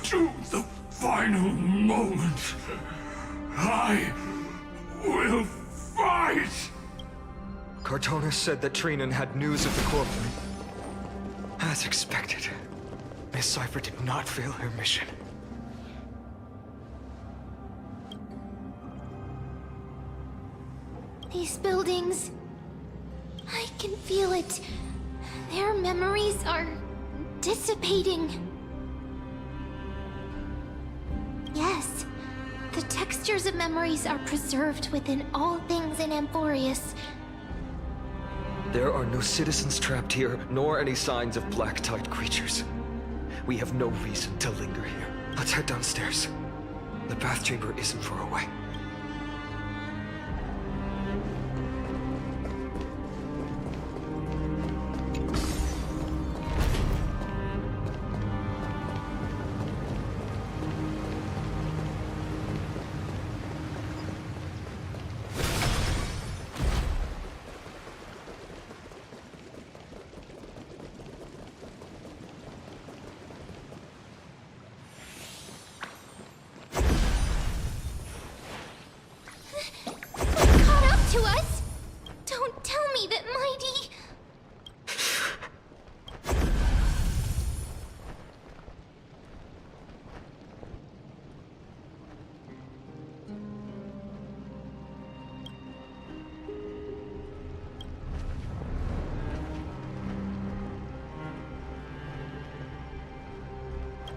to the final moment, I will fight! Cartonis said that Trinan had news of the Corpling. As expected, Miss Cipher did not fail her mission. These buildings... I can feel it. Their memories are dissipating. Yes, the textures of memories are preserved within all things in Amphorius. There are no citizens trapped here, nor any signs of black-tide creatures. We have no reason to linger here. Let's head downstairs. The bath chamber isn't far away. To us? Don't tell me that Mighty...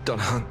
Dunhung.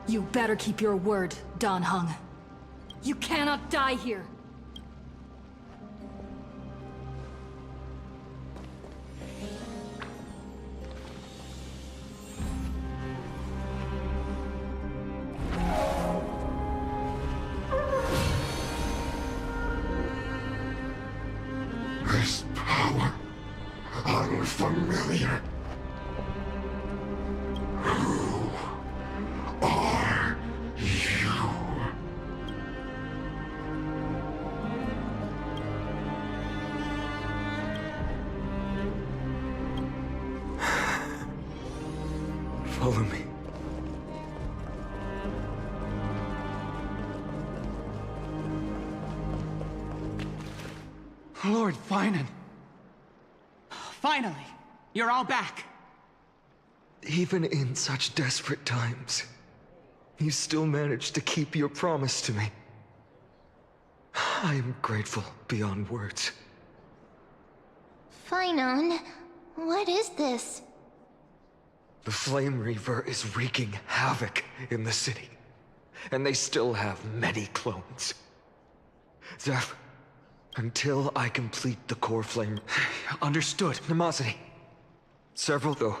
You better keep your word, Dan Heng. You cannot die here. This power, unfamiliar. Who are you? Follow me. Lord Finan. Finally, you're all back. Even in such desperate times, you still managed to keep your promise to me. I am grateful beyond words. Finon, what is this? The Flame Reaver is wreaking havoc in the city, and they still have many clones. Zeph, Until I complete the core flame. Understood. Nemosity. Several, though.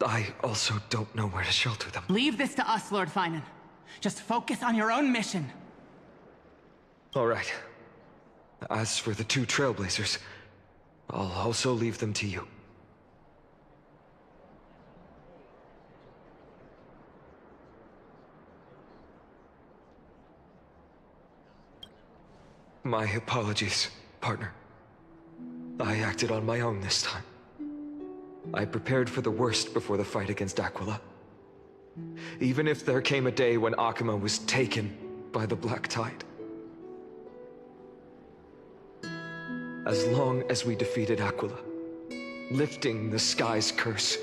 I also don't know where to shelter them. Leave this to us, Lord Finan. Just focus on your own mission. All right. As for the two Trailblazers, I'll also leave them to you. My apologies, partner. I acted on my own this time. I prepared for the worst before the fight against Aquila. Even if there came a day when Akuma was taken by the Black Tide. As long as we defeated Aquila, lifting the sky's curse,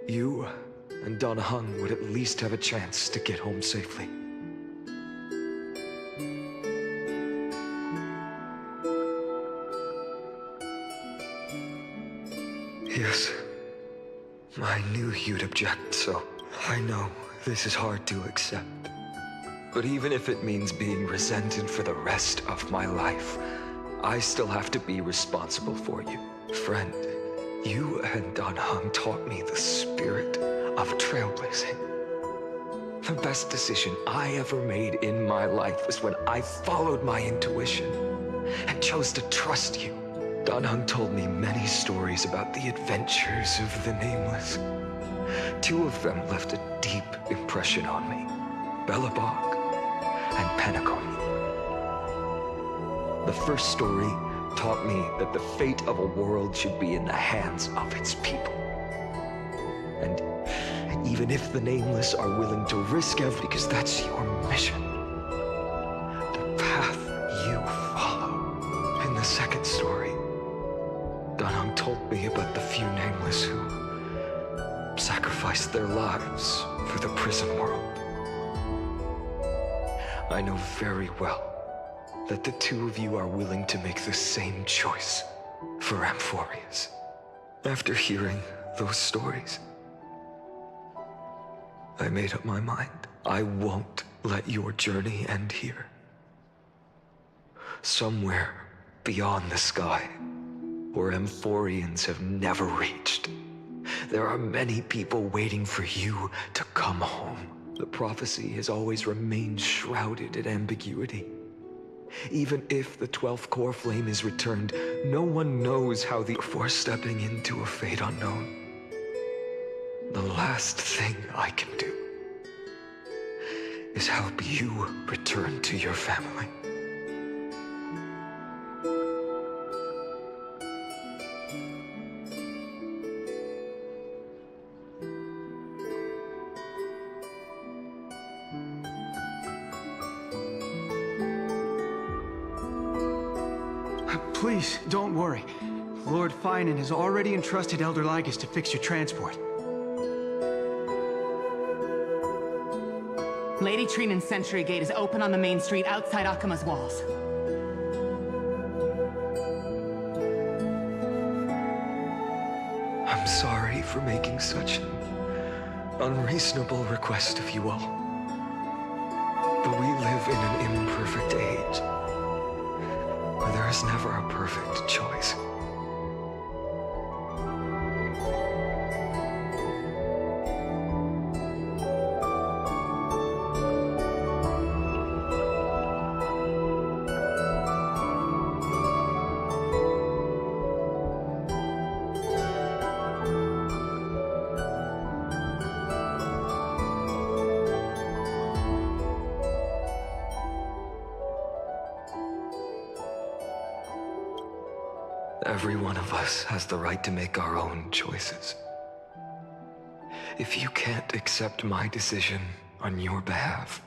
you and Dan Heng would at least have a chance to get home safely. Yes, I knew you'd object, so I know this is hard to accept. But even if it means being resented for the rest of my life, I still have to be responsible for you. Friend, you and Dan Heng taught me the spirit of trailblazing. The best decision I ever made in my life was when I followed my intuition and chose to trust you. Dan Heng told me many stories about the adventures of the Nameless. Two of them left a deep impression on me. Belobog and Penacony. The first story taught me that the fate of a world should be in the hands of its people. And even if the Nameless are willing to risk everything, because that's your mission, the path you follow. In the second story, Dan Heng told me about the few Nameless who sacrificed their lives for the prison world. I know very well that the two of you are willing to make the same choice for Amphorius. After hearing those stories, I made up my mind. I won't let your journey end here. Somewhere beyond the sky, where Amphorians have never reached, there are many people waiting for you to come home. The prophecy has always remained shrouded in ambiguity. Even if the 12th core flame is returned, no one knows how before stepping into a fate unknown. The last thing I can do is help you return to your family. Please, don't worry. Lord Finan has already entrusted Elder Lygus to fix your transport. Lady Trinan's Sentry Gate is open on the main street outside Akuma's walls. I'm sorry for making such an unreasonable request of you all. But we live in an imperfect age, where there is never a perfect choice. Every one of us has the right to make our own choices. If you can't accept my decision on your behalf,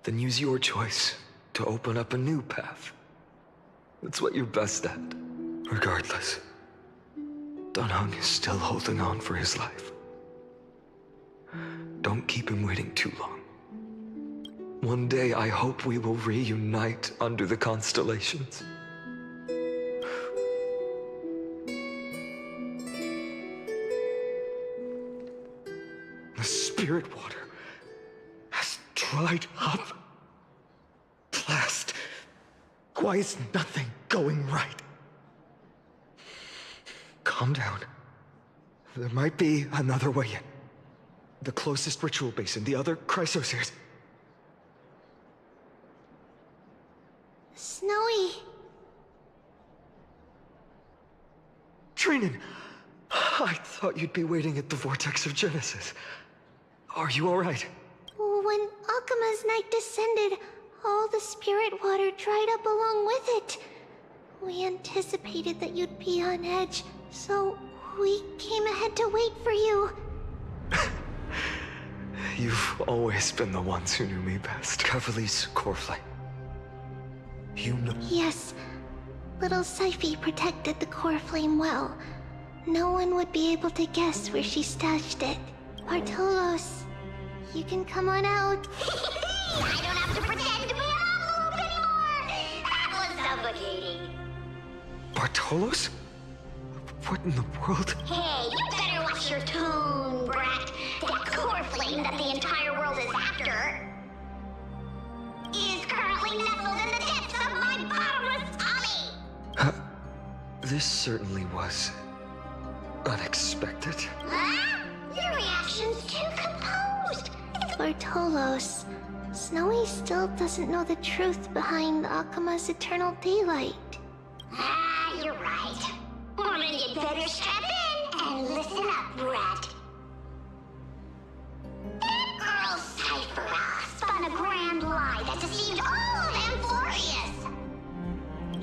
then use your choice to open up a new path. That's what you're best at. Regardless, Dan Heng is still holding on for his life. Don't keep him waiting too long. One day I hope we will reunite under the constellations. The spirit water has dried up. Last Why is nothing going right? Calm down. There might be another way in. The closest ritual basin, the other chrysospheres. Snowy. Trinan! I thought you'd be waiting at the vortex of Genesis. Are you alright? When Akuma's night descended, all the spirit water dried up along with it. We anticipated that you'd be on edge, so we came ahead to wait for you. You've always been the ones who knew me best. Cavalier's core flame. You know... Yes. Little Syphe protected the core flame well. No one would be able to guess where she stashed it. Bartolos, you can come on out. I don't have to pretend to be an envelope anymore! That was suffocating. Bartolos? What in the world? Hey, you better watch your tune, brat. That core flame that the entire world is after is currently nestled in the depths of my bottomless tummy! This certainly was... unexpected. Huh? Your reaction's too composed. Bartolos, Snowy still doesn't know the truth behind Akuma's eternal daylight. Ah, you're right. Well, then you'd better strap in and listen up, brat. That girl Cipher spun a grand lie that deceived all of Amphorius.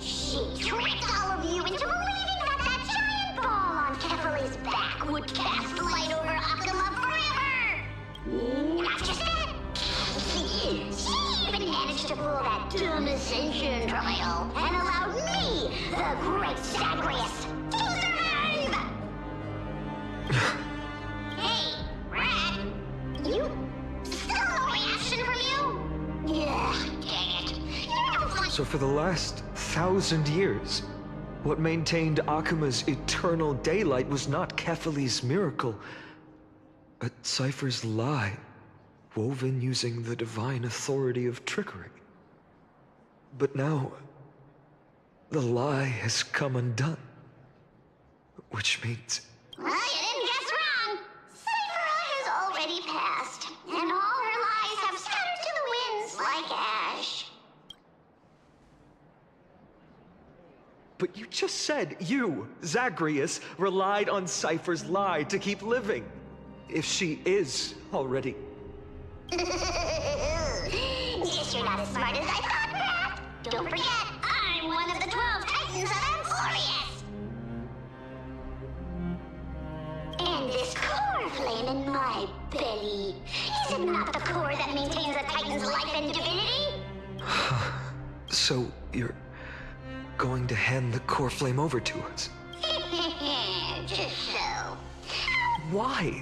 She tricked all of you into believing that that giant ball on Kefali's back would cast light over Akuma forever. Not just that. She even managed to pull that dumb ascension trial and allowed me, the great Zagreus, to survive! Hey, Rat, you... still no reaction from you? Ugh, dang it. You're no fun... So for the last 1,000 years, what maintained Akuma's eternal daylight was not Kefali's miracle, but Cypher's lie, woven using the divine authority of trickery. But now, the lie has come undone. Which means... Well, you didn't guess wrong. Cipher has already passed, and all her lies have scattered to the winds like ash. But you just said you, Zagreus, relied on Cypher's lie to keep living. If she is already... Guess you're not as smart as I thought, Rat. Don't forget, I'm one of the 12 Titans of Amphorius. And this core flame in my belly, is it not the core that maintains a Titan's life and divinity? So, you're going to hand the core flame over to us? Just so. Why?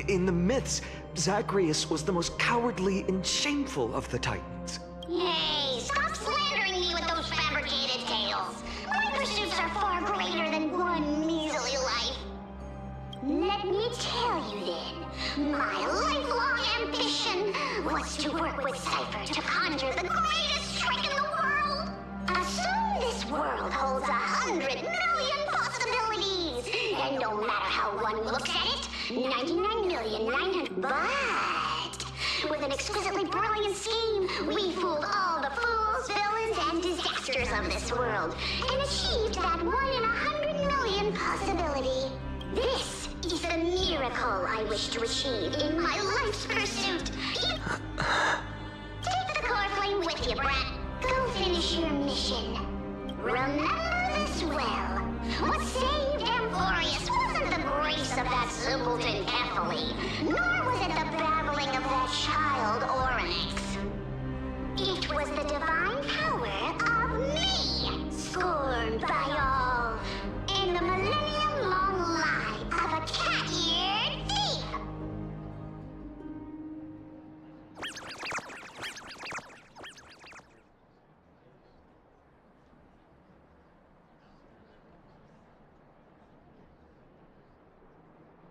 In the myths, Zagreus was the most cowardly and shameful of the Titans. Hey, stop slandering me with those fabricated tales. My pursuits are far greater than one measly life. Let me tell you then, my lifelong ambition was to work with Cipher to conjure the greatest trick in the world. Assume this world holds 100 million possibilities, and no matter how one looks at it, 99,900,000. But with an exquisitely brilliant scheme, we fooled all the fools, villains, and disasters of this world, and achieved that 1 in 100 million possibility. This is the miracle I wish to achieve in my life's pursuit. Take the core flame with you, brat. Go finish your mission. Remember this well. What saved Amphorius wasn't the grace of that simpleton Kefali, nor was it the babbling of that child Oryx. It was the divine power of me, scorned by all, and the millennium-long lie of a cat-eared thief.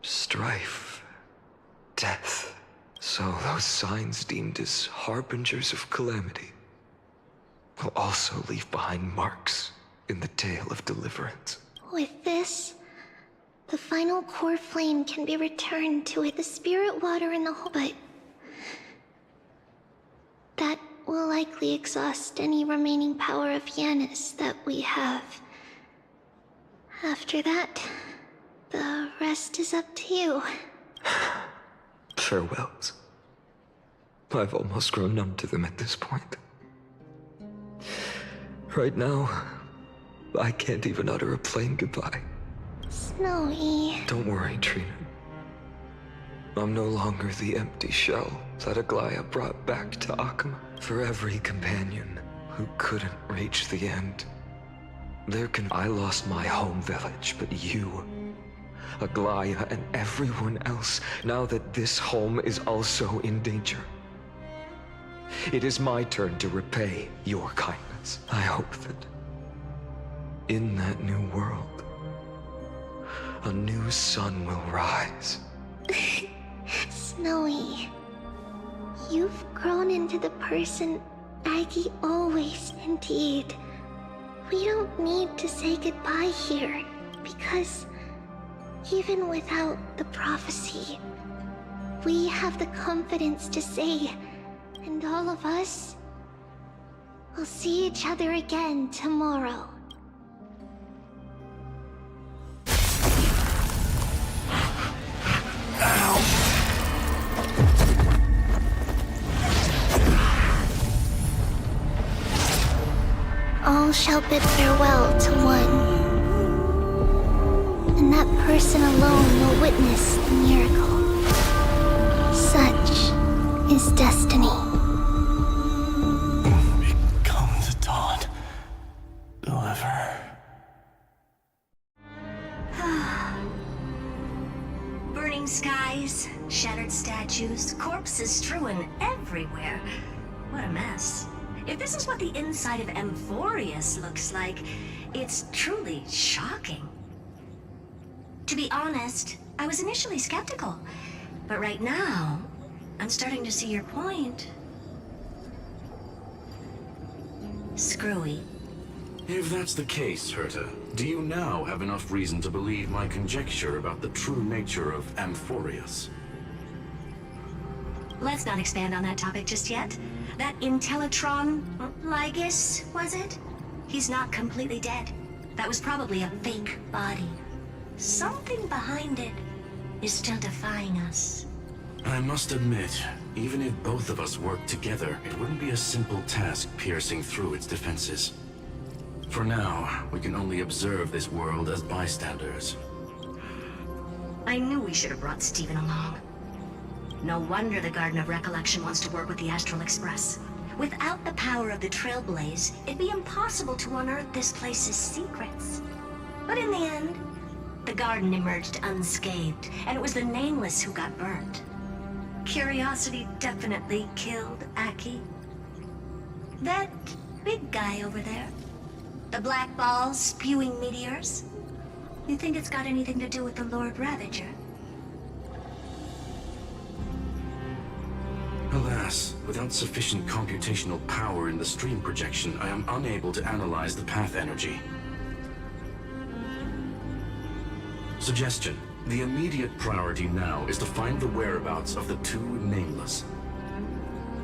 Strife. Death. So those signs deemed as harbingers of calamity. will also leave behind marks in the tale of deliverance. With this, the final core flame can be returned to it. The spirit water in the hole, but that will likely exhaust any remaining power of Yanis that we have. After that, the rest is up to you. Farewells. I've almost grown numb to them at this point. Right now, I can't even utter a plain goodbye. Snowy. Don't worry, Trina. I'm no longer the empty shell that Aglaya brought back to Akama. For every companion who couldn't reach the end, I lost my home village, but you, Aglaya, and everyone else, now that this home is also in danger. It is my turn to repay your kindness. I hope that in that new world, a new sun will rise. Snowy, you've grown into the person Aggie always indeed. We don't need to say goodbye here, because even without the prophecy, we have the confidence to say, and all of us will see each other again tomorrow. All shall bid farewell to one, and that person alone will witness the miracle. Such is destiny. Become the dawn. Whoever. Burning skies, shattered statues, corpses strewn everywhere. What a mess. If this is what the inside of Amphorius looks like, it's truly shocking. To be honest, I was initially skeptical, but right now, I'm starting to see your point. Screwy. If that's the case, Herta, do you now have enough reason to believe my conjecture about the true nature of Amphorius? Let's not expand on that topic just yet. That Intellitron, Lygus, was it? He's not completely dead. That was probably a fake body. Something behind it is still defying us. I must admit, even if both of us worked together, it wouldn't be a simple task piercing through its defenses. For now, we can only observe this world as bystanders. I knew we should have brought Stephen along. No wonder the Garden of Recollection wants to work with the Astral Express. Without the power of the Trailblaze, it'd be impossible to unearth this place's secrets. But in the end, the garden emerged unscathed, and it was the Nameless who got burnt. Curiosity definitely killed Aki. That big guy over there, the black balls spewing meteors, you think it's got anything to do with the Lord Ravager? Alas, without sufficient computational power in the stream projection, I am unable to analyze the path energy. Suggestion. The immediate priority now is to find the whereabouts of the two Nameless.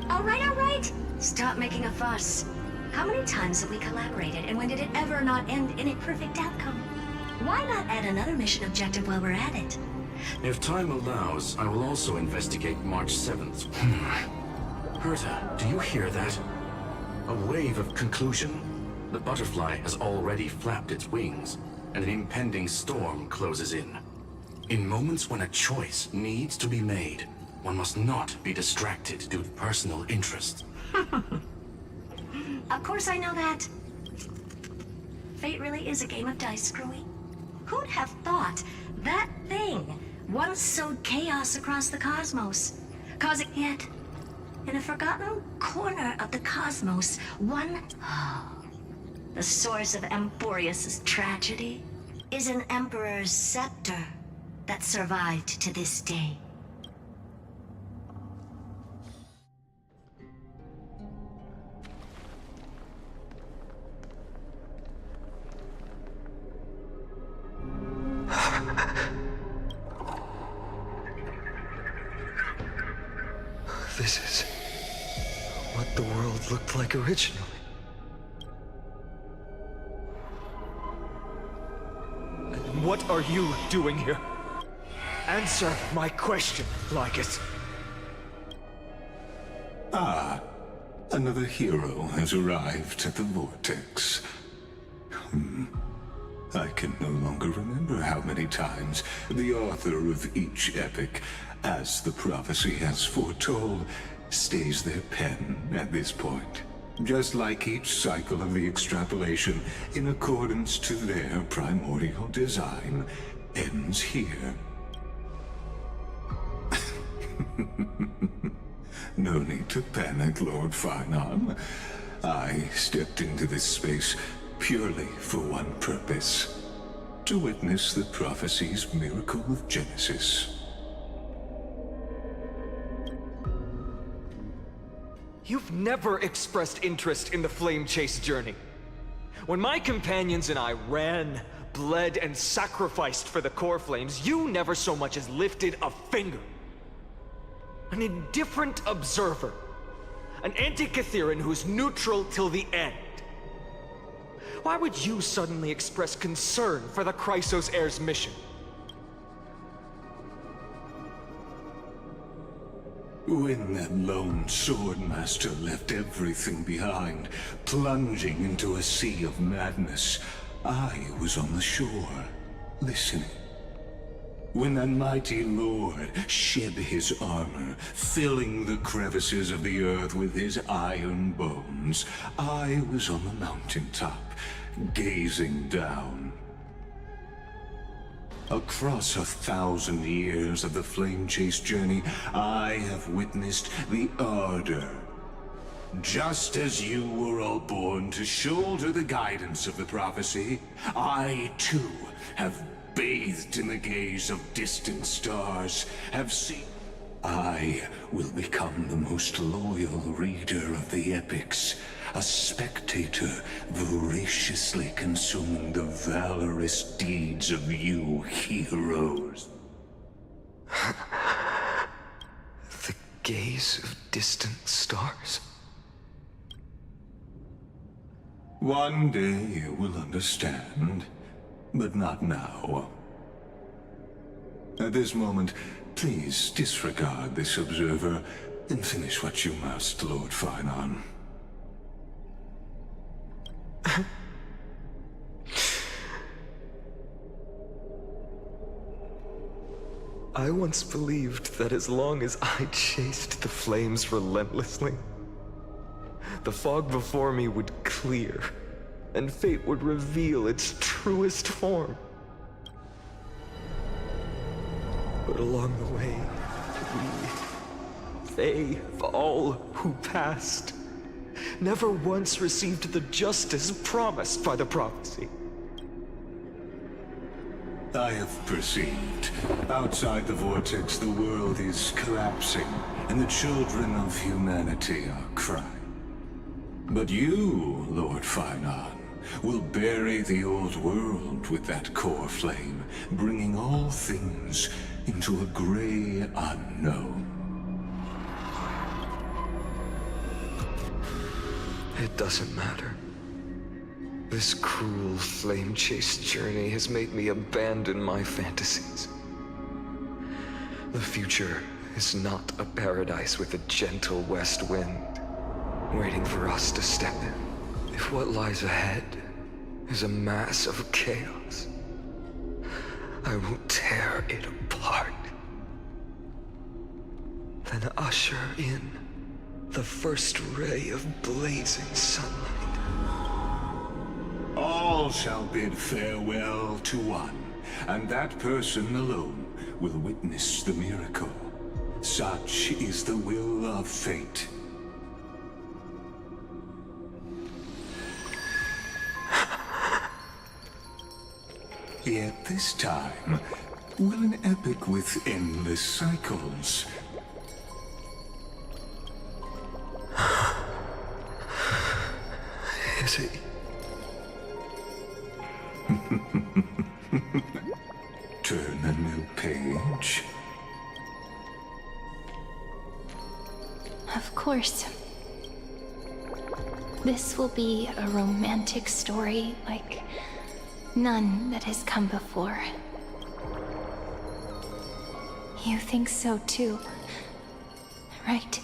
All right. Stop making a fuss. How many times have we collaborated, and when did it ever not end in a perfect outcome? Why not add another mission objective while we're at it? If time allows, I will also investigate March 7th. Herta, do you hear that? A wave of conclusion. The butterfly has already flapped its wings, and an impending storm closes in. In moments when a choice needs to be made, one must not be distracted due to personal interest. Of course I know that. Fate really is a game of dice, Screwy. Who'd have thought that thing once sowed chaos across the cosmos, causing yet, in a forgotten corner of the cosmos, the source of Amphorius' tragedy is an Emperor's scepter that survived to this day. This is what the world looked like originally. And what are you doing here? Answer my question, Lycus. Ah, another hero has arrived at the Vortex. I can no longer remember how many times the author of each epic, as the prophecy has foretold, stays their pen at this point. Just like each cycle of the extrapolation, in accordance to their primordial design, ends here. No need to panic, Lord Finon. I stepped into this space purely for one purpose: to witness the prophecy's miracle of Genesis. You've never expressed interest in the Flame Chase journey. When my companions and I ran, bled, and sacrificed for the core flames, you never so much as lifted a finger. An indifferent observer. An anti-Catheran who's neutral till the end. Why would you suddenly express concern for the Chrysos heir's mission? When that lone swordmaster left everything behind, plunging into a sea of madness, I was on the shore, listening. When that mighty lord shed his armor, filling the crevices of the earth with his iron bones, I was on the mountaintop, gazing down. Across 1,000 years of the Flame Chase journey, I have witnessed the ardor. Just as you were all born to shoulder the guidance of the prophecy, I too have bathed in the gaze of distant stars, have seen. I will become the most loyal reader of the epics, a spectator voraciously consuming the valorous deeds of you heroes. The gaze of distant stars? One day you will understand, but not now. At this moment, please disregard this observer and finish what you must, Lord Finon. I once believed that as long as I chased the flames relentlessly, the fog before me would clear, and fate would reveal its truest form. But along the way, they, all who passed, never once received the justice promised by the prophecy. I have perceived. Outside the vortex, the world is collapsing, and the children of humanity are crying. But you, Lord Finon, will bury the old world with that core flame, bringing all things into a gray unknown. It doesn't matter. This cruel flame chase journey has made me abandon my fantasies. The future is not a paradise with a gentle west wind, waiting for us to step in. If what lies ahead is a mass of chaos, I will tear it apart. Then usher in the first ray of blazing sunlight. All shall bid farewell to one, and that person alone will witness the miracle. Such is the will of fate. Yet this time, will an epic with endless cycles Is it? turn a new page? Of course. This will be a romantic story like none that has come before. You think so too, right?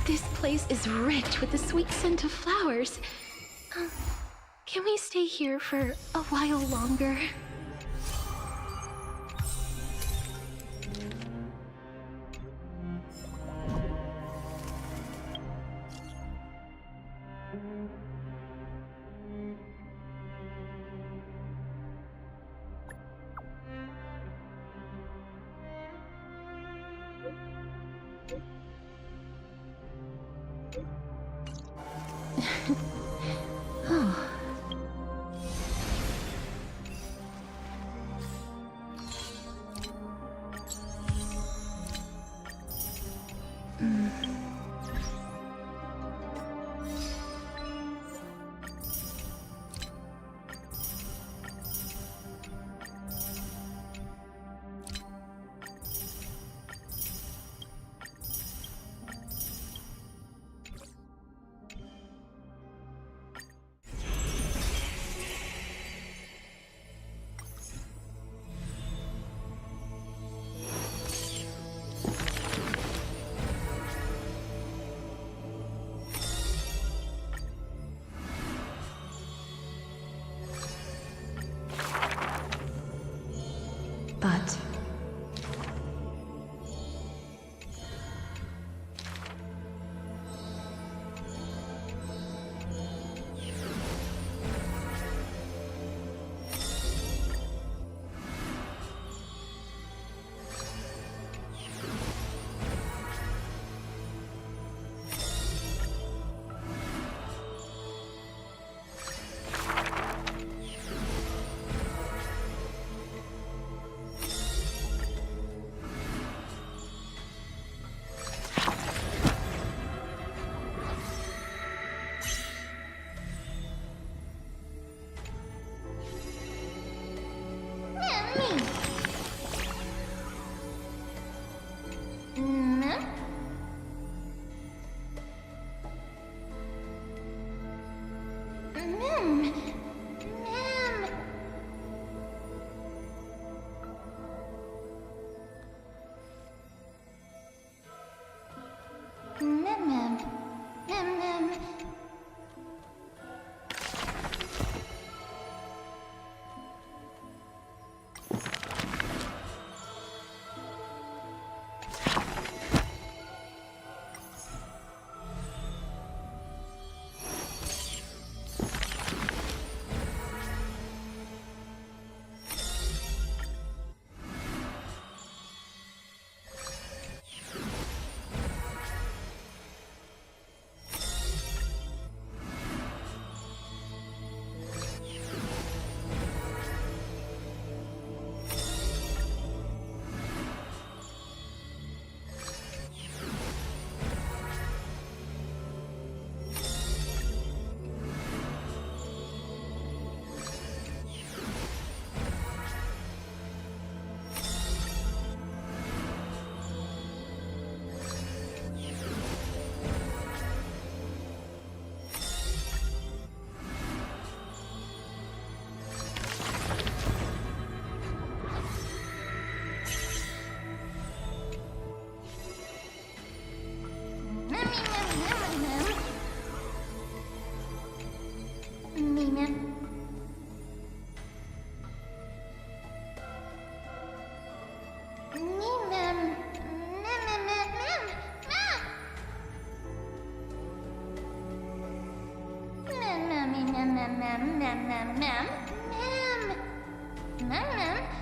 This place is rich with the sweet scent of flowers. Can we stay here for a while longer? Oh. But Ma'am.